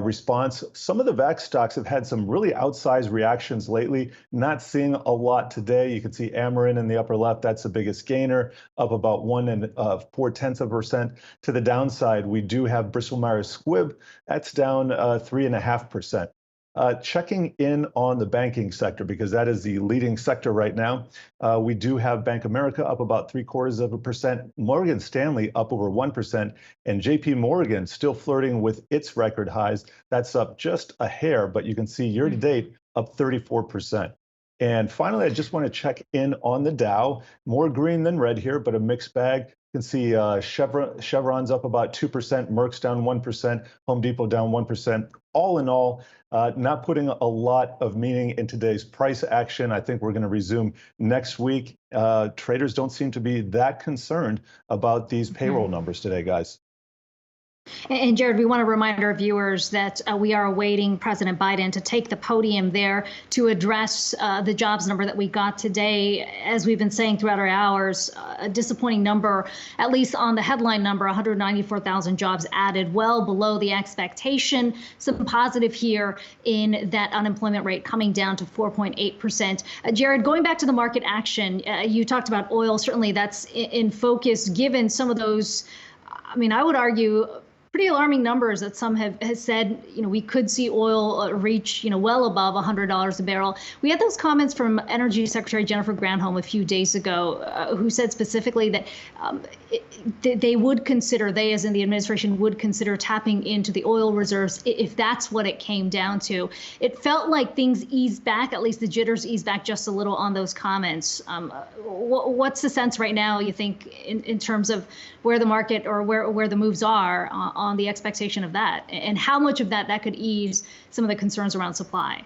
response. Some of the vax stocks have had some really outsized reactions lately, not seeing a lot today. You can see Amarin in the upper left, that's the biggest gainer, up about 1.4%. To the downside, we do have Bristol Myers Squibb, that's down 3.5%. Checking in on the banking sector, because that is the leading sector right now. We do have Bank of America up about 0.75%, Morgan Stanley up over 1%, and JP Morgan still flirting with its record highs. That's up just a hair, but you can see year to date up 34%. And finally, I just want to check in on the Dow. More green than red here, but a mixed bag. You can see Chevron's up about 2%, Merck's down 1%, Home Depot down 1%. All in all, not putting a lot of meaning in today's price action. I think we're going to resume next week. Traders don't seem to be that concerned about these payroll numbers today, guys. And Jared, we want to remind our viewers that we are awaiting President Biden to take the podium there to address the jobs number that we got today. As we've been saying throughout our hours, a disappointing number, at least on the headline number, 194,000 jobs added, well below the expectation. Some positive here in that unemployment rate coming down to 4.8%. Jared, going back to the market action, you talked about oil. Certainly that's in focus given some of those, I mean, I would argue, pretty alarming numbers that some has said, we could see oil reach, well above $100 a barrel. We had those comments from Energy Secretary Jennifer Granholm a few days ago, who said specifically that they would consider, they as in the administration would consider tapping into the oil reserves if that's what it came down to. It felt like things eased back, at least the jitters eased back just a little on those comments. What's the sense right now, you think, in terms of where the market or where the moves are on the expectation of that, and how much of that could ease some of the concerns around supply?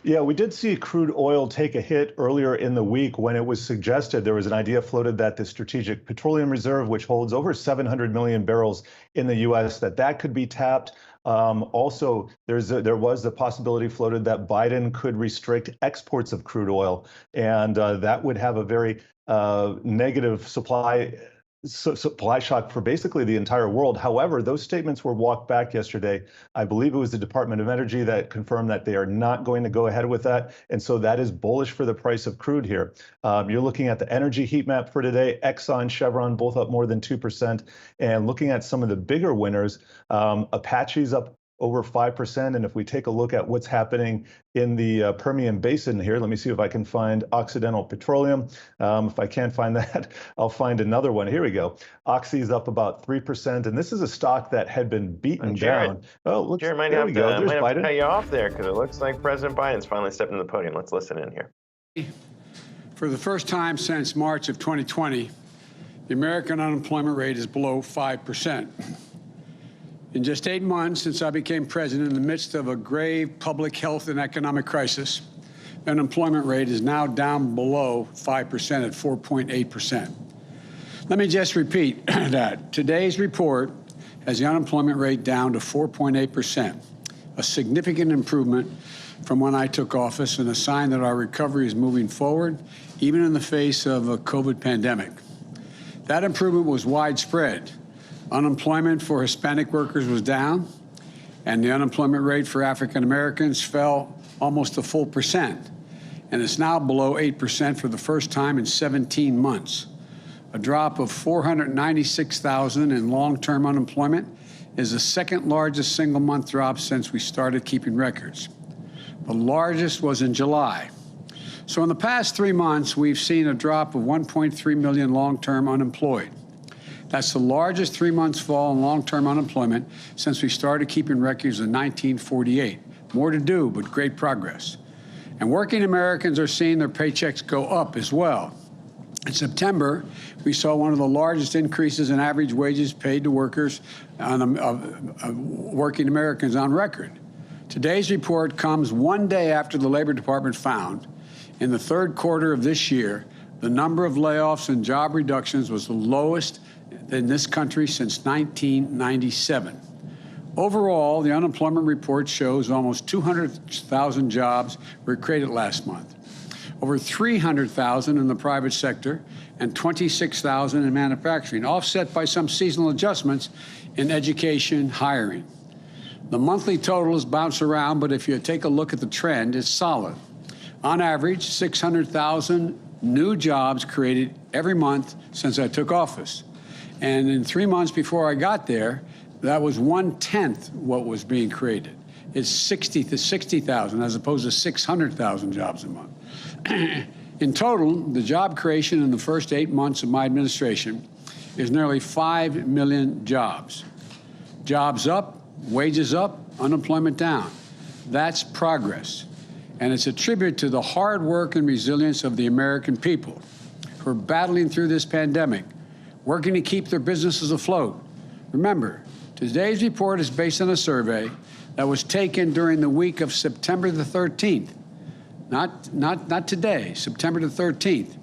Yeah, we did see crude oil take a hit earlier in the week when it was suggested, there was an idea floated that the Strategic Petroleum Reserve, which holds over 700 million barrels in the U.S., that could be tapped. Also, there was the possibility floated that Biden could restrict exports of crude oil, and that would have a very negative supply shock for basically the entire world. However, those statements were walked back yesterday. I believe it was the Department of Energy that confirmed that they are not going to go ahead with that. And so that is bullish for the price of crude here. You're looking at the energy heat map for today. Exxon, Chevron, both up more than 2%. And looking at some of the bigger winners, Apache's up over 5%. And if we take a look at what's happening in the Permian Basin here, let me see if I can find Occidental Petroleum. If I can't find that, I'll find another one. Here we go. Oxy's up about 3%. And this is a stock that had been beaten down. Oh, look, Jared might there have we to, go. There's might have to Biden. cut you off there because it looks like President Biden's finally stepping to the podium. Let's listen in here. For the first time since March of 2020, the American unemployment rate is below 5%. In just 8 months since I became president, in the midst of a grave public health and economic crisis, the unemployment rate is now down below 5% at 4.8%. Let me just repeat that. Today's report has the unemployment rate down to 4.8%, a significant improvement from when I took office and a sign that our recovery is moving forward, even in the face of a COVID pandemic. That improvement was widespread. Unemployment for Hispanic workers was down, and the unemployment rate for African Americans fell almost a full percent, and it's now below 8% for the first time in 17 months. A drop of 496,000 in long-term unemployment is the second largest single-month drop since we started keeping records. The largest was in July. So in the past 3 months, we've seen a drop of 1.3 million long-term unemployed. That's the largest 3 months fall in long-term unemployment since we started keeping records in 1948. More to do, but great progress. And working Americans are seeing their paychecks go up as well. In September, we saw one of the largest increases in average wages paid to workers, working Americans on record. Today's report comes one day after the Labor Department found, in the third quarter of this year, the number of layoffs and job reductions was the lowest in this country since 1997. Overall, the unemployment report shows almost 200,000 jobs were created last month, over 300,000 in the private sector and 26,000 in manufacturing, offset by some seasonal adjustments in education hiring. The monthly totals bounce around, but if you take a look at the trend, it's solid. On average, 600,000 new jobs created every month since I took office. And in 3 months before I got there, that was 1/10 what was being created. It's 60 to 60,000 as opposed to 600,000 jobs a month. In total, the job creation in the first 8 months of my administration is nearly 5 million jobs. Jobs up, wages up, unemployment down. That's progress. And it's a tribute to the hard work and resilience of the American people who are battling through this pandemic, working to keep their businesses afloat. Remember, today's report is based on a survey that was taken during the week of September the 13th. Not today, September the 13th,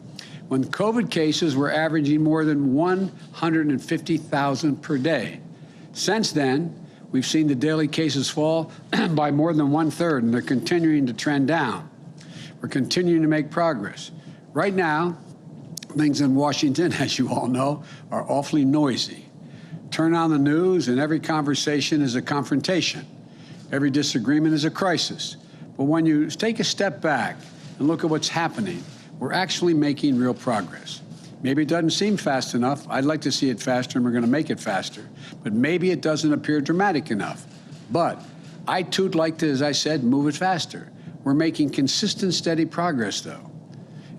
when COVID cases were averaging more than 150,000 per day. Since then, we've seen the daily cases fall by more than 1/3, and they're continuing to trend down. We're continuing to make progress. Right now, things in Washington, as you all know, are awfully noisy. Turn on the news, and every conversation is a confrontation. Every disagreement is a crisis. But when you take a step back and look at what's happening, we're actually making real progress. Maybe it doesn't seem fast enough. I'd like to see it faster, and we're going to make it faster. But maybe it doesn't appear dramatic enough. But I, too, like to, as I said, move it faster. We're making consistent, steady progress, though.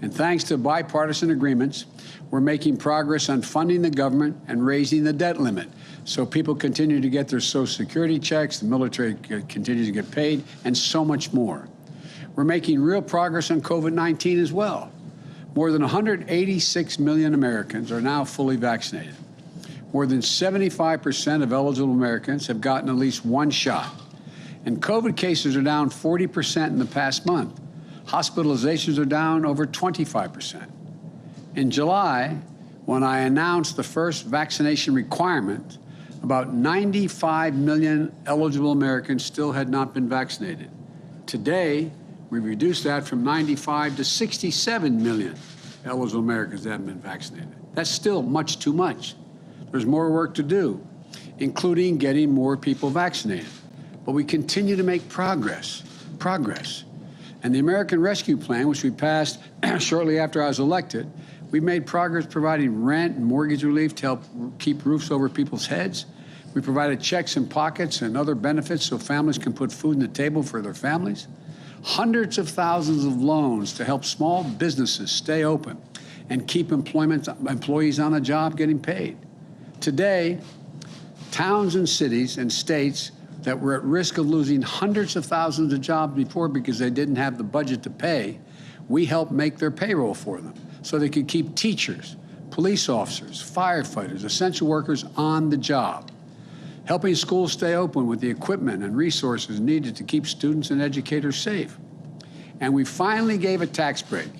And thanks to bipartisan agreements, we're making progress on funding the government and raising the debt limit so people continue to get their Social Security checks, the military continues to get paid, and so much more. We're making real progress on COVID-19 as well. More than 186 million Americans are now fully vaccinated. More than 75% of eligible Americans have gotten at least one shot. And COVID cases are down 40% in the past month. Hospitalizations are down over 25%. In July, when I announced the first vaccination requirement, about 95 million eligible Americans still had not been vaccinated. Today, we reduced that from 95 to 67 million eligible Americans that haven't been vaccinated. That's still much too much. There's more work to do, including getting more people vaccinated. But we continue to make progress. And the American Rescue Plan, which we passed shortly after I was elected, we made progress providing rent and mortgage relief to help keep roofs over people's heads. We provided checks in pockets and other benefits so families can put food on the table for their families. Hundreds of thousands of loans to help small businesses stay open and keep employees on a job getting paid. Today, towns and cities and states that were at risk of losing hundreds of thousands of jobs before because they didn't have the budget to pay, we helped make their payroll for them so they could keep teachers, police officers, firefighters, essential workers on the job. Helping schools stay open with the equipment and resources needed to keep students and educators safe. And we finally gave a tax break,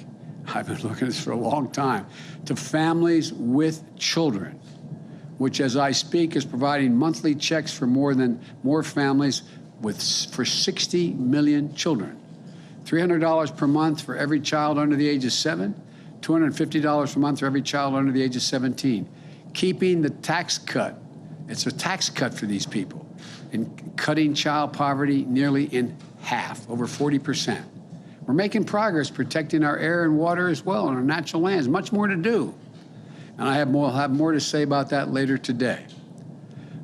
I've been looking at this for a long time, to families with children, which as I speak is providing monthly checks for more families for 60 million children. $300 per month for every child under the age of 7, $250 per month for every child under the age of 17. Keeping the tax cut. It's a tax cut for these people, and cutting child poverty nearly in half, over 40%. We're making progress protecting our air and water as well and our natural lands. Much more to do. And I'll have more to say about that later today.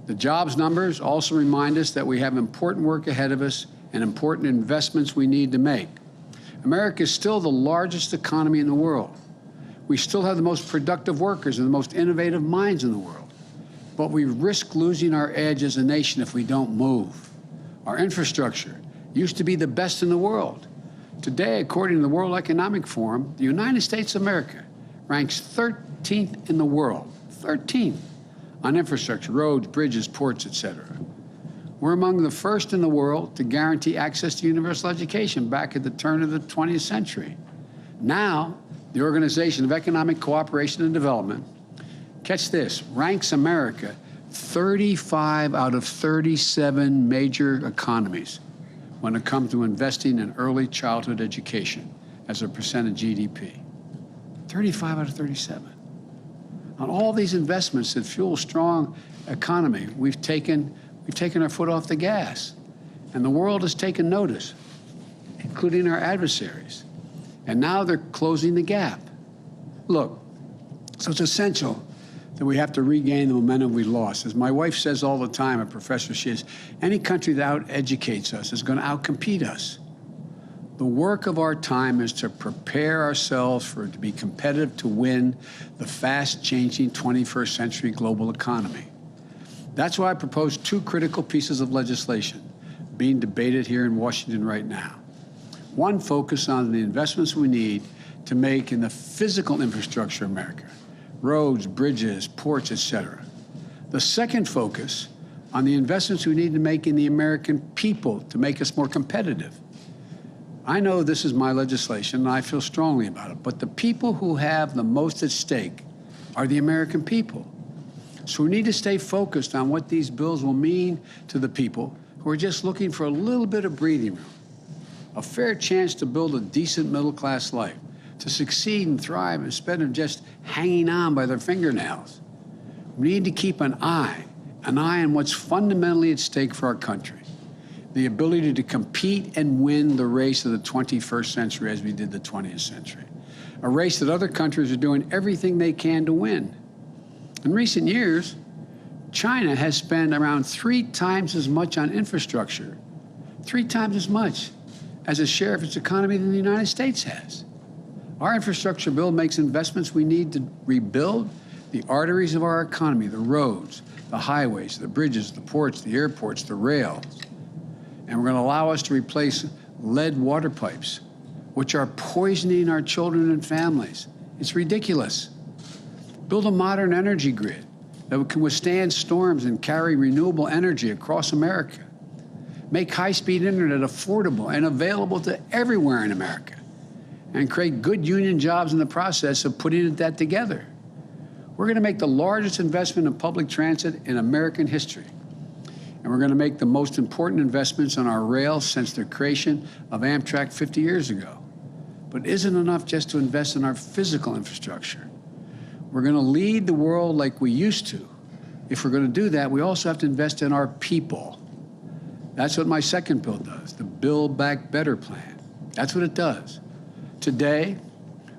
The jobs numbers also remind us that we have important work ahead of us and important investments we need to make. America is still the largest economy in the world. We still have the most productive workers and the most innovative minds in the world. But we risk losing our edge as a nation if we don't move. Our infrastructure used to be the best in the world. Today, according to the World Economic Forum, the United States of America ranks 13th in the world, 13th, on infrastructure, roads, bridges, ports, etc. We're among the first in the world to guarantee access to universal education back at the turn of the 20th century. Now, the Organization of Economic Cooperation and Development, catch this, ranks America 35 out of 37 major economies when it comes to investing in early childhood education as a percent of GDP. 35 out of 37. On all these investments that fuel a strong economy, we've taken our foot off the gas. And the world has taken notice, including our adversaries. And now they're closing the gap. Look, so it's essential that we have to regain the momentum we lost. As my wife says all the time, a professor she is, any country that out-educates us is going to out-compete us. The work of our time is to prepare ourselves to be competitive to win the fast-changing 21st century global economy. That's why I propose two critical pieces of legislation being debated here in Washington right now. One focus on the investments we need to make in the physical infrastructure of America, roads, bridges, ports, etc. The second focus on the investments we need to make in the American people to make us more competitive. I know this is my legislation, and I feel strongly about it, but the people who have the most at stake are the American people. So we need to stay focused on what these bills will mean to the people who are just looking for a little bit of breathing room, a fair chance to build a decent middle-class life, to succeed and thrive instead of just hanging on by their fingernails. We need to keep an eye on what's fundamentally at stake for our country. The ability to compete and win the race of the 21st century as we did the 20th century. a race that other countries are doing everything they can to win. In recent years, China has spent around 3 times as much on infrastructure, 3 times as much as a share of its economy than the United States has. Our infrastructure bill makes investments we need to rebuild the arteries of our economy, the roads, the highways, the bridges, the ports, the airports, the rails. And we're going to allow us to replace lead water pipes, which are poisoning our children and families. It's ridiculous. Build a modern energy grid that can withstand storms and carry renewable energy across America. Make high-speed internet affordable and available to everywhere in America. And create good union jobs in the process of putting that together. We're going to make the largest investment in public transit in American history. And we're going to make the most important investments on our rail since the creation of Amtrak 50 years ago. But it isn't enough just to invest in our physical infrastructure. We're going to lead the world like we used to. If we're going to do that, we also have to invest in our people. That's what my second bill does, the Build Back Better plan. That's what it does. Today,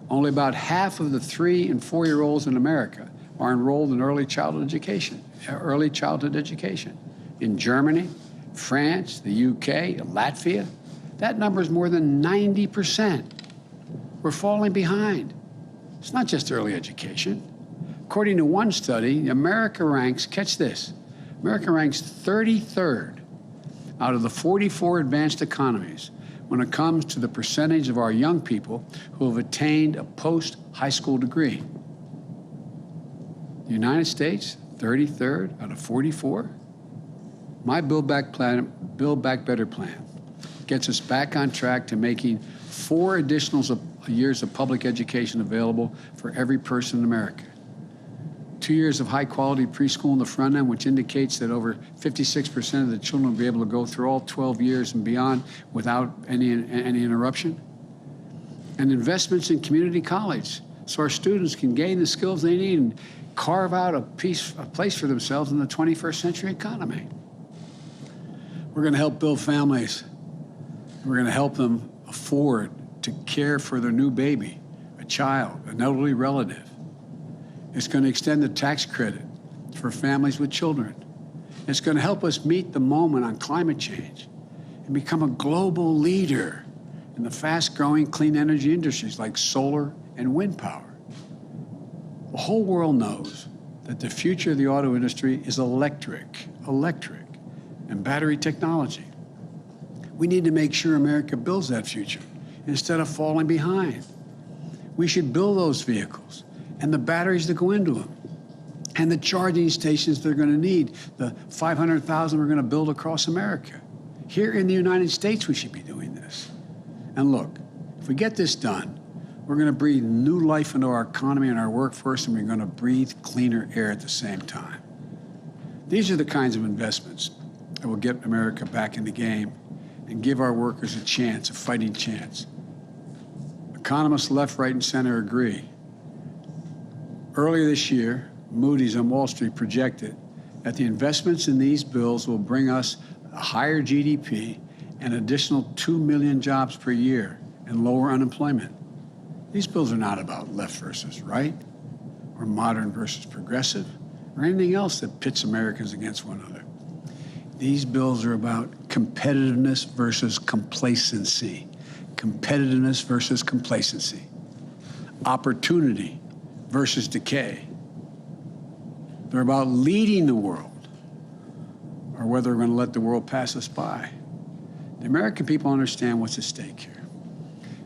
only about half of the 3- and 4-year-olds in America are enrolled in early childhood education. In Germany, France, the UK, Latvia, that number is more than 90%. We're falling behind. It's not just early education. According to one study, America ranks, catch this, America ranks 33rd out of the 44 advanced economies when it comes to the percentage of our young people who have attained a post-high school degree. The United States, 33rd out of 44. My Build Back Better plan gets us back on track to making 4 additional years of public education available for every person in America. 2 years of high-quality preschool in the front end, which indicates that over 56% of the children will be able to go through all 12 years and beyond without any interruption. And investments in community college, so our students can gain the skills they need and carve out a place for themselves in the 21st century economy. We're going to help build families. We're going to help them afford to care for their new baby, a child, an elderly relative. It's going to extend the tax credit for families with children. It's going to help us meet the moment on climate change and become a global leader in the fast-growing clean energy industries like solar and wind power. The whole world knows that the future of the auto industry is electric, and battery technology. We need to make sure America builds that future instead of falling behind. We should build those vehicles and the batteries that go into them and the charging stations they're going to need, the 500,000 we're going to build across America. Here in the United States, we should be doing this. And look, if we get this done, we're going to breathe new life into our economy and our workforce, and we're going to breathe cleaner air at the same time. These are the kinds of investments that will get America back in the game and give our workers a chance, a fighting chance. Economists left, right, and center agree. Earlier this year, Moody's on Wall Street projected that the investments in these bills will bring us a higher GDP and additional 2 million jobs per year and lower unemployment. These bills are not about left versus right, or modern versus progressive, or anything else that pits Americans against one another. These bills are about competitiveness versus complacency. Competitiveness versus complacency. Opportunity versus decay. They're about leading the world, or whether we're going to let the world pass us by. The American people understand what's at stake here.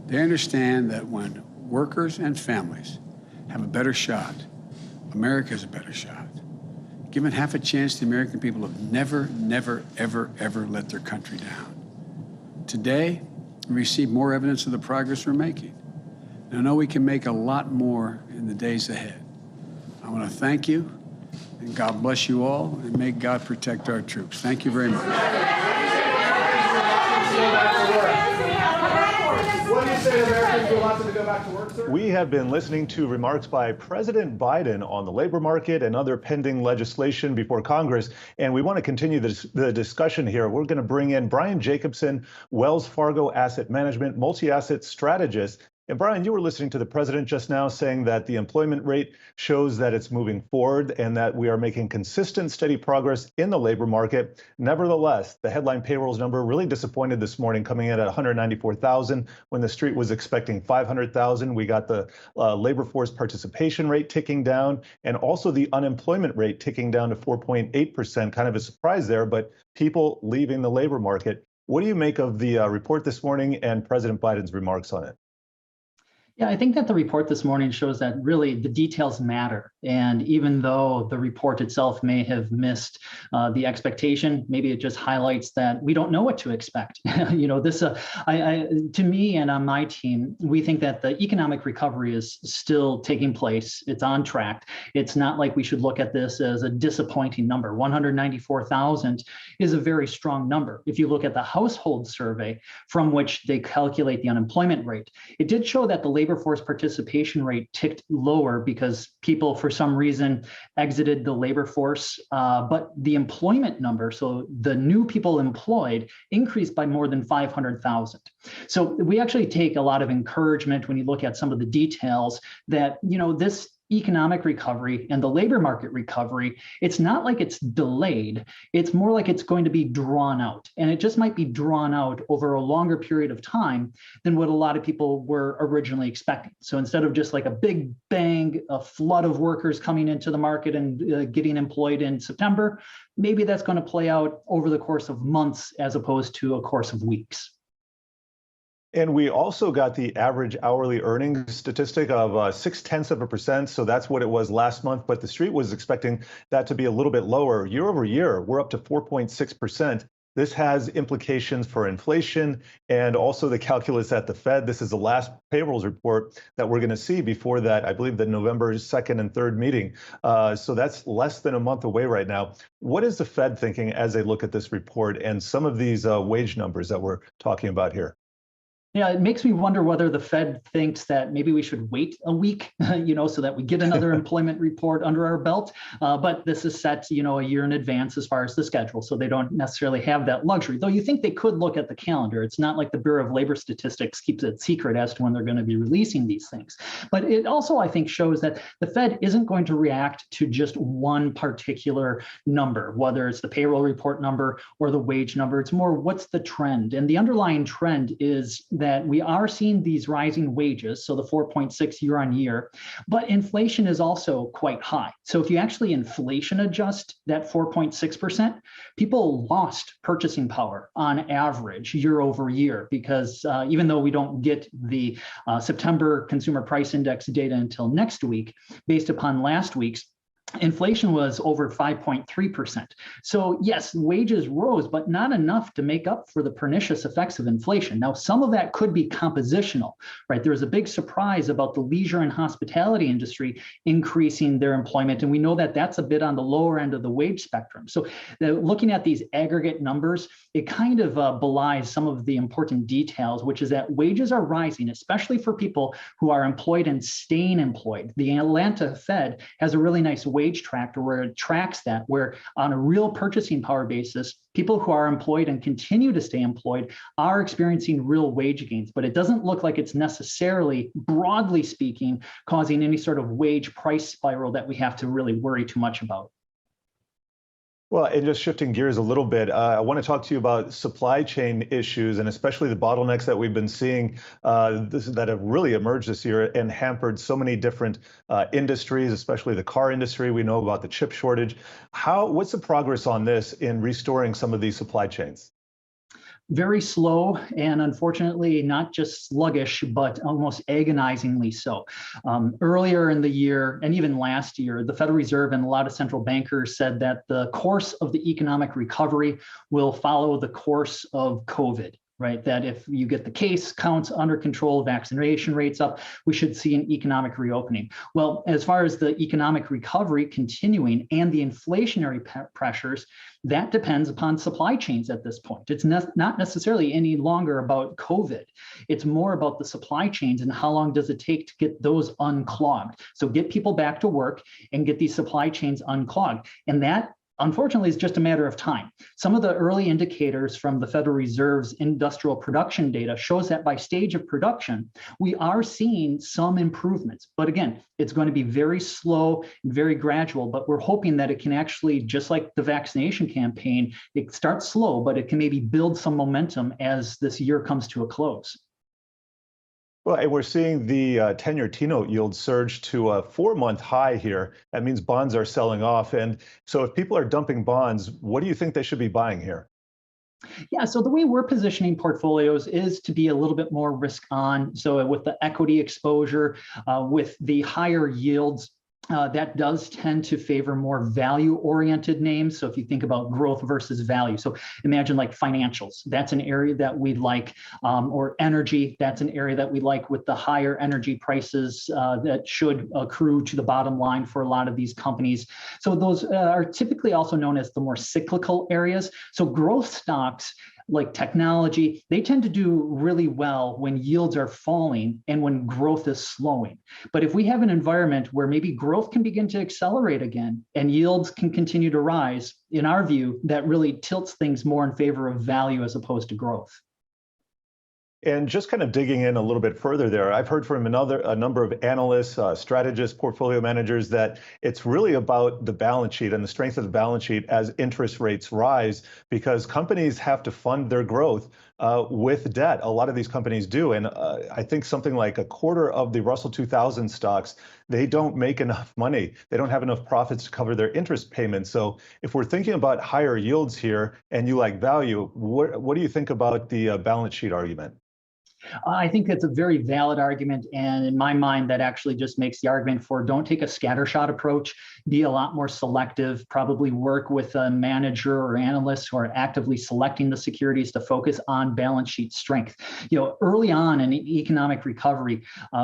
They understand that when workers and families have a better shot, America has a better shot. Given half a chance, the American people have never, ever let their country down. Today, we receive more evidence of the progress we're making. And I know we can make a lot more in the days ahead. I want to thank you, and God bless you all, and may God protect our troops. Thank you very much. What do you say, Americans who want them to go back to work, sir? We have been listening to remarks by President Biden on the labor market and other pending legislation before Congress, and we want to continue the discussion here. We're going to bring in Brian Jacobson, Wells Fargo Asset Management multi-asset strategist, And Brian, you were listening to the president just now saying that the employment rate shows that it's moving forward and that we are making consistent, steady progress in the labor market. Nevertheless, the headline payrolls number really disappointed this morning, coming in at 194,000 when the street was expecting 500,000. We got the labor force participation rate ticking down and also the unemployment rate ticking down to 4.8%. Kind of a surprise there, but people leaving the labor market. What do you make of the report this morning and President Biden's remarks on it? Yeah, I think that the report this morning shows that really the details matter. And even though the report itself may have missed the expectation, maybe it just highlights that we don't know what to expect. To me and on my team, we think that the economic recovery is still taking place. It's on track. It's not like we should look at this as a disappointing number. 194,000 is a very strong number. If you look at the household survey from which they calculate the unemployment rate, it did show that the labor force participation rate ticked lower because people, for some reason, exited the labor force. But the employment number, so the new people employed, increased by more than 500,000. So we actually take a lot of encouragement when you look at some of the details that, this economic recovery and the labor market recovery, it's not like it's delayed. It's more like it's going to be drawn out. And it just might be drawn out over a longer period of time than what a lot of people were originally expecting. So instead of just like a big bang, a flood of workers coming into the market and getting employed in September, maybe that's going to play out over the course of months as opposed to a course of weeks. And we also got the average hourly earnings statistic of 0.6%. So that's what it was last month. But the street was expecting that to be a little bit lower. Year over year, we're up to 4.6%. This has implications for inflation and also the calculus at the Fed. This is the last payrolls report that we're going to see before that, I believe, the November 2nd and 3rd meeting. So that's less than a month away right now. What is the Fed thinking as they look at this report and some of these wage numbers that we're talking about here? Yeah, it makes me wonder whether the Fed thinks that maybe we should wait a week, so that we get another employment report under our belt. But this is set, a year in advance as far as the schedule, so they don't necessarily have that luxury. Though you think they could look at the calendar. It's not like the Bureau of Labor Statistics keeps it secret as to when they're going to be releasing these things. But it also, I think, shows that the Fed isn't going to react to just one particular number, whether it's the payroll report number or the wage number. It's more, what's the trend? And the underlying trend is that we are seeing these rising wages, so the 4.6 year on year, but inflation is also quite high. So if you actually inflation adjust that 4.6%, people lost purchasing power on average year over year, because even though we don't get the September Consumer Price Index data until next week, based upon last week's, inflation was over 5.3%. So yes, wages rose, but not enough to make up for the pernicious effects of inflation. Now, some of that could be compositional, right? There was a big surprise about the leisure and hospitality industry increasing their employment. And we know that that's a bit on the lower end of the wage spectrum. So looking at these aggregate numbers, it kind of belies some of the important details, which is that wages are rising, especially for people who are employed and staying employed. The Atlanta Fed has a really nice wage tracker where it tracks that, where on a real purchasing power basis, people who are employed and continue to stay employed are experiencing real wage gains, but it doesn't look like it's necessarily, broadly speaking, causing any sort of wage price spiral that we have to really worry too much about. Well, and just shifting gears a little bit, I want to talk to you about supply chain issues and especially the bottlenecks that we've been seeing that have really emerged this year and hampered so many different industries, especially the car industry. We know about the chip shortage. What's the progress on this in restoring some of these supply chains? Very slow, and unfortunately not just sluggish, but almost agonizingly so. Earlier in the year, and even last year, the Federal Reserve and a lot of central bankers said that the course of the economic recovery will follow the course of COVID. Right, that if you get the case counts under control, vaccination rates up, we should see an economic reopening. Well, as far as the economic recovery continuing and the inflationary pressures, that depends upon supply chains at this point. It's not necessarily any longer about COVID. It's more about the supply chains and how long does it take to get those unclogged. So get people back to work and get these supply chains unclogged. And that unfortunately, it's just a matter of time. Some of the early indicators from the Federal Reserve's industrial production data shows that by stage of production, we are seeing some improvements. But again, it's going to be very slow and very gradual, but we're hoping that it can actually, just like the vaccination campaign, it starts slow, but it can maybe build some momentum as this year comes to a close. Well, and we're seeing the 10-year T-note yield surge to a 4-month high here. That means bonds are selling off. And so if people are dumping bonds, what do you think they should be buying here? Yeah, so the way we're positioning portfolios is to be a little bit more risk on. So with the equity exposure, with the higher yields, that does tend to favor more value-oriented names. So if you think about growth versus value, so imagine like financials, that's an area that we like, or energy, that's an area that we like with the higher energy prices that should accrue to the bottom line for a lot of these companies. So those are typically also known as the more cyclical areas. So growth stocks like technology, they tend to do really well when yields are falling and when growth is slowing. But if we have an environment where maybe growth can begin to accelerate again and yields can continue to rise, in our view, that really tilts things more in favor of value as opposed to growth. And just kind of digging in a little bit further there, I've heard from a number of analysts, strategists, portfolio managers that it's really about the balance sheet and the strength of the balance sheet as interest rates rise, because companies have to fund their growth with debt. A lot of these companies do. And I think something like a quarter of the Russell 2000 stocks, they don't make enough money. They don't have enough profits to cover their interest payments. So if we're thinking about higher yields here and you like value, what do you think about the balance sheet argument? I think that's a very valid argument. And in my mind, that actually just makes the argument for don't take a scattershot approach, be a lot more selective, probably work with a manager or analysts who are actively selecting the securities to focus on balance sheet strength. Early on in economic recovery,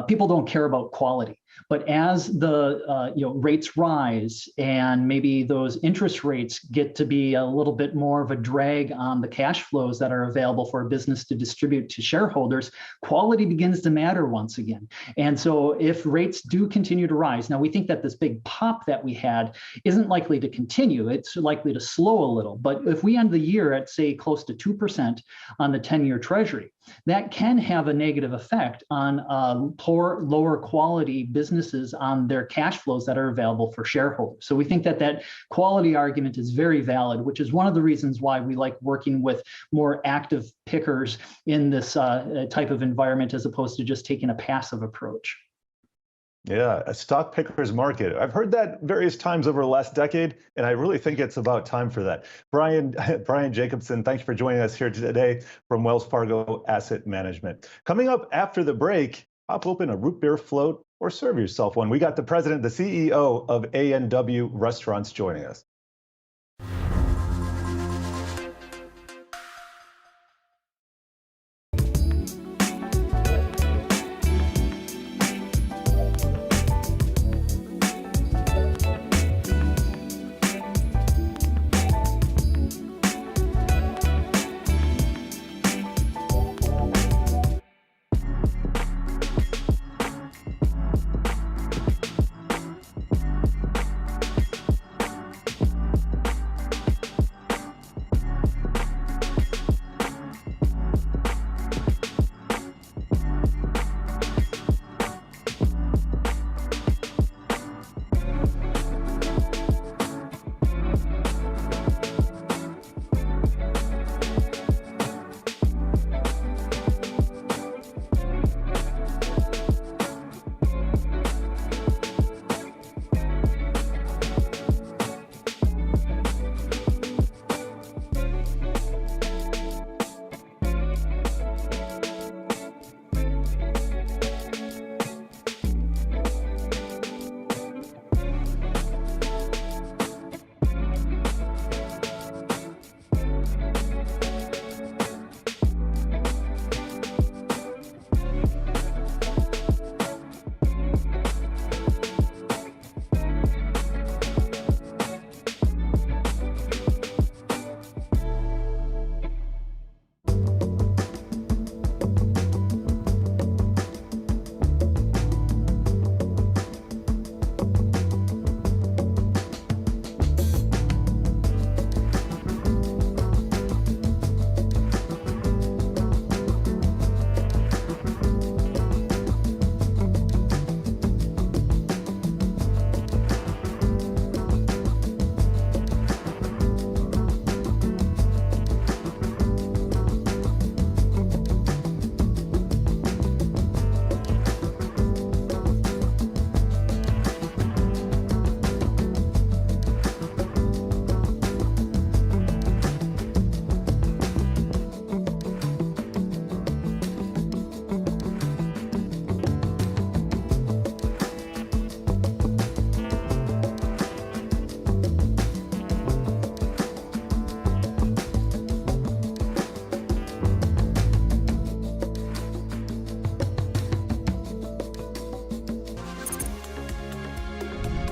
people don't care about quality. But as the rates rise and maybe those interest rates get to be a little bit more of a drag on the cash flows that are available for a business to distribute to shareholders, quality begins to matter once again. And so if rates do continue to rise, now we think that this big pop that we had isn't likely to continue. It's likely to slow a little. But if we end the year at, say, close to 2% on the 10-year Treasury, that can have a negative effect on poor, lower quality businesses on their cash flows that are available for shareholders. So we think that that quality argument is very valid, which is one of the reasons why we like working with more active pickers in this type of environment as opposed to just taking a passive approach. Yeah, a stock picker's market. I've heard that various times over the last decade, and I really think it's about time for that. Brian Jacobson, thanks for joining us here today from Wells Fargo Asset Management. Coming up after the break, pop open a root beer float or serve yourself one. We got the president, the CEO of A&W Restaurants joining us.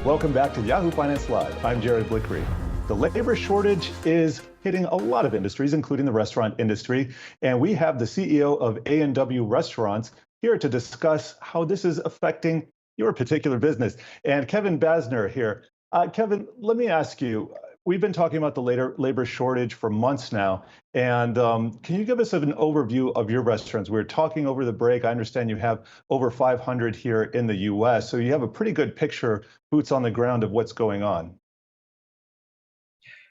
Welcome back to Yahoo Finance Live. I'm Jared Blickery. The labor shortage is hitting a lot of industries, including the restaurant industry. And we have the CEO of A&W Restaurants here to discuss how this is affecting your particular business. And Kevin Basner here. Kevin, let me ask you, we've been talking about the labor shortage for months now. And can you give us an overview of your restaurants? We were talking over the break. I understand you have over 500 here in the US. So you have a pretty good picture, boots on the ground, of what's going on.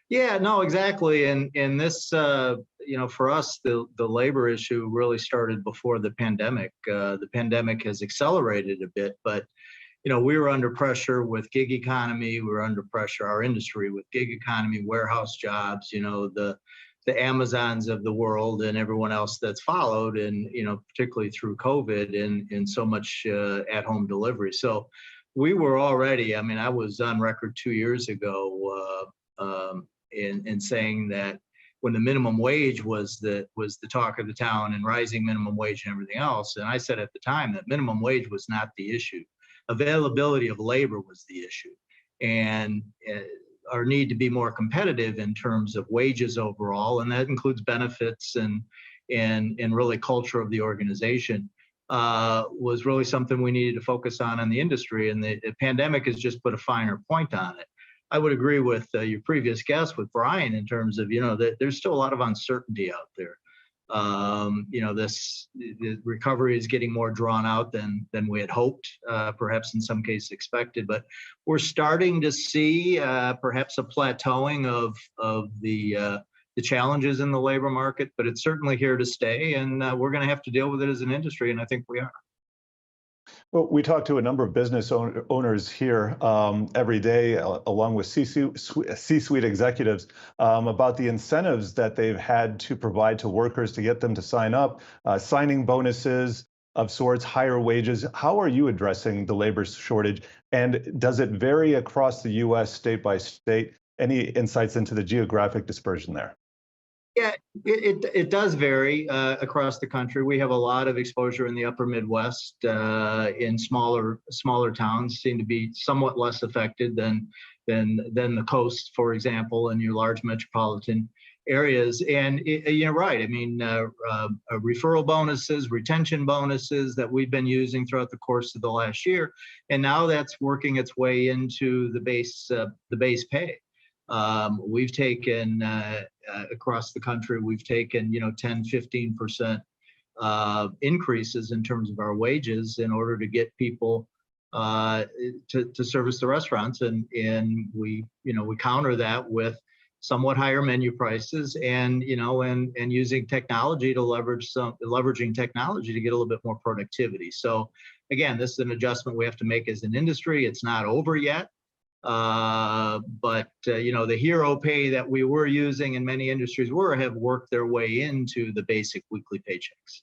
Yeah, no, exactly. And this, for us, the labor issue really started before the pandemic. The pandemic has accelerated a bit, but we were under pressure with gig economy. We were under pressure, our industry, with gig economy, warehouse jobs. The Amazons of the world and everyone else that's followed, and particularly through COVID and so much at-home delivery. So we were already. I mean, I was on record 2 years ago. In saying that when the minimum wage was the talk of the town, and rising minimum wage and everything else, and I said at the time that minimum wage was not the issue. Availability of labor was the issue, and our need to be more competitive in terms of wages overall, and that includes benefits and really culture of the organization, was really something we needed to focus on in the industry, and the pandemic has just put a finer point on it. I would agree with your previous guest, with Brian, in terms of, that there's still a lot of uncertainty out there. The recovery is getting more drawn out than we had hoped, perhaps in some cases expected, but we're starting to see perhaps a plateauing of the challenges in the labor market, but it's certainly here to stay, and we're going to have to deal with it as an industry, and I think we are. Well, we talk to a number of business owners here every day, along with C-suite executives, about the incentives that they've had to provide to workers to get them to sign up, signing bonuses of sorts, higher wages. How are you addressing the labor shortage? And does it vary across the U.S. state by state? Any insights into the geographic dispersion there? Yeah, it does vary across the country. We have a lot of exposure in the upper Midwest, in smaller towns seem to be somewhat less affected than the coast, for example, in your large metropolitan areas. And you're right. I mean, referral bonuses, retention bonuses that we've been using throughout the course of the last year, and now that's working its way into the base pay. We've taken across the country, we've taken 10, 15% increases in terms of our wages in order to get people to service the restaurants, and we counter that with somewhat higher menu prices, and using technology to leveraging technology to get a little bit more productivity. So again, this is an adjustment we have to make as an industry. It's not over yet. But the hero pay that we were using in many industries have worked their way into the basic weekly paychecks.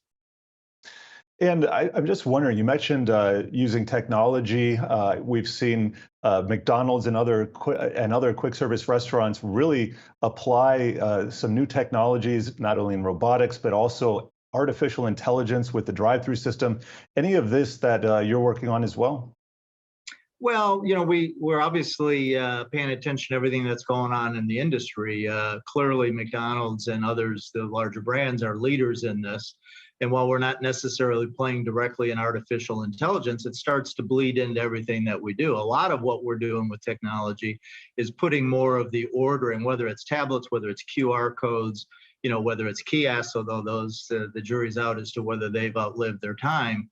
And I'm just wondering, you mentioned using technology. We've seen McDonald's and other quick service restaurants really apply some new technologies, not only in robotics, but also artificial intelligence with the drive-through system. Any of this that you're working on as well? Well, we're obviously paying attention to everything that's going on in the industry. Clearly, McDonald's and others, the larger brands, are leaders in this. And while we're not necessarily playing directly in artificial intelligence, it starts to bleed into everything that we do. A lot of what we're doing with technology is putting more of the ordering, whether it's tablets, whether it's QR codes, whether it's kiosks, although those the jury's out as to whether they've outlived their time.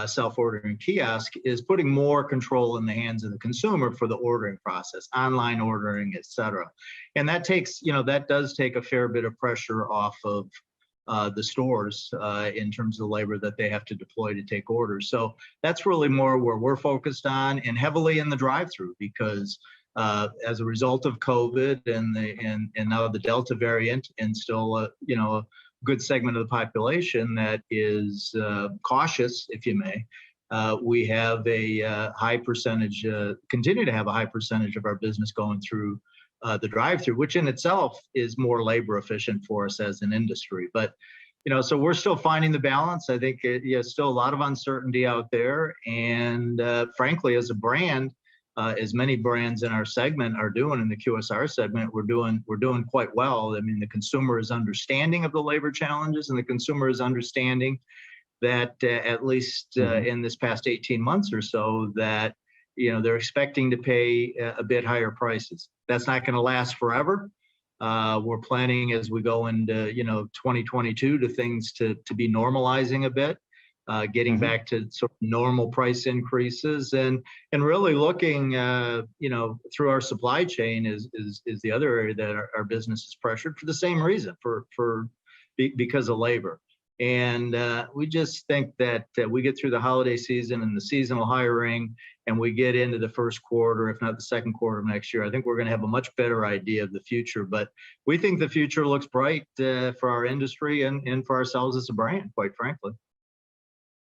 Self-ordering kiosk is putting more control in the hands of the consumer for the ordering process, online ordering, et cetera. And that takes, that does take a fair bit of pressure off of the stores in terms of the labor that they have to deploy to take orders. So that's really more where we're focused on, and heavily in the drive-through, because as a result of COVID and now the Delta variant, and still a good segment of the population that is cautious, if you may, we have a high percentage, continue to have a high percentage of our business going through the drive-through, which in itself is more labor efficient for us as an industry. But so we're still finding the balance. I think still a lot of uncertainty out there, and frankly, as a brand, as many brands in our segment are doing in the QSR segment, we're doing quite well. I mean, the consumer is understanding of the labor challenges, and the consumer is understanding that at least in this past 18 months or so, that they're expecting to pay a bit higher prices. That's not going to last forever. We're planning as we go into 2022 to things to be normalizing a bit. Getting back to sort of normal price increases and really looking, through our supply chain is the other area that our business is pressured for the same reason, because of labor. And we just think that we get through the holiday season and the seasonal hiring, and we get into the first quarter, if not the second quarter of next year, I think we're going to have a much better idea of the future. But we think the future looks bright for our industry and for ourselves as a brand, quite frankly.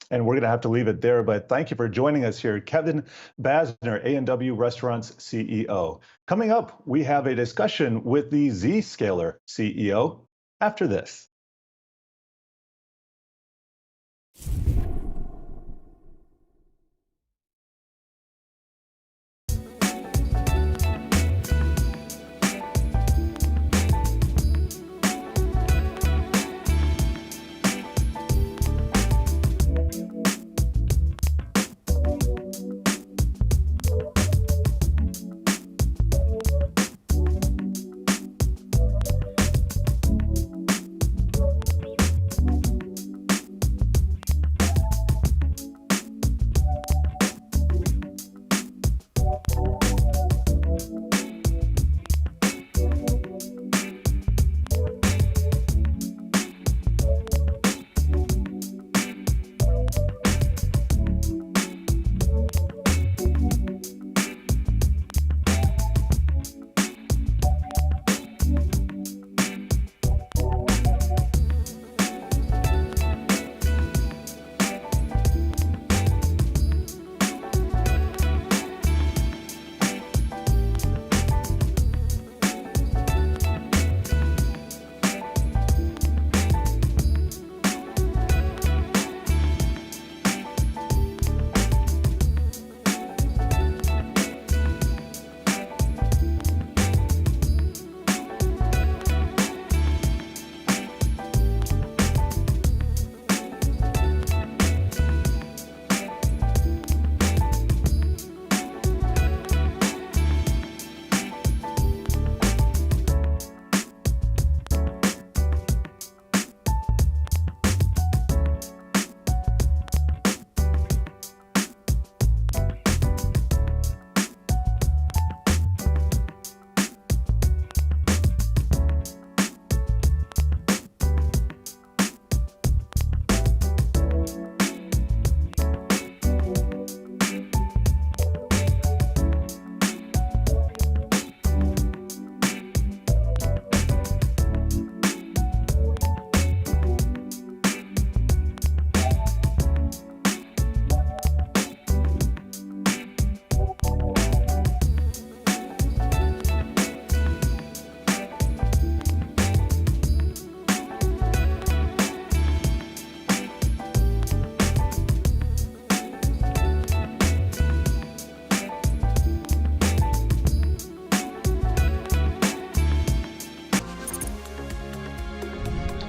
And we're going to have to leave it there, but thank you for joining us here. Kevin Basner, A&W Restaurants CEO. Coming up, we have a discussion with the Zscaler CEO after this.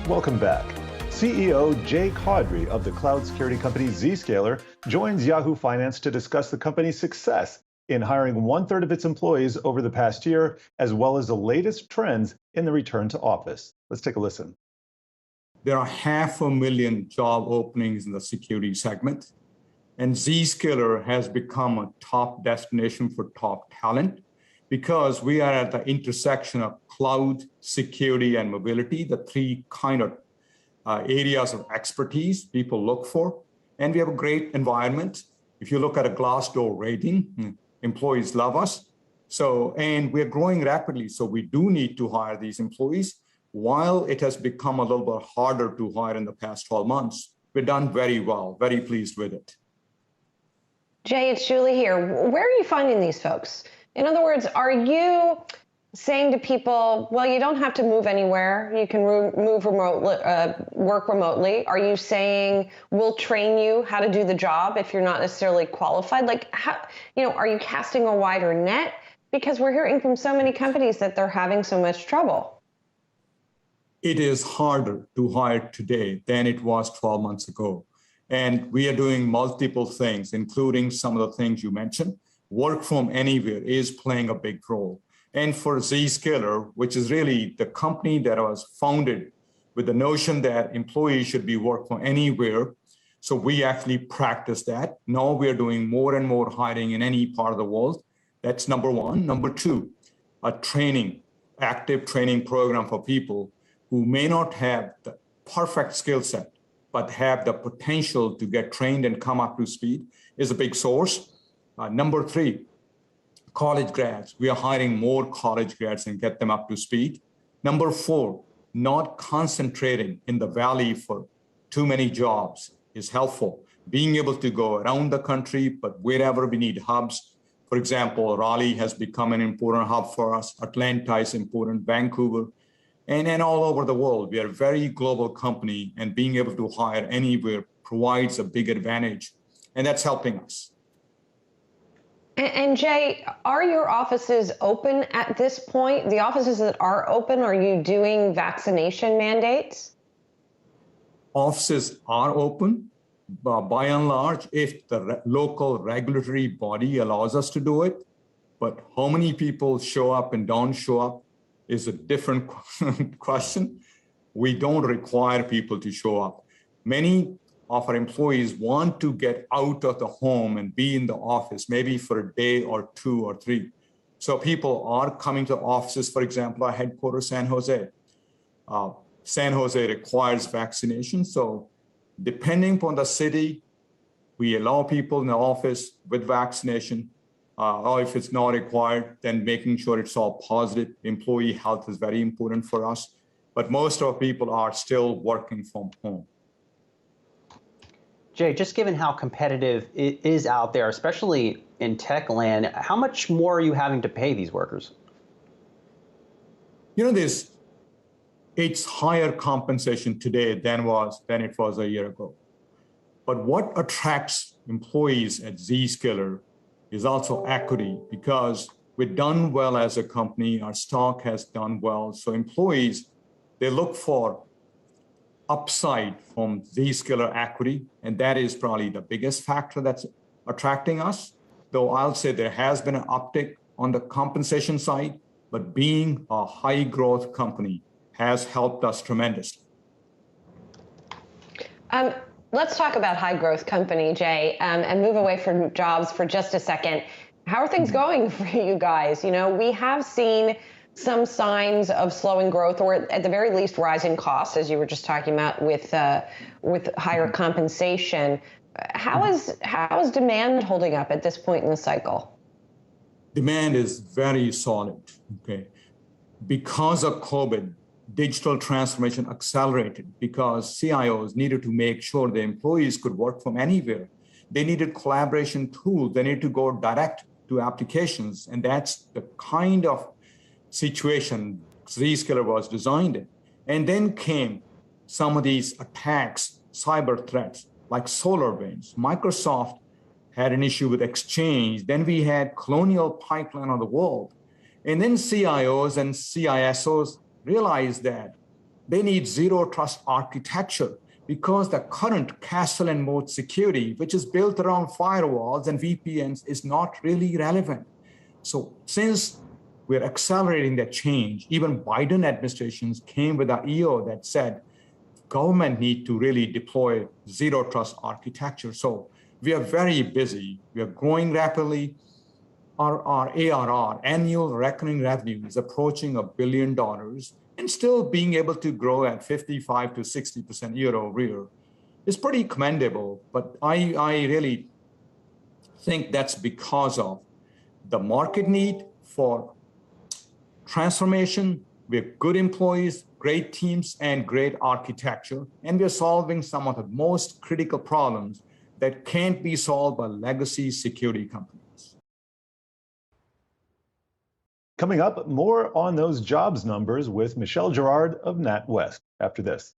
Welcome back. CEO Jay Caudry of the cloud security company Zscaler joins Yahoo Finance to discuss the company's success in hiring 1/3 of its employees over the past year, as well as the latest trends in the return to office. Let's take a listen. There are 500,000 job openings in the security segment, and Zscaler has become a top destination for top talent because we are at the intersection of cloud, security, and mobility, the three kind of areas of expertise people look for. And we have a great environment. If you look at a Glassdoor rating, employees love us. And we're growing rapidly, so we do need to hire these employees. While it has become a little bit harder to hire in the past 12 months, we've done very well, very pleased with it. Jay, it's Julie here. Where are you finding these folks? In other words, are you saying to people, well, you don't have to move anywhere. You can move remotely, work remotely. Are you saying we'll train you how to do the job if you're not necessarily qualified? Like, how, are you casting a wider net? Because we're hearing from so many companies that they're having so much trouble. It is harder to hire today than it was 12 months ago. And we are doing multiple things, including some of the things you mentioned. Work from anywhere is playing a big role. And for Zscaler, which is really the company that was founded with the notion that employees should be work from anywhere. So we actually practice that. Now we are doing more and more hiring in any part of the world. That's number one. Number two, a active training program for people who may not have the perfect skill set, but have the potential to get trained and come up to speed is a big source. Number three, college grads. We are hiring more college grads and get them up to speed. Number four, not concentrating in the valley for too many jobs is helpful. Being able to go around the country, but wherever we need hubs. For example, Raleigh has become an important hub for us. Atlanta is important, Vancouver, and all over the world. We are a very global company, and being able to hire anywhere provides a big advantage, and that's helping us. And Jay, are your offices open at this point? The offices that are open, are you doing vaccination mandates? Offices are open, but by and large, if the local regulatory body allows us to do it. But how many people show up and don't show up is a different question. We don't require people to show up. Many of our employees want to get out of the home and be in the office, maybe for a day or two or three. So people are coming to offices, for example, our headquarters, San Jose. San Jose requires vaccination. So depending upon the city, we allow people in the office with vaccination. Or if it's not required, then making sure it's all positive. Employee health is very important for us. But most of our people are still working from home. Jay, just given how competitive it is out there, especially in tech land, how much more are you having to pay these workers? It's higher compensation today than it was a year ago. But what attracts employees at Zscaler is also equity, because we've done well as a company, our stock has done well. So employees, they look for upside from Zscaler equity, and that is probably the biggest factor that's attracting us. Though I'll say there has been an uptick on the compensation side, but being a high growth company has helped us tremendously. Let's talk about high growth company, Jay, and move away from jobs for just a second. How are things going for you guys? We have seen some signs of slowing growth, or at the very least rising costs, as you were just talking about with higher compensation. How is demand holding up at this point in the cycle? Demand is very solid. Okay, because of COVID, digital transformation accelerated because CIOs needed to make sure the employees could work from anywhere. They needed collaboration tools. They needed to go direct to applications, and that's the kind of situation Zscaler was designed in. And then came some of these attacks, cyber threats, like SolarWinds. Microsoft had an issue with Exchange. Then we had Colonial Pipeline on the world. And then CIOs and CISOs realized that they need zero trust architecture, because the current castle and moat security, which is built around firewalls and VPNs, is not really relevant. So since we're accelerating that change, even Biden administrations came with an EO that said government need to really deploy zero trust architecture. So we are very busy. We are growing rapidly. Our ARR, annual recurring revenue, is approaching $1 billion, and still being able to grow at 55 to 60% year over year is pretty commendable. But I really think that's because of the market need for transformation. We have good employees, great teams, and great architecture, and we're solving some of the most critical problems that can't be solved by legacy security companies. Coming up, more on those jobs numbers with Michelle Girard of NatWest after this.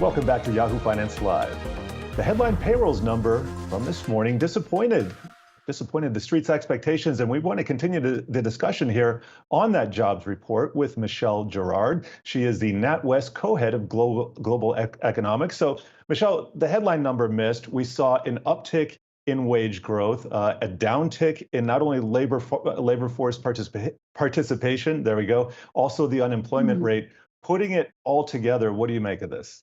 Welcome back to Yahoo Finance Live. The headline payrolls number from this morning disappointed the street's expectations, and we want to continue the discussion here on that jobs report with Michelle Girard. She is the NatWest co-head of global economics. So, Michelle, the headline number missed. We saw an uptick in wage growth, a downtick in not only labor force participation. There we go. Also, the unemployment rate. Putting it all together, what do you make of this?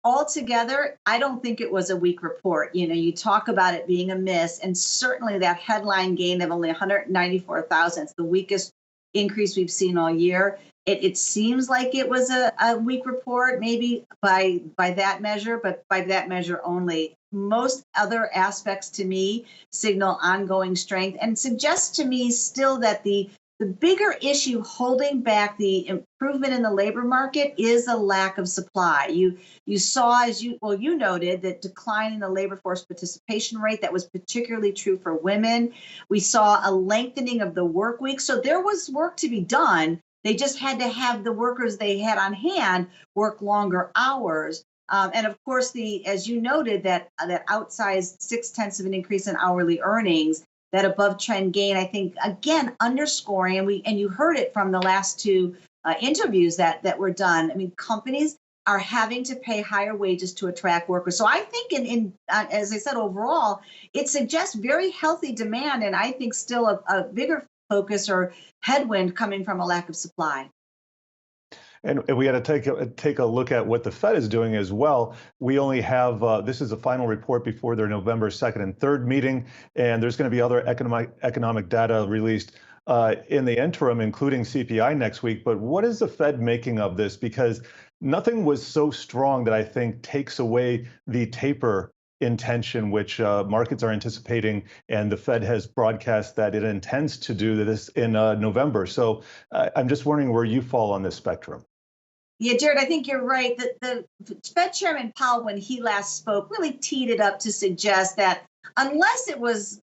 Altogether, I don't think it was a weak report. You know, you talk about it being a miss, and certainly that headline gain of only 194,000, it's the weakest increase we've seen all year. It seems like it was a weak report, maybe by that measure, but by that measure only. Most other aspects to me signal ongoing strength and suggest to me still that the bigger issue holding back the improvement in the labor market is a lack of supply. You saw, as you noted, that decline in the labor force participation rate. That was particularly true for women. We saw a lengthening of the work week. So there was work to be done. They just had to have the workers they had on hand work longer hours. And of course, as you noted, that outsized 0.6 of an increase in hourly earnings, that above trend gain, I think, again, underscoring, and you heard it from the last two interviews that were done. I mean, companies are having to pay higher wages to attract workers. So I think, as I said, overall, it suggests very healthy demand, and I think still a bigger focus or headwind coming from a lack of supply. And we got to take a look at what the Fed is doing as well. We only have, this is a final report before their November 2nd and 3rd meeting, and there's going to be other economic data released in the interim, including CPI next week. But what is the Fed making of this? Because nothing was so strong that I think takes away the taper intention, which markets are anticipating, and the Fed has broadcast that it intends to do this in November. So I'm just wondering where you fall on this spectrum. Yeah, Jared, I think you're right. The Fed Chairman Powell, when he last spoke, really teed it up to suggest that unless there was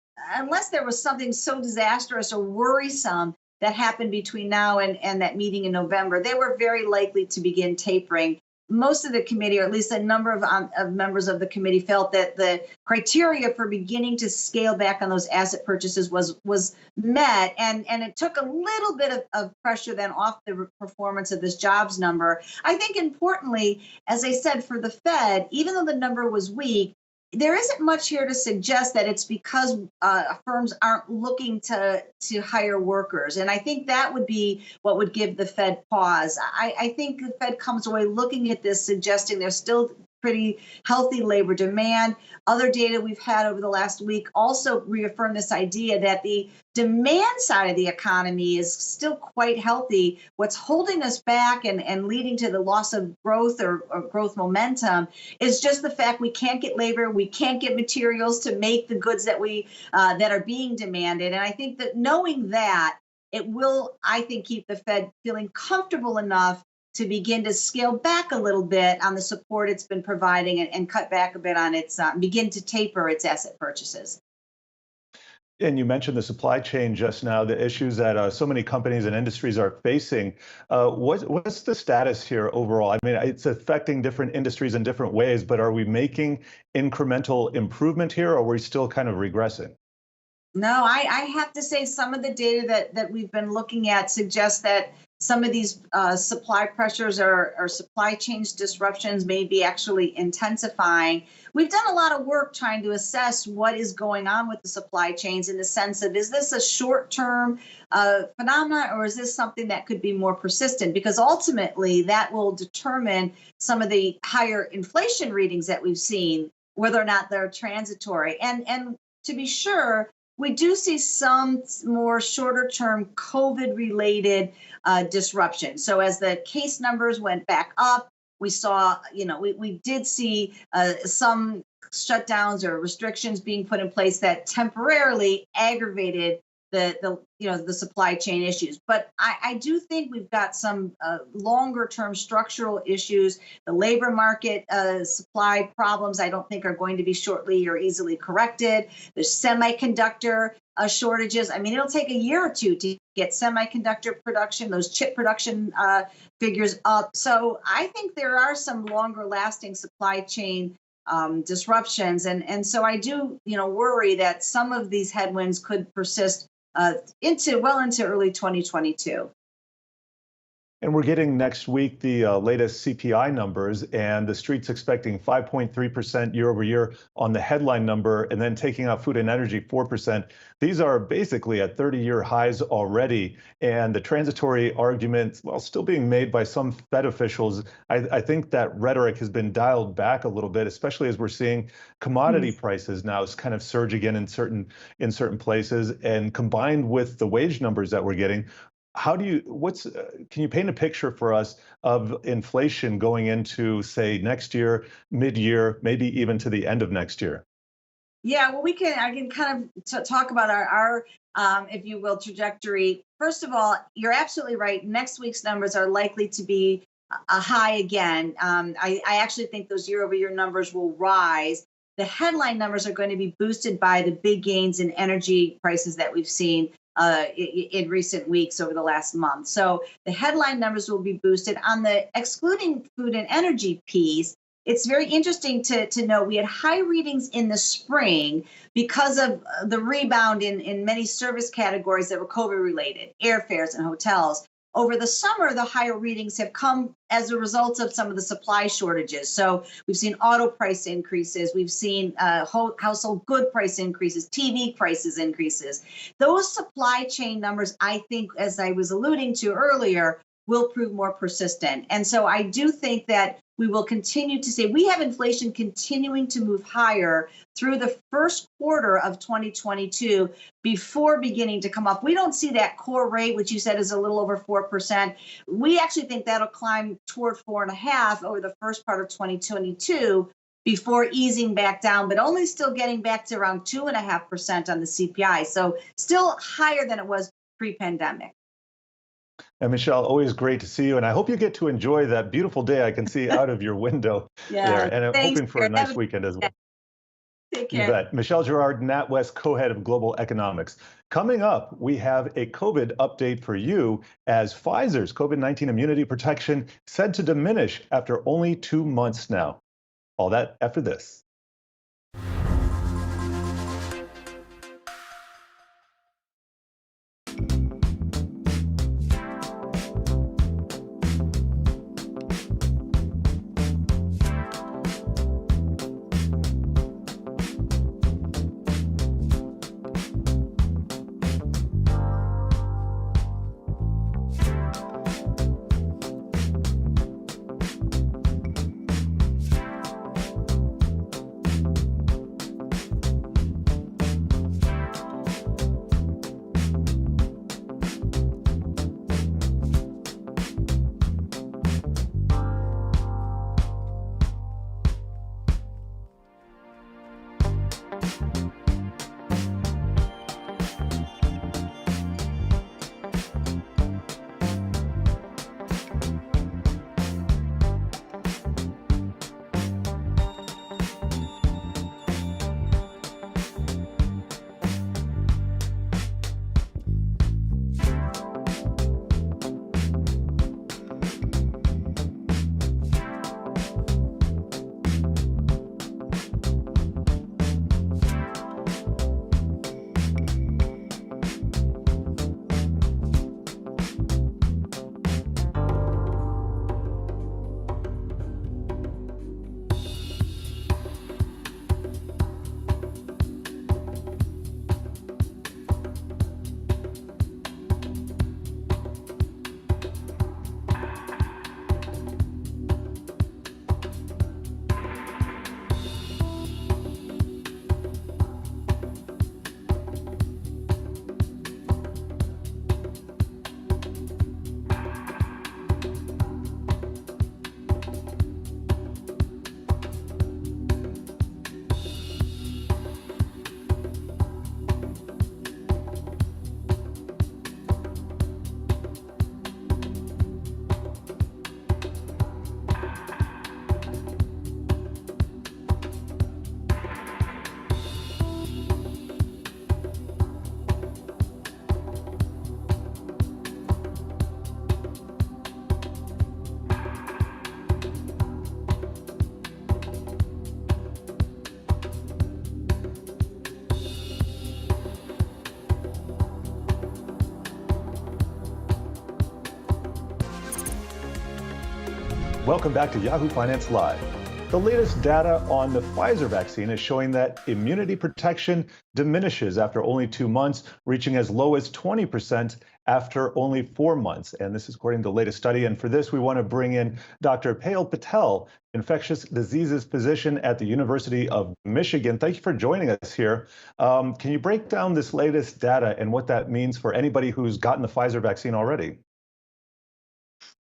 something so disastrous or worrisome that happened between now and that meeting in November, they were very likely to begin tapering. Most of the committee, or at least a number of members of the committee, felt that the criteria for beginning to scale back on those asset purchases was met, and it took a little bit of pressure then off the performance of this jobs number. I think importantly, as I said, for the Fed, even though the number was weak, there isn't much here to suggest that it's because firms aren't looking to hire workers. And I think that would be what would give the Fed pause. I think the Fed comes away looking at this, suggesting there's still pretty healthy labor demand. Other data we've had over the last week also reaffirm this idea that the demand side of the economy is still quite healthy. What's holding us back and leading to the loss of growth or growth momentum is just the fact we can't get labor, we can't get materials to make the goods that that are being demanded. And I think that knowing that, it will, I think, keep the Fed feeling comfortable enough to begin to scale back a little bit on the support it's been providing and cut back a bit on its, begin to taper its asset purchases. And you mentioned the supply chain just now, the issues that so many companies and industries are facing. What's the status here overall? I mean, it's affecting different industries in different ways, but are we making incremental improvement here, or are we still kind of regressing? No, I have to say some of the data that we've been looking at suggests that some of these supply pressures or supply chain disruptions may be actually intensifying. We've done a lot of work trying to assess what is going on with the supply chains in the sense of, is this a short-term phenomenon, or is this something that could be more persistent? Because ultimately that will determine some of the higher inflation readings that we've seen, whether or not they're transitory. And to be sure, we do see some more shorter-term COVID-related disruption. So as the case numbers went back up, we saw, we did see some shutdowns or restrictions being put in place that temporarily aggravated the supply chain issues. But I do think we've got some longer term structural issues. The labor market supply problems I don't think are going to be shortly or easily corrected. There's semiconductor shortages. I mean, it'll take a year or two to get semiconductor production, those chip production figures up. So I think there are some longer lasting supply chain disruptions. And so I do, worry that some of these headwinds could persist into early 2022. And we're getting next week the latest CPI numbers, and the street's expecting 5.3% year over year on the headline number, and then taking out food and energy 4%. These are basically at 30-year highs already. And the transitory argument, while still being made by some Fed officials, I think that rhetoric has been dialed back a little bit, especially as we're seeing commodity prices now kind of surge again in certain places, and combined with the wage numbers that we're getting. Can you paint a picture for us of inflation going into, say, next year, mid-year, maybe even to the end of next year? Yeah, well, I can kind of talk about our if you will, trajectory. First of all, you're absolutely right. Next week's numbers are likely to be a high again. I actually think those year-over-year numbers will rise. The headline numbers are going to be boosted by the big gains in energy prices that we've seen in recent weeks over the last month. So the headline numbers will be boosted. On the excluding food and energy piece, it's very interesting to know we had high readings in the spring because of the rebound in many service categories that were COVID related, airfares and hotels. Over the summer, the higher readings have come as a result of some of the supply shortages. So we've seen auto price increases, we've seen household good price increases, TV prices increases. Those supply chain numbers, I think, as I was alluding to earlier, will prove more persistent. And so I do think that we will continue to see, we have inflation continuing to move higher through the first quarter of 2022 before beginning to come up. We don't see that core rate, which you said is a little over 4%. We actually think that'll climb toward 4.5% over the first part of 2022 before easing back down, but only still getting back to around 2.5% on the CPI. So still higher than it was pre-pandemic. And Michelle, always great to see you. And I hope you get to enjoy that beautiful day I can see out of your window there. And I'm hoping for a nice weekend as well. Take care. You bet. Michelle Girard, NatWest co-head of Global Economics. Coming up, we have a COVID update for you as Pfizer's COVID-19 immunity protection said to diminish after only 2 months now. All that after this. Welcome back to Yahoo Finance Live. The latest data on the Pfizer vaccine is showing that immunity protection diminishes after only 2 months, reaching as low as 20% after only 4 months. And this is according to the latest study. And for this, we want to bring in Dr. Payal Patel, infectious diseases physician at the University of Michigan. Thank you for joining us here. Can you break down this latest data and what that means for anybody who's gotten the Pfizer vaccine already?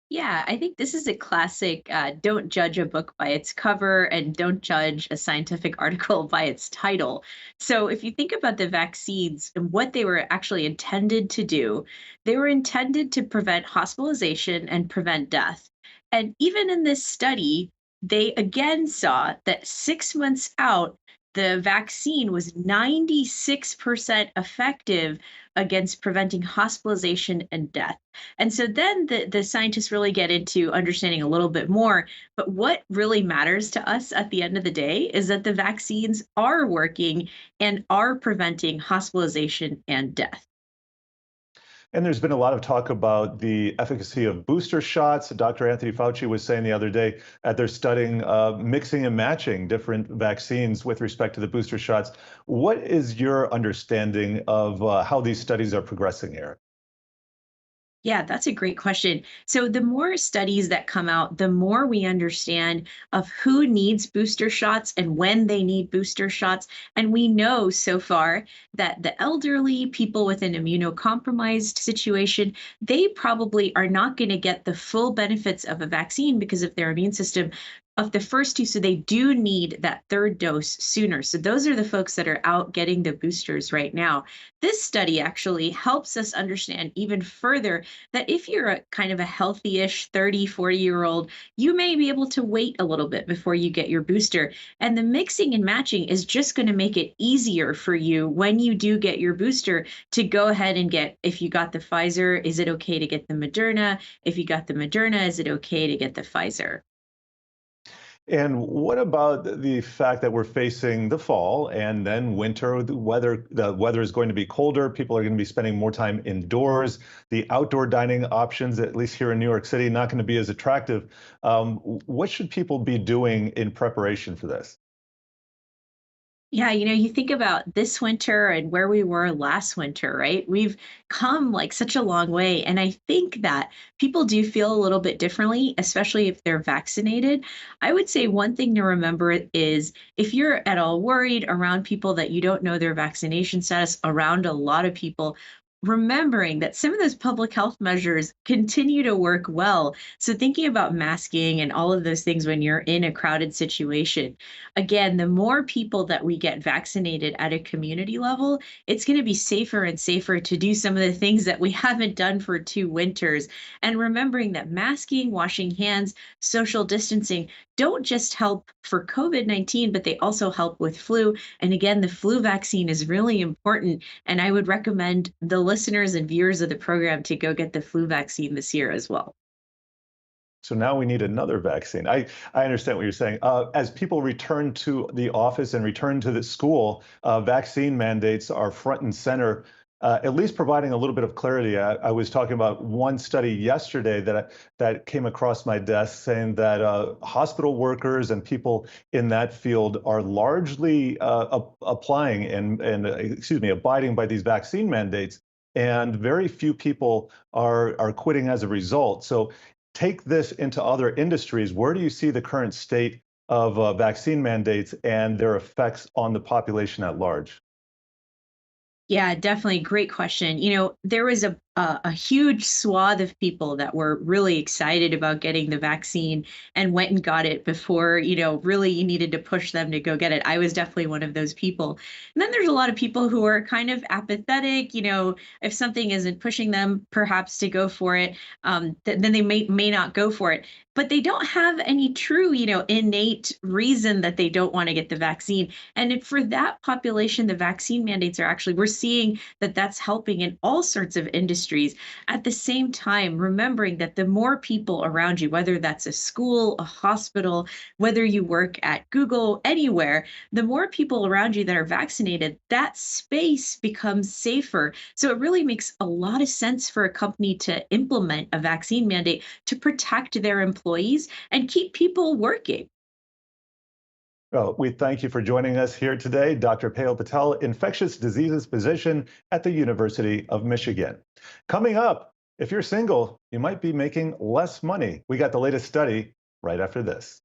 Yeah, I think this is a classic don't judge a book by its cover and don't judge a scientific article by its title. So if you think about the vaccines and what they were actually intended to do, they were intended to prevent hospitalization and prevent death. And even in this study, they again saw that 6 months out, the vaccine was 96% effective against preventing hospitalization and death. And so then the scientists really get into understanding a little bit more. But what really matters to us at the end of the day is that the vaccines are working and are preventing hospitalization and death. And there's been a lot of talk about the efficacy of booster shots. Dr. Anthony Fauci was saying the other day that they're studying mixing and matching different vaccines with respect to the booster shots. What is your understanding of how these studies are progressing, Eric? Yeah, that's a great question. So the more studies that come out, the more we understand of who needs booster shots and when they need booster shots. And we know so far that the elderly, people with an immunocompromised situation, they probably are not going to get the full benefits of a vaccine because of their immune system of the first two, so they do need that third dose sooner. So those are the folks that are out getting the boosters right now. This study actually helps us understand even further that if you're a kind of a healthy-ish 30, 40-year-old, you may be able to wait a little bit before you get your booster. And the mixing and matching is just going to make it easier for you when you do get your booster to go ahead and get, if you got the Pfizer, is it okay to get the Moderna? If you got the Moderna, is it okay to get the Pfizer? And what about the fact that we're facing the fall and then winter? The weather is going to be colder. People are going to be spending more time indoors. The outdoor dining options, at least here in New York City, not going to be as attractive. What should people be doing in preparation for this? Yeah, you think about this winter and where we were last winter, right? We've come like such a long way. And I think that people do feel a little bit differently, especially if they're vaccinated. I would say one thing to remember is if you're at all worried around people that you don't know their vaccination status, around a lot of people, remembering that some of those public health measures continue to work well. So thinking about masking and all of those things when you're in a crowded situation, again, the more people that we get vaccinated at a community level, it's going to be safer and safer to do some of the things that we haven't done for 2 winters. And remembering that masking, washing hands, social distancing don't just help for COVID-19, but they also help with flu. And again, the flu vaccine is really important. And I would recommend the listeners and viewers of the program to go get the flu vaccine this year as well. So now we need another vaccine. I understand what you're saying. As people return to the office and return to the school, vaccine mandates are front and center, at least providing a little bit of clarity. I was talking about one study yesterday that came across my desk saying that hospital workers and people in that field are largely applying and abiding by these vaccine mandates, and very few people are quitting as a result. So take this into other industries. Where do you see the current state of vaccine mandates and their effects on the population at large? Yeah, definitely. Great question. There was a huge swath of people that were really excited about getting the vaccine and went and got it before, really you needed to push them to go get it. I was definitely one of those people. And then there's a lot of people who are kind of apathetic, if something isn't pushing them perhaps to go for it, then they may not go for it. But they don't have any true, innate reason that they don't want to get the vaccine. And for that population, the vaccine mandates are actually, we're seeing that that's helping in all sorts of industries. At the same time, remembering that the more people around you, whether that's a school, a hospital, whether you work at Google, anywhere, the more people around you that are vaccinated, that space becomes safer. So it really makes a lot of sense for a company to implement a vaccine mandate to protect their employees and keep people working. Well, we thank you for joining us here today, Dr. Payal Patel, infectious diseases physician at the University of Michigan. Coming up, if you're single, you might be making less money. We got the latest study right after this.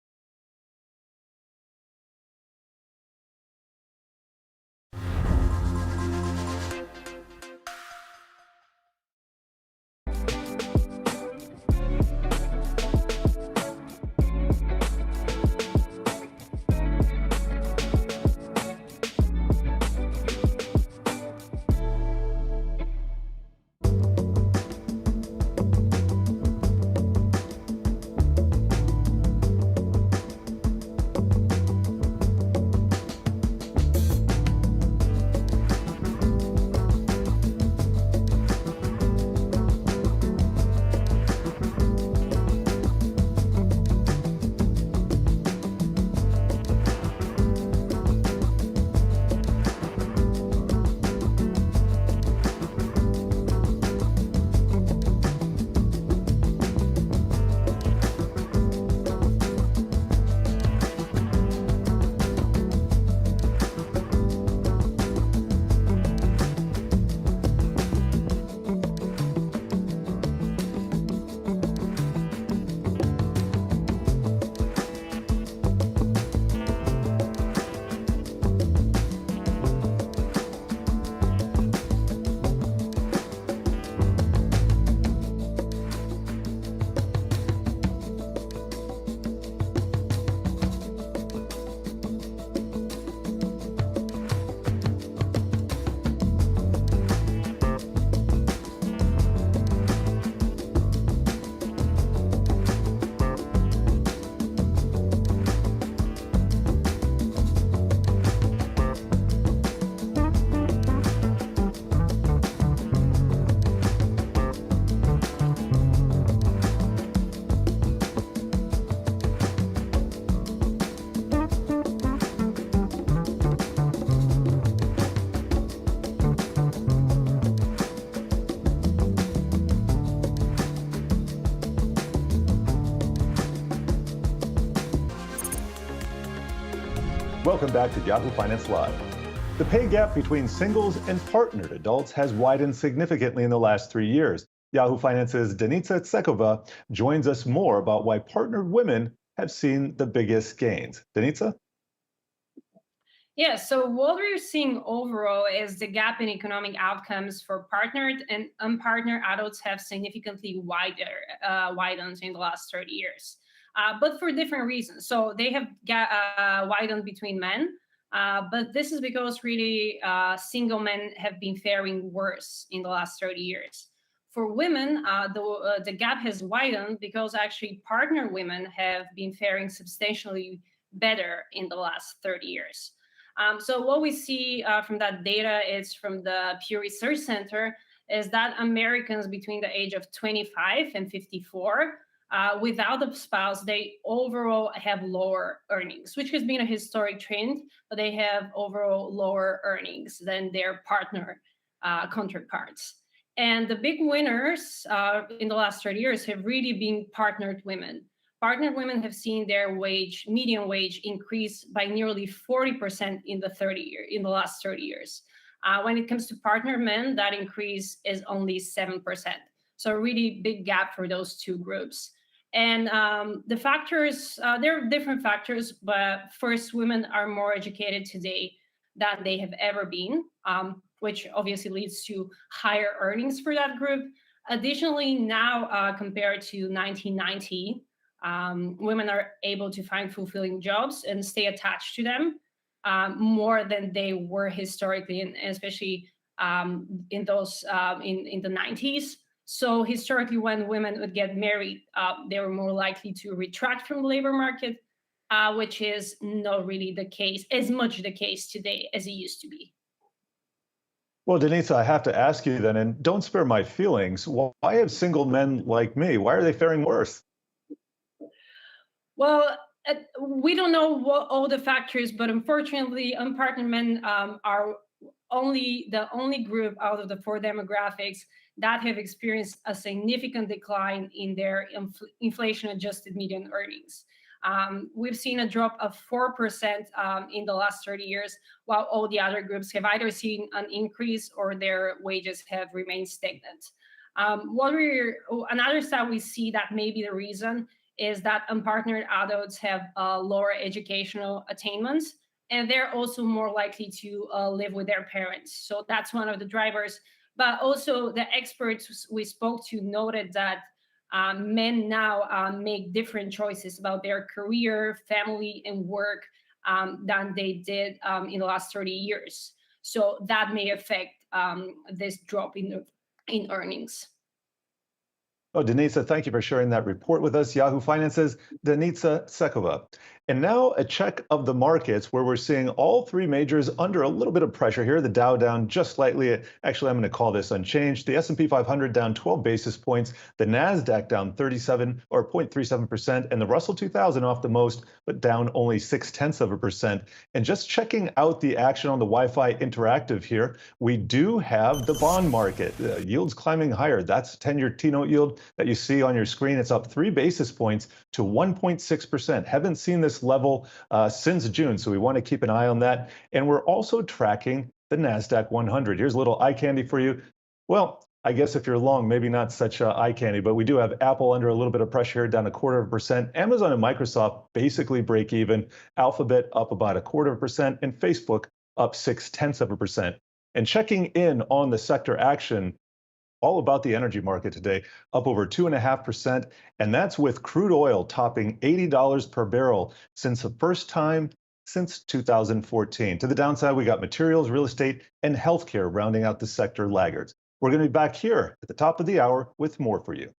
Welcome back to Yahoo Finance Live. The pay gap between singles and partnered adults has widened significantly in the last 3 years. Yahoo Finance's Danica Tsekova joins us more about why partnered women have seen the biggest gains. Danica? Yeah, so what we're seeing overall is the gap in economic outcomes for partnered and unpartnered adults have significantly widened in the last 30 years, but for different reasons. So they have widened between men, but this is because really single men have been faring worse in the last 30 years. For women, the gap has widened because actually partner women have been faring substantially better in the last 30 years. So what we see from that data is from the Pew Research Center is that Americans between the age of 25 and 54, without a spouse, they overall have lower earnings, which has been a historic trend, but they have overall lower earnings than their partner counterparts. And the big winners in the last 30 years have really been partnered women. Partnered women have seen their median wage increase by nearly 40% in the last 30 years. When it comes to partnered men, that increase is only 7%. So a really big gap for those two groups. And the factors, there are different factors, but first, women are more educated today than they have ever been, which obviously leads to higher earnings for that group. Additionally, now compared to 1990, women are able to find fulfilling jobs and stay attached to them more than they were historically, and especially in those in the 90s. So historically, when women would get married, they were more likely to retract from the labor market, which is not really the case, as much the case today as it used to be. Well, Danica, I have to ask you then, and don't spare my feelings, why have single men like me, why are they faring worse? Well, we don't know what all the factors, but unfortunately, unpartnered men are the only group out of the four demographics that have experienced a significant decline in their inflation-adjusted median earnings. We've seen a drop of 4% in the last 30 years, while all the other groups have either seen an increase or their wages have remained stagnant. Another stat we see that may be the reason is that unpartnered adults have lower educational attainments, and they're also more likely to live with their parents. So that's one of the drivers. But also the experts we spoke to noted that men now make different choices about their career, family, and work than they did in the last 30 years. So that may affect this drop in earnings. Oh, Danica, thank you for sharing that report with us. Yahoo Finance's Danica Tsekova. And now a check of the markets where we're seeing all three majors under a little bit of pressure here. The Dow down just slightly. Actually, I'm going to call this unchanged. The S&P 500 down 12 basis points. The NASDAQ down 0.37%. And the Russell 2000 off the most, but down only 0.6%. And just checking out the action on the Wi-Fi Interactive here, we do have the bond market. Yields climbing higher. That's 10-year T-note yield that you see on your screen. It's up 3 basis points to 1.6%. Haven't seen this level since June, so we want to keep an eye on that. And we're also tracking the NASDAQ 100. Here's a little eye candy for you. Well, I guess if you're long, maybe not such eye candy, but we do have Apple under a little bit of pressure, down 0.25%. Amazon and Microsoft basically break even. Alphabet up about 0.25%, and Facebook up 0.6%. And checking in on the sector action, all about the energy market today, up over 2.5%. And that's with crude oil topping $80 per barrel since the first time since 2014. To the downside, we got materials, real estate, and healthcare rounding out the sector laggards. We're going to be back here at the top of the hour with more for you.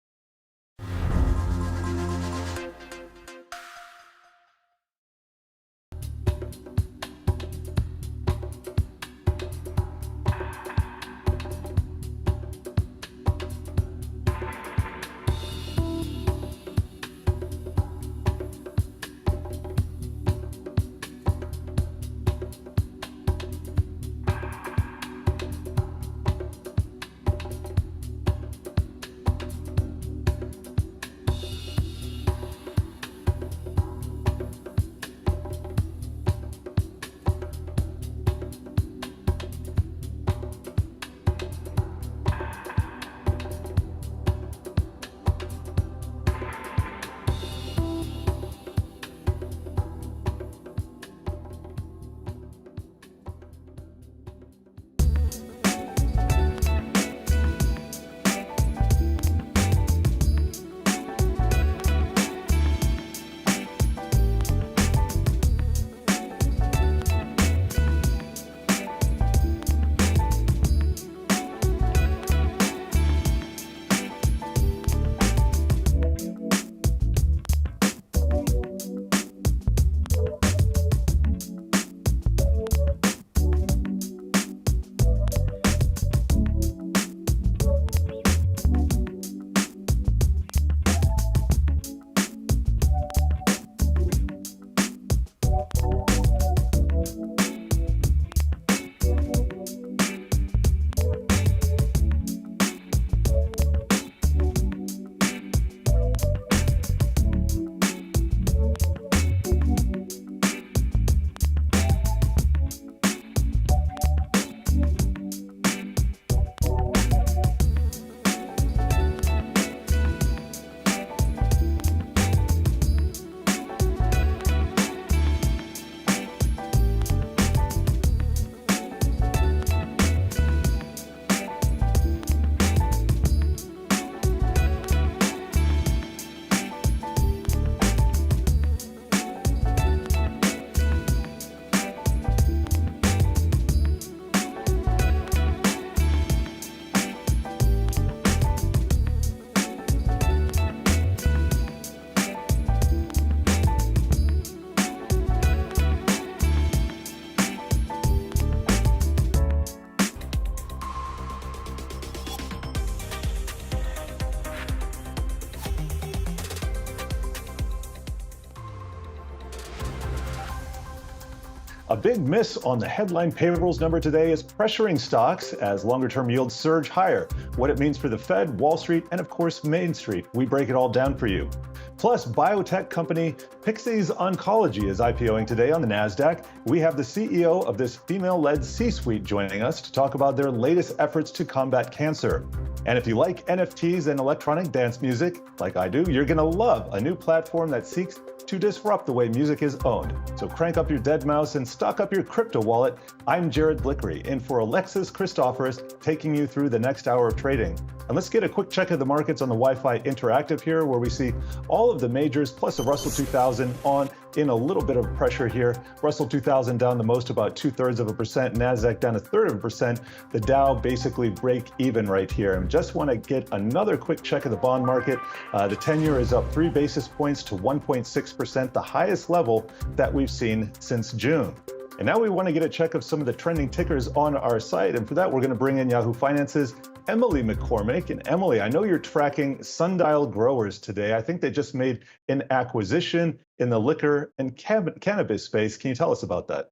A big miss on the headline payrolls number today is pressuring stocks as longer-term yields surge higher. What it means for the Fed, Wall Street, and of course, Main Street. We break it all down for you. Plus, biotech company Pixies Oncology is IPOing today on the NASDAQ. We have the CEO of this female-led C-suite joining us to talk about their latest efforts to combat cancer. And if you like NFTs and electronic dance music, like I do, you're going to love a new platform that seeks to disrupt the way music is owned. So crank up your dead mouse and stock up your crypto wallet. I'm Jared Blickery, in for Alexis Christoforous, taking you through the next hour of trading. And let's get a quick check of the markets on the Wi-Fi Interactive here, where we see all of the majors plus the Russell 2000 on in a little bit of pressure here. Russell 2000 down the most, about 0.2%. NASDAQ down 1/3%. The Dow basically break even right here. And just want to get another quick check of the bond market. The 10-year is up 3 basis points to 1.6%, the highest level that we've seen since June. And now we want to get a check of some of the trending tickers on our site. And for that, we're going to bring in Yahoo Finance's Emily McCormick. And Emily, I know you're tracking Sundial Growers today. I think they just made an acquisition in the liquor and cannabis space. Can you tell us about that?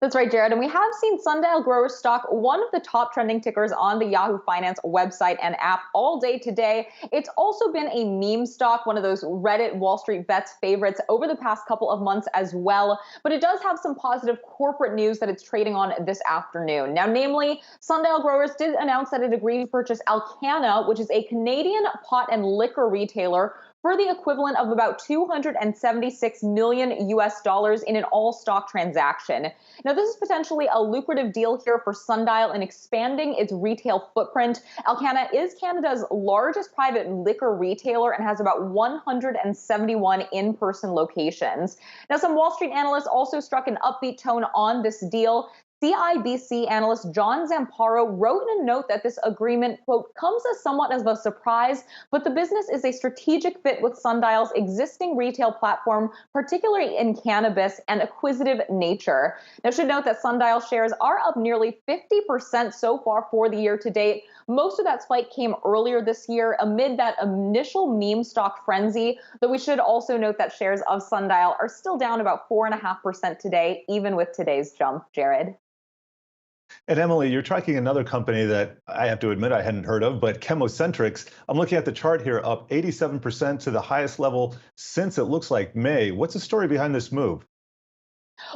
That's right, Jared. And we have seen Sundial Growers stock one of the top trending tickers on the Yahoo Finance website and app all day today. It's also been a meme stock, one of those Reddit Wall Street Bets favorites over the past couple of months as well. But it does have some positive corporate news that it's trading on this afternoon. Now, namely, Sundial Growers did announce that it agreed to purchase Alcanna, which is a Canadian pot and liquor retailer, for the equivalent of about $276 million in an all-stock transaction. Now, this is potentially a lucrative deal here for Sundial in expanding its retail footprint. Alcanna is Canada's largest private liquor retailer and has about 171 in-person locations. Now, some Wall Street analysts also struck an upbeat tone on this deal. CIBC analyst John Zamparo wrote in a note that this agreement, quote, comes as somewhat of a surprise, but the business is a strategic fit with Sundial's existing retail platform, particularly in cannabis and acquisitive nature. Now, I should note that Sundial shares are up nearly 50% so far for the year to date. Most of that spike came earlier this year amid that initial meme stock frenzy, though we should also note that shares of Sundial are still down about 4.5% today, even with today's jump, Jared. And Emily, you're tracking another company that I have to admit I hadn't heard of, but Chemocentrics. I'm looking at the chart here, up 87% to the highest level since it looks like May. What's the story behind this move?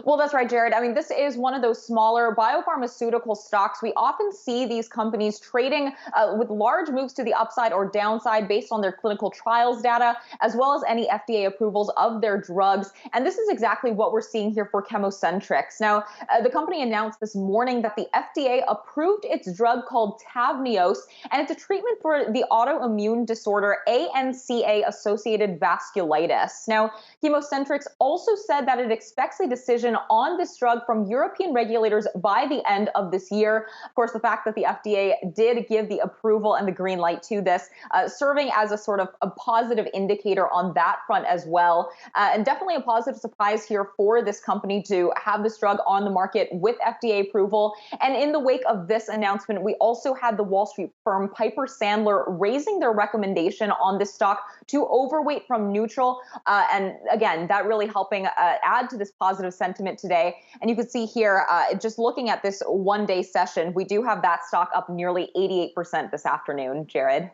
Well, that's right, Jared. I mean, this is one of those smaller biopharmaceutical stocks. We often see these companies trading with large moves to the upside or downside based on their clinical trials data, as well as any FDA approvals of their drugs. And this is exactly what we're seeing here for Chemocentrics. Now, the company announced this morning that the FDA approved its drug called Tavneos, and it's a treatment for the autoimmune disorder ANCA-associated vasculitis. Now, Chemocentrics also said that it expects a decision on this drug from European regulators by the end of this year. Of course, the fact that the FDA did give the approval and the green light to this, serving as a sort of a positive indicator on that front as well. And definitely a positive surprise here for this company to have this drug on the market with FDA approval. And in the wake of this announcement, we also had the Wall Street firm Piper Sandler raising their recommendation on this stock to overweight from neutral. And again, that really helping add to this positive sentiment today. And you can see here, just looking at this one-day session, we do have that stock up nearly 88% this afternoon, Jared.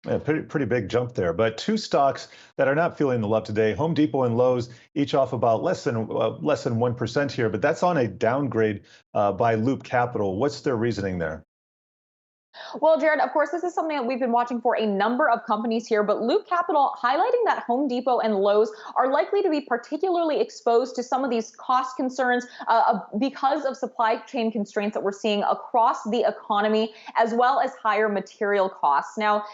Yeah, pretty big jump there. But two stocks that are not feeling the love today, Home Depot and Lowe's, each off about less than 1% here, but that's on a downgrade by Loop Capital. What's their reasoning there? Well, Jared, of course, this is something that we've been watching for a number of companies here, but Loop Capital highlighting that Home Depot and Lowe's are likely to be particularly exposed to some of these cost concerns because of supply chain constraints that we're seeing across the economy, as well as higher material costs. Now,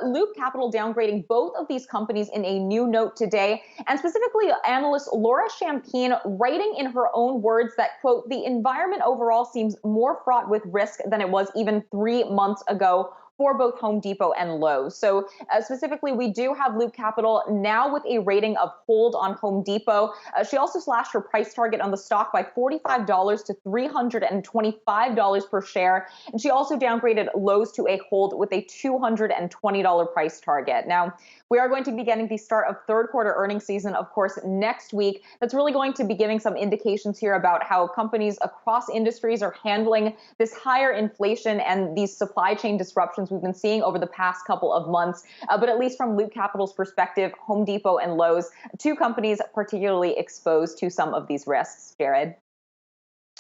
Loop Capital downgrading both of these companies in a new note today, and specifically analyst Laura Champine writing in her own words that, quote, the environment overall seems more fraught with risk than it was even 3 months ago for both Home Depot and Lowe's. So specifically, we do have Loop Capital now with a rating of hold on Home Depot. She also slashed her price target on the stock by $45 to $325 per share. And she also downgraded Lowe's to a hold with a $220 price target. Now, We are going to be getting the start of third quarter earnings season, of course, next week. That's really going to be giving some indications here about how companies across industries are handling this higher inflation and these supply chain disruptions we've been seeing over the past couple of months. But at least from Loop Capital's perspective, Home Depot and Lowe's, two companies particularly exposed to some of these risks. Jared?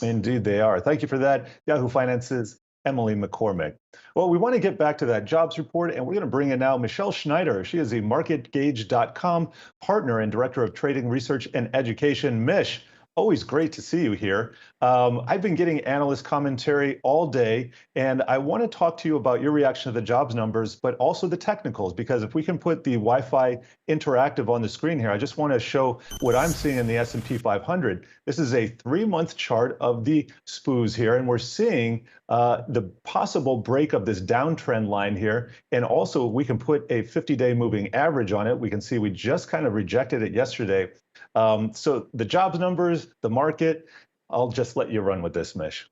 Indeed, they are. Thank you for that, Yahoo Finance's Emily McCormick. Well, we want to get back to that jobs report, and we're going to bring in now Michelle Schneider. She is a MarketGauge.com partner and director of trading research and education. Mish, always great to see you here. I've been getting analyst commentary all day, and I want to talk to you about your reaction to the jobs numbers, but also the technicals, because if we can put the Wi-Fi interactive on the screen here, I just want to show what I'm seeing in the S&P 500. This is a 3-month chart of the SPOOs here, and we're seeing the possible break of this downtrend line here. And also, we can put a 50-day moving average on it. We can see we just kind of rejected it yesterday. So the jobs numbers, the market, I'll just let you run with this, Mish.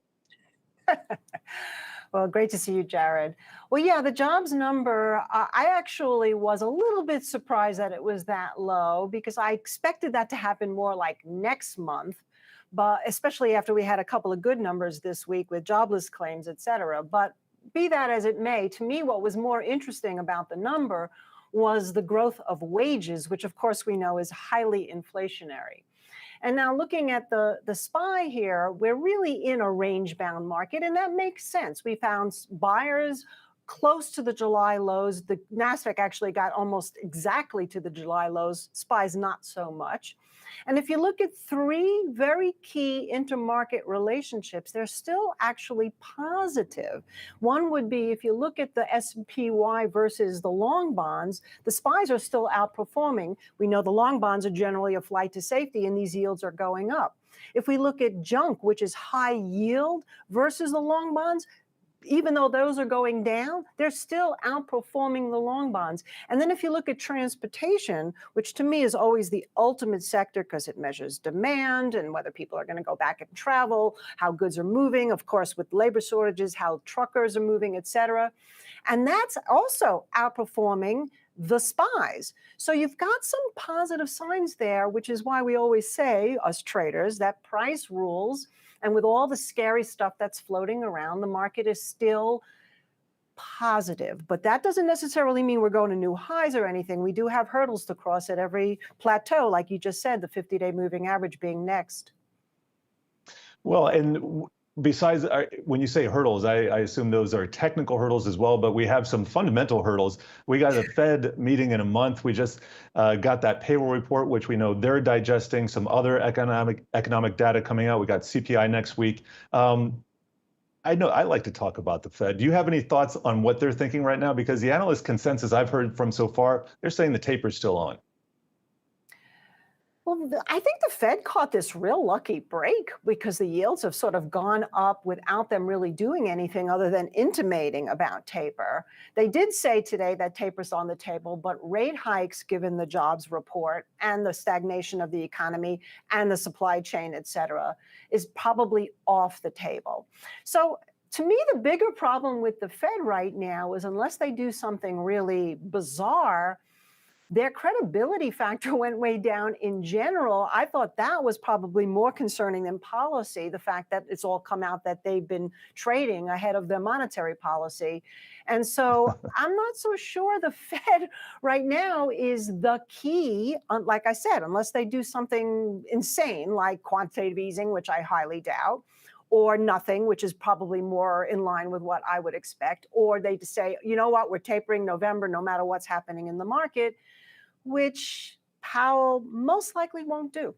Well, great to see you, Jared. Well, yeah, the jobs number, I actually was a little bit surprised that it was that low because I expected that to happen more like next month, but especially after we had a couple of good numbers this week with jobless claims, et cetera. But be that as it may, to me, what was more interesting about the number was the growth of wages, which of course we know is highly inflationary. And now looking at the SPY here, we're really in a range-bound market, and that makes sense. We found buyers close to the July lows. The NASDAQ actually got almost exactly to the July lows, SPY's not so much. And if you look at three very key intermarket relationships, they're still actually positive. One would be if you look at the SPY versus the long bonds, the SPYs are still outperforming. We know the long bonds are generally a flight to safety, and these yields are going up. If we look at junk, which is high yield versus the long bonds, even though those are going down, they're still outperforming the long bonds. And then if you look at transportation, which to me is always the ultimate sector because it measures demand and whether people are going to go back and travel, how goods are moving, of course, with labor shortages, how truckers are moving, et cetera. And that's also outperforming the SPYs. So you've got some positive signs there, which is why we always say, us traders, that price rules. And with all the scary stuff that's floating around, the market is still positive. But that doesn't necessarily mean we're going to new highs or anything. We do have hurdles to cross at every plateau, like you just said, the 50-day moving average being next. Well, and besides, when you say hurdles, I assume those are technical hurdles as well, but we have some fundamental hurdles. We got a Fed meeting in a month. We just got that payroll report, which we know they're digesting, some other economic data coming out. We got CPI next week. I know I like to talk about the Fed. Do you have any thoughts on what they're thinking right now? Because the analyst consensus I've heard from so far, they're saying the taper's still on. Well, I think the Fed caught this real lucky break because the yields have sort of gone up without them really doing anything other than intimating about taper. They did say today that taper's on the table, but rate hikes, given the jobs report and the stagnation of the economy and the supply chain, et cetera, is probably off the table. So to me, the bigger problem with the Fed right now is unless they do something really bizarre, their credibility factor went way down in general. I thought that was probably more concerning than policy, the fact that it's all come out that they've been trading ahead of their monetary policy. And so I'm not so sure the Fed right now is the key, like I said, unless they do something insane like quantitative easing, which I highly doubt, or nothing, which is probably more in line with what I would expect, or they just say, you know what, we're tapering November no matter what's happening in the market, which Powell most likely won't do.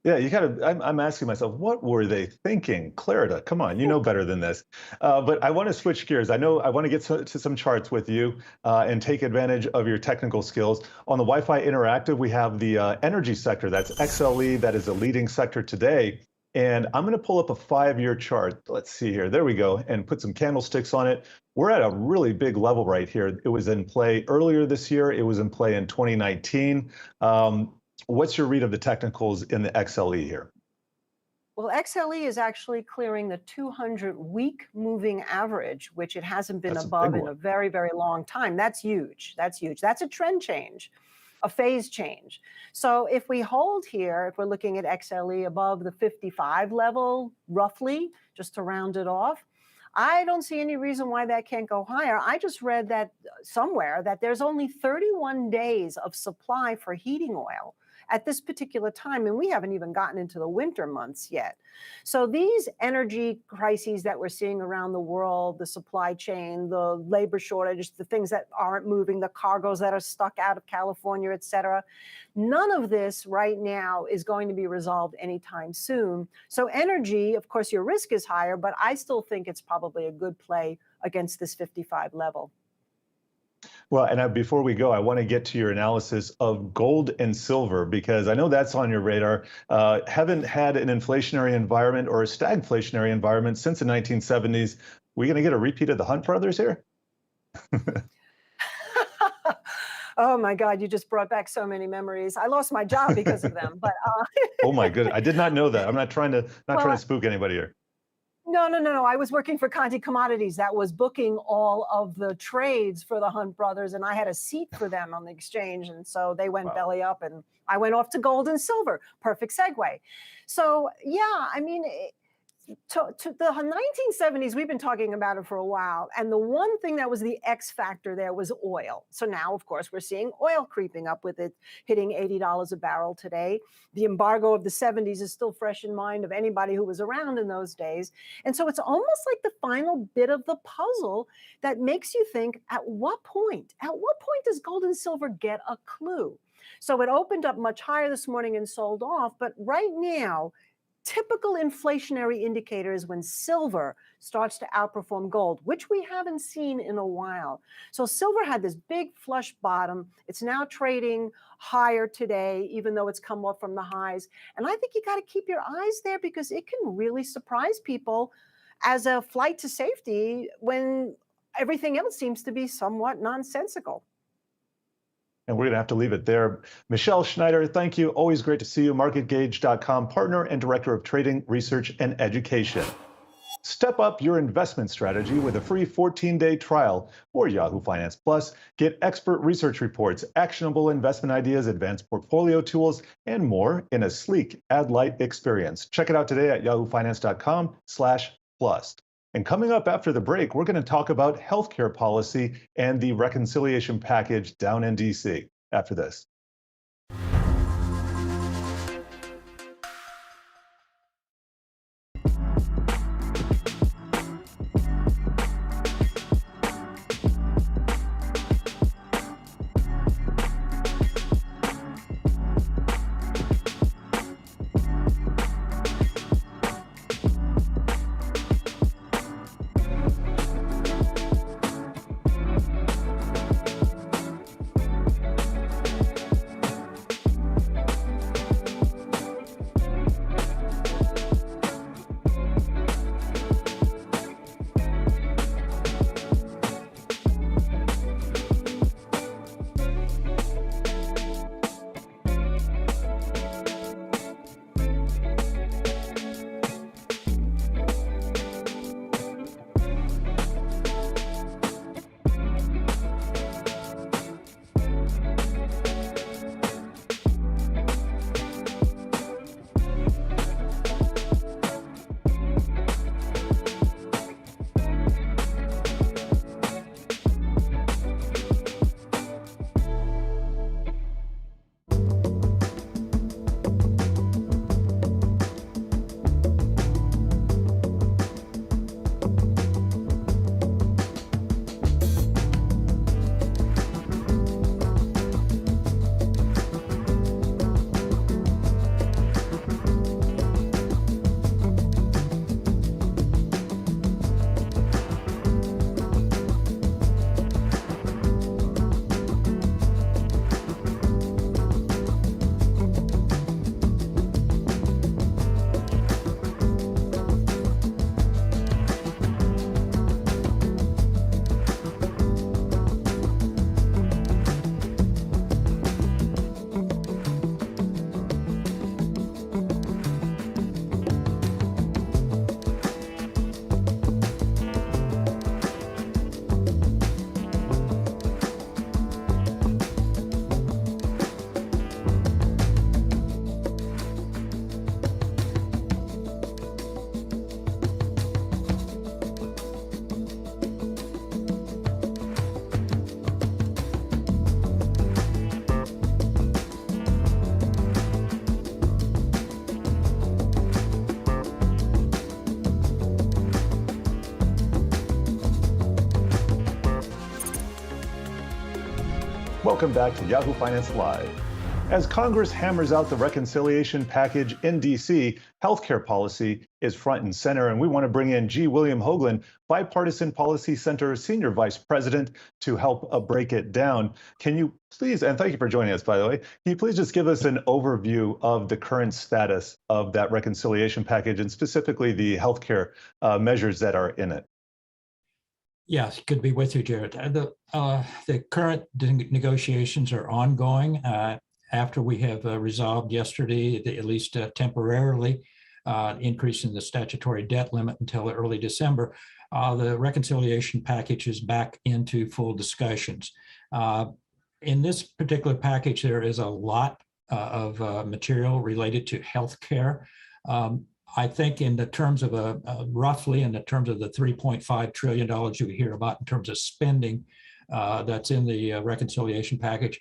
Yeah, you gotta, I'm asking myself, what were they thinking? Clarida, come on, you know better than this. But I want to switch gears. I want to get to some charts with you and take advantage of your technical skills. On the Wi-Fi Interactive, we have the energy sector. That's XLE. That is a leading sector today. And I'm going to pull up a 5-year chart. Let's see here. There we go. And put some candlesticks on it. We're at a really big level right here. It was in play earlier this year. It was in play in 2019. What's your read of the technicals in the XLE here? Well, XLE is actually clearing the 200-week moving average, which it hasn't been above in a very, very long time. That's huge. That's huge. That's a trend change, a phase change. So if we hold here, if we're looking at XLE above the 55 level, roughly, just to round it off, I don't see any reason why that can't go higher. I just read that somewhere that there's only 31 days of supply for heating oil at this particular time, and we haven't even gotten into the winter months yet. So these energy crises that we're seeing around the world, the supply chain, the labor shortage, the things that aren't moving, the cargoes that are stuck out of California, et cetera, none of this right now is going to be resolved anytime soon. So energy, of course, your risk is higher, but I still think it's probably a good play against this 55 level. Well, and before we go, I want to get to your analysis of gold and silver, because I know that's on your radar. Haven't had an inflationary environment or a stagflationary environment since the 1970s. We going to get a repeat of the Hunt brothers here? Oh my God, you just brought back so many memories. I lost my job because of them, but Oh my goodness, I did not know that. I'm not trying to trying to spook anybody here. No. I was working for Conti Commodities that was booking all of the trades for the Hunt brothers, and I had a seat for them on the exchange. And so they went belly up, and I went off to gold and silver. Perfect segue. So yeah, I mean, to the 1970s, we've been talking about it for a while. And the one thing that was the X factor there was oil. So now, of course, we're seeing oil creeping up with it hitting $80 a barrel today. The embargo of the 70s is still fresh in mind of anybody who was around in those days. And so it's almost like the final bit of the puzzle that makes you think, at what point does gold and silver get a clue? So it opened up much higher this morning and sold off. But right now, typical inflationary indicators when silver starts to outperform gold, which we haven't seen in a while. So silver had this big flush bottom. It's now trading higher today, even though it's come off from the highs. And I think you got to keep your eyes there, because it can really surprise people as a flight to safety when everything else seems to be somewhat nonsensical. And we're going to have to leave it there. Michelle Schneider, thank you. Always great to see you. MarketGauge.com partner and director of trading, research, and education. Step up your investment strategy with a free 14-day trial for Yahoo Finance Plus. Get expert research reports, actionable investment ideas, advanced portfolio tools, and more in a sleek ad-light experience. Check it out today at yahoofinance.com/plus. And coming up after the break, we're going to talk about healthcare policy and the reconciliation package down in DC after this. welcome back to Yahoo Finance Live. As Congress hammers out the reconciliation package in D.C., healthcare policy is front and center, and we want to bring in G. William Hoagland, Bipartisan Policy Center Senior Vice President, to help break it down. Can you please, and thank you for joining us, by the way, can you please just give us an overview of the current status of that reconciliation package and specifically the healthcare measures that are in it? Yes, good to be with you, Jared. The current negotiations are ongoing. After we have resolved yesterday, at least temporarily, increasing the statutory debt limit until early December, the reconciliation package is back into full discussions. In this particular package, there is a lot of material related to health care. I think in the terms of roughly in the terms of the $3.5 trillion you hear about in terms of spending that's in the reconciliation package,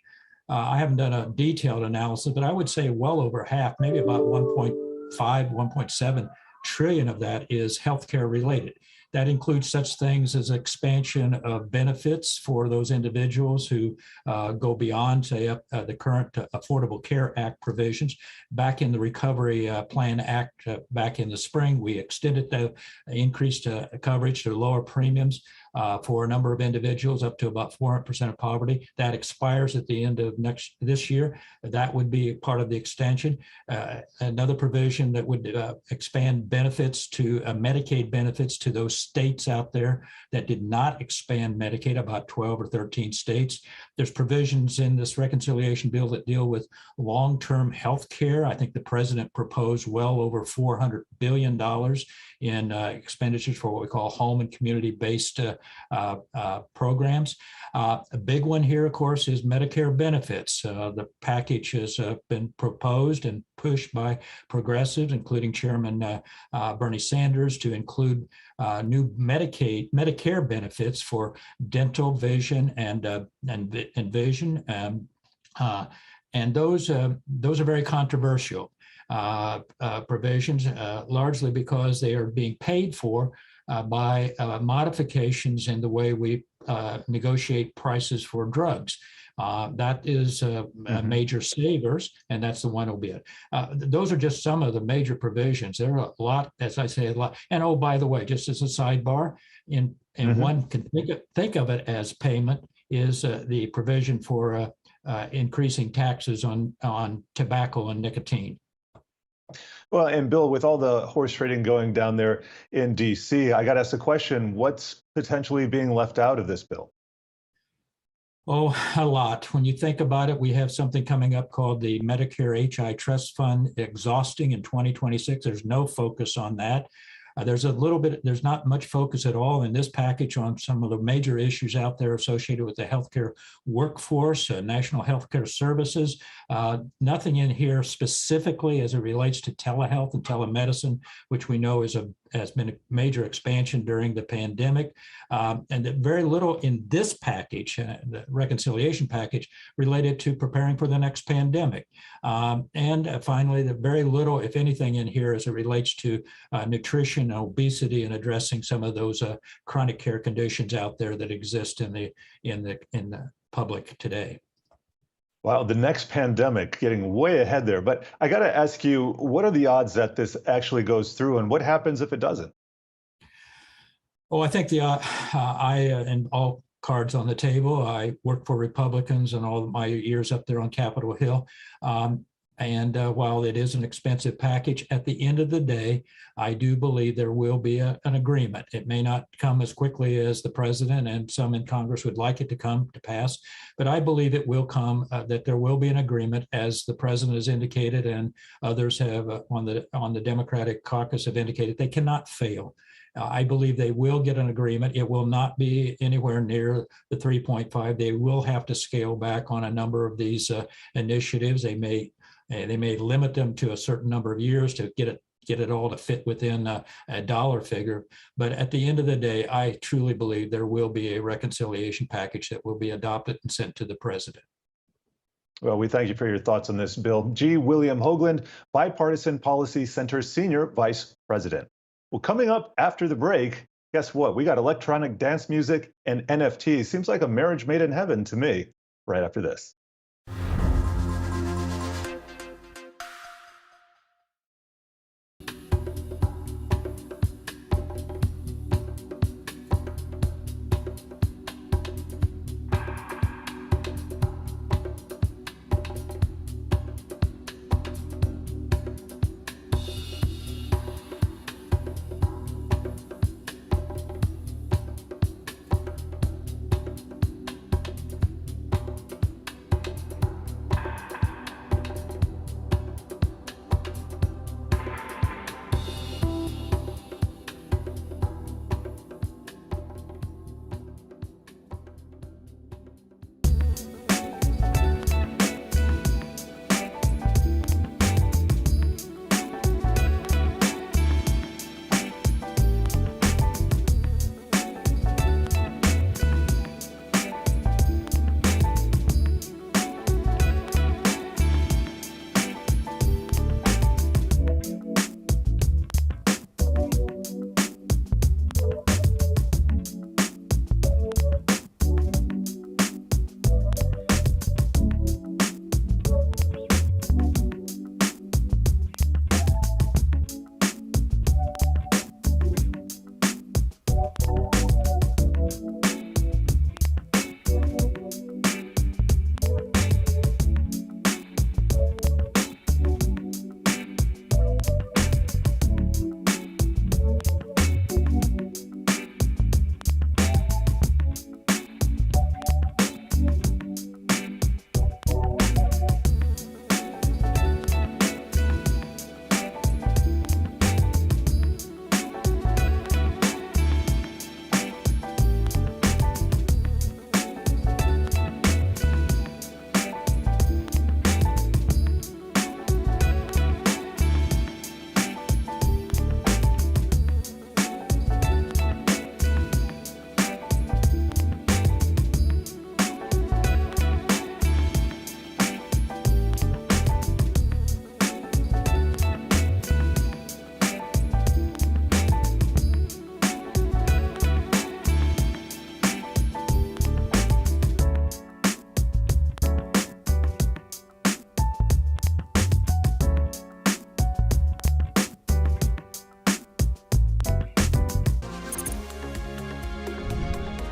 I haven't done a detailed analysis, but I would say well over half, maybe about 1.5, 1.7 trillion of that is healthcare related. That includes such things as expansion of benefits for those individuals who go beyond, say, the current Affordable Care Act provisions. Back in the Recovery Plan Act back in the spring, we extended the increased coverage to lower premiums for a number of individuals up to about 400% of poverty. That expires at the end of this year. That would be part of the extension. Another provision that would expand benefits to Medicaid benefits to those states out there that did not expand Medicaid, about 12 or 13 states. There's provisions in this reconciliation bill that deal with long-term health care. I think the president proposed well over $400 billion in expenditures for what we call home and community-based programs. A big one here, of course, is Medicare benefits. The package has been proposed and pushed by progressives, including Chairman Bernie Sanders, to include new Medicare benefits for dental, vision, and vision. And those are very controversial provisions, largely because they are being paid for by modifications in the way we negotiate prices for drugs. That is major savers, and that's the one albeit. Those are just some of the major provisions. There are a lot, as I say, a lot. And oh, by the way, just as a sidebar, one can think of it as payment is the provision for increasing taxes on tobacco and nicotine. Well, and Bill, with all the horse trading going down there in D.C., I got to ask the question, what's potentially being left out of this bill? Oh, a lot. When you think about it, we have something coming up called the Medicare HI Trust Fund exhausting in 2026. There's no focus on that. There's not much focus at all in this package on some of the major issues out there associated with the healthcare workforce, national healthcare services. Nothing in here specifically as it relates to telehealth and telemedicine, which we know has been a major expansion during the pandemic. And very little in this package, the reconciliation package, related to preparing for the next pandemic. And finally, very little, if anything, in here as it relates to nutrition, obesity, and addressing some of those chronic care conditions out there that exist in the public today. Wow, the next pandemic, getting way ahead there. But I got to ask you, what are the odds that this actually goes through, and what happens if it doesn't? Oh, I think and all cards on the table. I work for Republicans and all of my years up there on Capitol Hill. And while it is an expensive package, at the end of the day, I do believe there will be an agreement. It may not come as quickly as the president and some in Congress would like it to come to pass, but I believe it will come, that there will be an agreement, as the president has indicated and others have on the Democratic caucus have indicated they cannot fail. I believe they will get an agreement. It will not be anywhere near the 3.5. They will have to scale back on a number of these initiatives. They may limit them to a certain number of years to get it all to fit within a dollar figure. But at the end of the day, I truly believe there will be a reconciliation package that will be adopted and sent to the president. Well, we thank you for your thoughts on this, Bill. G. William Hoagland, Bipartisan Policy Center Senior Vice President. Well, coming up after the break, guess what? We got electronic dance music and NFTs. Seems like a marriage made in heaven to me. right after this.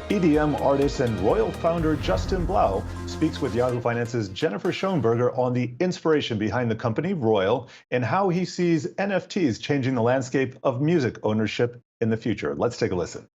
EDM artist and Royal founder Justin Blau speaks with Yahoo Finance's Jennifer Schoenberger on the inspiration behind the company Royal and how he sees NFTs changing the landscape of music ownership in the future. Let's take a listen.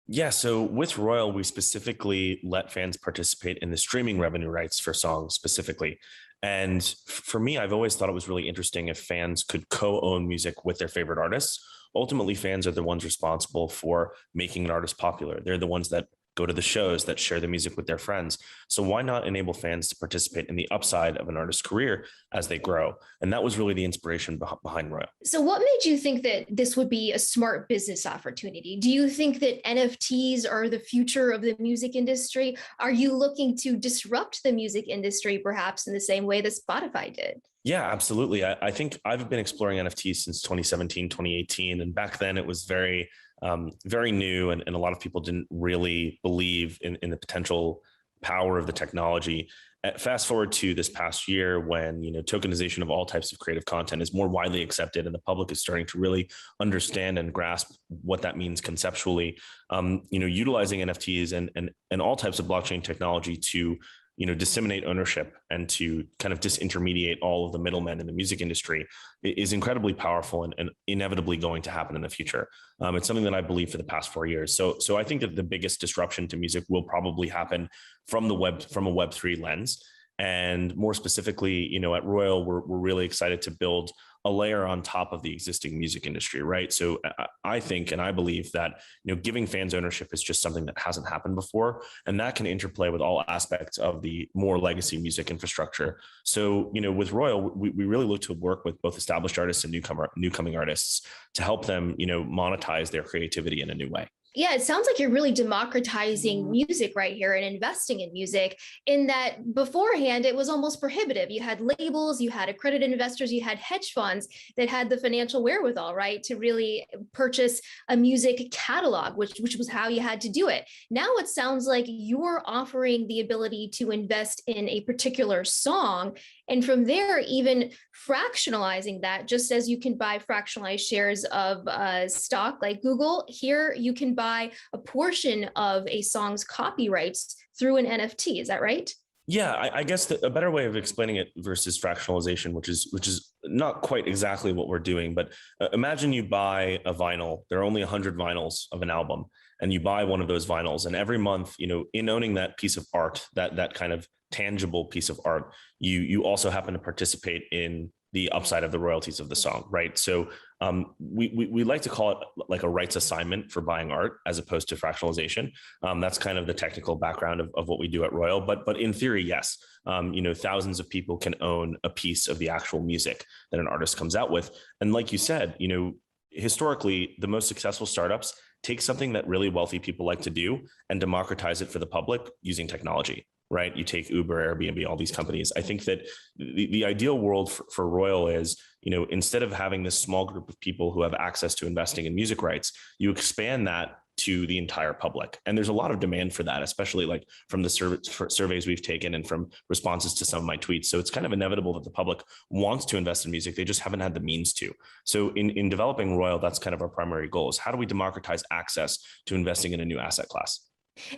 Yeah, so with Royal, we specifically let fans participate in the streaming revenue rights for songs specifically. And for me, I've always thought it was really interesting if fans could co-own music with their favorite artists. Ultimately, fans are the ones responsible for making an artist popular. They're the ones that go to the shows, that share the music with their friends. So why not enable fans to participate in the upside of an artist's career as they grow? And that was really the inspiration behind Royal. So what made you think that this would be a smart business opportunity? Do you think that NFTs are the future of the music industry? Are you looking to disrupt the music industry perhaps in the same way that Spotify did? Yeah, absolutely. I think I've been exploring NFTs since 2017, 2018. And back then it was very new, and a lot of people didn't really believe in the potential power of the technology. Fast forward to this past year when tokenization of all types of creative content is more widely accepted and the public is starting to really understand and grasp what that means conceptually. Utilizing NFTs and all types of blockchain technology to disseminate ownership and to kind of disintermediate all of the middlemen in the music industry is incredibly powerful and inevitably going to happen in the future. It's something that I believe for the past 4 years. So I think that the biggest disruption to music will probably happen from a Web3 lens. And more specifically, at Royal, we're really excited to build a layer on top of the existing music industry, right? So I think, and I believe that, giving fans ownership is just something that hasn't happened before. And that can interplay with all aspects of the more legacy music infrastructure. So, with Royal, we really look to work with both established artists and newcoming artists to help them, monetize their creativity in a new way. Yeah, it sounds like you're really democratizing music right here and investing in music, in that beforehand it was almost prohibitive. You had labels, you had accredited investors, you had hedge funds that had the financial wherewithal, right, to really purchase a music catalog, which was how you had to do it. Now it sounds like you're offering the ability to invest in a particular song, and from there, even fractionalizing that, just as you can buy fractionalized shares of stock like Google, here you can buy a portion of a song's copyrights through an NFT. Is that right? Yeah, I guess a better way of explaining it versus fractionalization, which is not quite exactly what we're doing, but imagine you buy a vinyl. There are only 100 vinyls of an album, and you buy one of those vinyls, and every month, in owning that piece of art, that kind of tangible piece of art, you also happen to participate in the upside of the royalties of the song, right? So we like to call it like a rights assignment for buying art as opposed to fractionalization. That's kind of the technical background of what we do at Royal. But in theory, yes, thousands of people can own a piece of the actual music that an artist comes out with. And like you said, historically, the most successful startups take something that really wealthy people like to do and democratize it for the public using technology. Right? You take Uber, Airbnb, all these companies. I think that the ideal world for Royal is, instead of having this small group of people who have access to investing in music rights, you expand that to the entire public. And there's a lot of demand for that, especially like from the surveys we've taken and from responses to some of my tweets. So it's kind of inevitable that the public wants to invest in music. They just haven't had the means to. So in developing Royal, that's kind of our primary goal, is how do we democratize access to investing in a new asset class?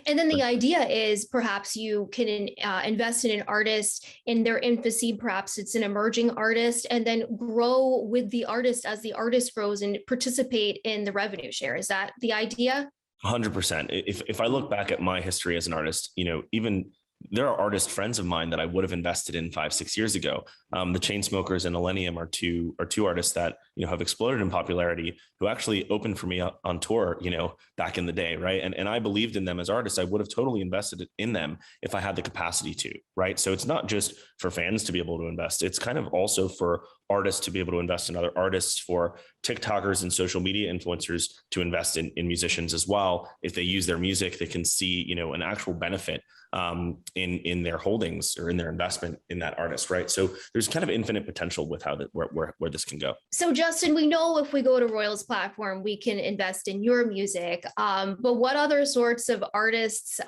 And then the idea is perhaps you can invest in an artist in their infancy, perhaps it's an emerging artist, and then grow with the artist as the artist grows and participate in the revenue share. Is that the idea? 100%. If I look back at my history as an artist, even there are artist friends of mine that I would have invested in 5-6 years ago. The Chainsmokers and Millennium are two artists that have exploded in popularity, who actually opened for me on tour back in the day, right? And I believed in them as artists. I would have totally invested in them if I had the capacity to, right? So it's not just for fans to be able to invest. It's kind of also for artists to be able to invest in other artists, for TikTokers and social media influencers to invest in musicians as well. If they use their music, they can see an actual benefit in their holdings or in their investment in that artist, right? So there's kind of infinite potential with where this can go. So Justin, we know if we go to Royal's platform, we can invest in your music, but what other sorts of artists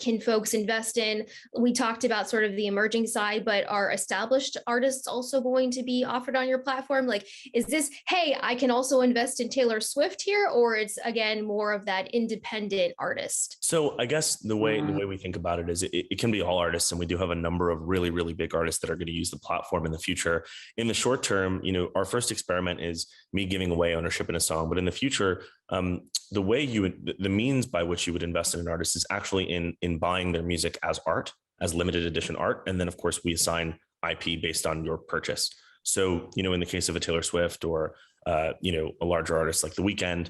can folks invest in? We talked about sort of the emerging side, but are established artists also going to be offered on your platform? Like, is this, hey, I can also invest in Taylor Swift here, or it's again more of that independent artist? So I guess the way we think about it is it can be all artists, and we do have a number of really, really big artists that are going to use the platform in the future. In the short term, our first experiment is me giving away ownership in a song, but in the future, the means by which you would invest in an artist is actually in buying their music as art, as limited edition art, and then of course we assign IP based on your purchase. So in the case of a Taylor Swift or a larger artist like The Weeknd,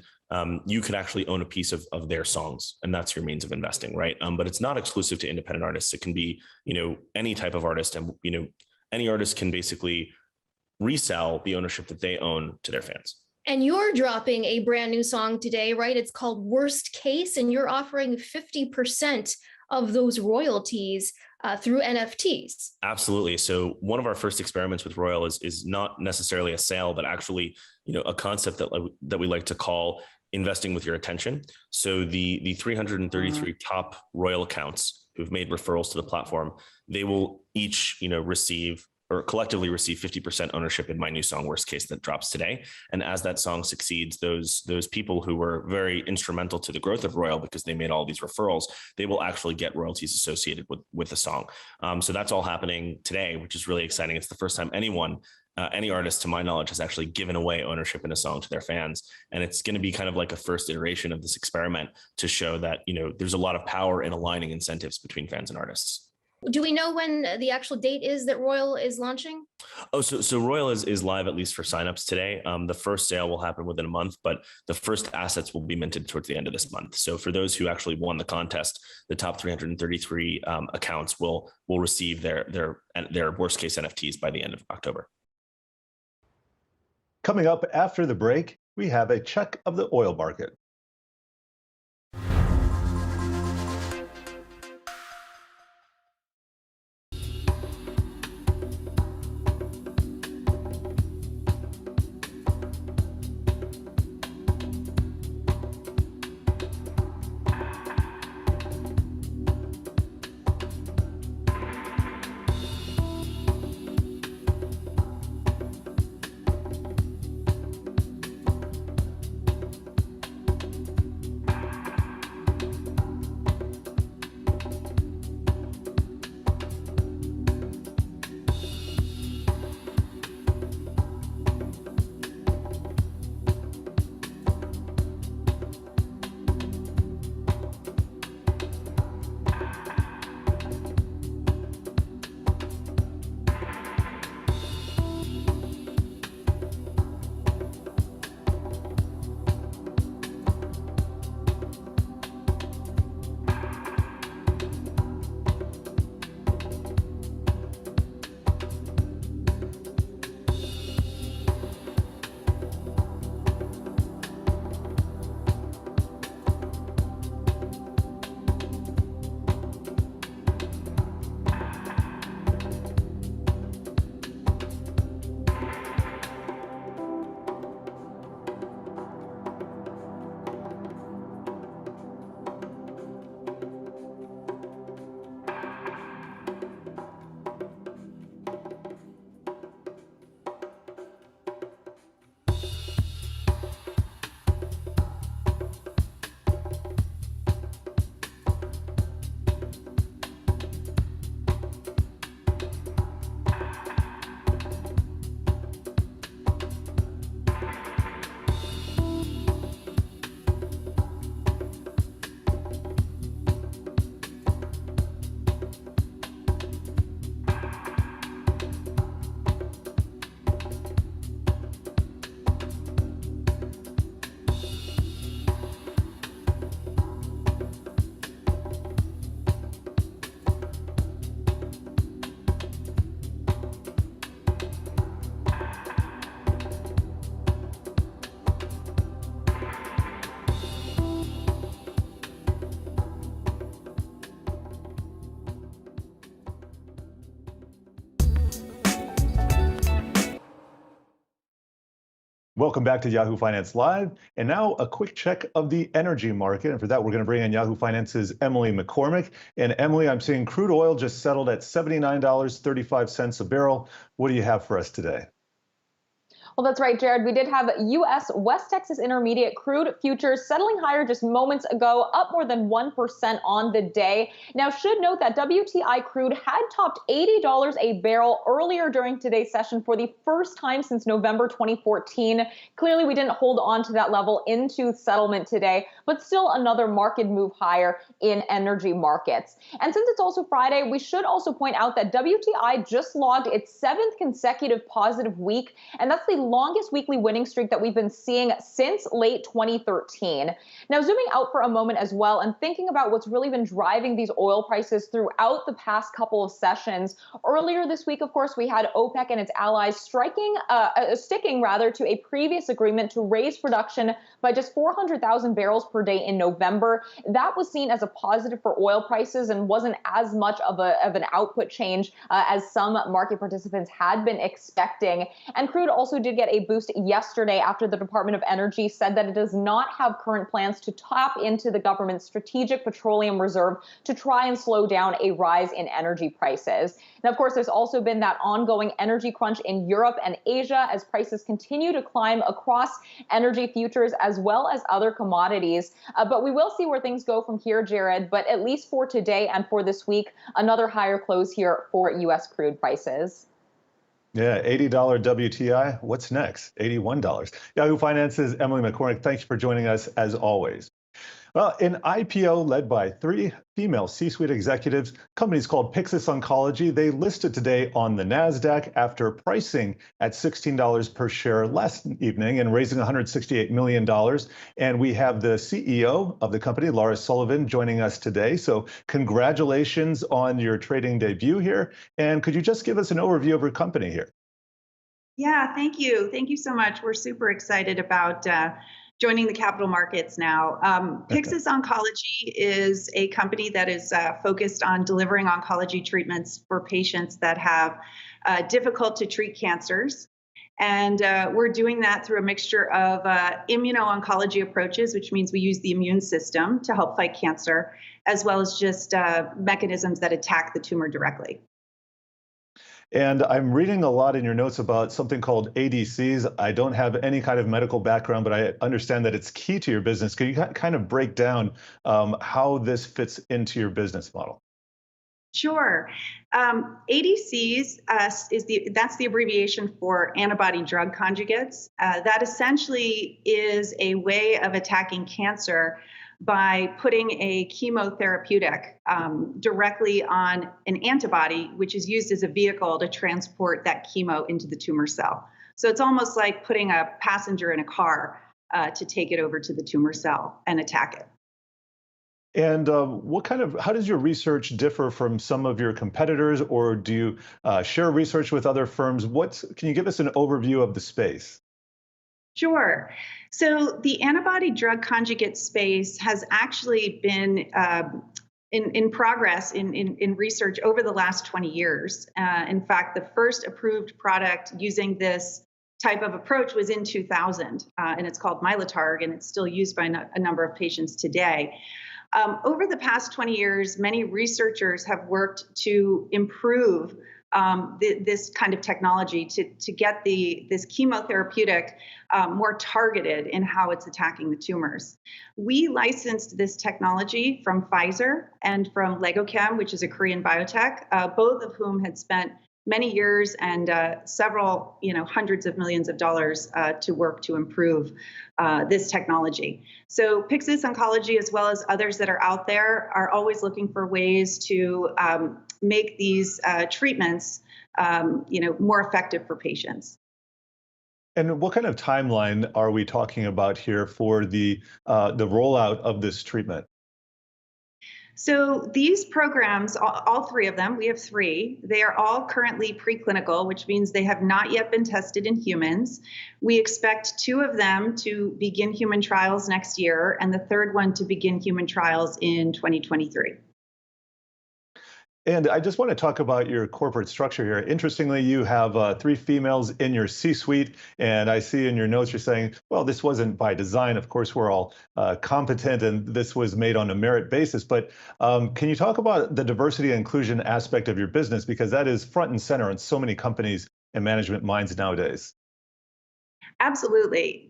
you could actually own a piece of their songs, and that's your means of investing, right? But it's not exclusive to independent artists. It can be, any type of artist, and any artist can basically resell the ownership that they own to their fans. And you're dropping a brand new song today, right? It's called Worst Case, and you're offering 50% of those royalties through NFTs. Absolutely. So one of our first experiments with Royal is not necessarily a sale, but actually, a concept that we like to call investing with your attention. So the 333 top Royal accounts who've made referrals to the platform, they will each, receive or collectively receive 50% ownership in my new song, Worst Case, that drops today. And as that song succeeds, those people who were very instrumental to the growth of Royal because they made all these referrals, they will actually get royalties associated with the song. So that's all happening today, which is really exciting. It's the first time any artist, to my knowledge, has actually given away ownership in a song to their fans. And it's going to be kind of like a first iteration of this experiment to show that, there's a lot of power in aligning incentives between fans and artists. Do we know when the actual date is that Royal is launching? Oh, so Royal is live, at least for signups today. The first sale will happen within a month, but the first assets will be minted towards the end of this month. So for those who actually won the contest, the top 333 accounts will receive their worst case NFTs by the end of October. Coming up after the break, we have a check of the oil market. Welcome back to Yahoo Finance Live. And now a quick check of the energy market. And for that, we're going to bring in Yahoo Finance's Emily McCormick. And Emily, I'm seeing crude oil just settled at $79.35 a barrel. What do you have for us today? Well, that's right, Jared. We did have U.S. West Texas Intermediate crude futures settling higher just moments ago, up more than 1% on the day. Now, should note that WTI crude had topped $80 a barrel earlier during today's session for the first time since November 2014. Clearly, we didn't hold on to that level into settlement today, but still another market move higher in energy markets. And since it's also Friday, we should also point out that WTI just logged its 7th consecutive positive week, and that's the longest weekly winning streak that we've been seeing since late 2013. Now, zooming out for a moment as well and thinking about what's really been driving these oil prices throughout the past couple of sessions. Earlier this week, of course, we had OPEC and its allies sticking to a previous agreement to raise production by just 400,000 barrels per day in November. That was seen as a positive for oil prices and wasn't as much of an output change as some market participants had been expecting. And crude also did get a boost yesterday after the Department of Energy said that it does not have current plans to tap into the government's strategic petroleum reserve to try and slow down a rise in energy prices. And of course, there's also been that ongoing energy crunch in Europe and Asia as prices continue to climb across energy futures as well as other commodities. But we will see where things go from here, Jared. But at least for today and for this week, another higher close here for U.S. crude prices. Yeah, $80 WTI. What's next? $81. Yahoo Finance's Emily McCormick, thanks for joining us as always. Well, an IPO led by 3 female C-suite executives, companies called Pyxis Oncology, they listed today on the NASDAQ after pricing at $16 per share last evening and raising $168 million. And we have the CEO of the company, Laura Sullivan, joining us today. So congratulations on your trading debut here. And could you just give us an overview of your company here? Yeah, thank you. Thank you so much. We're super excited about joining the capital markets now. Pyxis Oncology is a company that is focused on delivering oncology treatments for patients that have difficult to treat cancers. And we're doing that through a mixture of immuno-oncology approaches, which means we use the immune system to help fight cancer, as well as just mechanisms that attack the tumor directly. And I'm reading a lot in your notes about something called ADCs. I don't have any kind of medical background, but I understand that it's key to your business. Can you kind of break down how this fits into your business model? Sure. ADCs that's the abbreviation for antibody drug conjugates. That essentially is a way of attacking cancer by putting a chemotherapeutic directly on an antibody, which is used as a vehicle to transport that chemo into the tumor cell. So it's almost like putting a passenger in a car to take it over to the tumor cell and attack it. And how does your research differ from some of your competitors, or do you share research with other firms? Can you give us an overview of the space? Sure. So the antibody drug conjugate space has actually been in progress in research over the last 20 years. In fact, the first approved product using this type of approach was in 2000, and it's called Mylotarg, and it's still used by a number of patients today. Over the past 20 years, many researchers have worked to improve this kind of technology to get this chemotherapeutic more targeted in how it's attacking the tumors. We licensed this technology from Pfizer and from LegoChem, which is a Korean biotech, both of whom had spent many years and several, hundreds of millions of dollars to work to improve this technology. So Pyxis Oncology, as well as others that are out there, are always looking for ways to make these treatments, more effective for patients. And what kind of timeline are we talking about here for the rollout of this treatment? So these programs, all 3 of them, we have 3, they are all currently preclinical, which means they have not yet been tested in humans. We expect 2 of them to begin human trials next year, and the 3rd one to begin human trials in 2023. And I just want to talk about your corporate structure here. Interestingly, you have 3 females in your C-suite, and I see in your notes you're saying, well, this wasn't by design. Of course, we're all competent, and this was made on a merit basis. But can you talk about the diversity and inclusion aspect of your business? Because that is front and center in so many companies and management minds nowadays. Absolutely.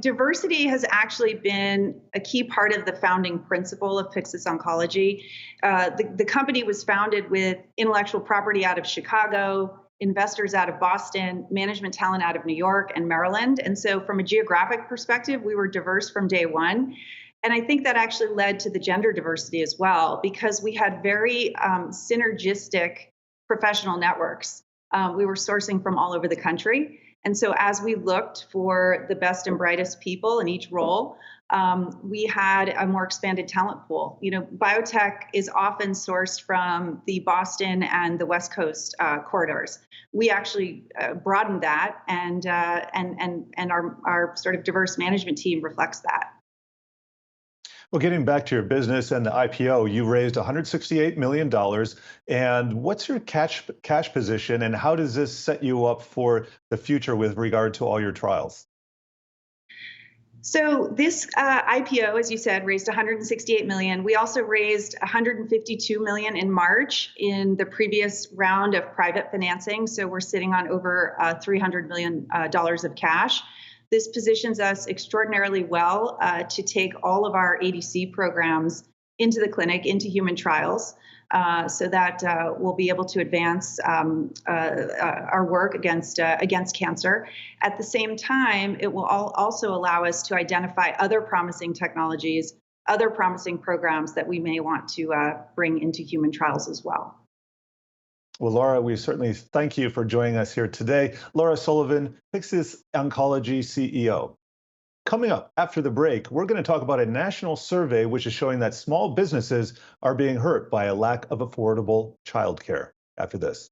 Diversity has actually been a key part of the founding principle of Pyxis Oncology. The company was founded with intellectual property out of Chicago, investors out of Boston, management talent out of New York and Maryland. And so from a geographic perspective, we were diverse from day one. And I think that actually led to the gender diversity as well, because we had very synergistic professional networks. We were sourcing from all over the country. And so as we looked for the best and brightest people in each role, we had a more expanded talent pool. Biotech is often sourced from the Boston and the West Coast corridors. We actually broadened that, and our sort of diverse management team reflects that. Well, getting back to your business and the IPO, you raised $168 million. And what's your cash position, and how does this set you up for the future with regard to all your trials? So this IPO, as you said, raised $168 million. We also raised $152 million in March in the previous round of private financing. So we're sitting on over $300 million of cash. This positions us extraordinarily well to take all of our ADC programs into the clinic, into human trials, so that we'll be able to advance our work against cancer. At the same time, it will also allow us to identify other promising technologies, other promising programs that we may want to bring into human trials as well. Well, Laura, we certainly thank you for joining us here today. Laura Sullivan, Pyxis Oncology CEO. Coming up after the break, we're going to talk about a national survey which is showing that small businesses are being hurt by a lack of affordable childcare. After this.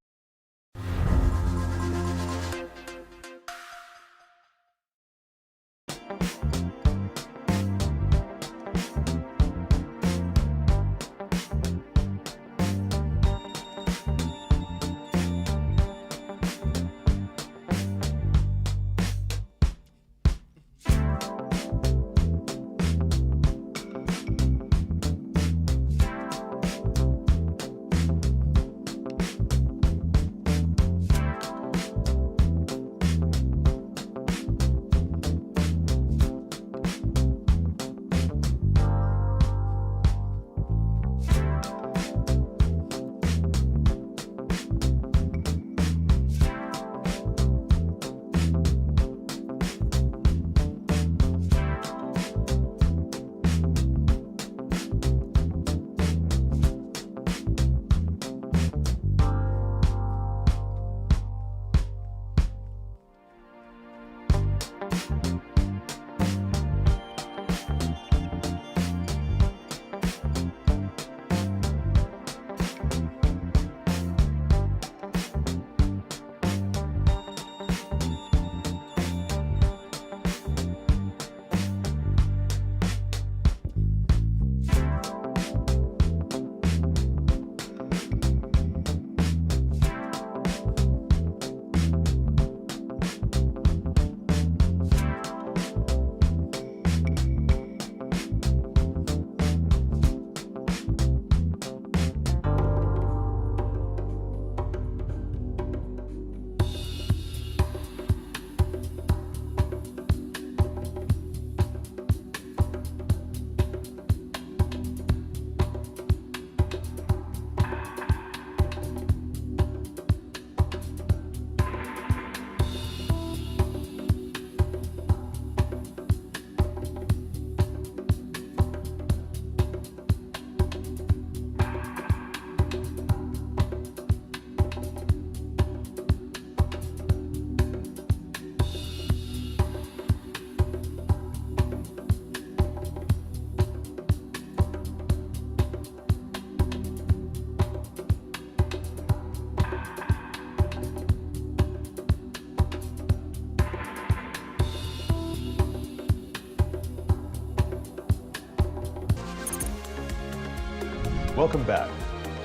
Welcome back.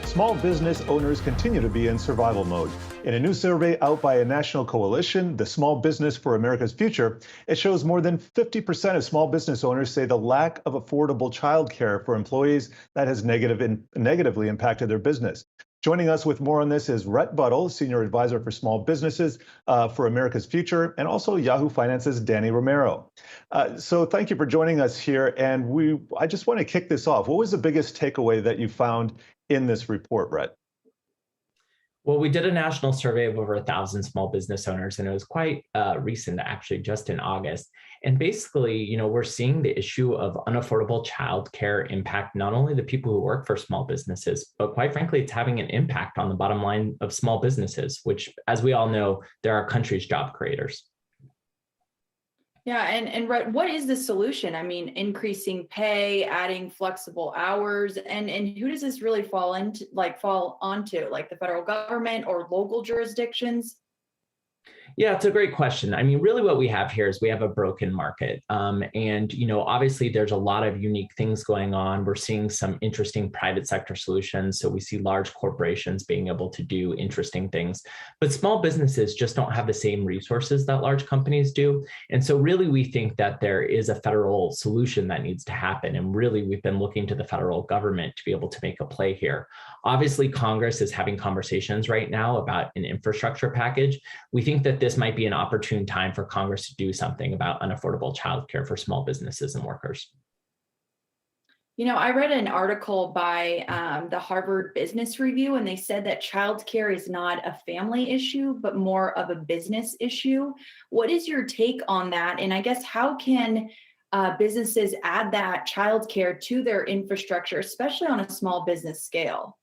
small business owners continue to be in survival mode. In a new survey out by a national coalition, the Small Business for America's Future, it shows more than 50% of small business owners say the lack of affordable childcare for employees that has negatively impacted their business. Joining us with more on this is Rhett Buttle, Senior Advisor for Small Businesses for America's Future, and also Yahoo Finance's Danny Romero. So thank you for joining us here. And I just want to kick this off. What was the biggest takeaway that you found in this report, Rhett? Well, we did a national survey of over 1,000 small business owners, and it was quite recent, actually, just in August. And basically, we're seeing the issue of unaffordable childcare impact not only the people who work for small businesses, but quite frankly, it's having an impact on the bottom line of small businesses, which, as we all know, they're our country's job creators. Yeah, and what is the solution? I mean, increasing pay, adding flexible hours, and who does this really fall onto, like the federal government or local jurisdictions? Yeah, it's a great question. I mean, really what we have here is we have a broken market. And, obviously there's a lot of unique things going on. We're seeing some interesting private sector solutions. So we see large corporations being able to do interesting things, but small businesses just don't have the same resources that large companies do. And so really we think that there is a federal solution that needs to happen. And really we've been looking to the federal government to be able to make a play here. Obviously, Congress is having conversations right now about an infrastructure package. We think that this might be an opportune time for Congress to do something about unaffordable childcare for small businesses and workers. I read an article by the Harvard Business Review, and they said that childcare is not a family issue, but more of a business issue. What is your take on that? And I guess how can businesses add that childcare to their infrastructure, especially on a small business scale?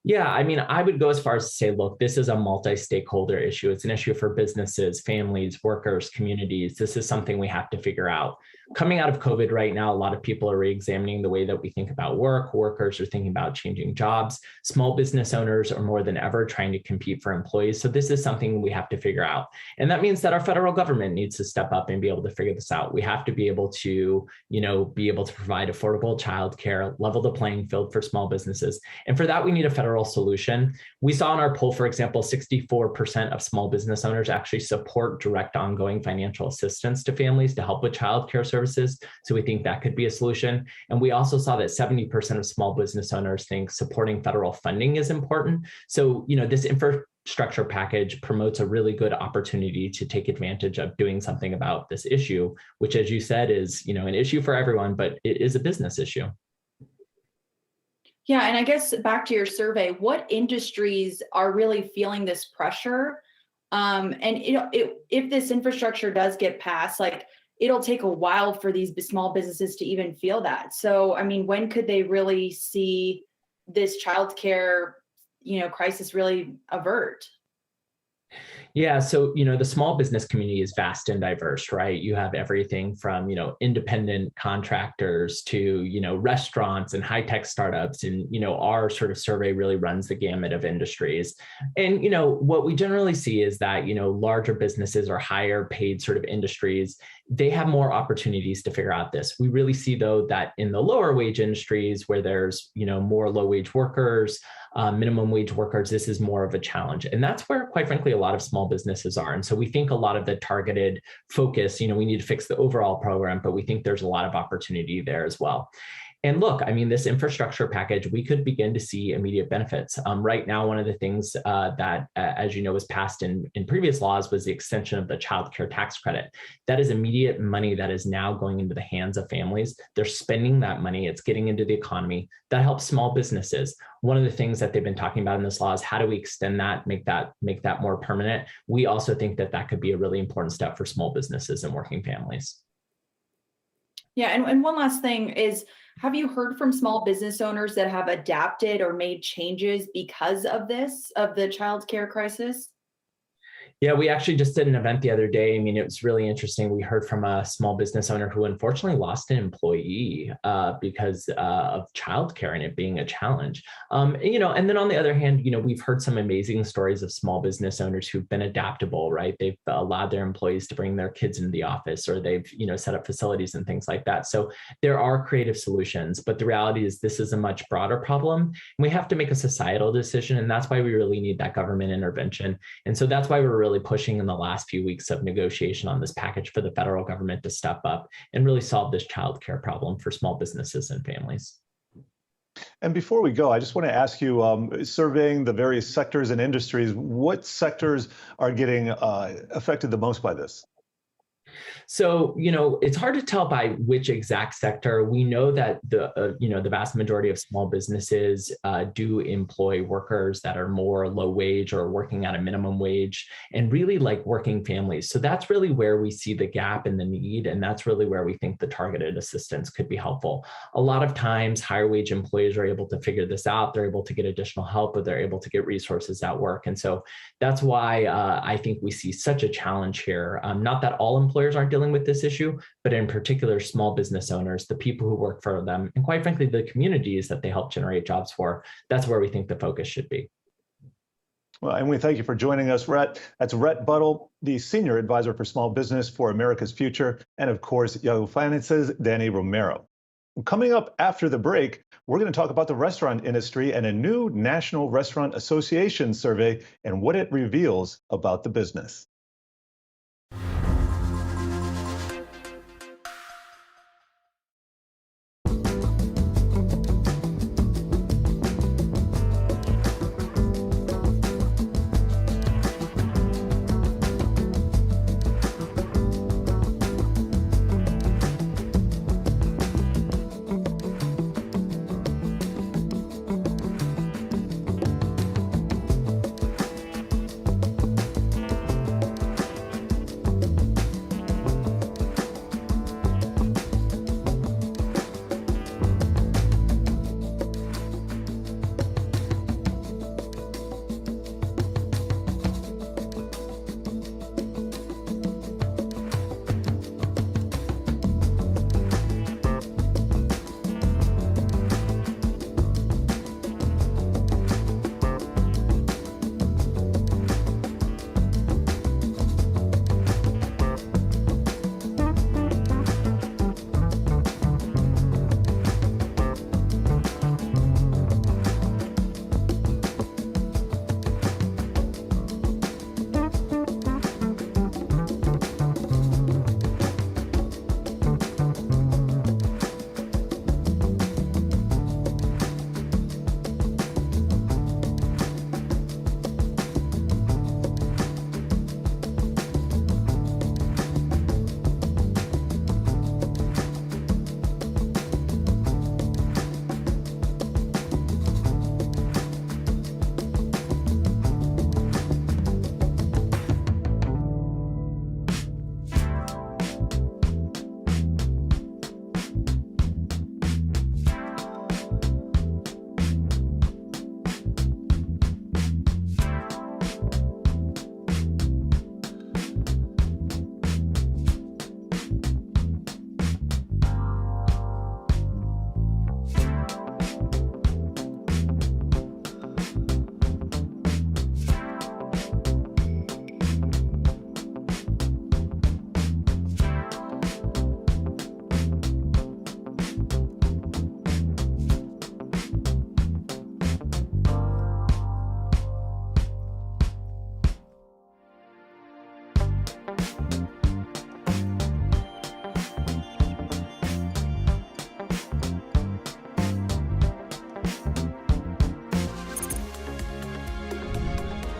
Yeah, I mean, I would go as far as to say, look, this is a multi-stakeholder issue. It's an issue for businesses, families, workers, communities. This is something we have to figure out. Coming out of COVID right now, a lot of people are re-examining the way that we think about work. Workers are thinking about changing jobs. Small business owners are more than ever trying to compete for employees. So this is something we have to figure out. And that means that our federal government needs to step up and be able to figure this out. We have to be able to, provide affordable childcare, level the playing field for small businesses. And for that, we need a federal solution. We saw in our poll, for example, 64% of small business owners actually support direct ongoing financial assistance to families to help with childcare services. So we think that could be a solution. And we also saw that 70% of small business owners think supporting federal funding is important. So, this infrastructure package promotes a really good opportunity to take advantage of doing something about this issue, which, as you said, is, an issue for everyone, but it is a business issue. Yeah, and I guess back to your survey, what industries are really feeling this pressure? If this infrastructure does get passed, it'll take a while for these small businesses to even feel that. So, I mean, when could they really see this childcare, crisis really avert? Yeah, so the small business community is vast and diverse, right? You have everything from independent contractors to restaurants and high tech startups, and our sort of survey really runs the gamut of industries. And what we generally see is that larger businesses or higher paid sort of industries, they have more opportunities to figure out this. We really see though that in the lower wage industries where there's more low wage workers, minimum wage workers, this is more of a challenge. And that's where, quite frankly, a lot of small businesses are. And so we think a lot of the targeted focus, we need to fix the overall program, but we think there's a lot of opportunity there as well. And look, I mean, this infrastructure package, we could begin to see immediate benefits. Right now, one of the things that, as you know, was passed in previous laws was the extension of the child care tax credit. That is immediate money that is now going into the hands of families. They're spending that money. It's getting into the economy. That helps small businesses. One of the things that they've been talking about in this law is how do we extend that, make that more permanent. We also think that that could be a really important step for small businesses and working families. Yeah, and one last thing is, have you heard from small business owners that have adapted or made changes because of the childcare crisis? Yeah, we actually just did an event the other day. I mean, it was really interesting. We heard from a small business owner who unfortunately lost an employee because of childcare and it being a challenge. And then on the other hand, we've heard some amazing stories of small business owners who've been adaptable, right? They've allowed their employees to bring their kids into the office, or they've, set up facilities and things like that. So there are creative solutions, but the reality is this is a much broader problem. We have to make a societal decision, and that's why we really need that government intervention. And so that's why we're really pushing in the last few weeks of negotiation on this package for the federal government to step up and really solve this childcare problem for small businesses and families. And before we go, I just want to ask you, surveying the various sectors and industries, what sectors are getting affected the most by this? So, it's hard to tell by which exact sector. We know that the vast majority of small businesses do employ workers that are more low wage or working at a minimum wage, and really like working families. So that's really where we see the gap and the need. And that's really where we think the targeted assistance could be helpful. A lot of times higher wage employees are able to figure this out. They're able to get additional help, or they're able to get resources at work. And so that's why I think we see such a challenge here. Not that all employers aren't dealing with this issue, but in particular, small business owners, the people who work for them, and quite frankly, the communities that they help generate jobs for. That's where we think the focus should be. Well, and we thank you for joining us, Rhett. That's Rhett Buttle, the Senior Advisor for Small Business for America's Future, and of course, Yahoo Finance's Danny Romero. Coming up after the break, we're going to talk about the restaurant industry and a new National Restaurant Association survey and what it reveals about the business.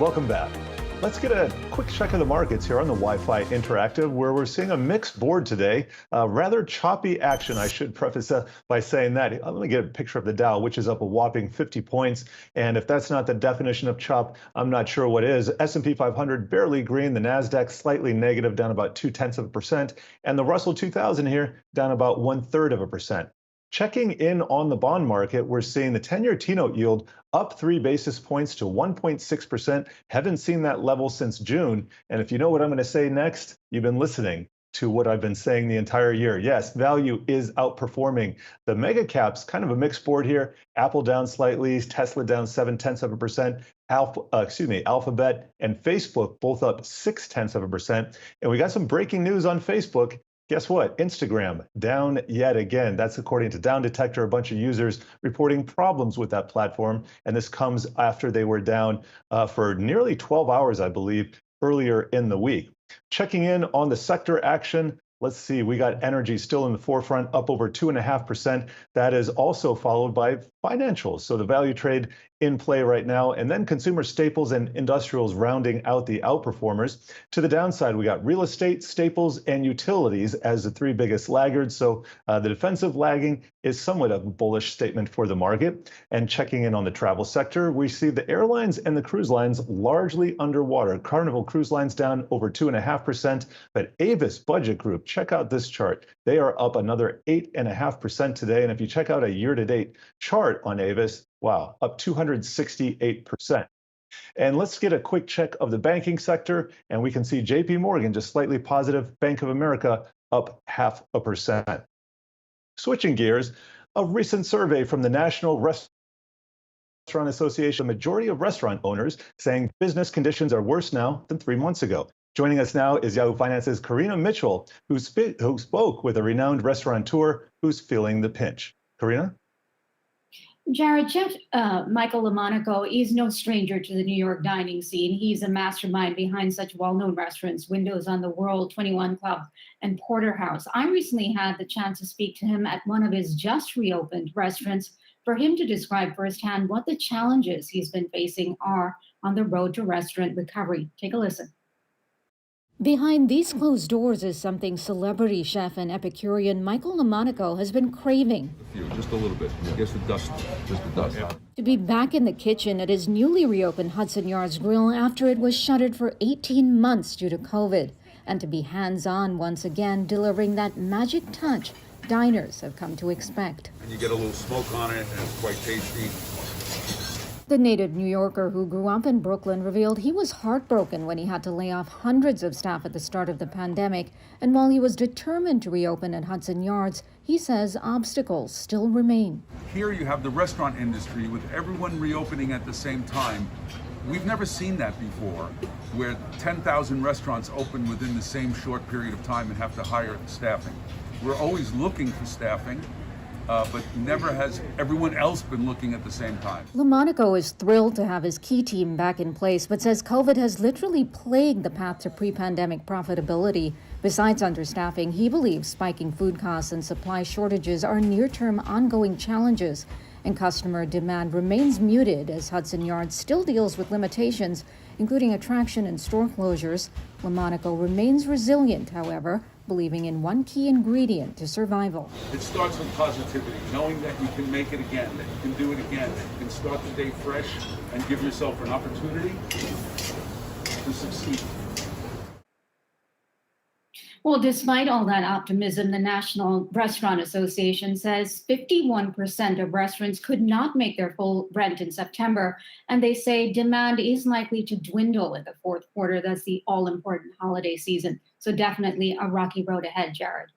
Welcome back. Let's get a quick check of the markets here on the Wi-Fi Interactive, where we're seeing a mixed board today. Rather choppy action, I should preface by saying that. Let me get a picture of the Dow, which is up a whopping 50 points. And if that's not the definition of chop, I'm not sure what is. S&P 500 barely green, the NASDAQ slightly negative, down about 0.2%. And the Russell 2000 here down about 1/3%. Checking in on the bond market, we're seeing the 10-year T-note yield up 3 basis points to 1.6%. Haven't seen that level since June. And if you know what I'm going to say next, you've been listening to what I've been saying the entire year. Yes, value is outperforming. The mega caps, kind of a mixed board here. Apple down slightly, Tesla down 0.7%, Alphabet and Facebook both up 0.6%. And we got some breaking news on Facebook. Guess what? Instagram down yet again. That's according to Down Detector, a bunch of users reporting problems with that platform. And this comes after they were down for nearly 12 hours, I believe, earlier in the week. Checking in on the sector action. Let's see, we got energy still in the forefront, up over 2.5%. That is also followed by financials. So the value trade in play right now, and then consumer staples and industrials rounding out the outperformers. To the downside, we got real estate, staples, and utilities as the 3 biggest laggards. So the defensive lagging is somewhat of a bullish statement for the market. And checking in on the travel sector, we see the airlines and the cruise lines largely underwater. Carnival Cruise Lines down over 2.5%, but Avis Budget Group, check out this chart. They are up another 8.5% today. And if you check out a year-to-date chart on Avis, wow, up 268%. And let's get a quick check of the banking sector, and we can see JP Morgan just slightly positive, Bank of America up 0.5%. Switching gears, a recent survey from the National Restaurant Association, the majority of restaurant owners saying business conditions are worse now than 3 months ago. Joining us now is Yahoo Finance's Karina Mitchell, who spoke with a renowned restaurateur who's feeling the pinch. Karina? Jared, Chef Michael LaMonaco is no stranger to the New York dining scene. He's a mastermind behind such well-known restaurants, Windows on the World, 21 Club, and Porterhouse. I recently had the chance to speak to him at one of his just reopened restaurants for him to describe firsthand what the challenges he's been facing are on the road to restaurant recovery. Take a listen. Behind these closed doors is something celebrity chef and Epicurean Michael LaMonaco has been craving. Just a little bit. Just the dust. To be back in the kitchen at his newly reopened Hudson Yards Grill after it was shuttered for 18 months due to COVID. And to be hands-on once again, delivering that magic touch diners have come to expect. And you get a little smoke on it, and it's quite tasty. The native New Yorker who grew up in Brooklyn revealed he was heartbroken when he had to lay off hundreds of staff at the start of the pandemic. And while he was determined to reopen at Hudson Yards, he says obstacles still remain. Here you have the restaurant industry with everyone reopening at the same time. We've never seen that before, where 10,000 restaurants open within the same short period of time and have to hire staffing. We're always looking for staffing. But never has everyone else been looking at the same time. LaMonaco is thrilled to have his key team back in place, but says COVID has literally plagued the path to pre-pandemic profitability. Besides understaffing, he believes spiking food costs and supply shortages are near-term ongoing challenges, and customer demand remains muted as Hudson Yards still deals with limitations, including attraction and store closures. LaMonaco remains resilient, however, believing in one key ingredient to survival. It starts with positivity, knowing that you can make it again, that you can do it again, that you can start the day fresh and give yourself an opportunity to succeed. Well, despite all that optimism, the National Restaurant Association says 51% of restaurants could not make their full rent in September, and they say demand is likely to dwindle in the fourth quarter. That's the all-important holiday season. So definitely a rocky road ahead, Jared.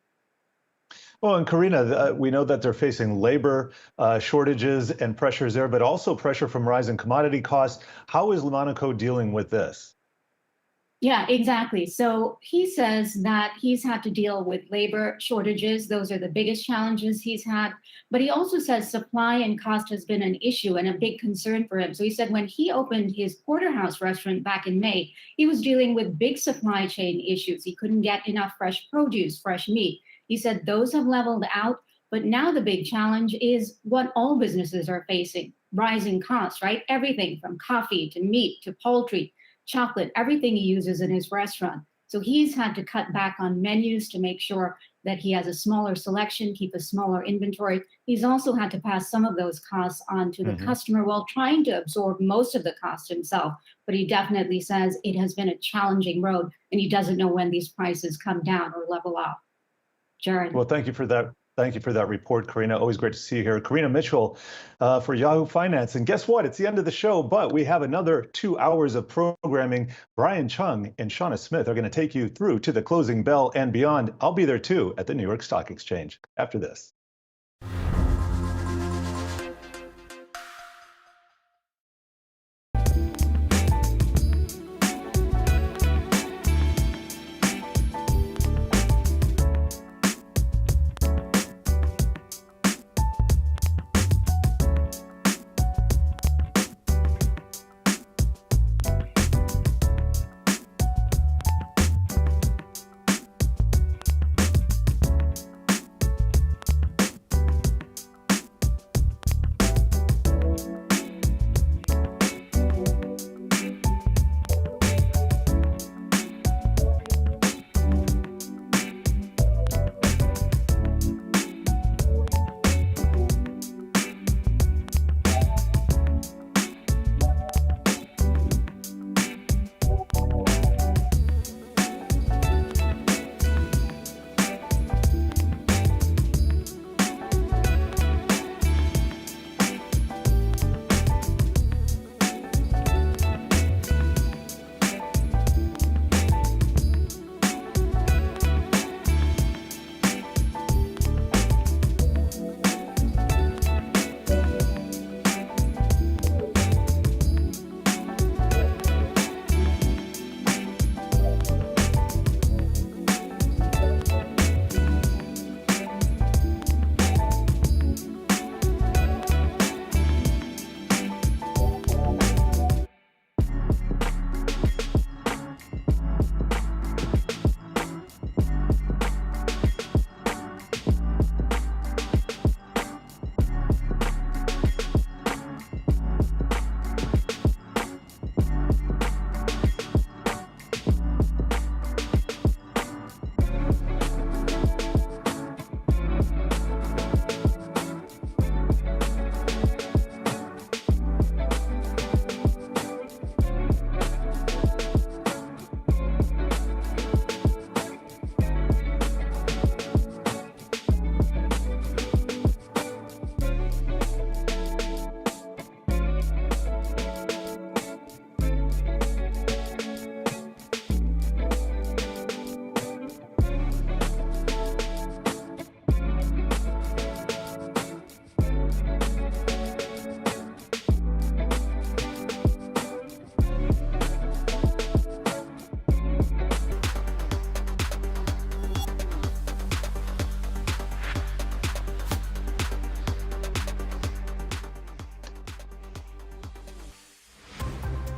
Well, and Karina, we know that they're facing labor shortages and pressures there, but also pressure from rising commodity costs. How is LaMonaco dealing with this? Yeah, exactly. So he says that he's had to deal with labor shortages. Those are the biggest challenges he's had. But he also says supply and cost has been an issue and a big concern for him. So he said when he opened his Porterhouse restaurant back in May, he was dealing with big supply chain issues. He couldn't get enough fresh produce, fresh meat. He said those have leveled out. But now the big challenge is what all businesses are facing, rising costs, right? Everything from coffee to meat to poultry, chocolate, everything he uses in his restaurant. So he's had to cut back on menus to make sure that he has a smaller selection, keep a smaller inventory. He's also had to pass some of those costs on to the customer while trying to absorb most of the cost himself. But he definitely says it has been a challenging road and he doesn't know when these prices come down or level out. Jared. Well, thank you for that Thank you for that report, Karina. Always great to see you here. Karina Mitchell for Yahoo Finance. And guess what? It's the end of the show, but we have another 2 hours of programming. Brian Chung and Shauna Smith are going to take you through to the closing bell and beyond. I'll be there too at the New York Stock Exchange after this.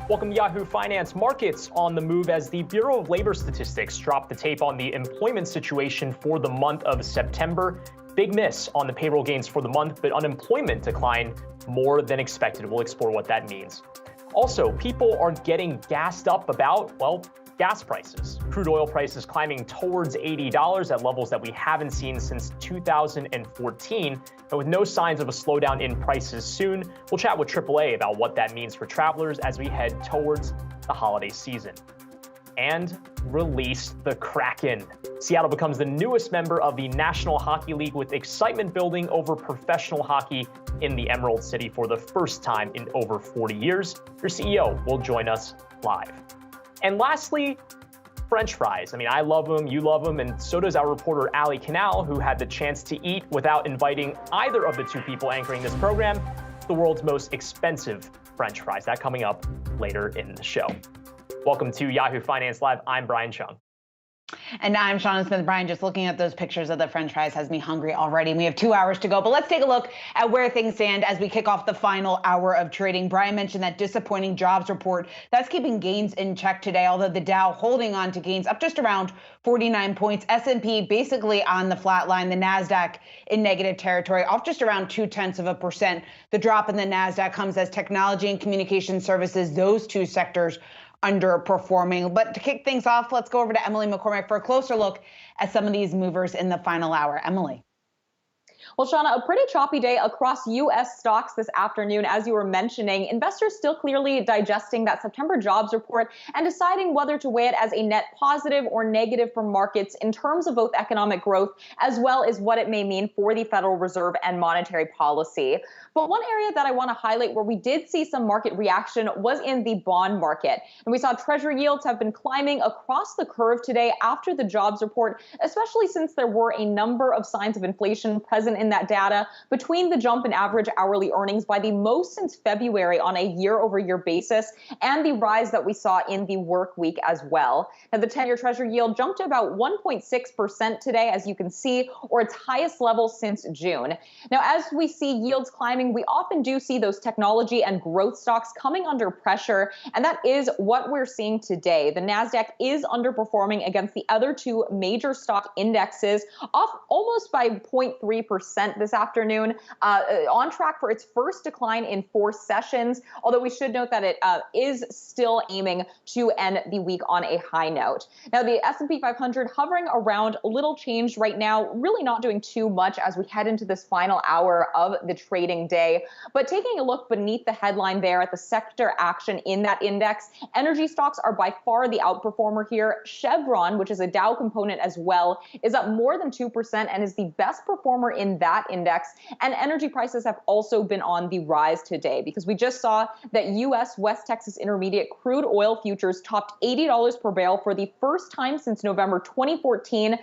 Welcome to Yahoo Finance. Markets on the move as the Bureau of Labor Statistics dropped the tape on the employment situation for the month of September. Big miss on the payroll gains for the month, but unemployment declined more than expected. We'll explore what that means. Also, people are getting gassed up about, well, gas prices. Crude oil prices climbing towards $80 at levels that we haven't seen since 2014. But with no signs of a slowdown in prices soon, we'll chat with AAA about what that means for travelers as we head towards the holiday season. And release the Kraken. Seattle becomes the newest member of the National Hockey League with excitement building over professional hockey in the Emerald City for the first time in over 40 years. Your CEO will join us live. And lastly, French fries. I mean, I love them, you love them, and so does our reporter, Ali Canal, who had the chance to eat without inviting either of the two people anchoring this program, the world's most expensive French fries. That coming up later in the show. Welcome to Yahoo Finance Live. I'm Brian Chung. And I'm Shauna Smith. Brian, just looking at those pictures of the French fries has me hungry already. We have 2 hours to go, but let's take a look at where things stand as we kick off the final hour of trading. Brian mentioned that disappointing jobs report. That's keeping gains in check today, although the Dow holding on to gains up just around 49 points. S&P basically on the flat line. The NASDAQ in negative territory, off just around 0.2%. The drop in the NASDAQ comes as technology and communication services, those two sectors, underperforming. But to kick things off, let's go over to Emily McCormick for a closer look at some of these movers in the final hour. Emily. Well, Shauna, a pretty choppy day across U.S. stocks this afternoon, as you were mentioning. Investors still clearly digesting that September jobs report and deciding whether to weigh it as a net positive or negative for markets in terms of both economic growth as well as what it may mean for the Federal Reserve and monetary policy. But one area that I want to highlight where we did see some market reaction was in the bond market. And we saw Treasury yields have been climbing across the curve today after the jobs report, especially since there were a number of signs of inflation present in that data between the jump in average hourly earnings by the most since February on a year-over-year basis and the rise that we saw in the work week as well. Now, the 10-year Treasury yield jumped to about 1.6% today, as you can see, or its highest level since June. Now, as we see yields climbing, we often do see those technology and growth stocks coming under pressure, and that is what we're seeing today. The NASDAQ is underperforming against the other two major stock indexes, off almost by 0.3% this afternoon, on track for its first decline in 4 sessions, although we should note that it is still aiming to end the week on a high note. Now, the S&P 500 hovering around little change right now, really not doing too much as we head into this final hour of the trading day. But taking a look beneath the headline there at the sector action in that index, energy stocks are by far the outperformer here. Chevron, which is a Dow component as well, is up more than 2% and is the best performer in that index. And energy prices have also been on the rise today because we just saw that U.S. West Texas Intermediate crude oil futures topped $80 per barrel for the first time since November 2014.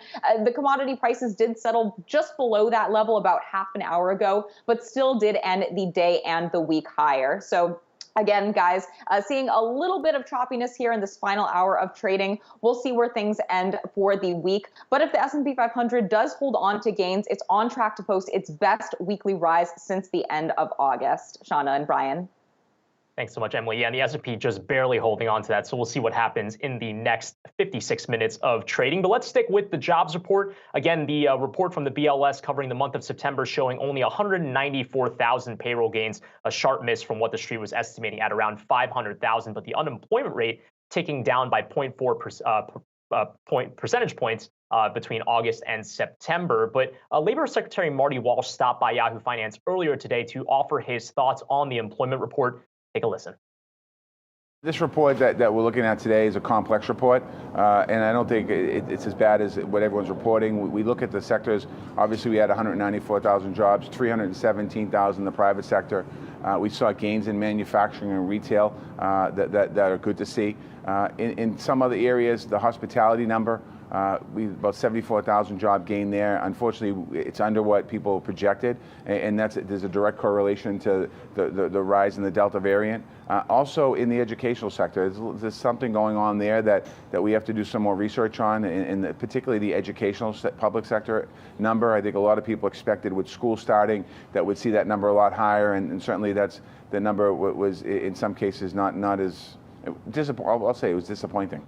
The commodity prices did settle just below that level about half an hour ago, but still did end the day and the week higher. So again, guys, seeing a little bit of choppiness here in this final hour of trading. We'll see where things end for the week. But if the S&P 500 does hold on to gains, it's on track to post its best weekly rise since the end of August. Shauna and Brian. Thanks so much, Emily. Yeah, and the S&P just barely holding on to that. So we'll see what happens in the next 56 minutes of trading. But let's stick with the jobs report. Again, the report from the BLS covering the month of September showing only 194,000 payroll gains, a sharp miss from what the street was estimating at around 500,000. But the unemployment rate ticking down by 0.4 percentage points between August and September. But Labor Secretary Marty Walsh stopped by Yahoo Finance earlier today to offer his thoughts on the employment report. Take a listen. This report that we're looking at today is a complex report, and I don't think it's as bad as what everyone's reporting. We look at the sectors. Obviously, we had 194,000 jobs, 317,000 in the private sector. We saw gains in manufacturing and retail that are good to see. In some other areas, the hospitality number, we about 74,000 job gain there. Unfortunately, it's under what people projected, and there's a direct correlation to the rise in the Delta variant. Also, in the educational sector, there's something going on there that we have to do some more research on, and particularly the educational public sector number. I think a lot of people expected with school starting that would see that number a lot higher, and certainly that's the number was in some cases not as I'll say it was disappointing.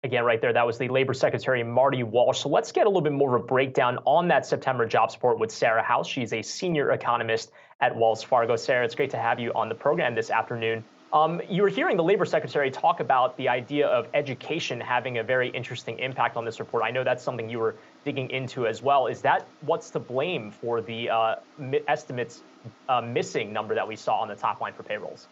Again, right there, that was the Labor Secretary, Marty Walsh. So let's get a little bit more of a breakdown on that September jobs report with Sarah House. She's a senior economist at Wells Fargo. Sarah, it's great to have you on the program this afternoon. You were hearing the Labor Secretary talk about the idea of education having a very interesting impact on this report. I know that's something you were digging into as well. Is that what's to blame for the estimates missing number that we saw on the top line for payrolls?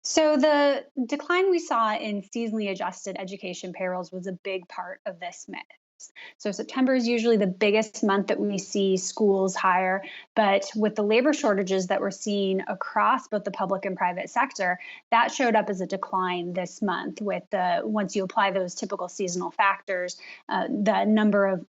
So the decline we saw in seasonally adjusted education payrolls was a big part of this miss. So September is usually the biggest month that we see schools hire, but with the labor shortages that we're seeing across both the public and private sector, that showed up as a decline this month. With once you apply those typical seasonal factors, the number of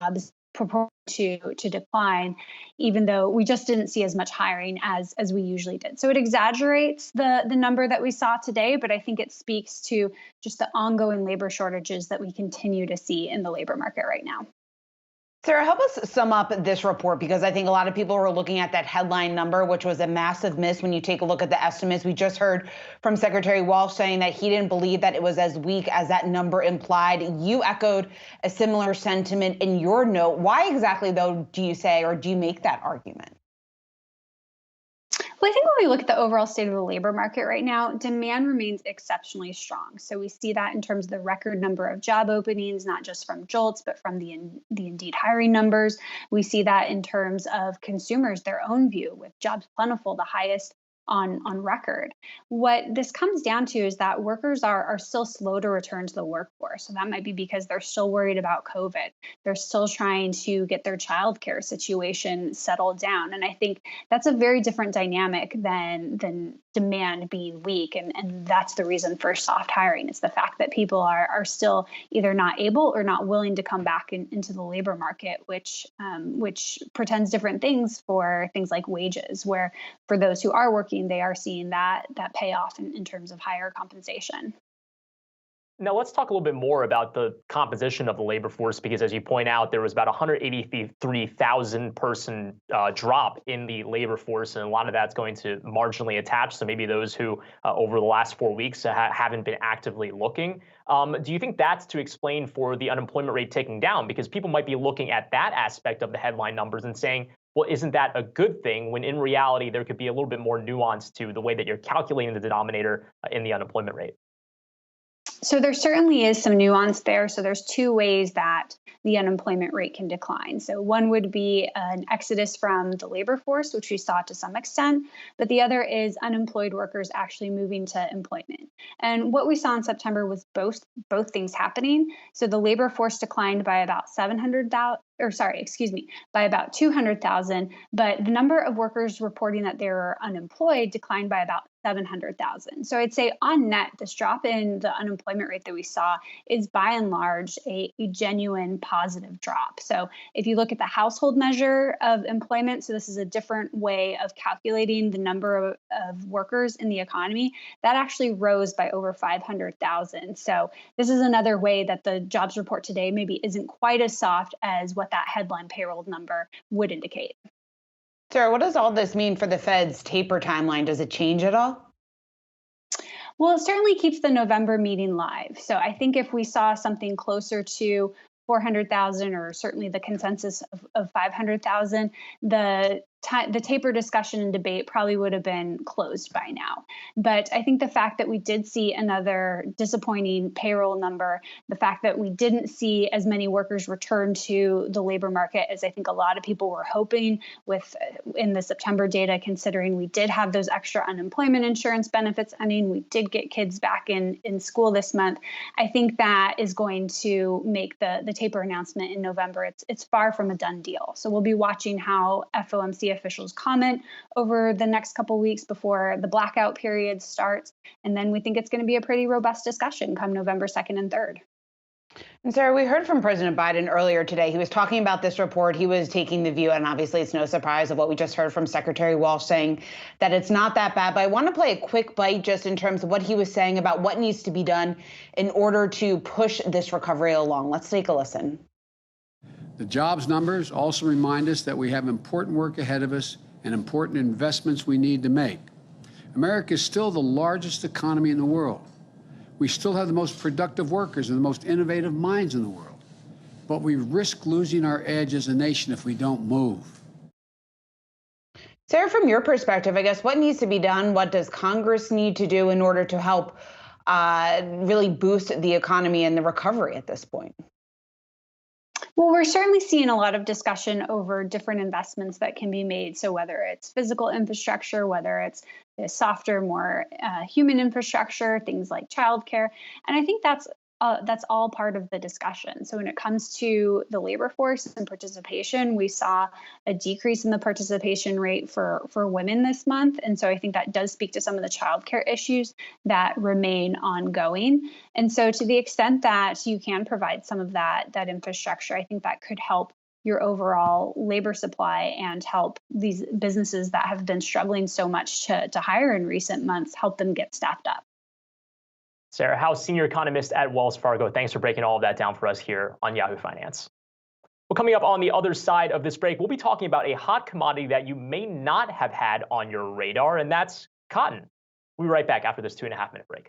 jobs purport to decline, even though we just didn't see as much hiring as we usually did. So it exaggerates the number that we saw today, but I think it speaks to just the ongoing labor shortages that we continue to see in the labor market right now. Sarah, help us sum up this report, because I think a lot of people were looking at that headline number, which was a massive miss when you take a look at the estimates. We just heard from Secretary Walsh saying that he didn't believe that it was as weak as that number implied. You echoed a similar sentiment in your note. Why exactly, though, do you say, or do you make that argument? Well, I think when we look at the overall state of the labor market right now, demand remains exceptionally strong. So we see that in terms of the record number of job openings, not just from JOLTS, but from the Indeed hiring numbers. We see that in terms of consumers, their own view, with jobs plentiful, the highest on record. What this comes down to is that workers are still slow to return to the workforce. So that might be because they're still worried about COVID. They're still trying to get their childcare situation settled down. And I think that's a very different dynamic than demand being weak. And that's the reason for soft hiring. It's the fact that people are still either not able or not willing to come back into the labor market, which pretends different things for things like wages, where for those who are working, they are seeing that payoff in terms of higher compensation. Now, let's talk a little bit more about the composition of the labor force, because as you point out, there was about 183,000 person drop in the labor force, and a lot of that's going to marginally attach. So maybe those who over the last 4 weeks haven't been actively looking. Do you think that's to explain for the unemployment rate ticking down? Because people might be looking at that aspect of the headline numbers and saying, well, isn't that a good thing? When in reality, there could be a little bit more nuance to the way that you're calculating the denominator in the unemployment rate. So there certainly is some nuance there. So there's two ways that the unemployment rate can decline. So one would be an exodus from the labor force, which we saw to some extent, but the other is unemployed workers actually moving to employment. And what we saw in September was both things happening. So the labor force declined by about 200,000, but the number of workers reporting that they were unemployed declined by about 700,000. So I'd say on net, this drop in the unemployment rate that we saw is by and large a genuine positive drop. So if you look at the household measure of employment, so this is a different way of calculating the number of workers in the economy, that actually rose by over 500,000. So this is another way that the jobs report today maybe isn't quite as soft as what that headline payroll number would indicate. Sarah, what does all this mean for the Fed's taper timeline? Does it change at all? Well, it certainly keeps the November meeting live. So I think if we saw something closer to 400,000 or certainly the consensus of 500,000, the taper discussion and debate probably would have been closed by now. But I think the fact that we did see another disappointing payroll number, the fact that we didn't see as many workers return to the labor market as I think a lot of people were hoping in the September data, considering we did have those extra unemployment insurance benefits ending, we did get kids back in school this month. I think that is going to make the taper announcement in November. It's far from a done deal. So we'll be watching how FOMC officials comment over the next couple weeks before the blackout period starts. And then we think it's going to be a pretty robust discussion come November 2nd and 3rd. And Sarah, we heard from President Biden earlier today. He was talking about this report. He was taking the view, and obviously it's no surprise of what we just heard from Secretary Walsh saying that it's not that bad. But I want to play a quick bite just in terms of what he was saying about what needs to be done in order to push this recovery along. Let's take a listen. The jobs numbers also remind us that we have important work ahead of us and important investments we need to make. America is still the largest economy in the world. We still have the most productive workers and the most innovative minds in the world. But we risk losing our edge as a nation if we don't move. Sarah, from your perspective, I guess, what needs to be done? What does Congress need to do in order to help really boost the economy and the recovery at this point? Well, we're certainly seeing a lot of discussion over different investments that can be made. So whether it's physical infrastructure, whether it's the softer, more human infrastructure, things like childcare. And I think that's all part of the discussion. So when it comes to the labor force and participation, we saw a decrease in the participation rate for women this month. And so I think that does speak to some of the childcare issues that remain ongoing. And so to the extent that you can provide some of that infrastructure, I think that could help your overall labor supply and help these businesses that have been struggling so much to hire in recent months, help them get staffed up. Sarah Howe, senior economist at Wells Fargo. Thanks for breaking all of that down for us here on Yahoo Finance. Well, coming up on the other side of this break, we'll be talking about a hot commodity that you may not have had on your radar, and that's cotton. We'll be right back after this 2.5-minute break.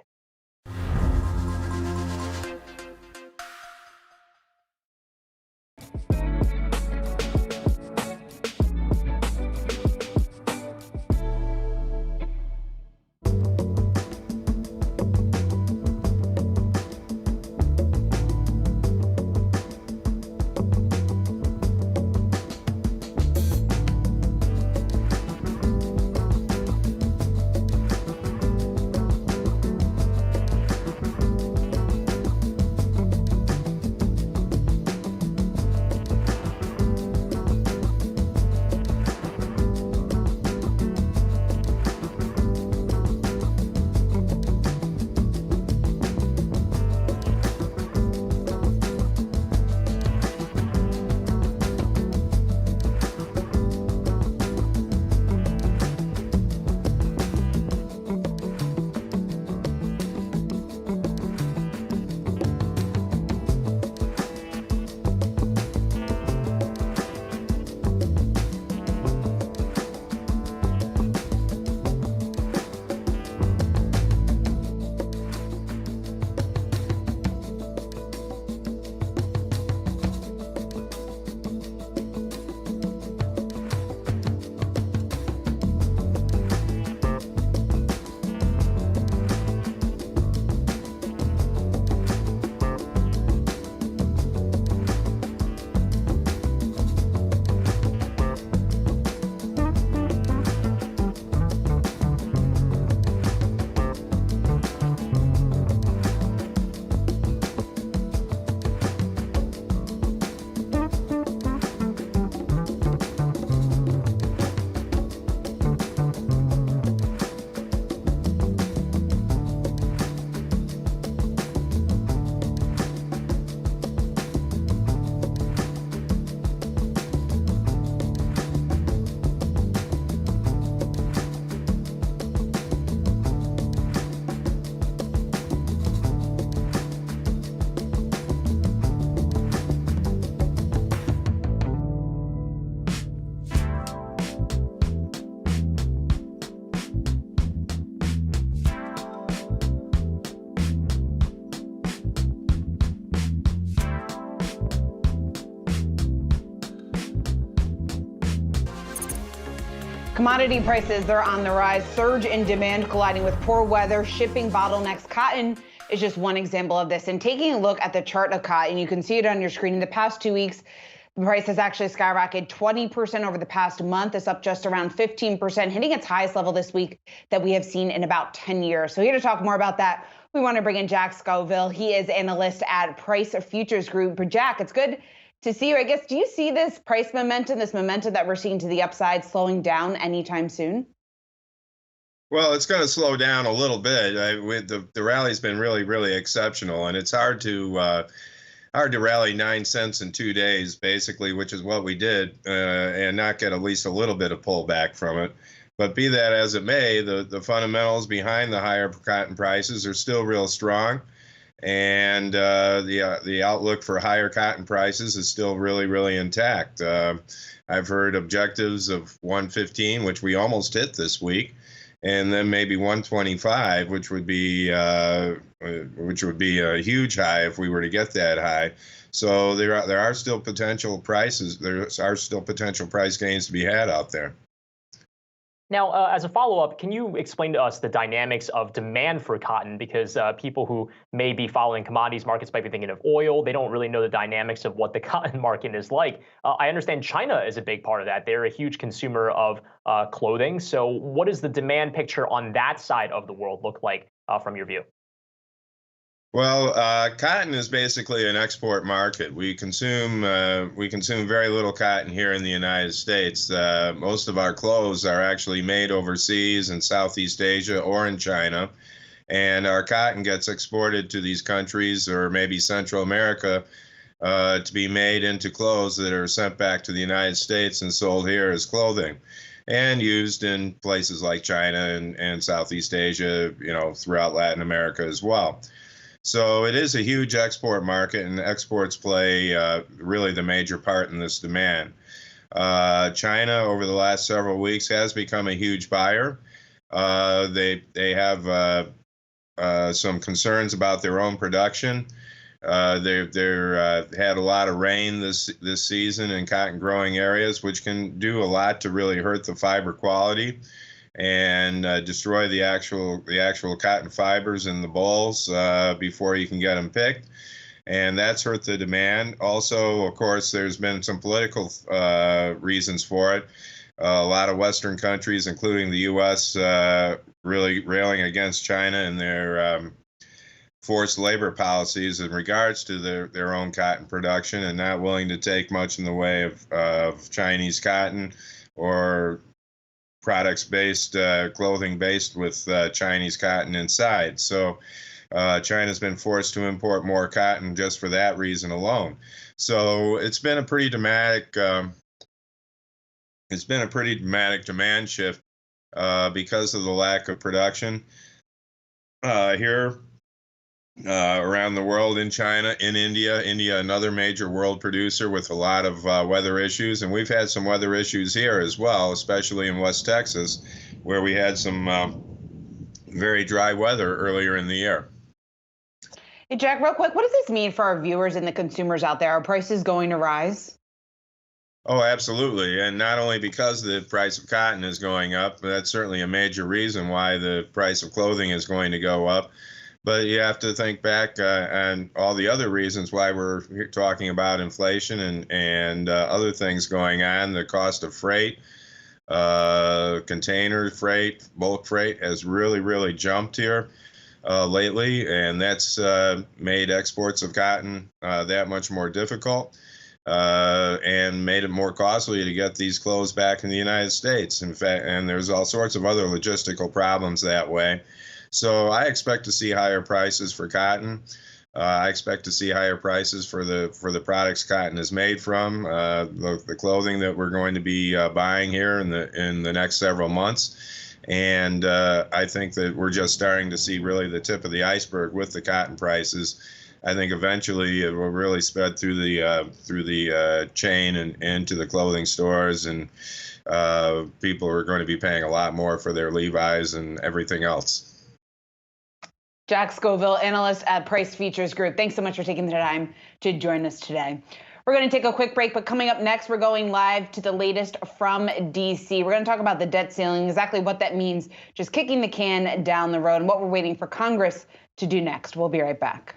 Commodity prices, they're on the rise. Surge in demand colliding with poor weather, shipping bottlenecks. Cotton is just one example of this. And taking a look at the chart of cotton, you can see it on your screen. In the past 2 weeks, the price has actually skyrocketed 20% over the past month. It's up just around 15%, hitting its highest level this week that we have seen in about 10 years. So here to talk more about that, we want to bring in Jack Scoville. He is analyst at Price Futures Group. But Jack, it's good to see you. I guess, do you see this price momentum, this momentum that we're seeing to the upside slowing down anytime soon? Well, it's going to slow down a little bit. The rally's been really, really exceptional, and it's hard to rally 9 cents in 2 days, basically, which is what we did, and not get at least a little bit of pullback from it. But be that as it may, the fundamentals behind the higher cotton prices are still real strong. And the outlook for higher cotton prices is still really, really intact. I've heard objectives of 115, which we almost hit this week, and then maybe 125, which would be a huge high if we were to get that high. So there are still potential prices. There are still potential price gains to be had out there. Now, as a follow-up, can you explain to us the dynamics of demand for cotton? Because people who may be following commodities markets might be thinking of oil. They don't really know the dynamics of what the cotton market is like. I understand China is a big part of that. They're a huge consumer of clothing. So what does the demand picture on that side of the world look like from your view? Well, cotton is basically an export market. We consume very little cotton here in the United States. Most of our clothes are actually made overseas in Southeast Asia or in China, and our cotton gets exported to these countries or maybe Central America to be made into clothes that are sent back to the United States and sold here as clothing, and used in places like China and Southeast Asia, throughout Latin America as well. So it is a huge export market, and exports play really the major part in this demand. China, over the last several weeks, has become a huge buyer. They have some concerns about their own production. They've had a lot of rain this season in cotton growing areas, which can do a lot to really hurt the fiber quality and destroy the actual cotton fibers in the bolls before you can get them picked. And that's hurt the demand. Also, of course, there's been some political reasons for it. A lot of Western countries, including the U.S., really railing against China and their forced labor policies in regards to their own cotton production, and not willing to take much in the way of Chinese cotton or products based, clothing based with Chinese cotton inside. So China's been forced to import more cotton just for that reason alone. So it's been a pretty dramatic demand shift because of the lack of production here around the world, in China, in India, another major world producer with a lot of weather issues. And we've had some weather issues here as well, especially in West Texas, where we had some very dry weather earlier in the year. Hey, Jack, real quick, what does this mean for our viewers and the consumers out there? Are prices going to rise? Oh, absolutely. And not only because the price of cotton is going up, but that's certainly a major reason why the price of clothing is going to go up. But you have to think back on all the other reasons why we're talking about inflation and other things going on. The cost of freight, container freight, bulk freight has really, really jumped here lately, and that's made exports of cotton that much more difficult and made it more costly to get these clothes back in the United States. In fact, and there's all sorts of other logistical problems that way. So I expect to see higher prices for cotton. I expect to see higher prices for the products cotton is made from, the clothing that we're going to be buying here in the next several months. And I think that we're just starting to see really the tip of the iceberg with the cotton prices. I think eventually it will really spread through the chain and into the clothing stores, and people are going to be paying a lot more for their Levi's and everything else. Jack Scoville, analyst at Price Futures Group. Thanks so much for taking the time to join us today. We're going to take a quick break, but coming up next, we're going live to the latest from DC. We're going to talk about the debt ceiling, exactly what that means, just kicking the can down the road, and what we're waiting for Congress to do next. We'll be right back.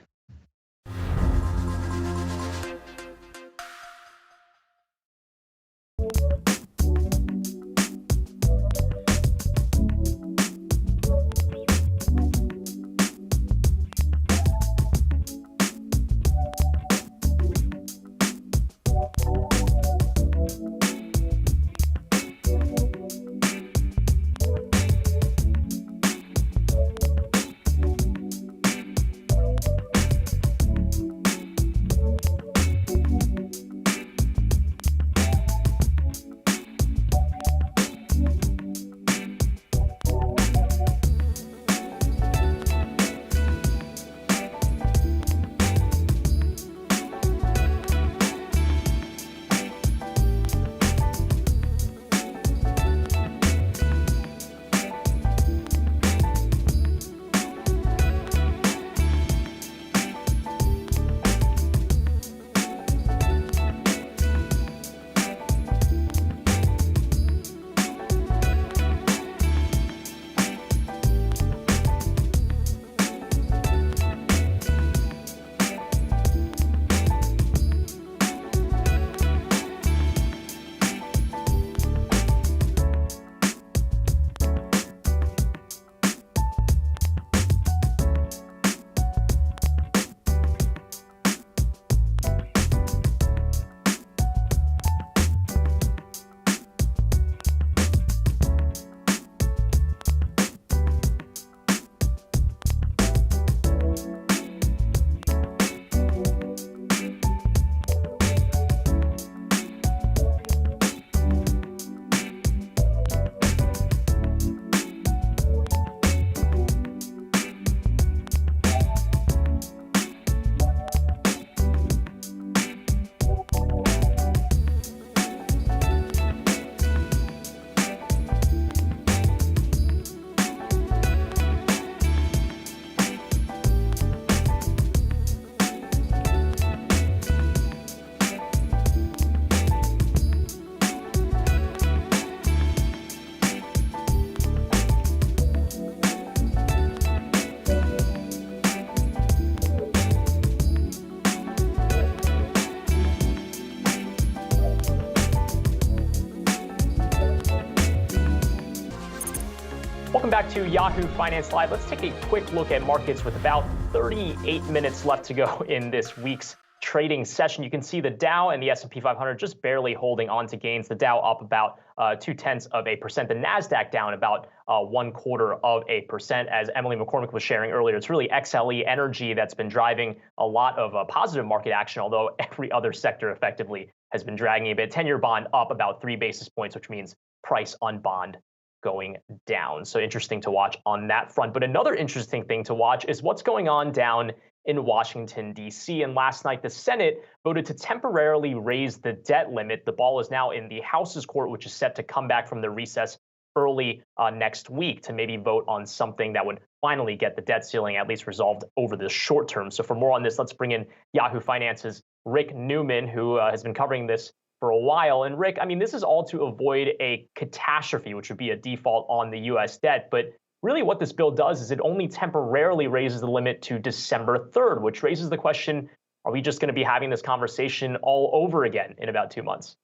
Welcome back to Yahoo Finance Live. Let's take a quick look at markets with about 38 minutes left to go in this week's trading session. You can see the Dow and the S&P 500 just barely holding on to gains. The Dow up about 0.2%. The NASDAQ down about 0.25%. As Emily McCormick was sharing earlier, it's really XLE Energy that's been driving a lot of positive market action, although every other sector effectively has been dragging a bit. 10-year bond up about 3 basis points, which means price on bond going down. So interesting to watch on that front. But another interesting thing to watch is what's going on down in Washington, D.C. And last night, the Senate voted to temporarily raise the debt limit. The ball is now in the House's court, which is set to come back from the recess early next week to maybe vote on something that would finally get the debt ceiling at least resolved over the short term. So for more on this, let's bring in Yahoo Finance's Rick Newman, who has been covering this for a while. And Rick, I mean, this is all to avoid a catastrophe, which would be a default on the U.S. debt. But really what this bill does is it only temporarily raises the limit to December 3rd, which raises the question, are we just going to be having this conversation all over again in about 2 months?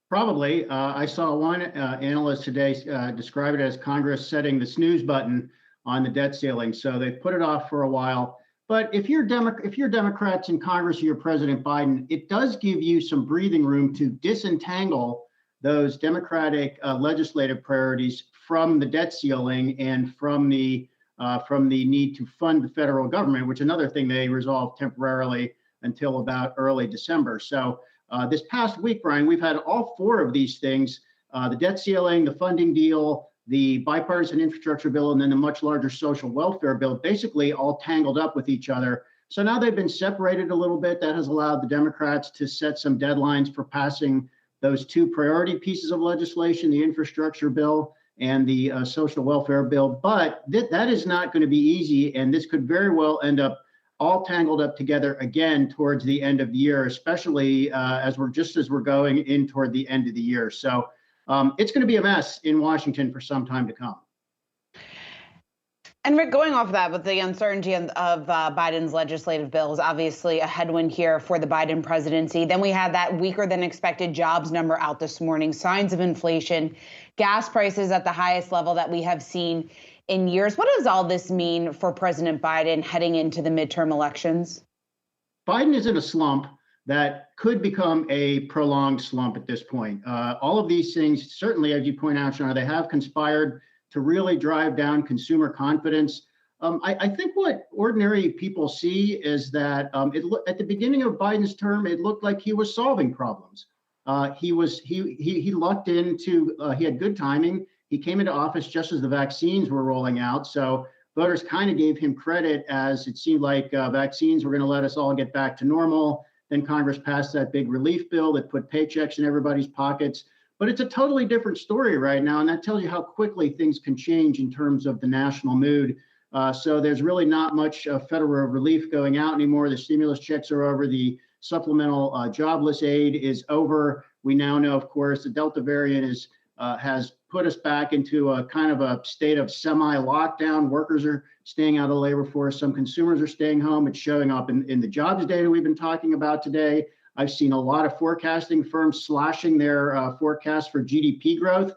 Probably. I saw one analyst today describe it as Congress setting the snooze button on the debt ceiling. So they put it off for a while. But if you're Democrats in Congress or you're President Biden, it does give you some breathing room to disentangle those Democratic legislative priorities from the debt ceiling and from the need to fund the federal government, which is another thing they resolved temporarily until about early December. So this past week, Brian, we've had all 4 of these things, the debt ceiling, the funding deal, the bipartisan infrastructure bill, and then the much larger social welfare bill, basically all tangled up with each other. So now they've been separated a little bit. That has allowed the Democrats to set some deadlines for passing those 2 priority pieces of legislation, the infrastructure bill and the social welfare bill. But that is not going to be easy, and this could very well end up all tangled up together again towards the end of the year, especially as we're going in toward the end of the year. So it's going to be a mess in Washington for some time to come. And Rick, going off of that, with the uncertainty of Biden's legislative bills, obviously a headwind here for the Biden presidency. Then we had that weaker than expected jobs number out this morning, signs of inflation, gas prices at the highest level that we have seen in years. What does all this mean for President Biden heading into the midterm elections? Biden is in a slump that could become a prolonged slump at this point. All of these things, certainly, as you point out, Shana, they have conspired to really drive down consumer confidence. I think what ordinary people see is that at the beginning of Biden's term, it looked like he was solving problems. He lucked into, he had good timing. He came into office just as the vaccines were rolling out. So voters kind of gave him credit, as it seemed like vaccines were going to let us all get back to normal. Then Congress passed that big relief bill that put paychecks in everybody's pockets. But it's a totally different story right now, and that tells you how quickly things can change in terms of the national mood. So there's really not much federal relief going out anymore. The stimulus checks are over. The supplemental jobless aid is over. We now know, of course, the Delta variant has put us back into a kind of a state of semi-lockdown. Workers are staying out of the labor force. Some consumers are staying home. It's showing up in the jobs data we've been talking about today. I've seen a lot of forecasting firms slashing their forecasts for GDP growth.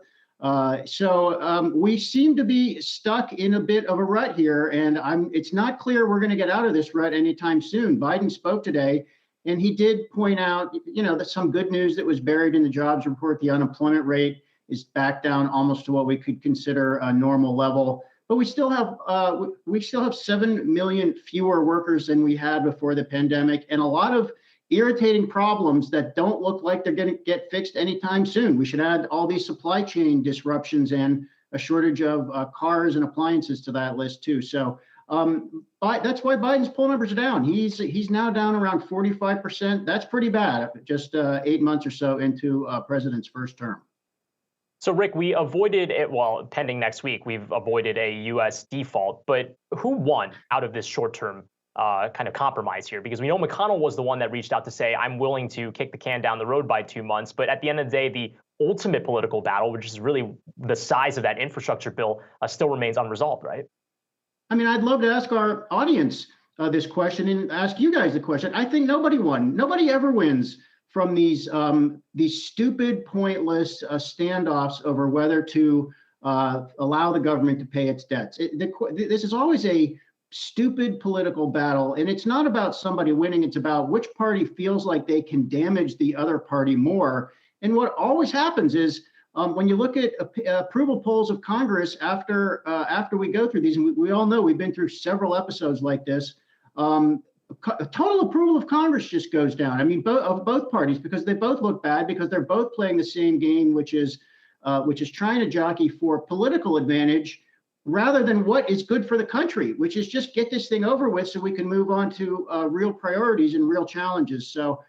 So we seem to be stuck in a bit of a rut here, and it's not clear we're going to get out of this rut anytime soon. Biden spoke today, and he did point out, that some good news that was buried in the jobs report. The unemployment rate is back down almost to what we could consider a normal level. But we still have 7 million fewer workers than we had before the pandemic, and a lot of irritating problems that don't look like they're going to get fixed anytime soon. We should add all these supply chain disruptions and a shortage of cars and appliances to that list too. So that's why Biden's poll numbers are down. He's now down around 45%. That's pretty bad, just 8 months or so into president's first term. So, Rick, we avoided it, pending next week, we've avoided a U.S. default. But who won out of this short-term kind of compromise here? Because we know McConnell was the one that reached out to say, I'm willing to kick the can down the road by 2 months. But at the end of the day, the ultimate political battle, which is really the size of that infrastructure bill, still remains unresolved, right? I mean, I'd love to ask our audience this question and ask you guys the question. I think nobody won. Nobody ever wins from these stupid, pointless standoffs over whether to allow the government to pay its debts. This is always a stupid political battle, and it's not about somebody winning. It's about which party feels like they can damage the other party more. And what always happens is when you look at approval polls of Congress after we go through these, and we all know we've been through several episodes like this, total approval of Congress just goes down. I mean, of both parties, because they both look bad, because they're both playing the same game, which is trying to jockey for political advantage rather than what is good for the country, which is just get this thing over with so we can move on to real priorities and real challenges. So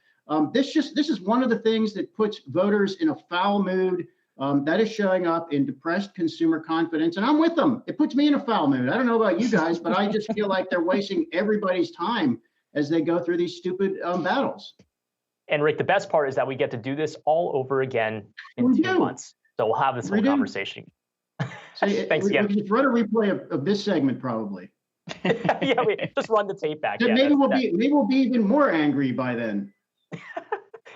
this is one of the things that puts voters in a foul mood. That is showing up in depressed consumer confidence, and I'm with them. It puts me in a foul mood. I don't know about you guys, but I just feel like they're wasting everybody's time as they go through these stupid battles. And Rick, the best part is that we get to do this all over again in 2 months. So we'll have this whole conversation. Thanks again. We just run a replay of this segment, probably. Yeah, we just run the tape back. Yeah, maybe we'll be even more angry by then.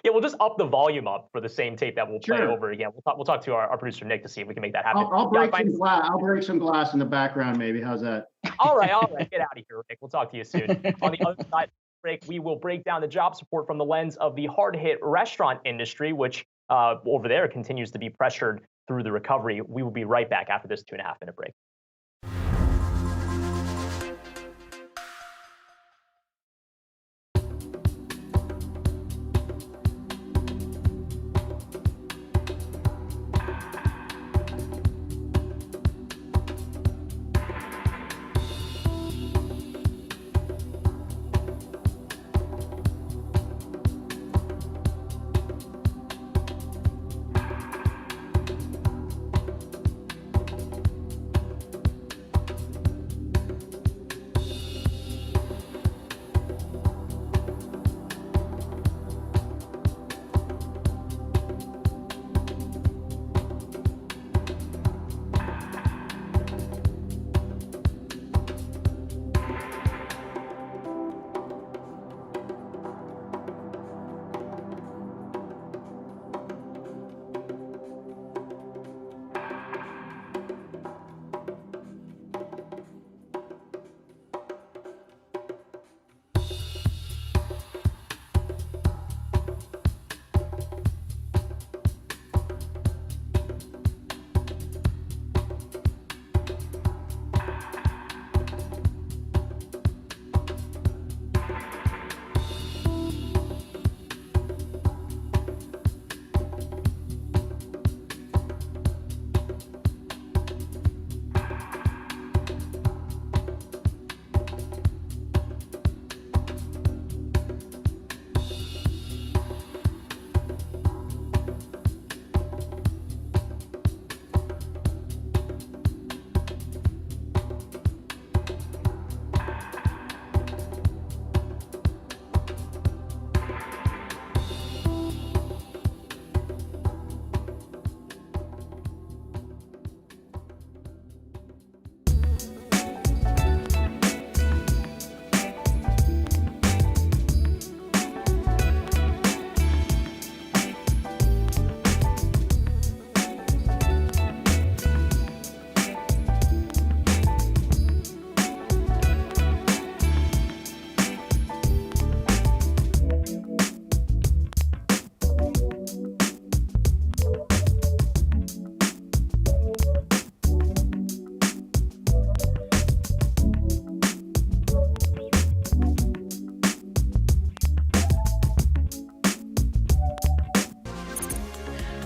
Yeah, we'll just up the volume up for the same tape that we'll play over again. We'll talk to our producer Nick to see if we can make that happen. I'll break some glass in the background, maybe. How's that? All right. Get out of here, Rick. We'll talk to you soon. On the other side of the break, we will break down the job support from the lens of the hard-hit restaurant industry, which over there continues to be pressured through the recovery. We will be right back after this 2.5-minute break.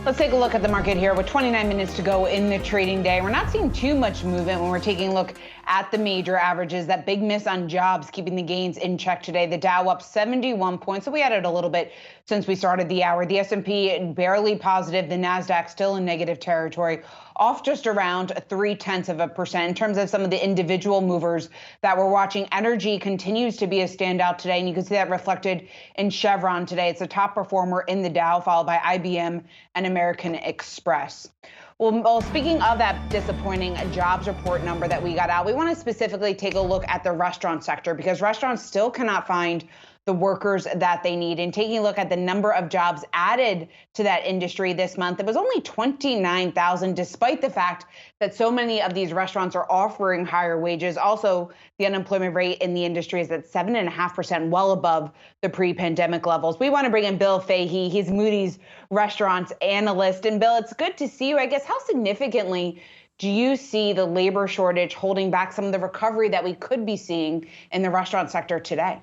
Let's take a look at the market here with 29 minutes to go in the trading day. We're not seeing too much movement when we're taking a look at the major averages. That big miss on jobs keeping the gains in check today. The Dow up 71 points, so we added a little bit since we started the hour. The S&P barely positive. The Nasdaq still in negative territory, off just around 0.3%. In terms of some of the individual movers that we're watching, energy continues to be a standout today, and you can see that reflected in Chevron today. It's the top performer in the Dow, followed by IBM and American Express. Well, speaking of that disappointing jobs report number that we got out, we want to specifically take a look at the restaurant sector because restaurants still cannot find the workers that they need. And taking a look at the number of jobs added to that industry this month, it was only 29,000, despite the fact that so many of these restaurants are offering higher wages. Also, the unemployment rate in the industry is at 7.5%, well above the pre-pandemic levels. We want to bring in Bill Fahey. He's Moody's restaurants analyst. And Bill, it's good to see you. I guess, how significantly do you see the labor shortage holding back some of the recovery that we could be seeing in the restaurant sector today?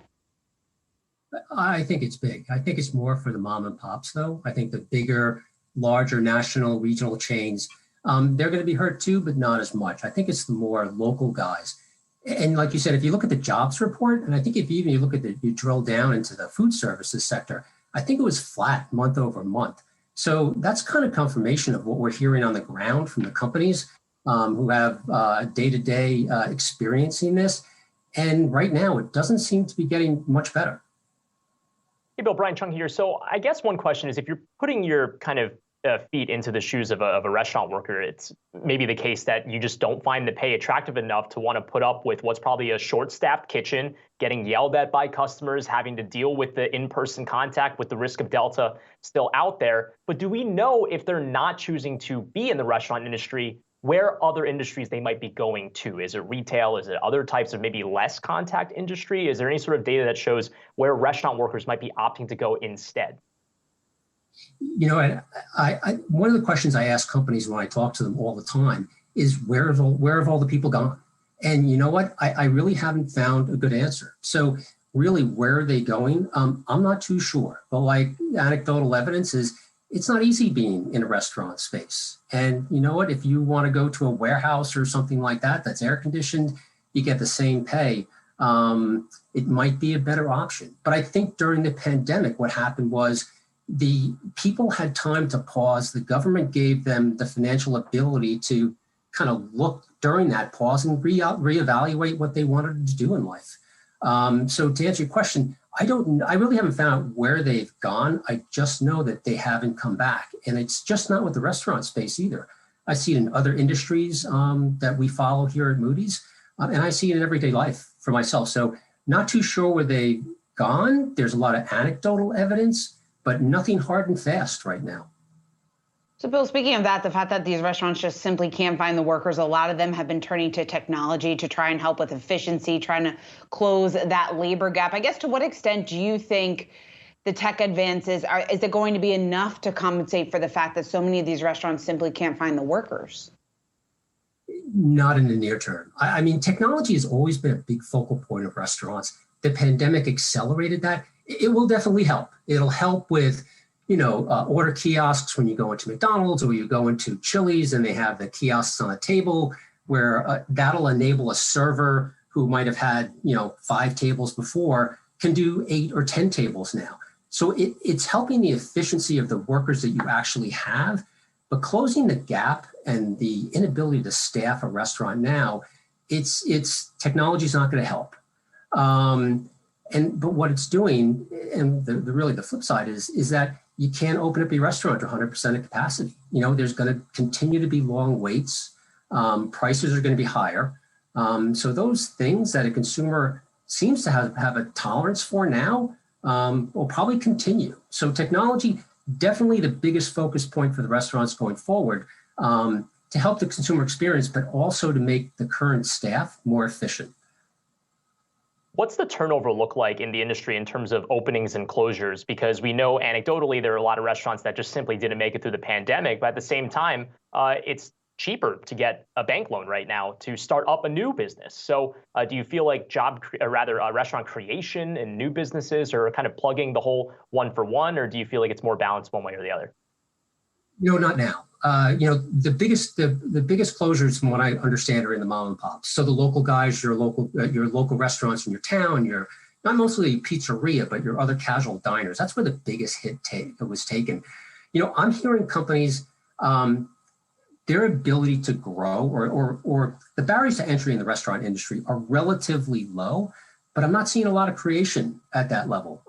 I think it's big. I think it's more for the mom and pops, though. I think the bigger, larger national, regional chains, they're going to be hurt too, but not as much. I think it's the more local guys. And like you said, if you look at the jobs report, and I think if you look at you drill down into the food services sector, I think it was flat month over month. So that's kind of confirmation of what we're hearing on the ground from the companies who have day-to-day experiencing this. And right now, it doesn't seem to be getting much better. Hey, Bill, Brian Chung here. So I guess one question is, if you're putting your kind of feet into the shoes of a restaurant worker, it's maybe the case that you just don't find the pay attractive enough to want to put up with what's probably a short-staffed kitchen, getting yelled at by customers, having to deal with the in-person contact with the risk of Delta still out there. But do we know if they're not choosing to be in the restaurant industry, where other industries they might be going to? Is it retail? Is it other types of maybe less contact industry? Is there any sort of data that shows where restaurant workers might be opting to go instead? You know, I one of the questions I ask companies when I talk to them all the time is where have all the people gone? And you know what? I really haven't found a good answer. So really, where are they going? I'm not too sure. But like anecdotal evidence is, it's not easy being in a restaurant space. And you know what? If you want to go to a warehouse or something like that, that's air conditioned, you get the same pay. It might be a better option. But I think during the pandemic, what happened was the people had time to pause. The government gave them the financial ability to kind of look during that pause and reevaluate what they wanted to do in life. So to answer your question, I really haven't found out where they've gone. I just know that they haven't come back. And it's just not with the restaurant space either. I see it in other industries that we follow here at Moody's, and I see it in everyday life for myself. So not too sure where they've gone. There's a lot of anecdotal evidence, but nothing hard and fast right now. So, Bill, speaking of that, the fact that these restaurants just simply can't find the workers, a lot of them have been turning to technology to try and help with efficiency, trying to close that labor gap. I guess, to what extent do you think the tech advances is it going to be enough to compensate for the fact that so many of these restaurants simply can't find the workers? Not in the near term. I mean, technology has always been a big focal point of restaurants. The pandemic accelerated that. It will definitely help. It'll help with order kiosks when you go into McDonald's or you go into Chili's and they have the kiosks on a table where that'll enable a server who might have had, 5 tables before can do 8 or 10 tables now. So it's helping the efficiency of the workers that you actually have, but closing the gap and the inability to staff a restaurant now, it's technology's not going to help. But what it's doing, and the flip side is that you can't open up your restaurant to 100% of capacity. There's going to continue to be long waits. Prices are going to be higher. So those things that a consumer seems to have a tolerance for now will probably continue. So technology, definitely the biggest focus point for the restaurants going forward to help the consumer experience, but also to make the current staff more efficient. What's the turnover look like in the industry in terms of openings and closures? Because we know anecdotally there are a lot of restaurants that just simply didn't make it through the pandemic. But at the same time, it's cheaper to get a bank loan right now to start up a new business. So do you feel like restaurant creation and new businesses are kind of plugging the whole one for one, or do you feel like it's more balanced one way or the other? Not now. The biggest closures, from what I understand, are in the mom and pops. So the local guys, your local restaurants in your town, your not mostly pizzeria, but your other casual diners. That's where the biggest hit was taken. I'm hearing companies, their ability to grow or the barriers to entry in the restaurant industry are relatively low, but I'm not seeing a lot of creation at that level,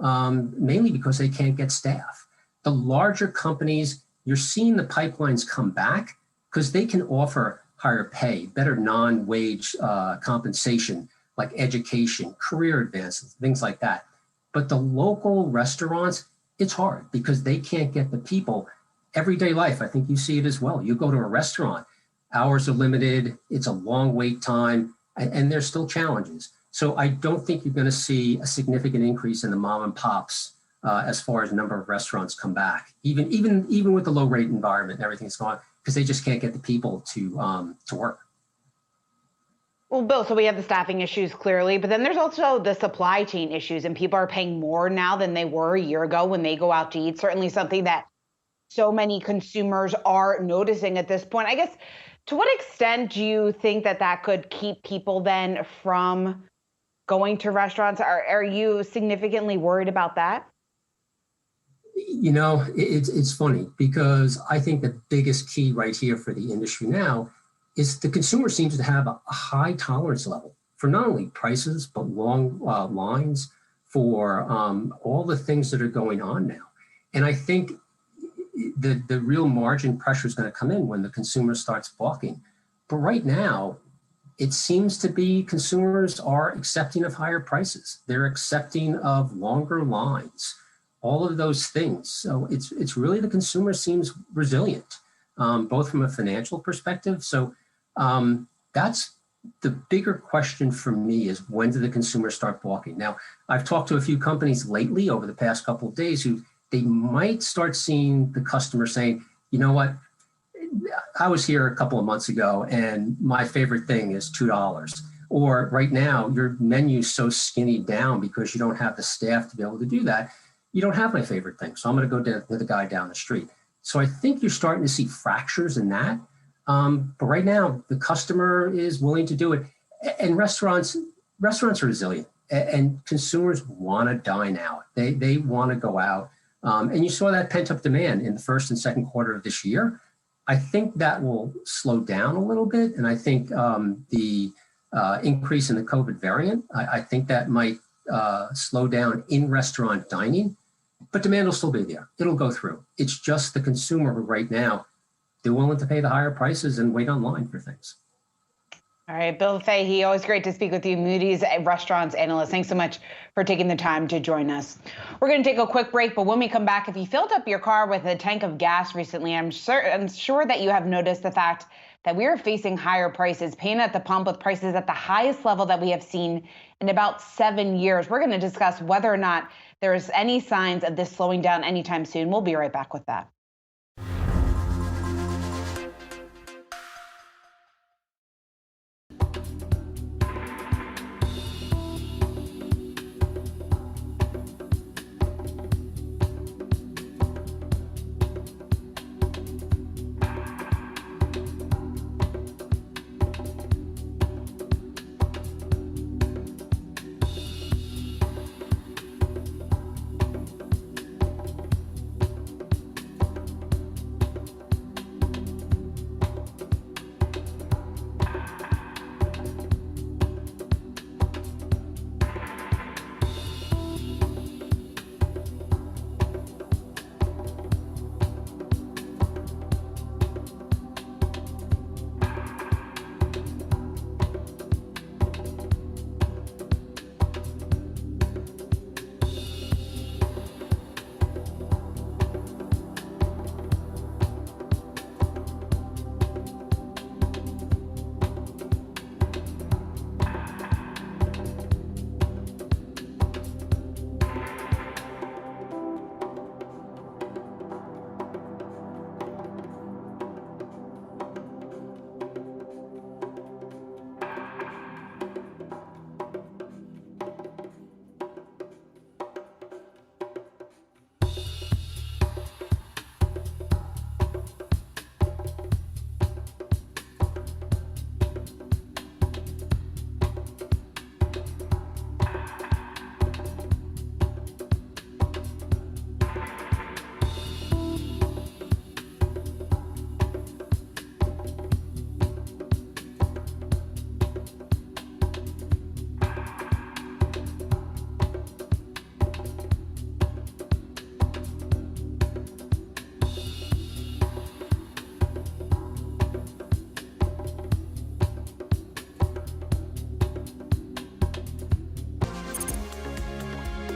mainly because they can't get staff. The larger companies, you're seeing the pipelines come back because they can offer higher pay, better non-wage compensation, like education, career advances, things like that. But the local restaurants, it's hard because they can't get the people. Everyday life, I think you see it as well. You go to a restaurant, hours are limited, it's a long wait time, and there's still challenges. So I don't think you're going to see a significant increase in the mom and pops as far as number of restaurants come back, even with the low rate environment and everything's gone, because they just can't get the people to work. Well, Bill, so we have the staffing issues clearly, but then there's also the supply chain issues, and people are paying more now than they were a year ago when they go out to eat. Certainly something that so many consumers are noticing at this point. I guess, to what extent do you think that could keep people then from going to restaurants? Are you significantly worried about that? It's funny because I think the biggest key right here for the industry now is the consumer seems to have a high tolerance level for not only prices, but long lines for all the things that are going on now. And I think the real margin pressure is going to come in when the consumer starts balking. But right now, it seems to be consumers are accepting of higher prices. They're accepting of longer lines, all of those things. So it's really the consumer seems resilient, both from a financial perspective. So that's the bigger question for me is when do the consumers start balking? Now, I've talked to a few companies lately over the past couple of days who they might start seeing the customer saying, you know what, I was here a couple of months ago and my favorite thing is $2. Or right now, your menu's so skinny down because you don't have the staff to be able to do that. You don't have my favorite thing. So I'm going to go to the guy down the street. So I think you're starting to see fractures in that. But right now, the customer is willing to do it. And restaurants are resilient and consumers want to dine out. They want to go out. And you saw that pent up demand in the first and second quarter of this year. I think that will slow down a little bit. And I think the increase in the COVID variant, I think that might slow down in restaurant dining, but demand will still be there. It'll go through. It's just the consumer who right now, they're willing to pay the higher prices and wait online for things. All right, Bill Fahey, always great to speak with you, Moody's restaurants analyst. Thanks so much for taking the time to join us. We're going to take a quick break, but when we come back, if you filled up your car with a tank of gas recently, I'm sure that you have noticed the fact that we are facing higher prices, paying at the pump with prices at the highest level that we have seen in about 7 years. We're going to discuss whether or not there's any signs of this slowing down anytime soon. We'll be right back with that.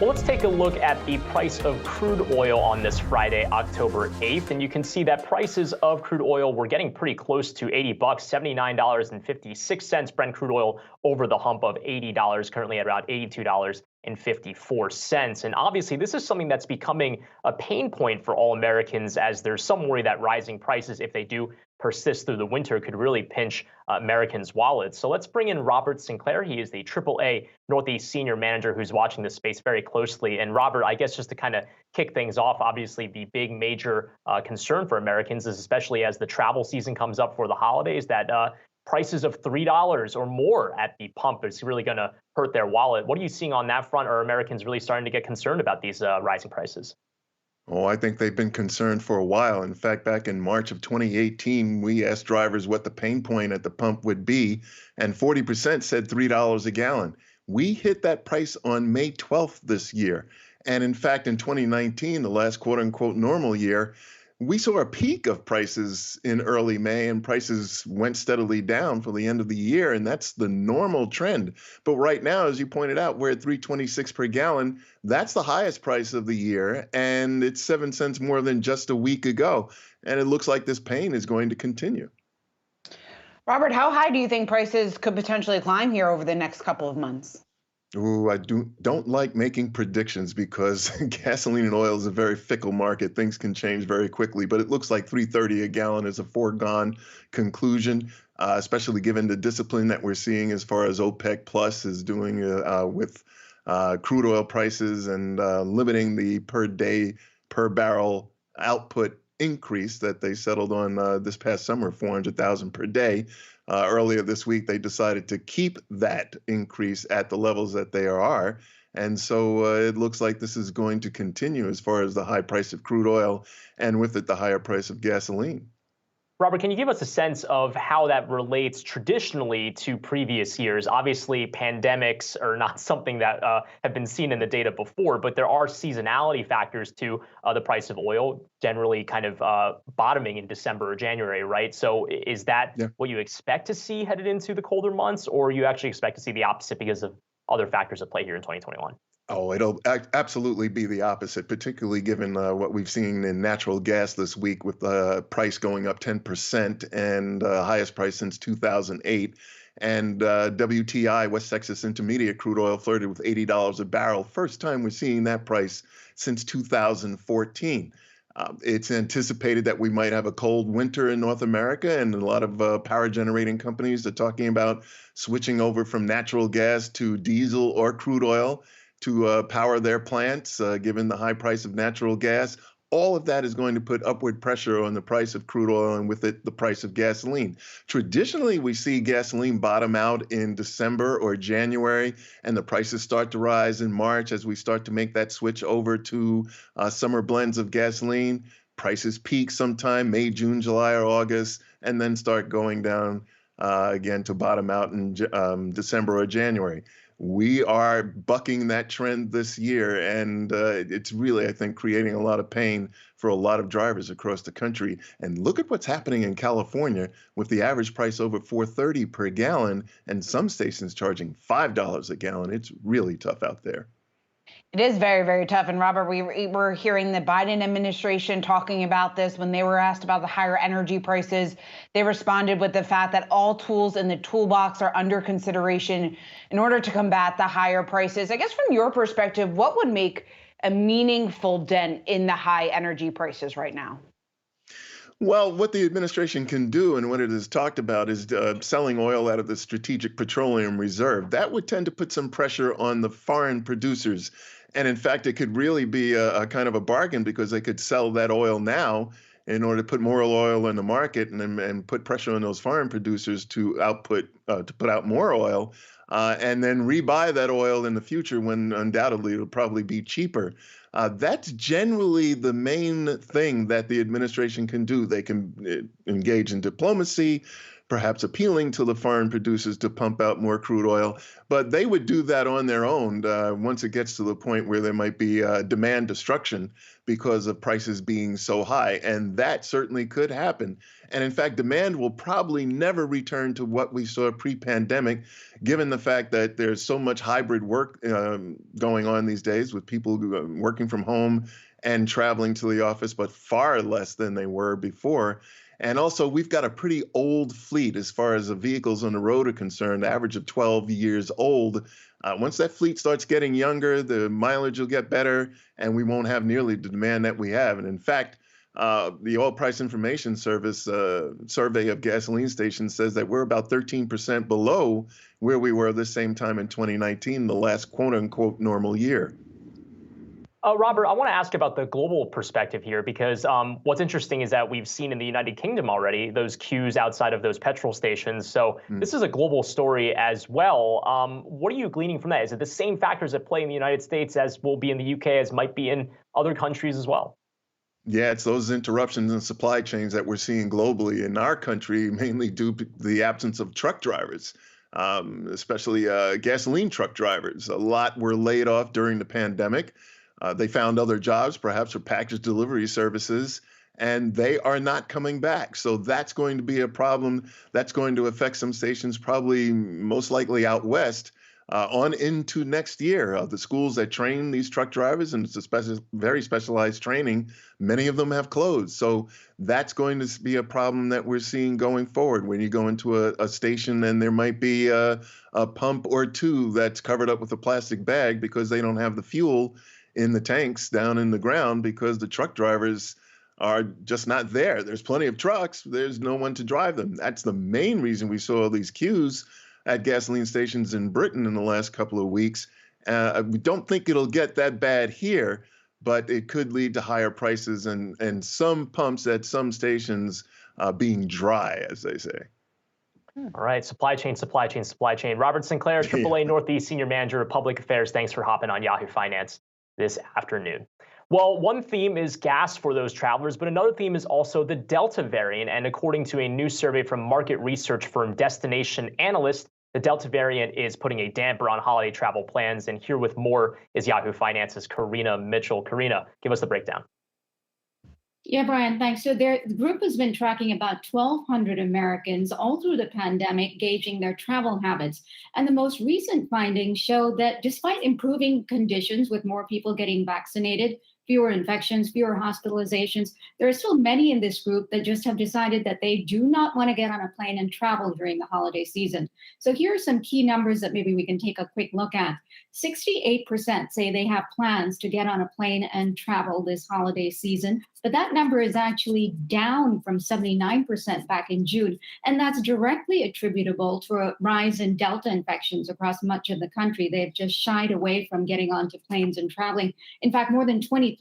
Well, let's take a look at the price of crude oil on this Friday, October 8th. And you can see that prices of crude oil were getting pretty close to $80, $79.56. Brent crude oil over the hump of $80, currently at about $82.54. And obviously, this is something that's becoming a pain point for all Americans, as there's some worry that rising prices, if they do persist through the winter, could really pinch Americans' wallets. So let's bring in Robert Sinclair. He is the AAA Northeast Senior Manager who's watching this space very closely. And Robert, I guess just to kind of kick things off, obviously the big major concern for Americans is, especially as the travel season comes up for the holidays, that prices of $3 or more at the pump is really going to hurt their wallet. What are you seeing on that front? Are Americans really starting to get concerned about these rising prices? Oh, I think they've been concerned for a while. In fact, back in March of 2018, we asked drivers what the pain point at the pump would be, and 40% said $3 a gallon. We hit that price on May 12th this year. And in fact, in 2019, the last quote unquote normal year, we saw a peak of prices in early May, and prices went steadily down for the end of the year, and that's the normal trend. But right now, as you pointed out, we're at $3.26 per gallon. That's the highest price of the year, and it's 7 cents more than just a week ago. And it looks like this pain is going to continue. Robert, how high do you think prices could potentially climb here over the next couple of months? Ooh, I don't like making predictions because gasoline and oil is a very fickle market. Things can change very quickly, but it looks like $3.30 a gallon is a foregone conclusion, especially given the discipline that we're seeing as far as OPEC Plus is doing with crude oil prices and limiting the per day, per barrel output increase that they settled on this past summer, 400,000 per day. Earlier this week, they decided to keep that increase at the levels that they are. And so it looks like this is going to continue as far as the high price of crude oil and with it, the higher price of gasoline. Robert, can you give us a sense of how that relates traditionally to previous years? Obviously, pandemics are not something that have been seen in the data before, but there are seasonality factors to the price of oil, generally kind of bottoming in December or January, right? So is that what you expect to see headed into the colder months, or you actually expect to see the opposite because of other factors at play here in 2021? Oh, it'll absolutely be the opposite, particularly given what we've seen in natural gas this week with the price going up 10% and highest price since 2008. And WTI, West Texas Intermediate crude oil, flirted with $80 a barrel. First time we're seeing that price since 2014. It's anticipated that we might have a cold winter in North America, and a lot of power generating companies are talking about switching over from natural gas to diesel or crude oil to power their plants, given the high price of natural gas. All of that is going to put upward pressure on the price of crude oil and with it, the price of gasoline. Traditionally, we see gasoline bottom out in December or January, and the prices start to rise in March as we start to make that switch over to summer blends of gasoline. Prices peak sometime May, June, July, or August, and then start going down again to bottom out in December or January. We are bucking that trend this year, and it's really, I think, creating a lot of pain for a lot of drivers across the country. And look at what's happening in California with the average price over $4.30 per gallon, and some stations charging $5 a gallon. It's really tough out there. It is very, very tough. And Robert, we were hearing the Biden administration talking about this when they were asked about the higher energy prices. They responded with the fact that all tools in the toolbox are under consideration in order to combat the higher prices. I guess from your perspective, what would make a meaningful dent in the high energy prices right now? Well, what the administration can do and what it has talked about is selling oil out of the Strategic Petroleum Reserve. That would tend to put some pressure on the foreign producers. And in fact, it could really be a kind of a bargain because they could sell that oil now in order to put more oil in the market and put pressure on those foreign producers to put out more oil and then rebuy that oil in the future when undoubtedly it'll probably be cheaper. That's generally the main thing that the administration can do. They can engage in diplomacy. perhaps appealing to the foreign producers to pump out more crude oil. But they would do that on their own once it gets to the point where there might be demand destruction because of prices being so high. And that certainly could happen. And in fact, demand will probably never return to what we saw pre-pandemic, given the fact that there's so much hybrid work going on these days with people working from home and traveling to the office, but far less than they were before. And also, we've got a pretty old fleet as far as the vehicles on the road are concerned, average of 12 years old. Once that fleet starts getting younger, the mileage will get better, and we won't have nearly the demand that we have. And in fact, the Oil Price Information Service survey of gasoline stations says that we're about 13% below where we were this same time in 2019, the last quote-unquote normal year. Robert, I want to ask about the global perspective here, because what's interesting is that we've seen in the United Kingdom already those queues outside of those petrol stations. So this is a global story as well. What are you gleaning from that? Is it the same factors at play in the United States as will be in the UK, as might be in other countries as well? Yeah, it's those interruptions in supply chains that we're seeing globally in our country, mainly due to the absence of truck drivers, especially gasoline truck drivers. A lot were laid off during the pandemic. They found other jobs, perhaps for package delivery services, and they are not coming back. So that's going to be a problem. That's going to affect some stations, probably most likely out west, on into next year. The schools that train these truck drivers, and it's a very specialized training, many of them have closed. So that's going to be a problem that we're seeing going forward. When you go into a station and there might be a pump or two that's covered up with a plastic bag because they don't have the fuel in the tanks down in the ground because the truck drivers are just not there. There's plenty of trucks. There's no one to drive them. That's the main reason we saw these queues at gasoline stations in Britain in the last couple of weeks. We don't think it'll get that bad here, but it could lead to higher prices and some pumps at some stations being dry, as they say. All right, supply chain. Robert Sinclair, AAA Northeast Senior Manager of Public Affairs. Thanks for hopping on Yahoo Finance this afternoon. Well, one theme is gas for those travelers, but another theme is also the Delta variant. And according to a new survey from market research firm Destination Analyst, the Delta variant is putting a damper on holiday travel plans. And here with more is Yahoo Finance's Karina Mitchell. Karina, give us the breakdown. Yeah, Brian, thanks. So the group has been tracking about 1,200 Americans all through the pandemic, gauging their travel habits. And the most recent findings show that despite improving conditions with more people getting vaccinated, fewer infections, fewer hospitalizations, there are still many in this group that just have decided that they do not want to get on a plane and travel during the holiday season. So here are some key numbers that maybe we can take a quick look at. 68% say they have plans to get on a plane and travel this holiday season, but that number is actually down from 79% back in June. And that's directly attributable to a rise in Delta infections across much of the country. They've just shied away from getting onto planes and traveling. In fact, more than 23%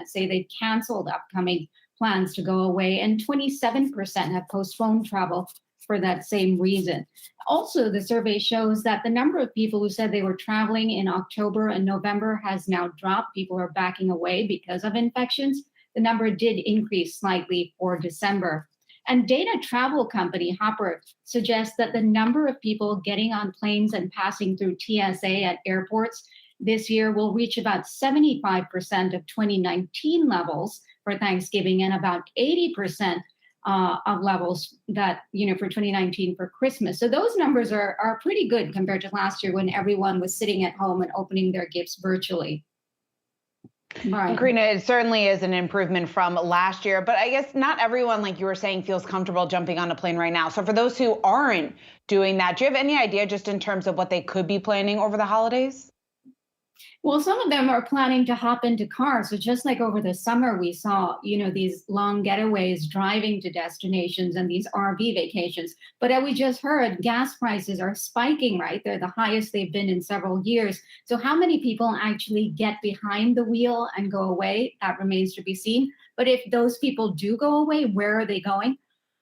say they've canceled upcoming plans to go away, and 27% have postponed travel for that same reason. Also, the survey shows that the number of people who said they were traveling in October and November has now dropped. People are backing away because of infections. The number did increase slightly for December. And data travel company Hopper suggests that the number of people getting on planes and passing through TSA at airports this year will reach about 75% of 2019 levels for Thanksgiving and about 80% of levels that, for 2019 for Christmas. So those numbers are pretty good compared to last year when everyone was sitting at home and opening their gifts virtually. Right. Karina, it certainly is an improvement from last year, but I guess not everyone, like you were saying, feels comfortable jumping on a plane right now. So for those who aren't doing that, do you have any idea just in terms of what they could be planning over the holidays? Well, some of them are planning to hop into cars. So just like over the summer, we saw, these long getaways driving to destinations and these RV vacations. But as we just heard, gas prices are spiking, right? They're the highest they've been in several years. So how many people actually get behind the wheel and go away? That remains to be seen. But if those people do go away, where are they going?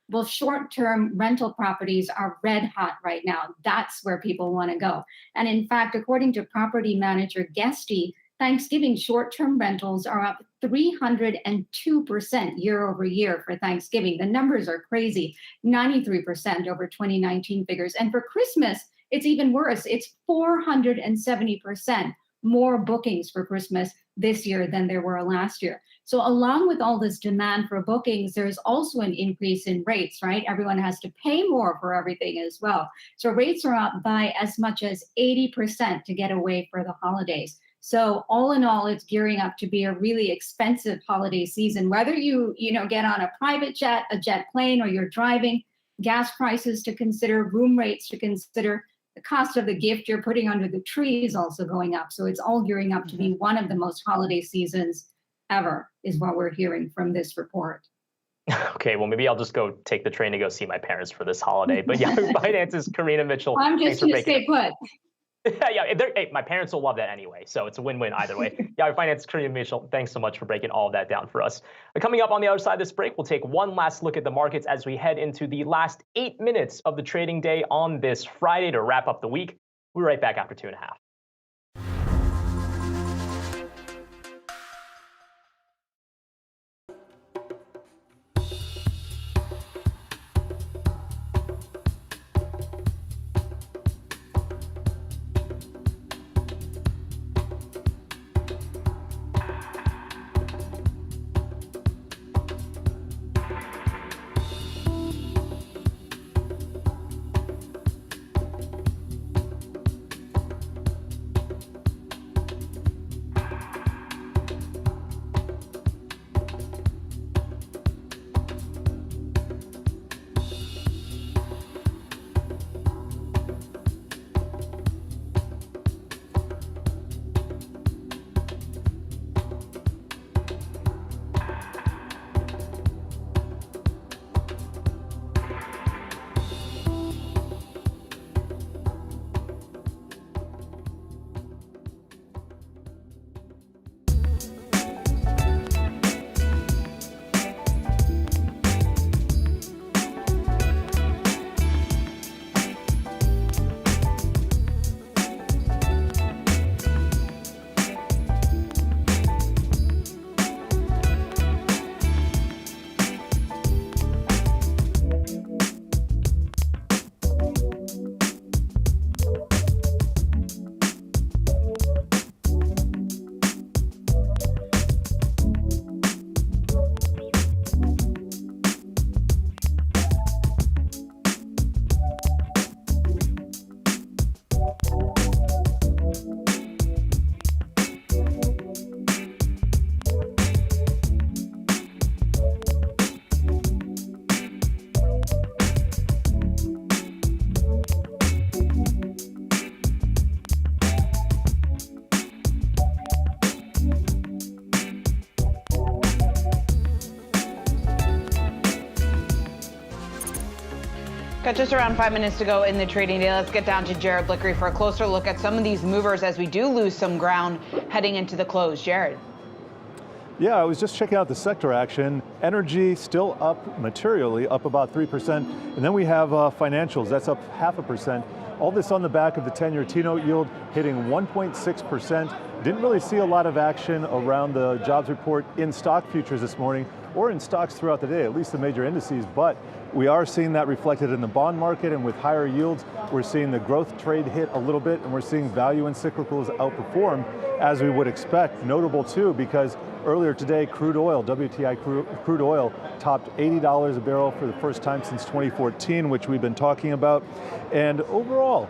Well, short-term rental properties are red hot right now. That's where people want to go. And in fact, according to property manager Guesty, Thanksgiving short-term rentals are up 302% year over year for Thanksgiving. The numbers are crazy, 93% over 2019 figures. And for Christmas, it's even worse. It's 470% more bookings for Christmas this year than there were last year. So along with all this demand for bookings, there's also an increase in rates, right? Everyone has to pay more for everything as well. So rates are up by as much as 80% to get away for the holidays. So all in all, it's gearing up to be a really expensive holiday season. Whether you get on a private jet, a jet plane, or you're driving, gas prices to consider, room rates to consider, the cost of the gift you're putting under the tree is also going up. So it's all gearing up to be one of the most holiday seasons ever, is what we're hearing from this report. Okay, well, maybe I'll just go take the train to go see my parents for this holiday. But Yahoo Finance's Karina Mitchell. I'm just going to stay put. Yeah, hey, my parents will love that anyway, so it's a win-win either way. Yahoo Finance's Karina Mitchell, thanks so much for breaking all of that down for us. Coming up on the other side of this break, we'll take one last look at the markets as we head into the last 8 minutes of the trading day on this Friday to wrap up the week. We're right back after 2.5. Got just around 5 minutes to go in the trading day. Let's get down to Jared Blickery for a closer look at some of these movers as we do lose some ground heading into the close. Jared. Yeah, I was just checking out the sector action. Energy still up materially, up about 3%. And then we have financials, that's up 0.5%. All this on the back of the 10-year T-note yield hitting 1.6%. Didn't really see a lot of action around the jobs report in stock futures this morning or in stocks throughout the day, at least the major indices, but we are seeing that reflected in the bond market, and with higher yields, we're seeing the growth trade hit a little bit, and we're seeing value and cyclicals outperform as we would expect. Notable too, because earlier today, crude oil, WTI crude oil, topped $80 a barrel for the first time since 2014, which we've been talking about. And overall,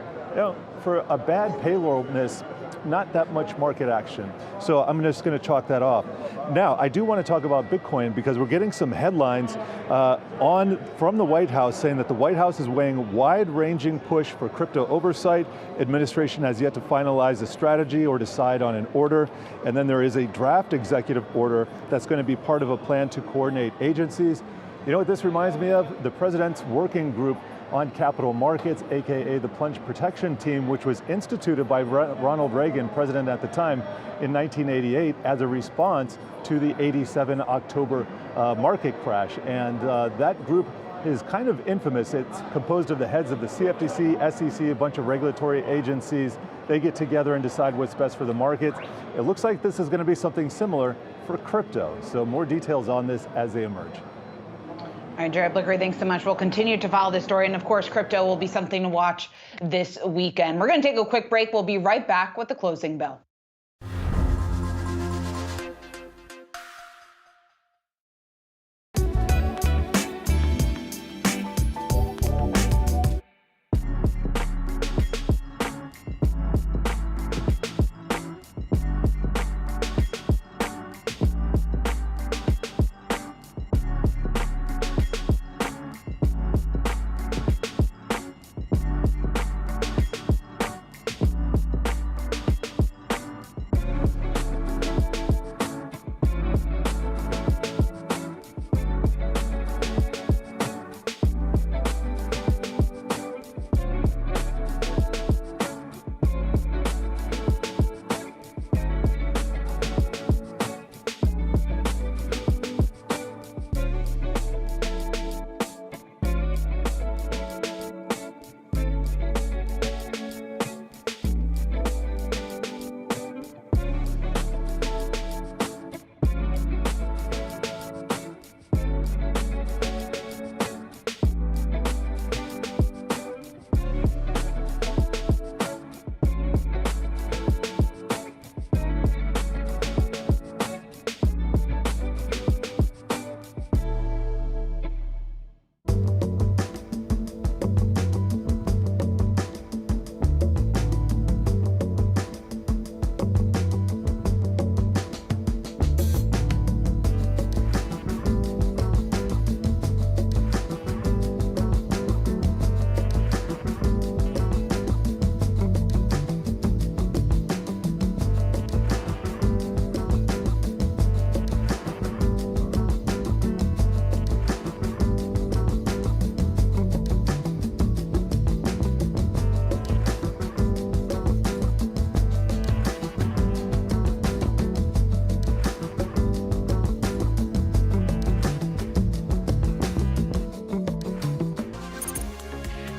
for a bad payroll miss, not that much market action. So I'm just going to chalk that off. Now, I do want to talk about Bitcoin because we're getting some headlines from the White House saying that the White House is weighing wide-ranging push for crypto oversight. Administration has yet to finalize a strategy or decide on an order. And then there is a draft executive order that's going to be part of a plan to coordinate agencies. You know what this reminds me of? The president's working group on capital markets, AKA the Plunge Protection Team, which was instituted by Ronald Reagan, president at the time, in 1988 as a response to the '87 October market crash. And that group is kind of infamous. It's composed of the heads of the CFTC, SEC, a bunch of regulatory agencies. They get together and decide what's best for the markets. It looks like this is going to be something similar for crypto. So more details on this as they emerge. All right, Jared Blicker, thanks so much. We'll continue to follow this story. And of course, crypto will be something to watch this weekend. We're going to take a quick break. We'll be right back with the closing bell.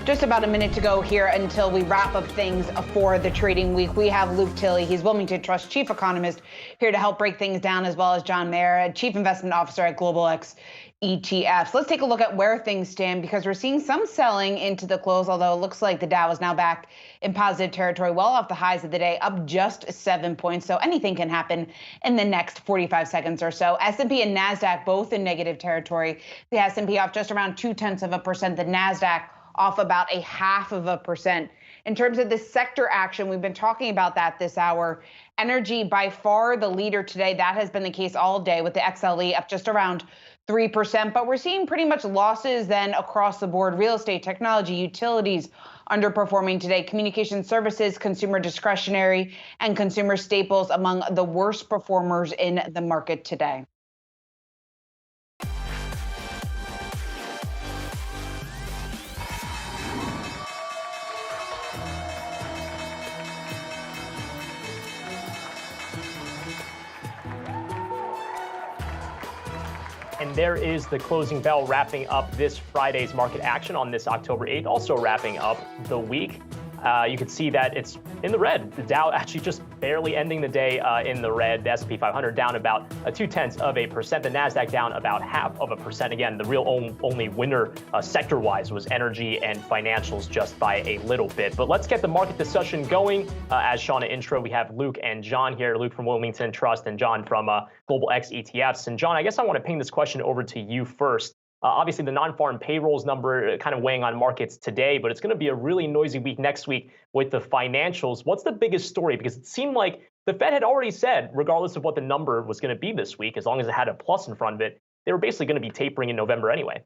Just about a minute to go here until we wrap up things for the trading week. We have Luke Tilley. He's Wilmington Trust Chief Economist here to help break things down, as well as John Mayer, Chief Investment Officer at Global X ETFs. Let's take a look at where things stand, because we're seeing some selling into the close, although it looks like the Dow is now back in positive territory, well off the highs of the day, up just 7 points. So anything can happen in the next 45 seconds or so. S&P and NASDAQ both in negative territory. The S&P off just around 0.2%. The NASDAQ off about 0.5%. In terms of the sector action, we've been talking about that this hour. Energy by far the leader today. That has been the case all day, with the XLE up just around 3%. But we're seeing pretty much losses then across the board. Real estate, technology, utilities underperforming today. Communication services, consumer discretionary, and consumer staples among the worst performers in the market today. And there is the closing bell wrapping up this Friday's market action on this October 8th, also wrapping up the week. You can see that it's in the red. The Dow actually just barely ending the day in the red. The S&P 500 down about 0.2%. The NASDAQ down about 0.5%. Again, the real only winner sector-wise was energy and financials, just by a little bit. But let's get the market discussion going. As shown in intro, we have Luke and John here. Luke from Wilmington Trust and John from Global X ETFs. And John, I guess I want to ping this question over to you first. Obviously, the non-farm payrolls number kind of weighing on markets today, but it's going to be a really noisy week next week with the financials. What's the biggest story? Because it seemed like the Fed had already said, regardless of what the number was going to be this week, as long as it had a plus in front of it, they were basically going to be tapering in November anyway.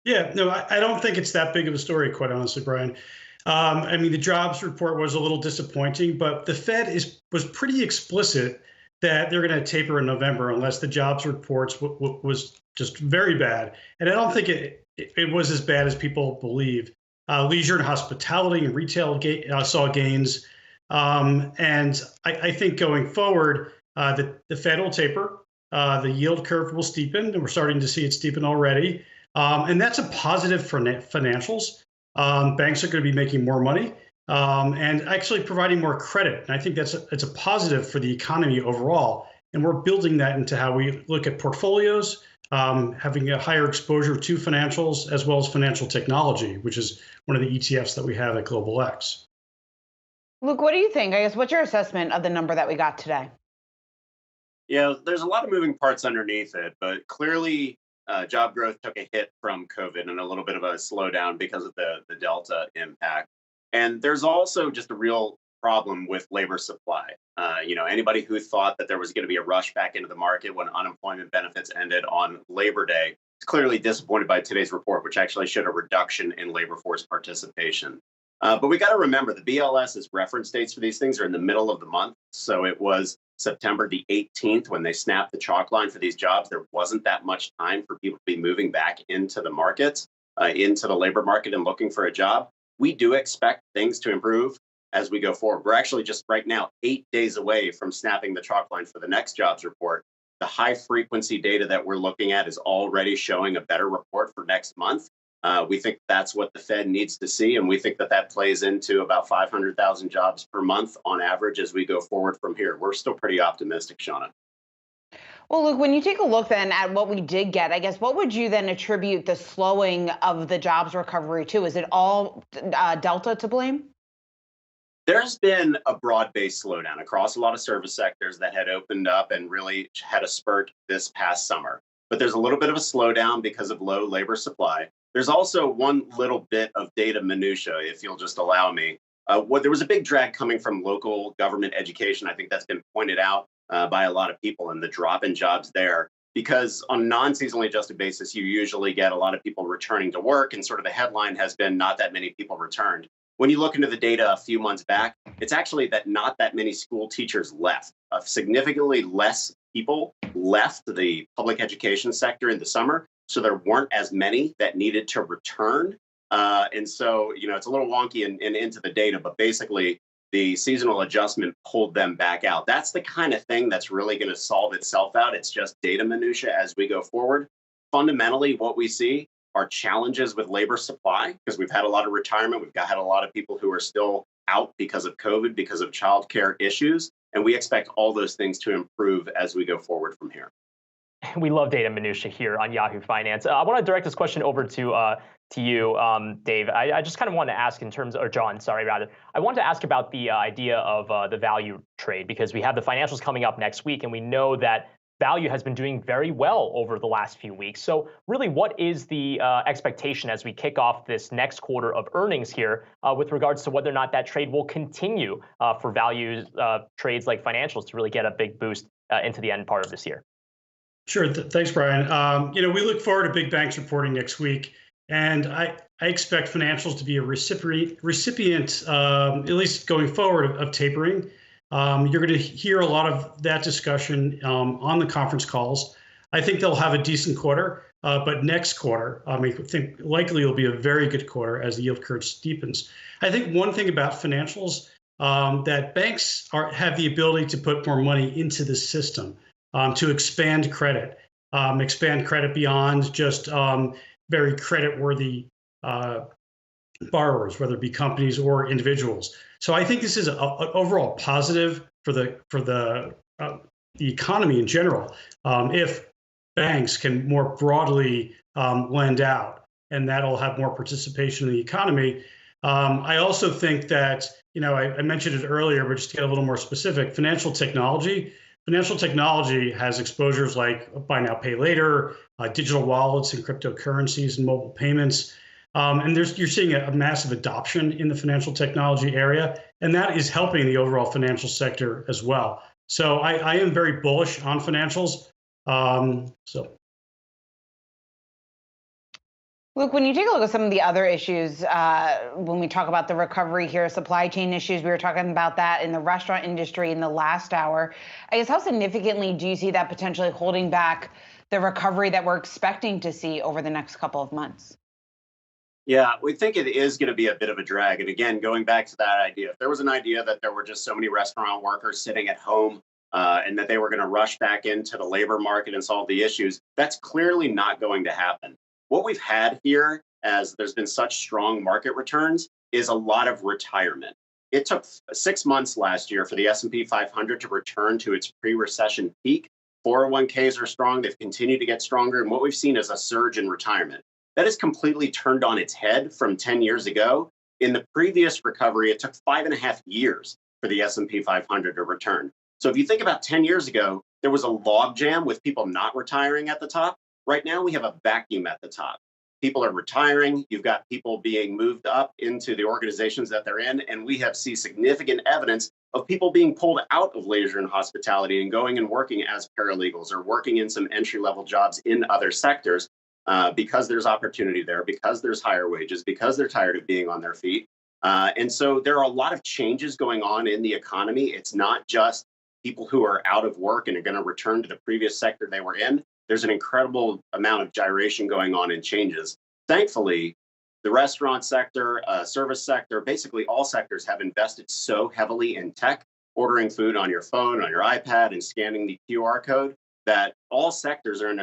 Yeah, no, I don't think it's that big of a story, quite honestly, Brian. I mean, the jobs report was a little disappointing, but the Fed was pretty explicit that they're going to taper in November unless the jobs reports was just very bad. And I don't think it was as bad as people believe. Leisure and hospitality and retail saw gains. And I think going forward, the Fed will taper. The yield curve will steepen, and we're starting to see it steepen already. And that's a positive for financials. Banks are going to be making more money and actually providing more credit. And I think it's a positive for the economy overall. And we're building that into how we look at portfolios, having a higher exposure to financials as well as financial technology, which is one of the ETFs that we have at Global X. Luke, what do you think? I guess what's your assessment of the number that we got today? Yeah, there's a lot of moving parts underneath it, but clearly job growth took a hit from COVID and a little bit of a slowdown because of the Delta impact. And there's also just a real problem with labor supply. Anybody who thought that there was going to be a rush back into the market when unemployment benefits ended on Labor Day is clearly disappointed by today's report, which actually showed a reduction in labor force participation. But we got to remember the BLS's reference dates for these things are in the middle of the month. So it was September the 18th when they snapped the chalk line for these jobs. There wasn't that much time for people to be moving back into the markets, into the labor market and looking for a job. We do expect things to improve as we go forward. We're actually just right now 8 days away from snapping the chalk line for the next jobs report. The high frequency data that we're looking at is already showing a better report for next month. We think that's what the Fed needs to see, and we think that plays into about 500,000 jobs per month on average as we go forward from here. We're still pretty optimistic, Shauna. Well, Luke, when you take a look then at what we did get, I guess, what would you then attribute the slowing of the jobs recovery to? Is it all Delta to blame? There's been a broad-based slowdown across a lot of service sectors that had opened up and really had a spurt this past summer. But there's a little bit of a slowdown because of low labor supply. There's also one little bit of data minutia, if you'll just allow me. There was a big drag coming from local government education. I think that's been pointed out by a lot of people, and the drop in jobs there. Because on a non-seasonally adjusted basis, you usually get a lot of people returning to work, and sort of the headline has been not that many people returned. When you look into the data a few months back, it's actually that not that many school teachers left. Significantly less people left the public education sector in the summer. So there weren't as many that needed to return. And so, it's a little wonky and into the data, but basically the seasonal adjustment pulled them back out. That's the kind of thing that's really going to solve itself out. It's just data minutia as we go forward. Fundamentally, what we see are challenges with labor supply because we've had a lot of retirement. We've had a lot of people who are still out because of COVID, because of childcare issues. And we expect all those things to improve as we go forward from here. We love data minutia here on Yahoo Finance. I want to direct this question over to you, Dave. I just kind of want to ask or John, sorry, rather. I want to ask about the idea of the value trade because we have the financials coming up next week, and we know that value has been doing very well over the last few weeks. So really, what is the expectation as we kick off this next quarter of earnings here with regards to whether or not that trade will continue for value trades like financials to really get a big boost into the end part of this year? Sure. Thanks, Brian. We look forward to big banks reporting next week, and I expect financials to be a recipient at least going forward, of tapering. You're going to hear a lot of that discussion on the conference calls. I think they'll have a decent quarter, but next quarter, I think likely it'll be a very good quarter as the yield curve steepens. I think one thing about financials that banks have the ability to put more money into the system. To expand credit beyond just very credit-worthy borrowers, whether it be companies or individuals. So I think this is an overall positive for the economy in general. If banks can more broadly lend out, and that'll have more participation in the economy. I also think that I mentioned it earlier, but just to get a little more specific, financial technology has exposures like buy now, pay later, digital wallets and cryptocurrencies and mobile payments. And you're seeing a massive adoption in the financial technology area, and that is helping the overall financial sector as well. So I am very bullish on financials. Luke, when you take a look at some of the other issues, when we talk about the recovery here, supply chain issues, we were talking about that in the restaurant industry in the last hour. I guess how significantly do you see that potentially holding back the recovery that we're expecting to see over the next couple of months? Yeah, we think it is going to be a bit of a drag. And again, going back to that idea, if there was an idea that there were just so many restaurant workers sitting at home and that they were going to rush back into the labor market and solve the issues, that's clearly not going to happen. What we've had here, as there's been such strong market returns, is a lot of retirement. It took 6 months last year for the S&P 500 to return to its pre-recession peak. 401ks are strong. They've continued to get stronger. And what we've seen is a surge in retirement. That is completely turned on its head from 10 years ago. In the previous recovery, it took 5.5 years for the S&P 500 to return. So if you think about 10 years ago, there was a logjam with people not retiring at the top. Right now, we have a vacuum at the top. People are retiring. You've got people being moved up into the organizations that they're in. And we have seen significant evidence of people being pulled out of leisure and hospitality and going and working as paralegals or working in some entry-level jobs in other sectors because there's opportunity there, because there's higher wages, because they're tired of being on their feet. And so there are a lot of changes going on in the economy. It's not just people who are out of work and are going to return to the previous sector they were in. There's an incredible amount of gyration going on and changes. Thankfully, the restaurant sector, service sector, basically all sectors have invested so heavily in tech, ordering food on your phone, on your iPad, and scanning the QR code, that all sectors are in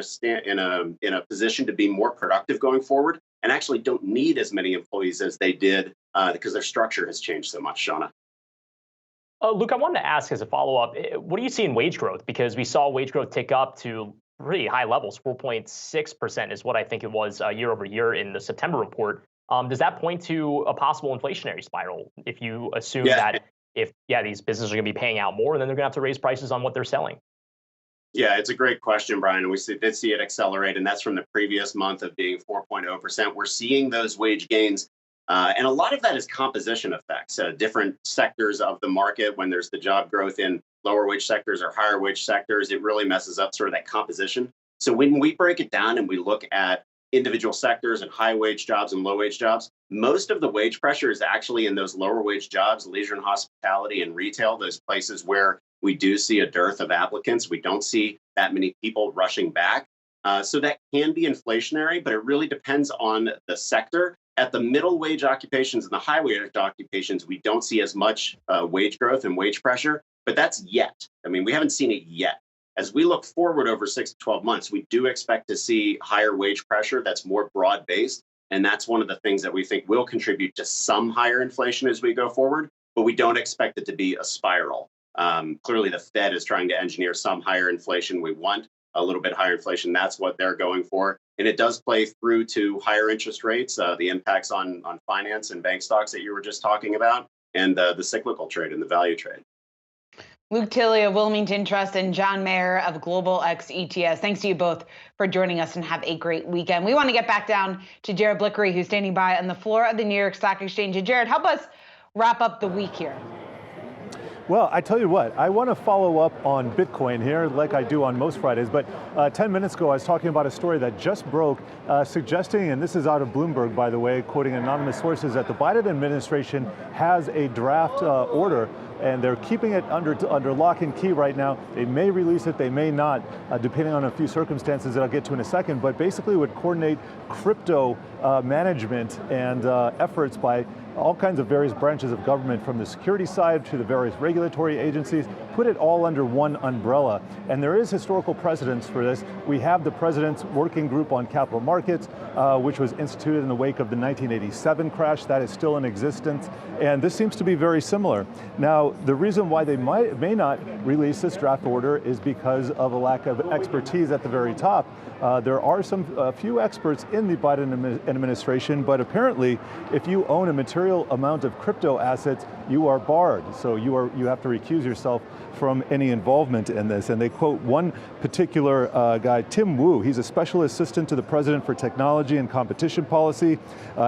a position to be more productive going forward and actually don't need as many employees as they did because their structure has changed so much, Shauna. Luke, I wanted to ask as a follow-up, what do you see in wage growth? Because we saw wage growth tick up to really high levels. 4.6% is what I think it was year over year in the September report. Does that point to a possible inflationary spiral if you assume that these businesses are going to be paying out more and then they're going to have to raise prices on what they're selling? Yeah, it's a great question, Brian. We did see it accelerate, and that's from the previous month of being 4.0%. We're seeing those wage gains. And a lot of that is composition effects. Different sectors of the market, when there's the job growth in lower wage sectors or higher wage sectors, it really messes up sort of that composition. So when we break it down and we look at individual sectors and high wage jobs and low wage jobs, most of the wage pressure is actually in those lower wage jobs, leisure and hospitality and retail, those places where we do see a dearth of applicants. We don't see that many people rushing back. So that can be inflationary, but it really depends on the sector. At the middle wage occupations and the high wage occupations, we don't see as much wage growth and wage pressure, but that's yet. I mean, we haven't seen it yet. As we look forward over 6 to 12 months, we do expect to see higher wage pressure that's more broad-based. And that's one of the things that we think will contribute to some higher inflation as we go forward, but we don't expect it to be a spiral. Clearly, the Fed is trying to engineer some higher inflation. We want a little bit higher inflation. That's what they're going for. And it does play through to higher interest rates, the impacts on finance and bank stocks that you were just talking about, and the cyclical trade and the value trade. Luke Tilley of Wilmington Trust and John Mayer of Global X ETS. Thanks to you both for joining us and have a great weekend. We want to get back down to Jared Blickery, who's standing by on the floor of the New York Stock Exchange. And Jared, help us wrap up the week here. Well, I tell you what, I want to follow up on Bitcoin here like I do on most Fridays, but 10 minutes ago I was talking about a story that just broke suggesting, and this is out of Bloomberg, by the way, quoting anonymous sources, that the Biden administration has a draft order and they're keeping it under lock and key right now. They may release it, they may not, depending on a few circumstances that I'll get to in a second, but basically would coordinate crypto management and efforts by all kinds of various branches of government, from the security side to the various regulatory agencies, put it all under one umbrella. And there is historical precedence for this. We have the President's Working Group on Capital Markets, which was instituted in the wake of the 1987 crash. That is still in existence. And this seems to be very similar. Now, the reason why they may not release this draft order is because of a lack of expertise at the very top. There are a few experts in the Biden administration, but apparently if you own a material amount of crypto assets, you are barred. So you have to recuse yourself from any involvement in this. And they quote one particular guy, Tim Wu. He's a special assistant to the president for technology and competition policy.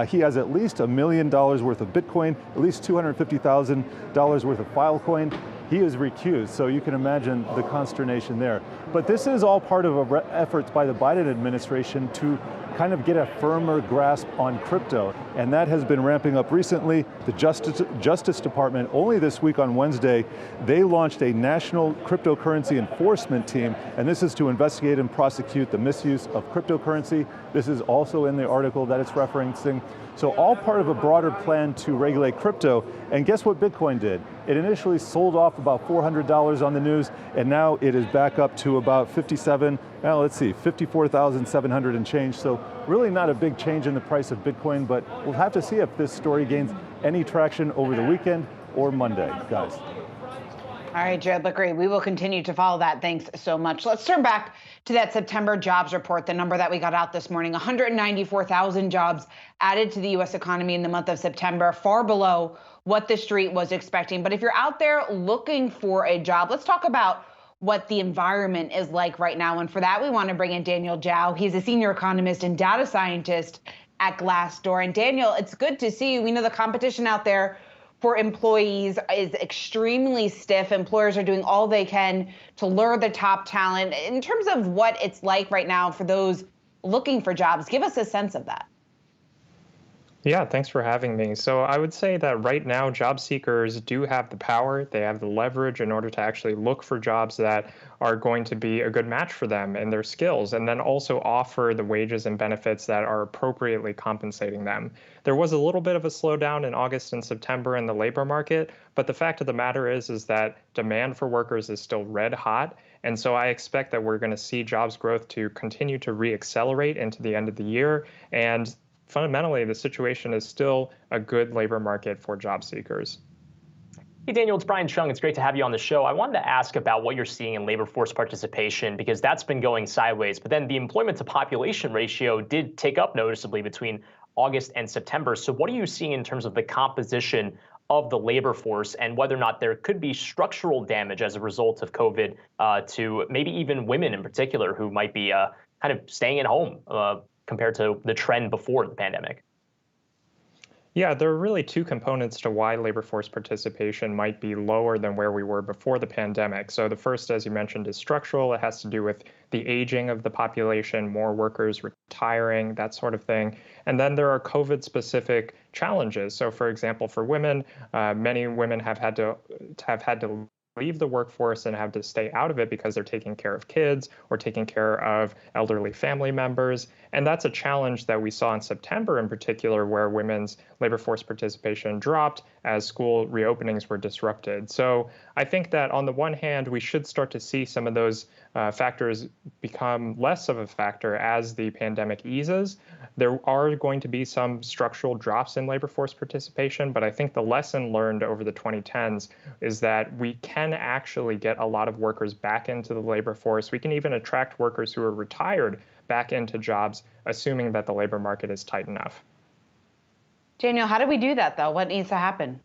He has at least $1 million worth of Bitcoin, at least $250,000 worth of Filecoin. He is recused, so you can imagine the consternation there. But this is all part of efforts by the Biden administration to kind of get a firmer grasp on crypto, and that has been ramping up recently. The Justice Department, only this week on Wednesday, they launched a national cryptocurrency enforcement team, and this is to investigate and prosecute the misuse of cryptocurrency. This is also in the article that it's referencing. So all part of a broader plan to regulate crypto. And guess what Bitcoin did? It initially sold off about $400 on the news, and now it is back up to about 54,700 and change. So really not a big change in the price of Bitcoin, but we'll have to see if this story gains any traction over the weekend or Monday, guys. All right, Jared, look great. We will continue to follow that. Thanks so much. Let's turn back to that September jobs report, the number that we got out this morning. 194,000 jobs added to the U.S. economy in the month of September, far below what the street was expecting. But if you're out there looking for a job, let's talk about what the environment is like right now. And for that, we want to bring in Daniel Zhao. He's a senior economist and data scientist at Glassdoor. And Daniel, it's good to see you. We know the competition out there for employees is extremely stiff. Employers are doing all they can to lure the top talent. In terms of what it's like right now for those looking for jobs, give us a sense of that. Yeah, thanks for having me. So I would say that right now, job seekers do have the power, they have the leverage in order to actually look for jobs that are going to be a good match for them and their skills, and then also offer the wages and benefits that are appropriately compensating them. There was a little bit of a slowdown in August and September in the labor market, but the fact of the matter is that demand for workers is still red hot. And so I expect that we're going to see jobs growth to continue to reaccelerate into the end of the year. And fundamentally, the situation is still a good labor market for job seekers. Hey, Daniel, it's Brian Chung. It's great to have you on the show. I wanted to ask about what you're seeing in labor force participation, because that's been going sideways. But then the employment to population ratio did take up noticeably between August and September. So what are you seeing in terms of the composition of the labor force and whether or not there could be structural damage as a result of COVID to maybe even women in particular who might be kind of staying at home compared to the trend before the pandemic? Yeah, there are really two components to why labor force participation might be lower than where we were before the pandemic. So the first, as you mentioned, is structural. It has to do with the aging of the population, more workers retiring, that sort of thing. And then there are COVID-specific challenges. So for example, for women, many women have had to leave the workforce and have to stay out of it because they're taking care of kids or taking care of elderly family members. And that's a challenge that we saw in September in particular, where women's labor force participation dropped as school reopenings were disrupted. So I think that on the one hand, we should start to see some of those factors become less of a factor as the pandemic eases. There are going to be some structural drops in labor force participation, but I think the lesson learned over the 2010s is that we can actually get a lot of workers back into the labor force. We can even attract workers who are retired back into jobs, assuming that the labor market is tight enough. Daniel, how do we do that, though? What needs to happen?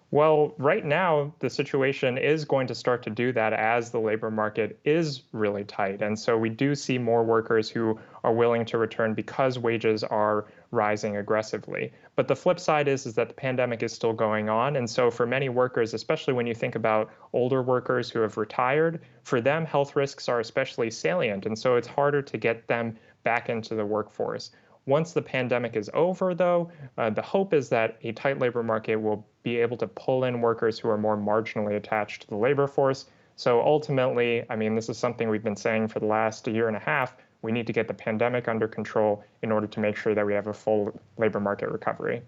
Well, right now, the situation is going to start to do that as the labor market is really tight. And so we do see more workers who are willing to return because wages are rising aggressively. But the flip side is that the pandemic is still going on. And so for many workers, especially when you think about older workers who have retired, for them, health risks are especially salient. And so it's harder to get them back into the workforce. Once the pandemic is over, though, the hope is that a tight labor market will be able to pull in workers who are more marginally attached to the labor force. So ultimately, I mean, this is something we've been saying for the last year and a half. We need to get the pandemic under control in order to make sure that we have a full labor market recovery.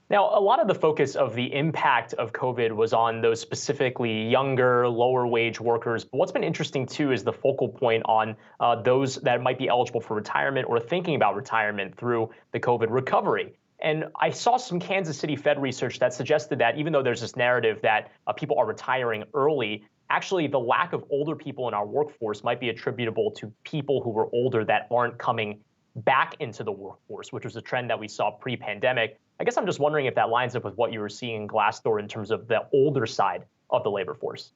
Now, a lot of the focus of the impact of COVID was on those specifically younger, lower wage workers. But what's been interesting, too, is the focal point on those that might be eligible for retirement or thinking about retirement through the COVID recovery. And I saw some Kansas City Fed research that suggested that even though there's this narrative that people are retiring early, actually the lack of older people in our workforce might be attributable to people who were older that aren't coming back into the workforce, which was a trend that we saw pre-pandemic. I guess I'm just wondering if that lines up with what you were seeing in Glassdoor in terms of the older side of the labor force.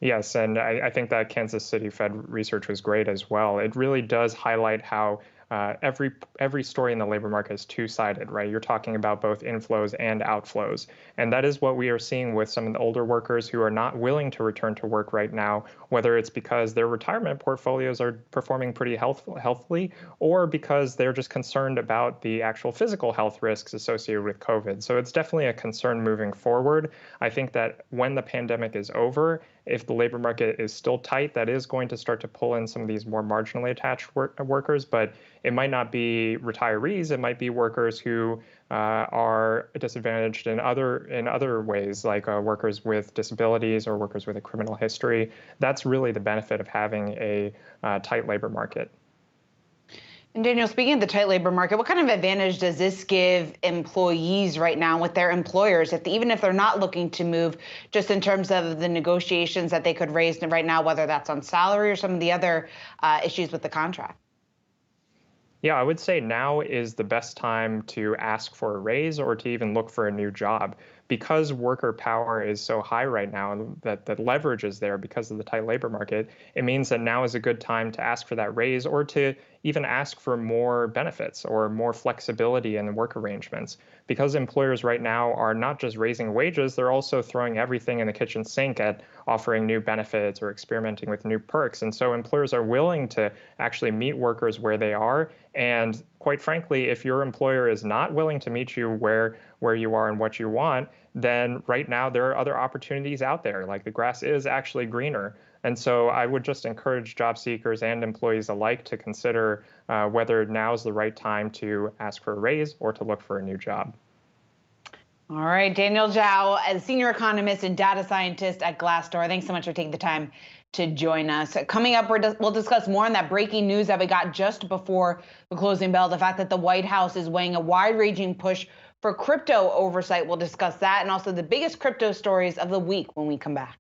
Yes, and I think that Kansas City Fed research was great as well. It really does highlight how every story in the labor market is two-sided, right? You're talking about both inflows and outflows. And that is what we are seeing with some of the older workers who are not willing to return to work right now, whether it's because their retirement portfolios are performing pretty healthily, or because they're just concerned about the actual physical health risks associated with COVID. So it's definitely a concern moving forward. I think that when the pandemic is over if the labor market is still tight, that is going to start to pull in some of these more marginally attached workers, but it might not be retirees. It might be workers who are disadvantaged in other ways, like workers with disabilities or workers with a criminal history. That's really the benefit of having a tight labor market. And Daniel, speaking of the tight labor market, what kind of advantage does this give employees right now with their employers, even if they're not looking to move, just in terms of the negotiations that they could raise right now, whether that's on salary or some of the other issues with the contract? Yeah, I would say now is the best time to ask for a raise or to even look for a new job. Because worker power is so high right now and that leverage is there because of the tight labor market, it means that now is a good time to ask for that raise or to even ask for more benefits or more flexibility in the work arrangements. Because employers right now are not just raising wages, they're also throwing everything in the kitchen sink at offering new benefits or experimenting with new perks. And so employers are willing to actually meet workers where they are. And quite frankly, if your employer is not willing to meet you where you are and what you want, then right now there are other opportunities out there. Like the grass is actually greener. And so I would just encourage job seekers and employees alike to consider whether now is the right time to ask for a raise or to look for a new job. All right, Daniel Zhao, as senior economist and data scientist at Glassdoor, thanks so much for taking the time to join us. Coming up, we'll discuss more on that breaking news that we got just before the closing bell, the fact that the White House is weighing a wide-ranging push for crypto oversight. We'll discuss that and also the biggest crypto stories of the week when we come back.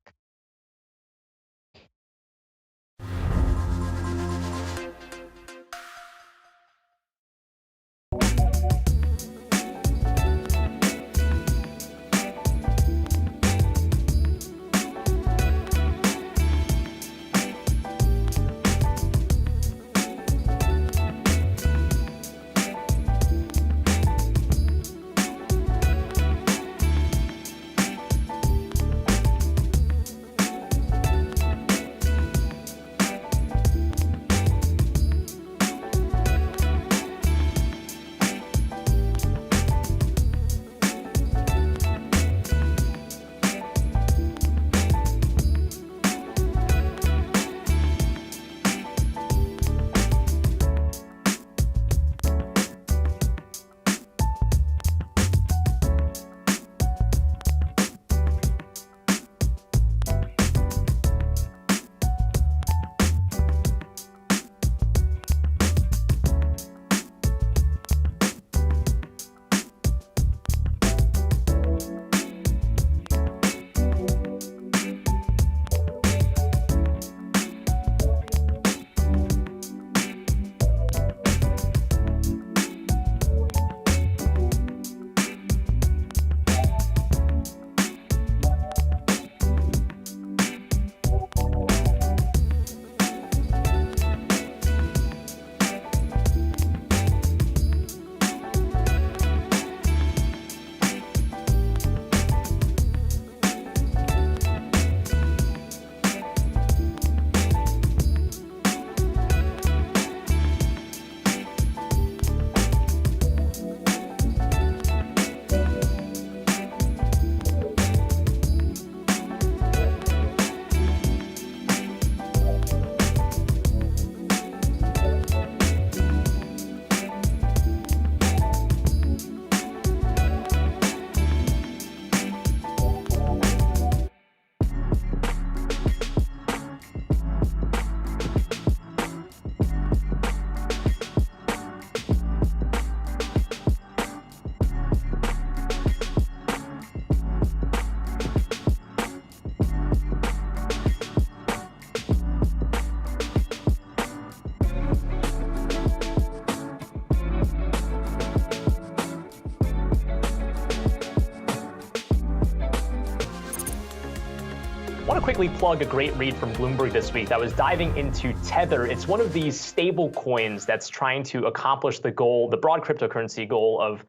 I want to quickly plug a great read from Bloomberg this week that was diving into Tether. It's one of these stable coins that's trying to accomplish the goal, the broad cryptocurrency goal of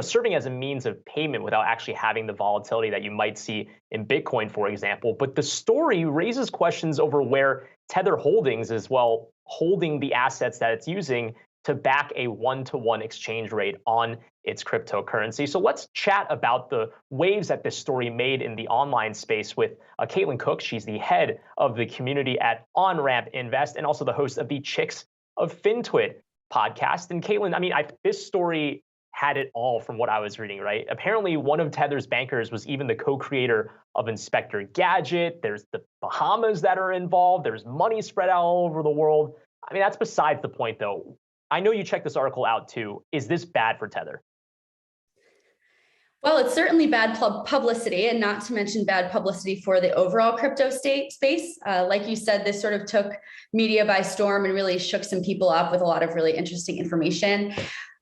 serving as a means of payment without actually having the volatility that you might see in Bitcoin, for example. But the story raises questions over where Tether Holdings is, well, holding the assets that it's using to back a 1-to-1 exchange rate on its cryptocurrency. So let's chat about the waves that this story made in the online space with Caitlin Cook. She's the head of the community at OnRamp Invest and also the host of the Chicks of FinTwit podcast. And Caitlin, I mean, this story had it all from what I was reading, right? Apparently, one of Tether's bankers was even the co-creator of Inspector Gadget. There's the Bahamas that are involved. There's money spread out all over the world. I mean, that's besides the point, though. I know you checked this article out, too. Is this bad for Tether? Well, it's certainly bad publicity, and not to mention bad publicity for the overall crypto space. Like you said, this sort of took media by storm and really shook some people up with a lot of really interesting information.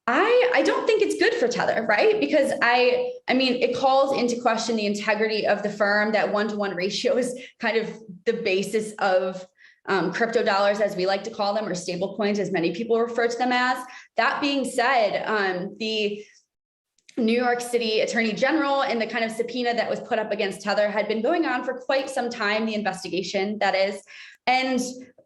I don't think it's good for Tether, right? Because I mean, it calls into question the integrity of the firm. That 1-to-1 ratio is kind of the basis of crypto dollars, as we like to call them, or stable coins, as many people refer to them as. That being said, the New York City Attorney General and the kind of subpoena that was put up against Tether had been going on for quite some time, the investigation, that is. And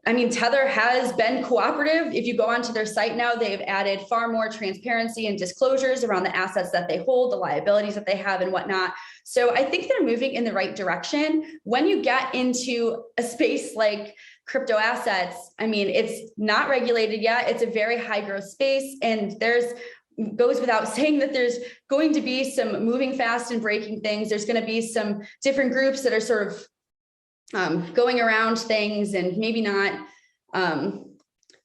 I mean, Tether has been cooperative. If you go onto their site now, they've added far more transparency and disclosures around the assets that they hold, the liabilities that they have and whatnot. So I think they're moving in the right direction. When you get into a space like crypto assets, I mean, it's not regulated yet. It's a very high growth space. And goes without saying that there's going to be some moving fast and breaking things. There's going to be some different groups that are sort of going around things and maybe not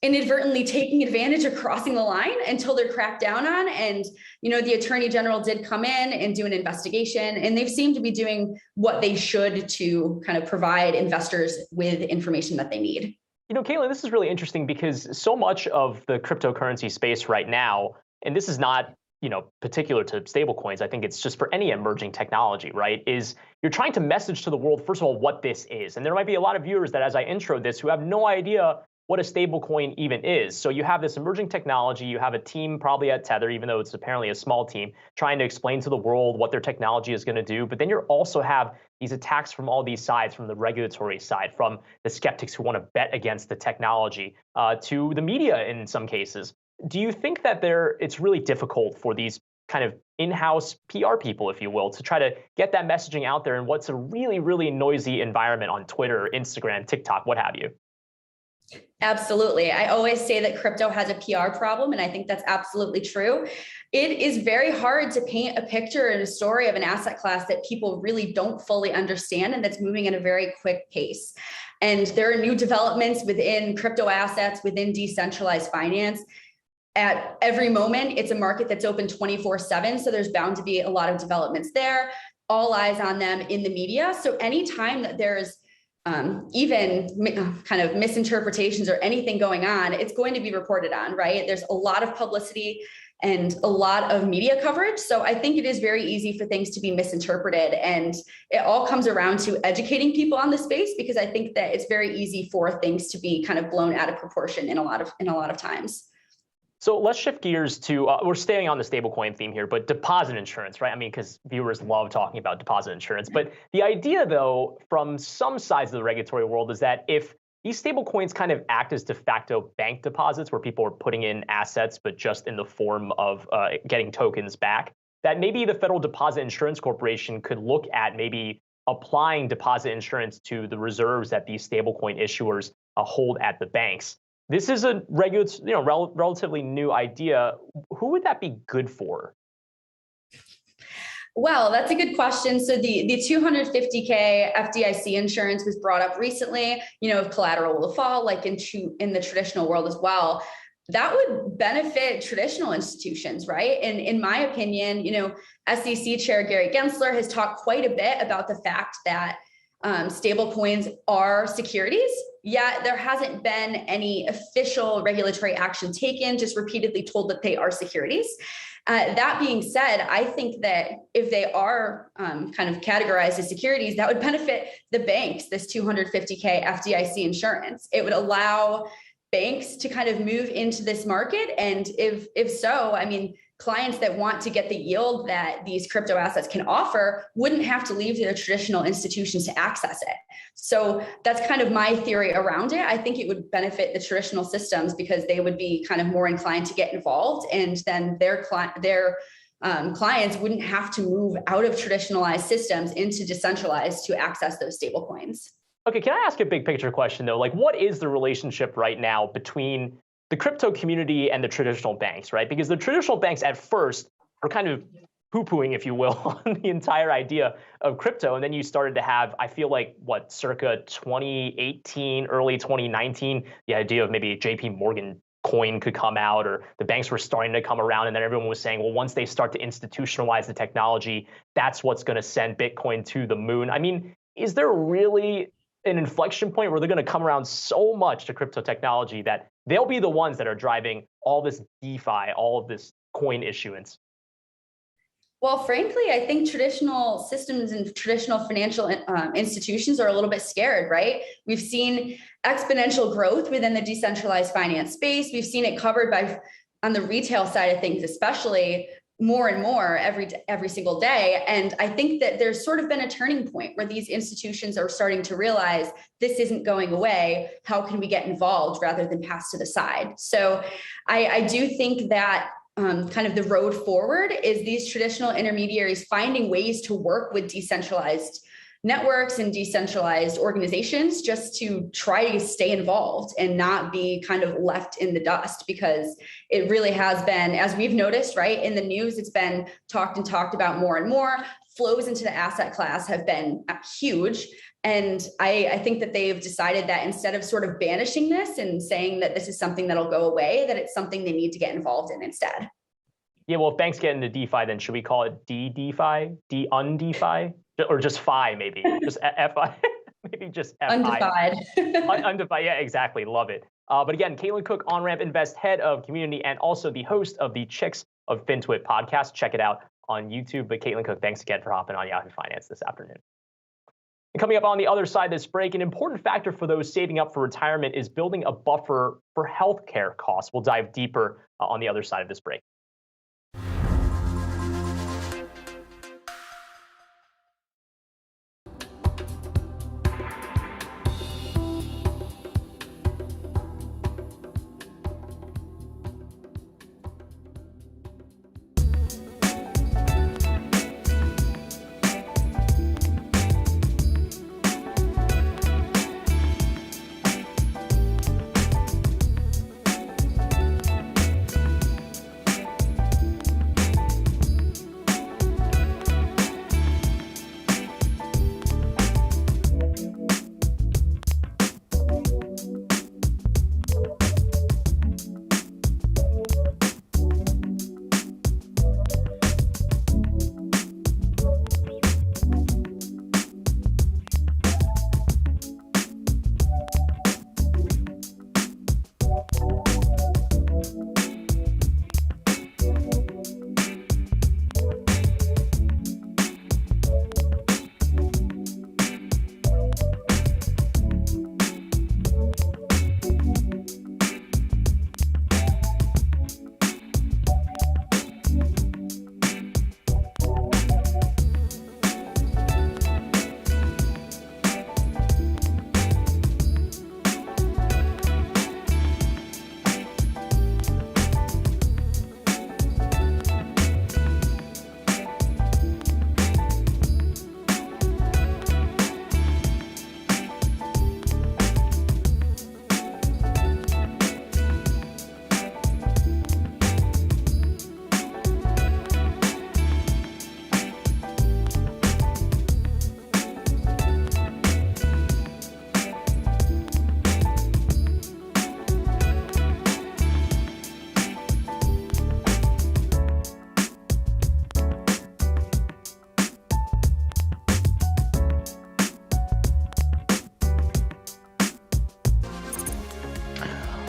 inadvertently taking advantage or crossing the line until they're cracked down on. And, you know, the Attorney General did come in and do an investigation, and they've seemed to be doing what they should to kind of provide investors with information that they need. You know, Caitlin, this is really interesting because so much of the cryptocurrency space right now, and this is not, you know, particular to stablecoins, I think it's just for any emerging technology, right, is you're trying to message to the world, first of all, what this is. And there might be a lot of viewers that, as I intro this, who have no idea what a stablecoin even is. So you have this emerging technology, you have a team probably at Tether, even though it's apparently a small team, trying to explain to the world what their technology is going to do. But then you also have these attacks from all these sides, from the regulatory side, from the skeptics who want to bet against the technology, to the media in some cases. Do you think that it's really difficult for these kind of in-house PR people, if you will, to try to get that messaging out there in what's a really, really noisy environment on Twitter, Instagram, TikTok, what have you? Absolutely. I always say that crypto has a PR problem, and I think that's absolutely true. It is very hard to paint a picture and a story of an asset class that people really don't fully understand and that's moving at a very quick pace. And there are new developments within crypto assets, within decentralized finance. At every moment, it's a market that's open 24/7. So there's bound to be a lot of developments there, all eyes on them in the media. So anytime that there's even kind of misinterpretations or anything going on, it's going to be reported on, right? There's a lot of publicity and a lot of media coverage. So I think it is very easy for things to be misinterpreted. And it all comes around to educating people on the space, because I think that it's very easy for things to be kind of blown out of proportion in a lot of times. So let's shift gears to, we're staying on the stablecoin theme here, but deposit insurance, right? I mean, because viewers love talking about deposit insurance. But the idea, though, from some sides of the regulatory world is that if these stablecoins kind of act as de facto bank deposits where people are putting in assets, but just in the form of getting tokens back, that maybe the Federal Deposit Insurance Corporation could look at maybe applying deposit insurance to the reserves that these stablecoin issuers hold at the banks. This is a relatively new idea. Who would that be good for? Well, that's a good question. So the $250K FDIC insurance was brought up recently, if collateral will fall, like in the traditional world as well. That would benefit traditional institutions, right? And in my opinion, SEC Chair Gary Gensler has talked quite a bit about the fact that stable coins are securities, yet there hasn't been any official regulatory action taken, just repeatedly told that they are securities. That being said, I think that if they are kind of categorized as securities, that would benefit the banks, this $250K FDIC insurance. It would allow banks to kind of move into this market. And if so, I mean, clients that want to get the yield that these crypto assets can offer wouldn't have to leave their traditional institutions to access it. So that's kind of my theory around it. I think it would benefit the traditional systems because they would be kind of more inclined to get involved, and then their clients wouldn't have to move out of traditionalized systems into decentralized to access those stable coins. Okay, can I ask a big picture question though? Like, what is the relationship right now between the crypto community and the traditional banks, right? Because the traditional banks at first are kind of poo-pooing, if you will, on the entire idea of crypto. And then you started to have, I feel like, circa 2018, early 2019, the idea of maybe JP Morgan coin could come out, or the banks were starting to come around. And then everyone was saying, well, once they start to institutionalize the technology, that's what's going to send Bitcoin to the moon. I mean, is there really an inflection point where they're going to come around so much to crypto technology that they'll be the ones that are driving all this DeFi, all of this coin issuance? Well, frankly, I think traditional systems and traditional financial institutions are a little bit scared, right? We've seen exponential growth within the decentralized finance space. We've seen it covered on the retail side of things, especially more and more every single day. And I think that there's sort of been a turning point where these institutions are starting to realize this isn't going away. How can we get involved rather than pass to the side? So I do think that kind of the road forward is these traditional intermediaries finding ways to work with decentralized networks and decentralized organizations just to try to stay involved and not be kind of left in the dust, because it really has been, as we've noticed, right, in the news, it's been talked about more and more. Flows into the asset class have been huge. And I think that they've decided that instead of sort of banishing this and saying that this is something that'll go away, that it's something they need to get involved in instead. Yeah, well, if banks get into DeFi, then should we call it DeFi, unDeFi, or just Fi maybe, just FI, maybe just FI. Undefied. Undefied, yeah, exactly, love it. But again, Caitlin Cook, OnRamp Invest, head of community, and also the host of the Chicks of FinTwit podcast. Check it out on YouTube. But Caitlin Cook, thanks again for hopping on Yahoo Finance this afternoon. And coming up on the other side of this break, an important factor for those saving up for retirement is building a buffer for healthcare costs. We'll dive deeper on the other side of this break.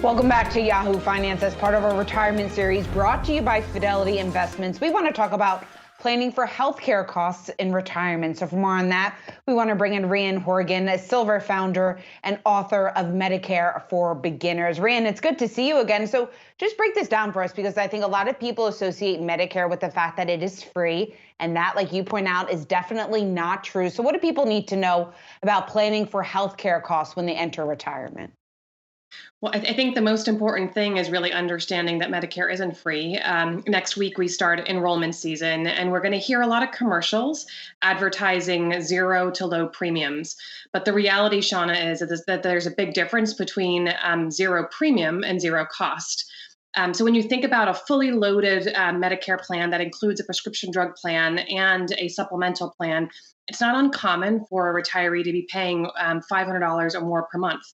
Welcome back to Yahoo Finance as part of our retirement series brought to you by Fidelity Investments. We want to talk about planning for healthcare costs in retirement. So for more on that, we want to bring in Rhian Horgan, a Silver founder and author of Medicare for Beginners. Rhian, it's good to see you again. So just break this down for us, because I think a lot of people associate Medicare with the fact that it is free, and that, like you point out, is definitely not true. So what do people need to know about planning for healthcare costs when they enter retirement? Well, I think the most important thing is really understanding that Medicare isn't free. Next week, we start enrollment season, and we're going to hear a lot of commercials advertising zero to low premiums. But the reality, Shauna, is that there's a big difference between zero premium and zero cost. So when you think about a fully loaded Medicare plan that includes a prescription drug plan and a supplemental plan, it's not uncommon for a retiree to be paying $500 or more per month.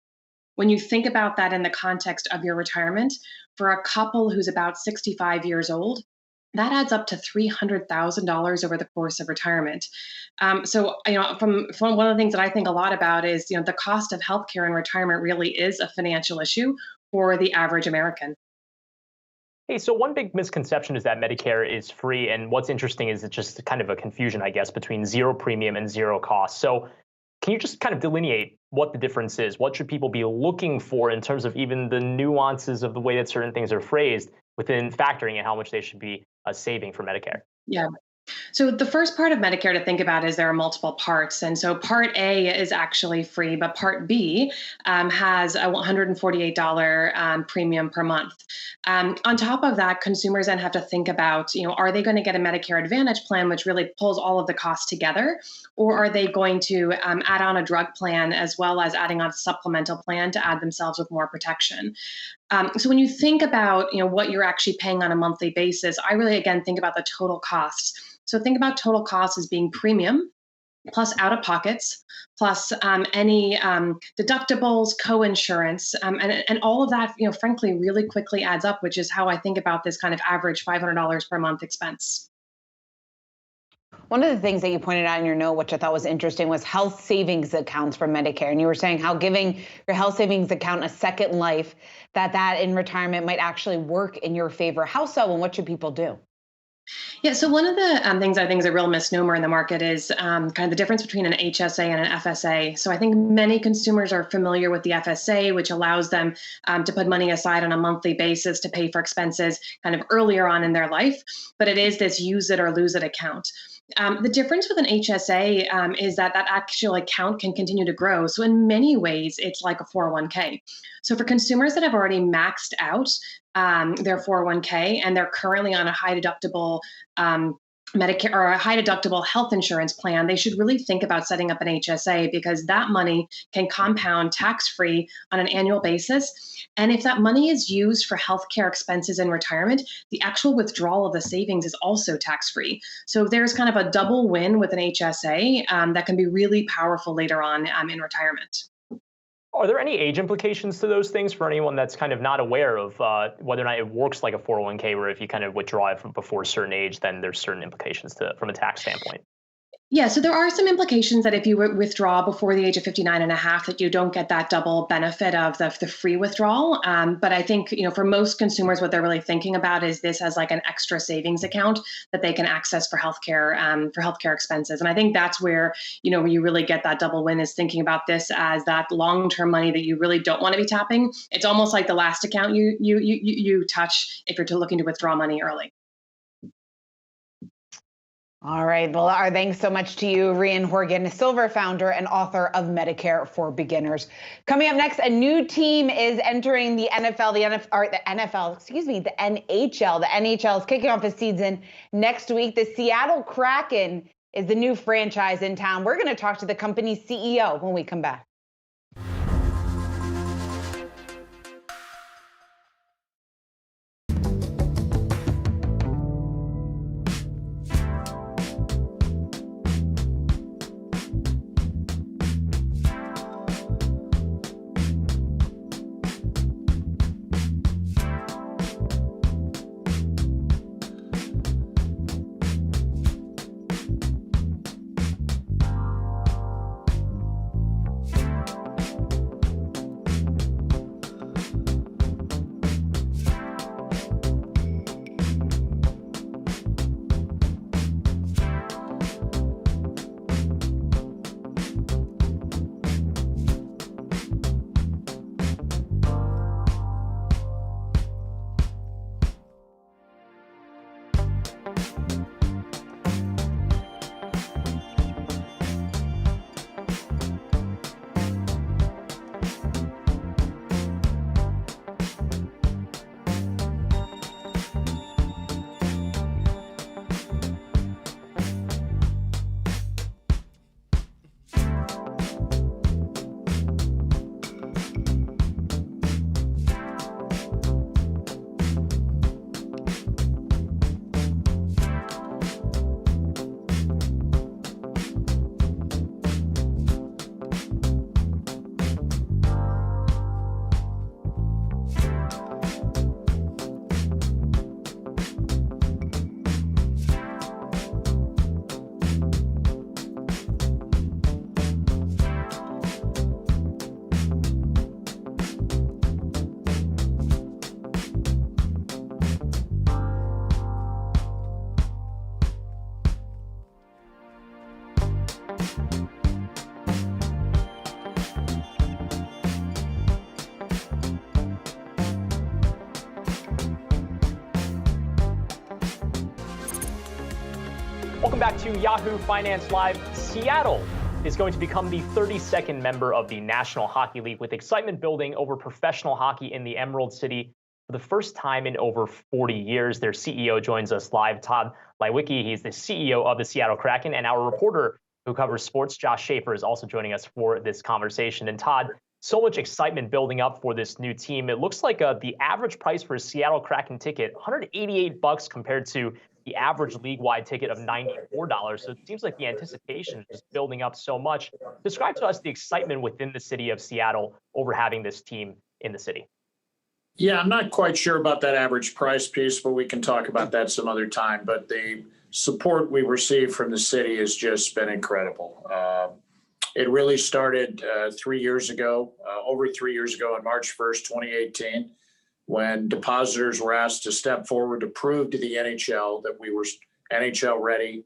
When you think about that in the context of your retirement, for a couple who's about 65 years old, that adds up to $300,000 over the course of retirement. So, from one of the things that I think a lot about is, the cost of healthcare in retirement really is a financial issue for the average American. Hey, so one big misconception is that Medicare is free. And what's interesting is it's just kind of a confusion, I guess, between zero premium and zero cost. So can you just kind of delineate what the difference is? What should people be looking for in terms of even the nuances of the way that certain things are phrased within factoring in how much they should be saving for Medicare? Yeah. So the first part of Medicare to think about is there are multiple parts. And so Part A is actually free, but Part B has a $148 premium per month. On top of that, consumers then have to think about, are they going to get a Medicare Advantage plan, which really pulls all of the costs together, or are they going to add on a drug plan as well as adding on a supplemental plan to add themselves with more protection? So when you think about, what you're actually paying on a monthly basis, I really, again, think about the total costs. So think about total costs as being premium plus out-of-pockets plus any deductibles, co-insurance, and all of that, frankly, really quickly adds up, which is how I think about this kind of average $500 per month expense. One of the things that you pointed out in your note, which I thought was interesting, was health savings accounts for Medicare. And you were saying how giving your health savings account a second life, that in retirement might actually work in your favor. How so, and what should people do? Yeah, so one of the things I think is a real misnomer in the market is kind of the difference between an HSA and an FSA. So I think many consumers are familiar with the FSA, which allows them to put money aside on a monthly basis to pay for expenses kind of earlier on in their life. But it is this use it or lose it account. The difference with an HSA is that actual account can continue to grow. So in many ways, it's like a 401k. So for consumers that have already maxed out their 401k and they're currently on a high deductible Medicare or a high deductible health insurance plan, they should really think about setting up an HSA, because that money can compound tax-free on an annual basis. And if that money is used for healthcare expenses in retirement, the actual withdrawal of the savings is also tax-free. So there's kind of a double win with an HSA that can be really powerful later on in retirement. Are there any age implications to those things for anyone that's kind of not aware of whether or not it works like a 401k, where if you kind of withdraw it from before a certain age, then there's certain implications from a tax standpoint? Yeah, so there are some implications that if you withdraw before the age of 59 and a half, that you don't get that double benefit of the free withdrawal. But I think, for most consumers, what they're really thinking about is this as like an extra savings account that they can access for healthcare expenses. And I think that's where, where you really get that double win, is thinking about this as that long-term money that you really don't want to be tapping. It's almost like the last account you touch if you're looking to withdraw money early. All right. Well, our thanks so much to you, Rhian Horgan, Silver founder and author of Medicare for Beginners. Coming up next, a new team is entering the NHL. The NHL is kicking off its season next week. The Seattle Kraken is the new franchise in town. We're going to talk to the company's CEO when we come back. Welcome back to Yahoo Finance Live. Seattle is going to become the 32nd member of the National Hockey League, with excitement building over professional hockey in the Emerald City for the first time in over 40 years. Their CEO joins us live, Todd Leiweke. He's the CEO of the Seattle Kraken, and our reporter who covers sports, Josh Schaefer, is also joining us for this conversation. And Todd, so much excitement building up for this new team. It looks like the average price for a Seattle Kraken ticket, $188 compared to the average league-wide ticket of $94. So it seems like the anticipation is just building up so much. Describe to us the excitement within the city of Seattle over having this team in the city. Yeah, I'm not quite sure about that average price piece, but we can talk about that some other time. But the support we received from the city has just been incredible. It really started 3 years ago, over 3 years ago on March 1st, 2018, when depositors were asked to step forward to prove to the NHL that we were NHL ready.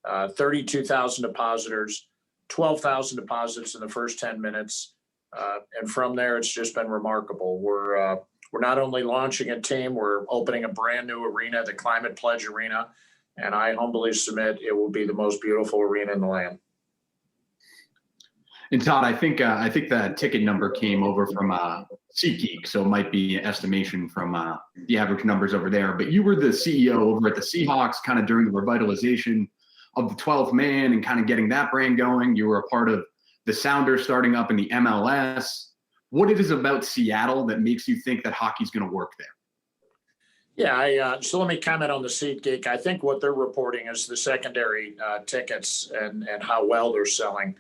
32,000 depositors, 12,000 deposits in the first 10 minutes. And from there, it's just been remarkable. We're not only launching a team, we're opening a brand new arena, the Climate Pledge Arena. And I humbly submit it will be the most beautiful arena in the land. And Todd, I think the ticket number came over from SeatGeek, so it might be an estimation from the average numbers over there. But you were the CEO over at the Seahawks kind of during the revitalization of the 12th man and kind of getting that brand going. You were a part of the Sounders starting up in the MLS. What it is about Seattle that makes you think that hockey's going to work there? Yeah, so let me comment on the SeatGeek. I think what they're reporting is the secondary tickets and how well they're selling.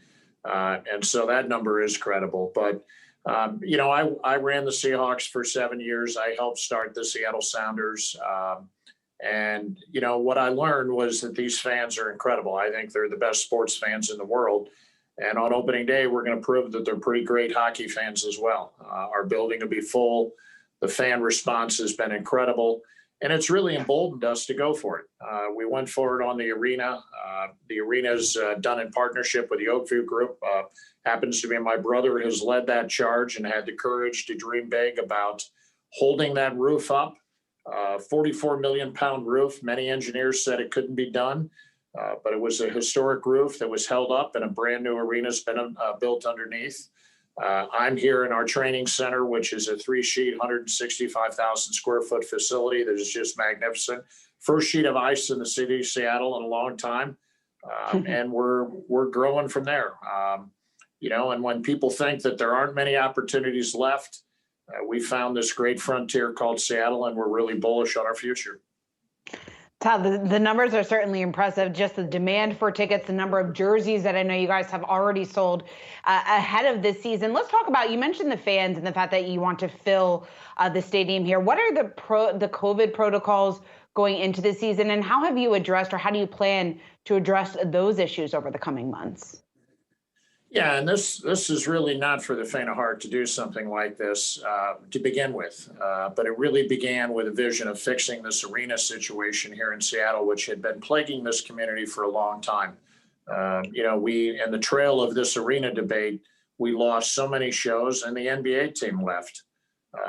And so that number is credible. But, I ran the Seahawks for 7 years. I helped start the Seattle Sounders. And what I learned was that these fans are incredible. I think they're the best sports fans in the world. And on opening day, we're going to prove that they're pretty great hockey fans as well. Our building will be full. The fan response has been incredible. And it's really emboldened us to go for it. We went forward on the arena. The arena is done in partnership with the Oakview Group. Happens to be my brother has led that charge and had the courage to dream big about holding that roof up. 44 million pound roof. Many engineers said it couldn't be done, but it was a historic roof that was held up and a brand new arena's been built underneath. I'm here in our training center, which is a 3-sheet, 165,000 square foot facility that is just magnificent. First sheet of ice in the city of Seattle in a long time. And we're growing from there. And when people think that there aren't many opportunities left, we found this great frontier called Seattle, and we're really bullish on our future. Todd, the numbers are certainly impressive. Just the demand for tickets, the number of jerseys that I know you guys have already sold ahead of this season. Let's talk about, you mentioned the fans and the fact that you want to fill the stadium here. What are the COVID protocols going into the season, and how have you addressed, or how do you plan to address those issues over the coming months? Yeah, and this is really not for the faint of heart to do something like this to begin with. But it really began with a vision of fixing this arena situation here in Seattle, which had been plaguing this community for a long time. We, in the trail of this arena debate, we lost so many shows and the NBA team left.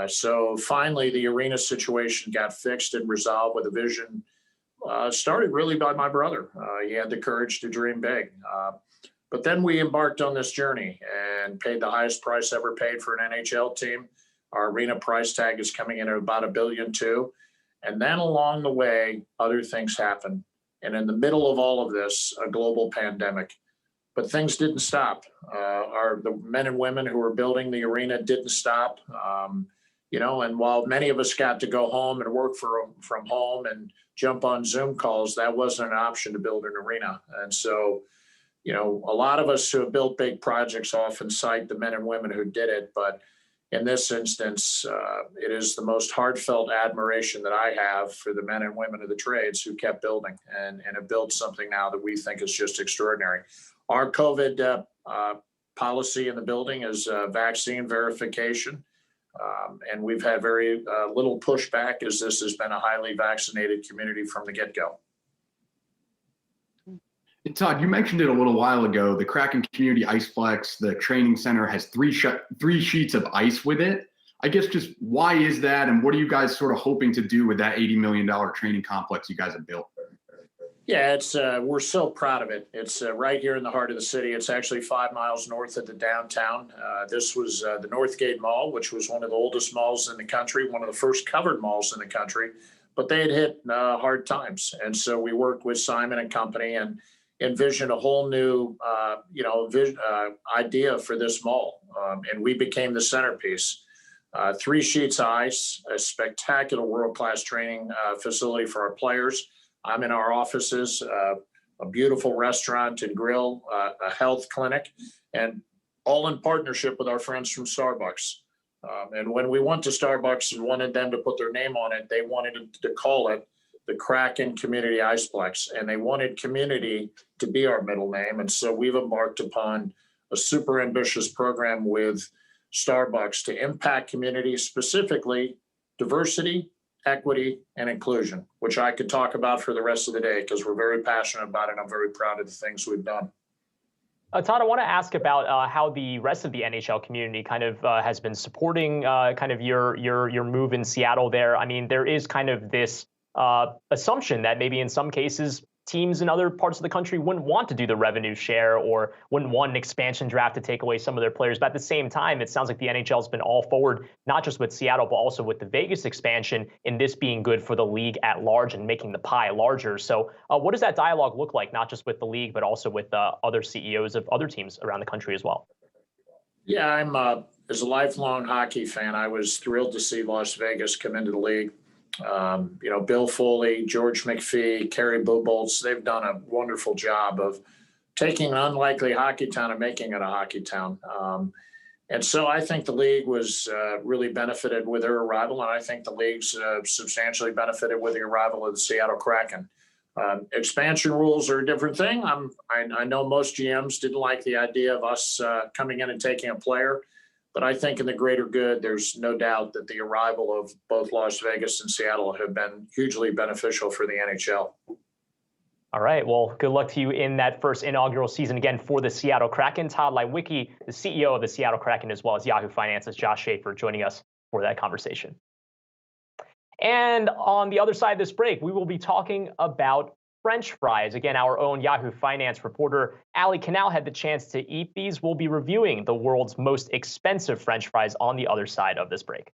So finally, the arena situation got fixed and resolved with a vision started really by my brother. He had the courage to dream big. But then we embarked on this journey and paid the highest price ever paid for an NHL team. Our arena price tag is coming in at about $1.2 billion. And then along the way, other things happened. And in the middle of all of this, a global pandemic. But things didn't stop. The men and women who were building the arena didn't stop. And while many of us got to go home and work from home and jump on Zoom calls, that wasn't an option to build an arena. And so, a lot of us who have built big projects often cite the men and women who did it. But in this instance, it is the most heartfelt admiration that I have for the men and women of the trades who kept building and have built something now that we think is just extraordinary. Our COVID policy in the building is vaccine verification. And we've had very little pushback, as this has been a highly vaccinated community from the get-go. And Todd, you mentioned it a little while ago. The Kraken Community Iceplex, the training center, has three sheets of ice with it. I guess just why is that, and what are you guys sort of hoping to do with that $80 million training complex you guys have built? Yeah, it's we're so proud of it. It's right here in the heart of the city. It's actually 5 miles north of the downtown. This was the Northgate Mall, which was one of the oldest malls in the country, one of the first covered malls in the country. But they had hit hard times, and so we worked with Simon and Company and envisioned a whole new, idea for this mall, and we became the centerpiece. 3 sheets of ice, a spectacular world-class training facility for our players. I'm in our offices, a beautiful restaurant and grill, a health clinic, and all in partnership with our friends from Starbucks. And when we went to Starbucks and wanted them to put their name on it, they wanted to call it the Kraken Community Iceplex, and they wanted community to be our middle name. And so we've embarked upon a super ambitious program with Starbucks to impact communities, specifically diversity, equity, and inclusion, which I could talk about for the rest of the day because we're very passionate about it. I'm very proud of the things we've done. Todd, I want to ask about how the rest of the NHL community kind of has been supporting kind of your move in Seattle there. I mean, there is kind of this assumption that maybe in some cases teams in other parts of the country wouldn't want to do the revenue share or wouldn't want an expansion draft to take away some of their players. But at the same time, it sounds like the NHL has been all forward, not just with Seattle, but also with the Vegas expansion, in this being good for the league at large and making the pie larger. So what does that dialogue look like, not just with the league, but also with other CEOs of other teams around the country as well? Yeah, I'm as a lifelong hockey fan, I was thrilled to see Las Vegas come into the league. Bill Foley, George McPhee, Kerry Bubolz, they've done a wonderful job of taking an unlikely hockey town and making it a hockey town. And so I think the league was really benefited with their arrival, and I think the league's substantially benefited with the arrival of the Seattle Kraken. Expansion rules are a different thing. I know most GMs didn't like the idea of us coming in and taking a player. But I think in the greater good, there's no doubt that the arrival of both Las Vegas and Seattle have been hugely beneficial for the NHL. All right. Well, good luck to you in that first inaugural season again for the Seattle Kraken. Todd Leiweke, the CEO of the Seattle Kraken, as well as Yahoo Finance's Josh Schaefer, joining us for that conversation. And on the other side of this break, we will be talking about French fries. Again, our own Yahoo Finance reporter, Ali Canal, had the chance to eat these. We'll be reviewing the world's most expensive French fries on the other side of this break.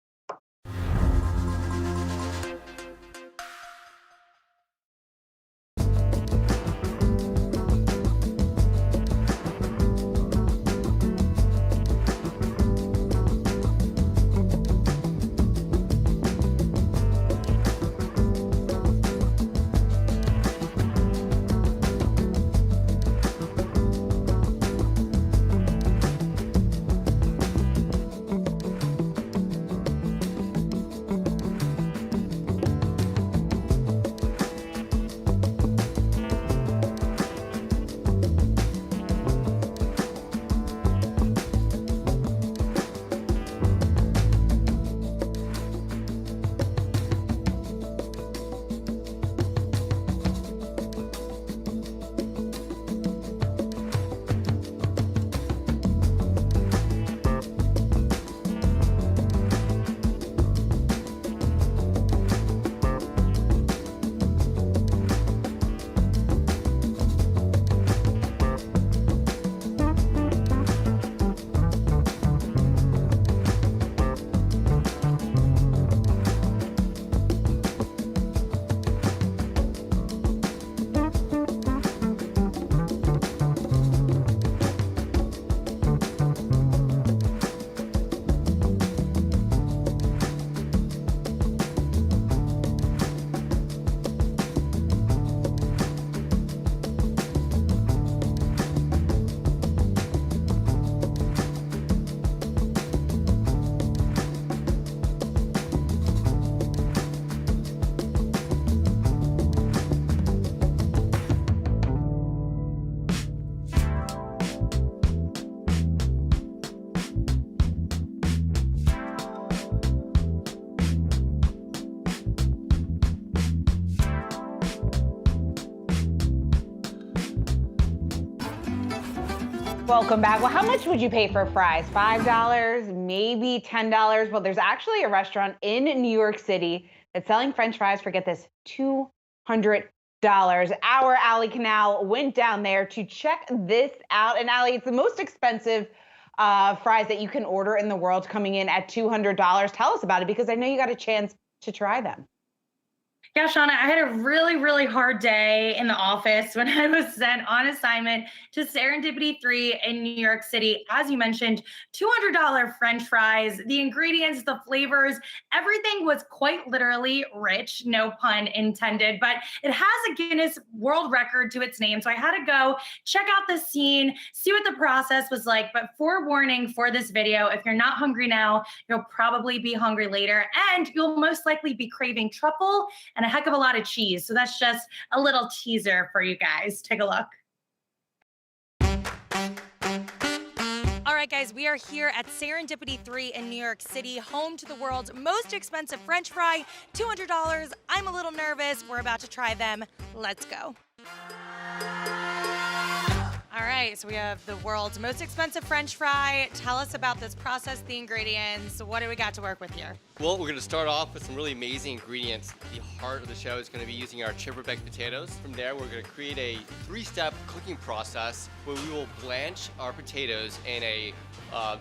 Welcome back. Well, how much would you pay for fries? $5, maybe $10? Well, there's actually a restaurant in New York City that's selling French fries for, get this, $200. Our Allie Canal went down there to check this out. And Allie, it's the most expensive fries that you can order in the world, coming in at $200. Tell us about it, because I know you got a chance to try them. Yeah, Shauna, I had a really, really hard day in the office when I was sent on assignment to Serendipity 3 in New York City. As you mentioned, $200 French fries, the ingredients, the flavors, everything was quite literally rich, no pun intended, but it has a Guinness World Record to its name. So I had to go check out the scene, see what the process was like. But forewarning for this video, if you're not hungry now, you'll probably be hungry later, and you'll most likely be craving truffle and a heck of a lot of cheese. So that's just a little teaser for you guys. Take a look. All right, guys, we are here at Serendipity 3 in New York City, home to the world's most expensive French fry, $200. I'm a little nervous. We're about to try them. Let's go. All right, so we have the world's most expensive French fry. Tell us about this process, the ingredients. What do we got to work with here? Well, we're going to start off with some really amazing ingredients. The heart of the show is going to be using our chipper baked potatoes. From there, we're going to create a 3-step cooking process where we will blanch our potatoes in a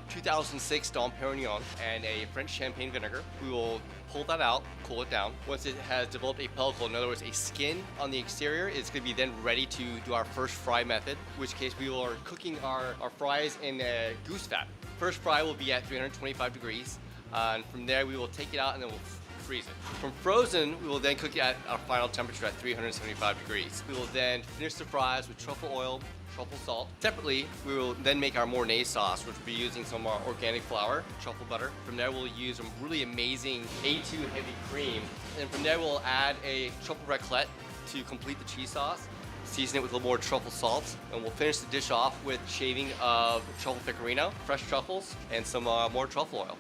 2006 Dom Perignon and a French champagne vinegar. We will pull that out, cool it down. Once it has developed a pellicle, in other words, a skin on the exterior, it's going to be then ready to do our first fry method, in which case we are cooking our fries in goose fat. First fry will be at 325 degrees. And from there, we will take it out and then we'll freeze it. From frozen, we will then cook it at our final temperature at 375 degrees. We will then finish the fries with truffle oil, truffle salt. Separately, we will then make our Mornay sauce, which we'll be using some organic flour, truffle butter. From there, we'll use some really amazing A2 heavy cream. And from there, we'll add a truffle raclette to complete the cheese sauce. Season it with a little more truffle salt, and we'll finish the dish off with shaving of truffle pecorino, fresh truffles, and some more truffle oil.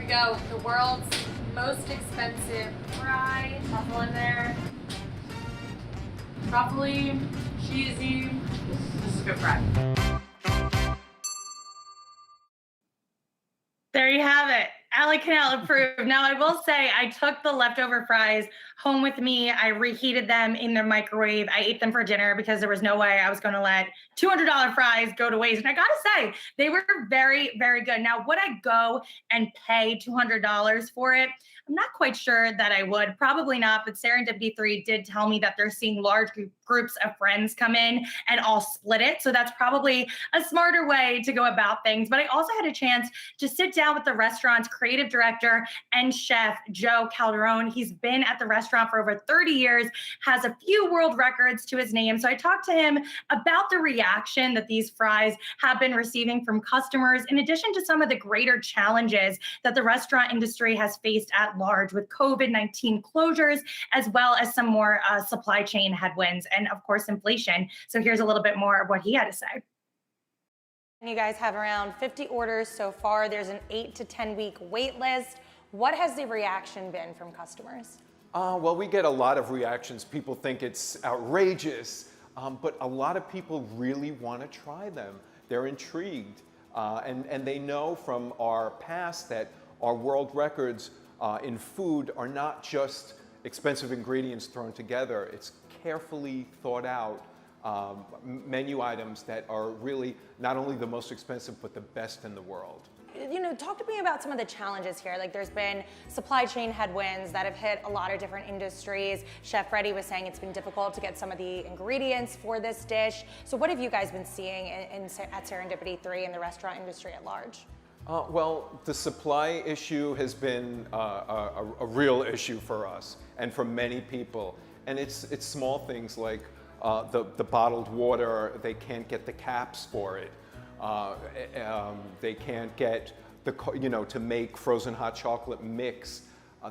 Go. The world's most expensive fry. Truffle in there. Truffly, cheesy. This is a good fry. There you have it. Allie Canal approved. Now, I will say I took the leftover fries home with me. I reheated them in the microwave. I ate them for dinner because there was no way I was going to let $200 fries go to waste. And I got to say, they were very, very good. Now, would I go and pay $200 for it? I'm not quite sure that I would. Probably not. But Serendipity 3 did tell me that they're seeing large groups of friends come in and all split it. So that's probably a smarter way to go about things. But I also had a chance to sit down with the restaurant's creative director and chef, Joe Calderone. He's been at the restaurant for over 30 years, has a few world records to his name. So I talked to him about the reaction that these fries have been receiving from customers, in addition to some of the greater challenges that the restaurant industry has faced at large with COVID-19 closures, as well as some more supply chain headwinds and, of course, inflation. So here's a little bit more of what he had to say. You guys have around 50 orders so far. There's an 8 to 10 week wait list. What has the reaction been from customers? Well, we get a lot of reactions. People think it's outrageous, but a lot of people really want to try them. They're intrigued, and they know from our past that our world records in food are not just expensive ingredients thrown together. It's carefully thought out menu items that are really not only the most expensive, but the best in the world. You know, talk to me about some of the challenges here. Like, there's been supply chain headwinds that have hit a lot of different industries. Chef Freddie was saying it's been difficult to get some of the ingredients for this dish. So what have you guys been seeing at Serendipity 3 in the restaurant industry at large? Well, the supply issue has been a real issue for us and for many people. And it's small things like the bottled water. They can't get the caps for it. They can't get to make frozen hot chocolate mix.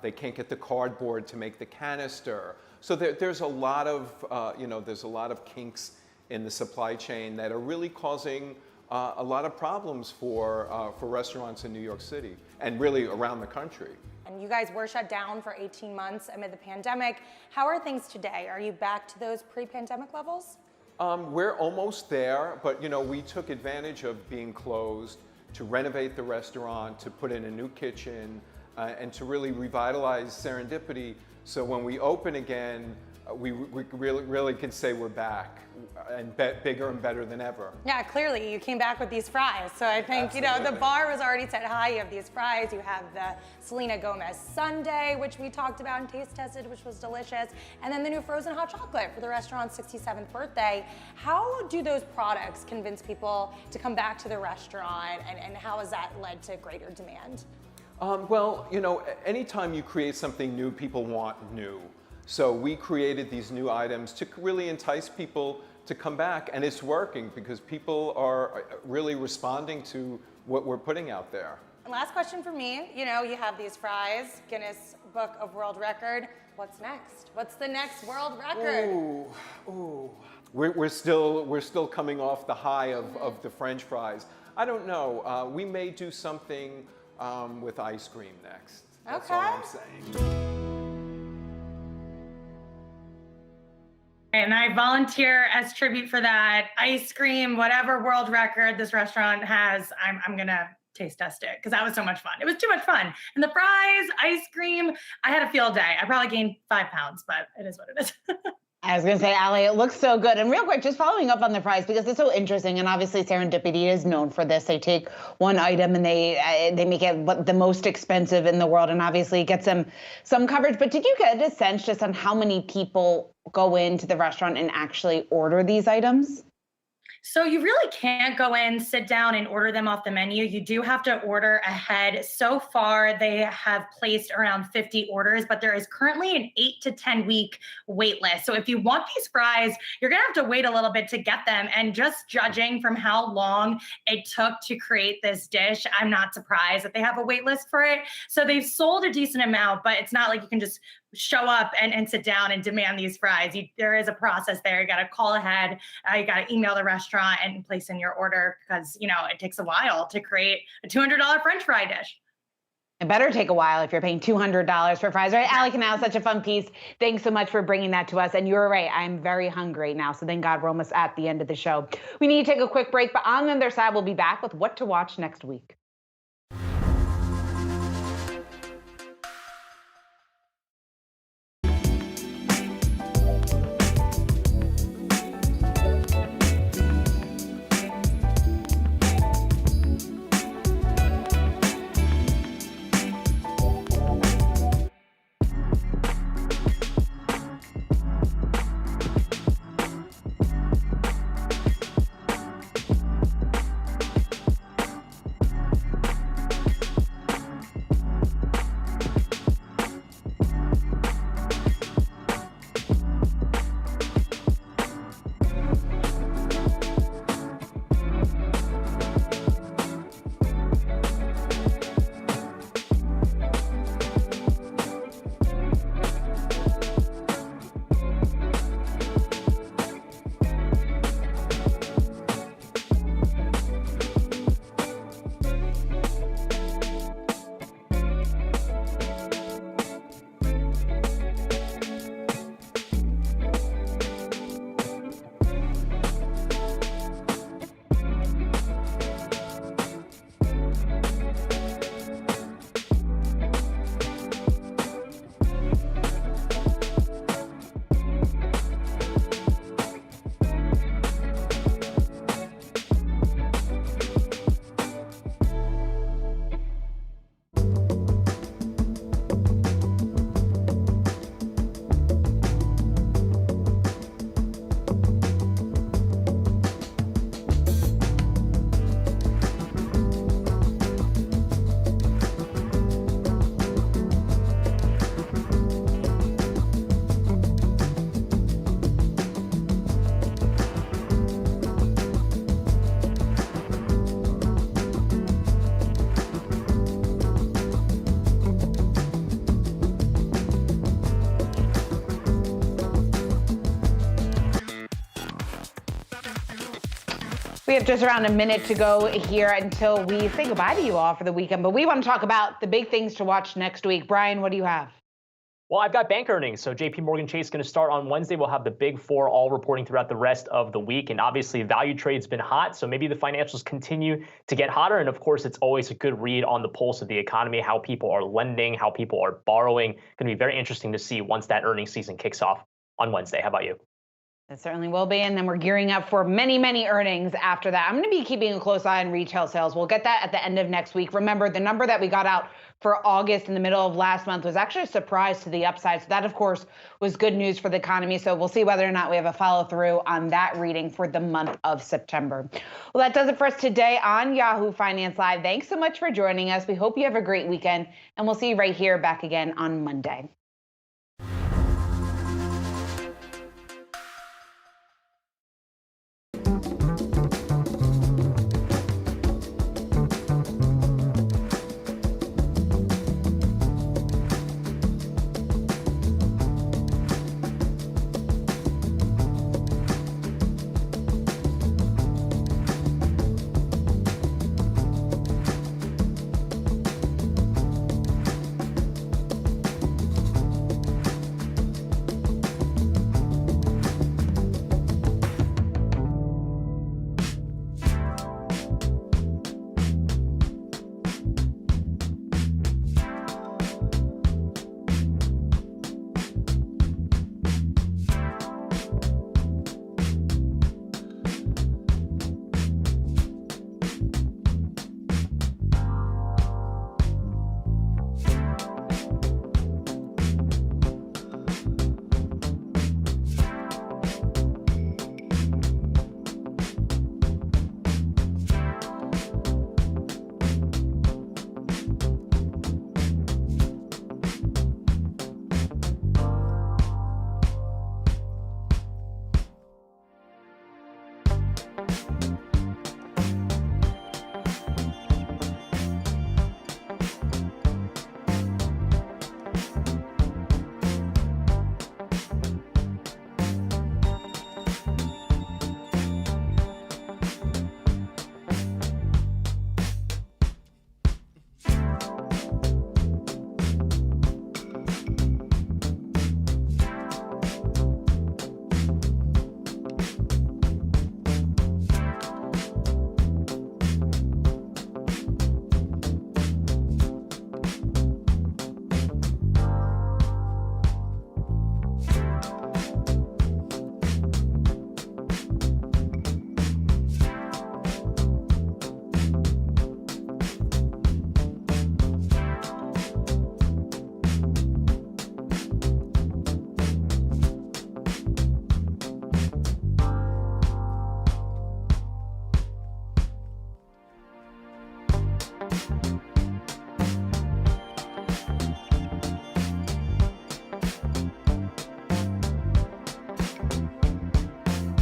They can't get the cardboard to make the canister. So there's a lot of kinks in the supply chain that are really causing a lot of problems for restaurants in New York City and really around the country. And you guys were shut down for 18 months amid the pandemic. How are things today? Are you back to those pre-pandemic levels? We're almost there, but we took advantage of being closed to renovate the restaurant, to put in a new kitchen, and to really revitalize serendipity. So when we open again, we really can say we're back and bigger and better than ever. Yeah, clearly you came back with these fries. So I think, you know, the bar was already set high. You have these fries, you have the Selena Gomez Sundae, which we talked about and taste tested, which was delicious. And then the new frozen hot chocolate for the restaurant's 67th birthday. How do those products convince people to come back to the restaurant, and how has that led to greater demand? Well, you know, anytime you create something new, people want new. So we created these new items to really entice people to come back, and it's working because people are really responding to what we're putting out there. And last question for me, you know, you have these fries, Guinness Book of World Record. What's next? What's the next world record? Ooh. We're still coming off the high of the French fries. I don't know. We may do something with ice cream next. That's all I'm saying. And I volunteer as tribute for that. Ice cream, whatever world record this restaurant has, I'm gonna taste test it because that was so much fun. It was too much fun. And the fries, ice cream, I had a field day. I probably gained 5 pounds, but it is what it is. I was going to say, Allie, it looks so good. And real quick, just following up on the fries, because it's so interesting, and obviously Serendipity is known for this. They take one item and they make it the most expensive in the world, and obviously it gets them some coverage. But did you get a sense just on how many people go into the restaurant and actually order these items? So you really can't go in, sit down, and order them off the menu. You do have to order ahead. So far, they have placed around 50 orders, but there is currently an 8 to 10 week wait list. So if you want these fries, you're gonna have to wait a little bit to get them. And just judging from how long it took to create this dish, I'm not surprised that they have a wait list for it. So they've sold a decent amount, but it's not like you can just show up and sit down and demand these fries. There is a process there. You got to call ahead. You got to email the restaurant and place in your order because, you know, it takes a while to create a $200 French fry dish. It better take a while if you're paying $200 for fries, right? Allie Canal, such a fun piece. Thanks so much for bringing that to us. And you're right, I'm very hungry now. So thank God we're almost at the end of the show. We need to take a quick break, but on the other side, we'll be back with what to watch next week. We have just around a minute to go here until we say goodbye to you all for the weekend, but we want to talk about the big things to watch next week. Brian, what do you have? Well, I've got bank earnings. So JP Morgan Chase going to start on Wednesday. We'll have the big four all reporting throughout the rest of the week. And obviously value trade's been hot. So maybe the financials continue to get hotter. And of course, it's always a good read on the pulse of the economy, how people are lending, how people are borrowing. Going to be very interesting to see once that earnings season kicks off on Wednesday. How about you? It certainly will be. And then we're gearing up for many, many earnings after that. I'm going to be keeping a close eye on retail sales. We'll get that at the end of next week. Remember, the number that we got out for August in the middle of last month was actually a surprise to the upside. So that, of course, was good news for the economy. So we'll see whether or not we have a follow through on that reading for the month of September. Well, that does it for us today on Yahoo Finance Live. Thanks so much for joining us. We hope you have a great weekend, and we'll see you right here back again on Monday.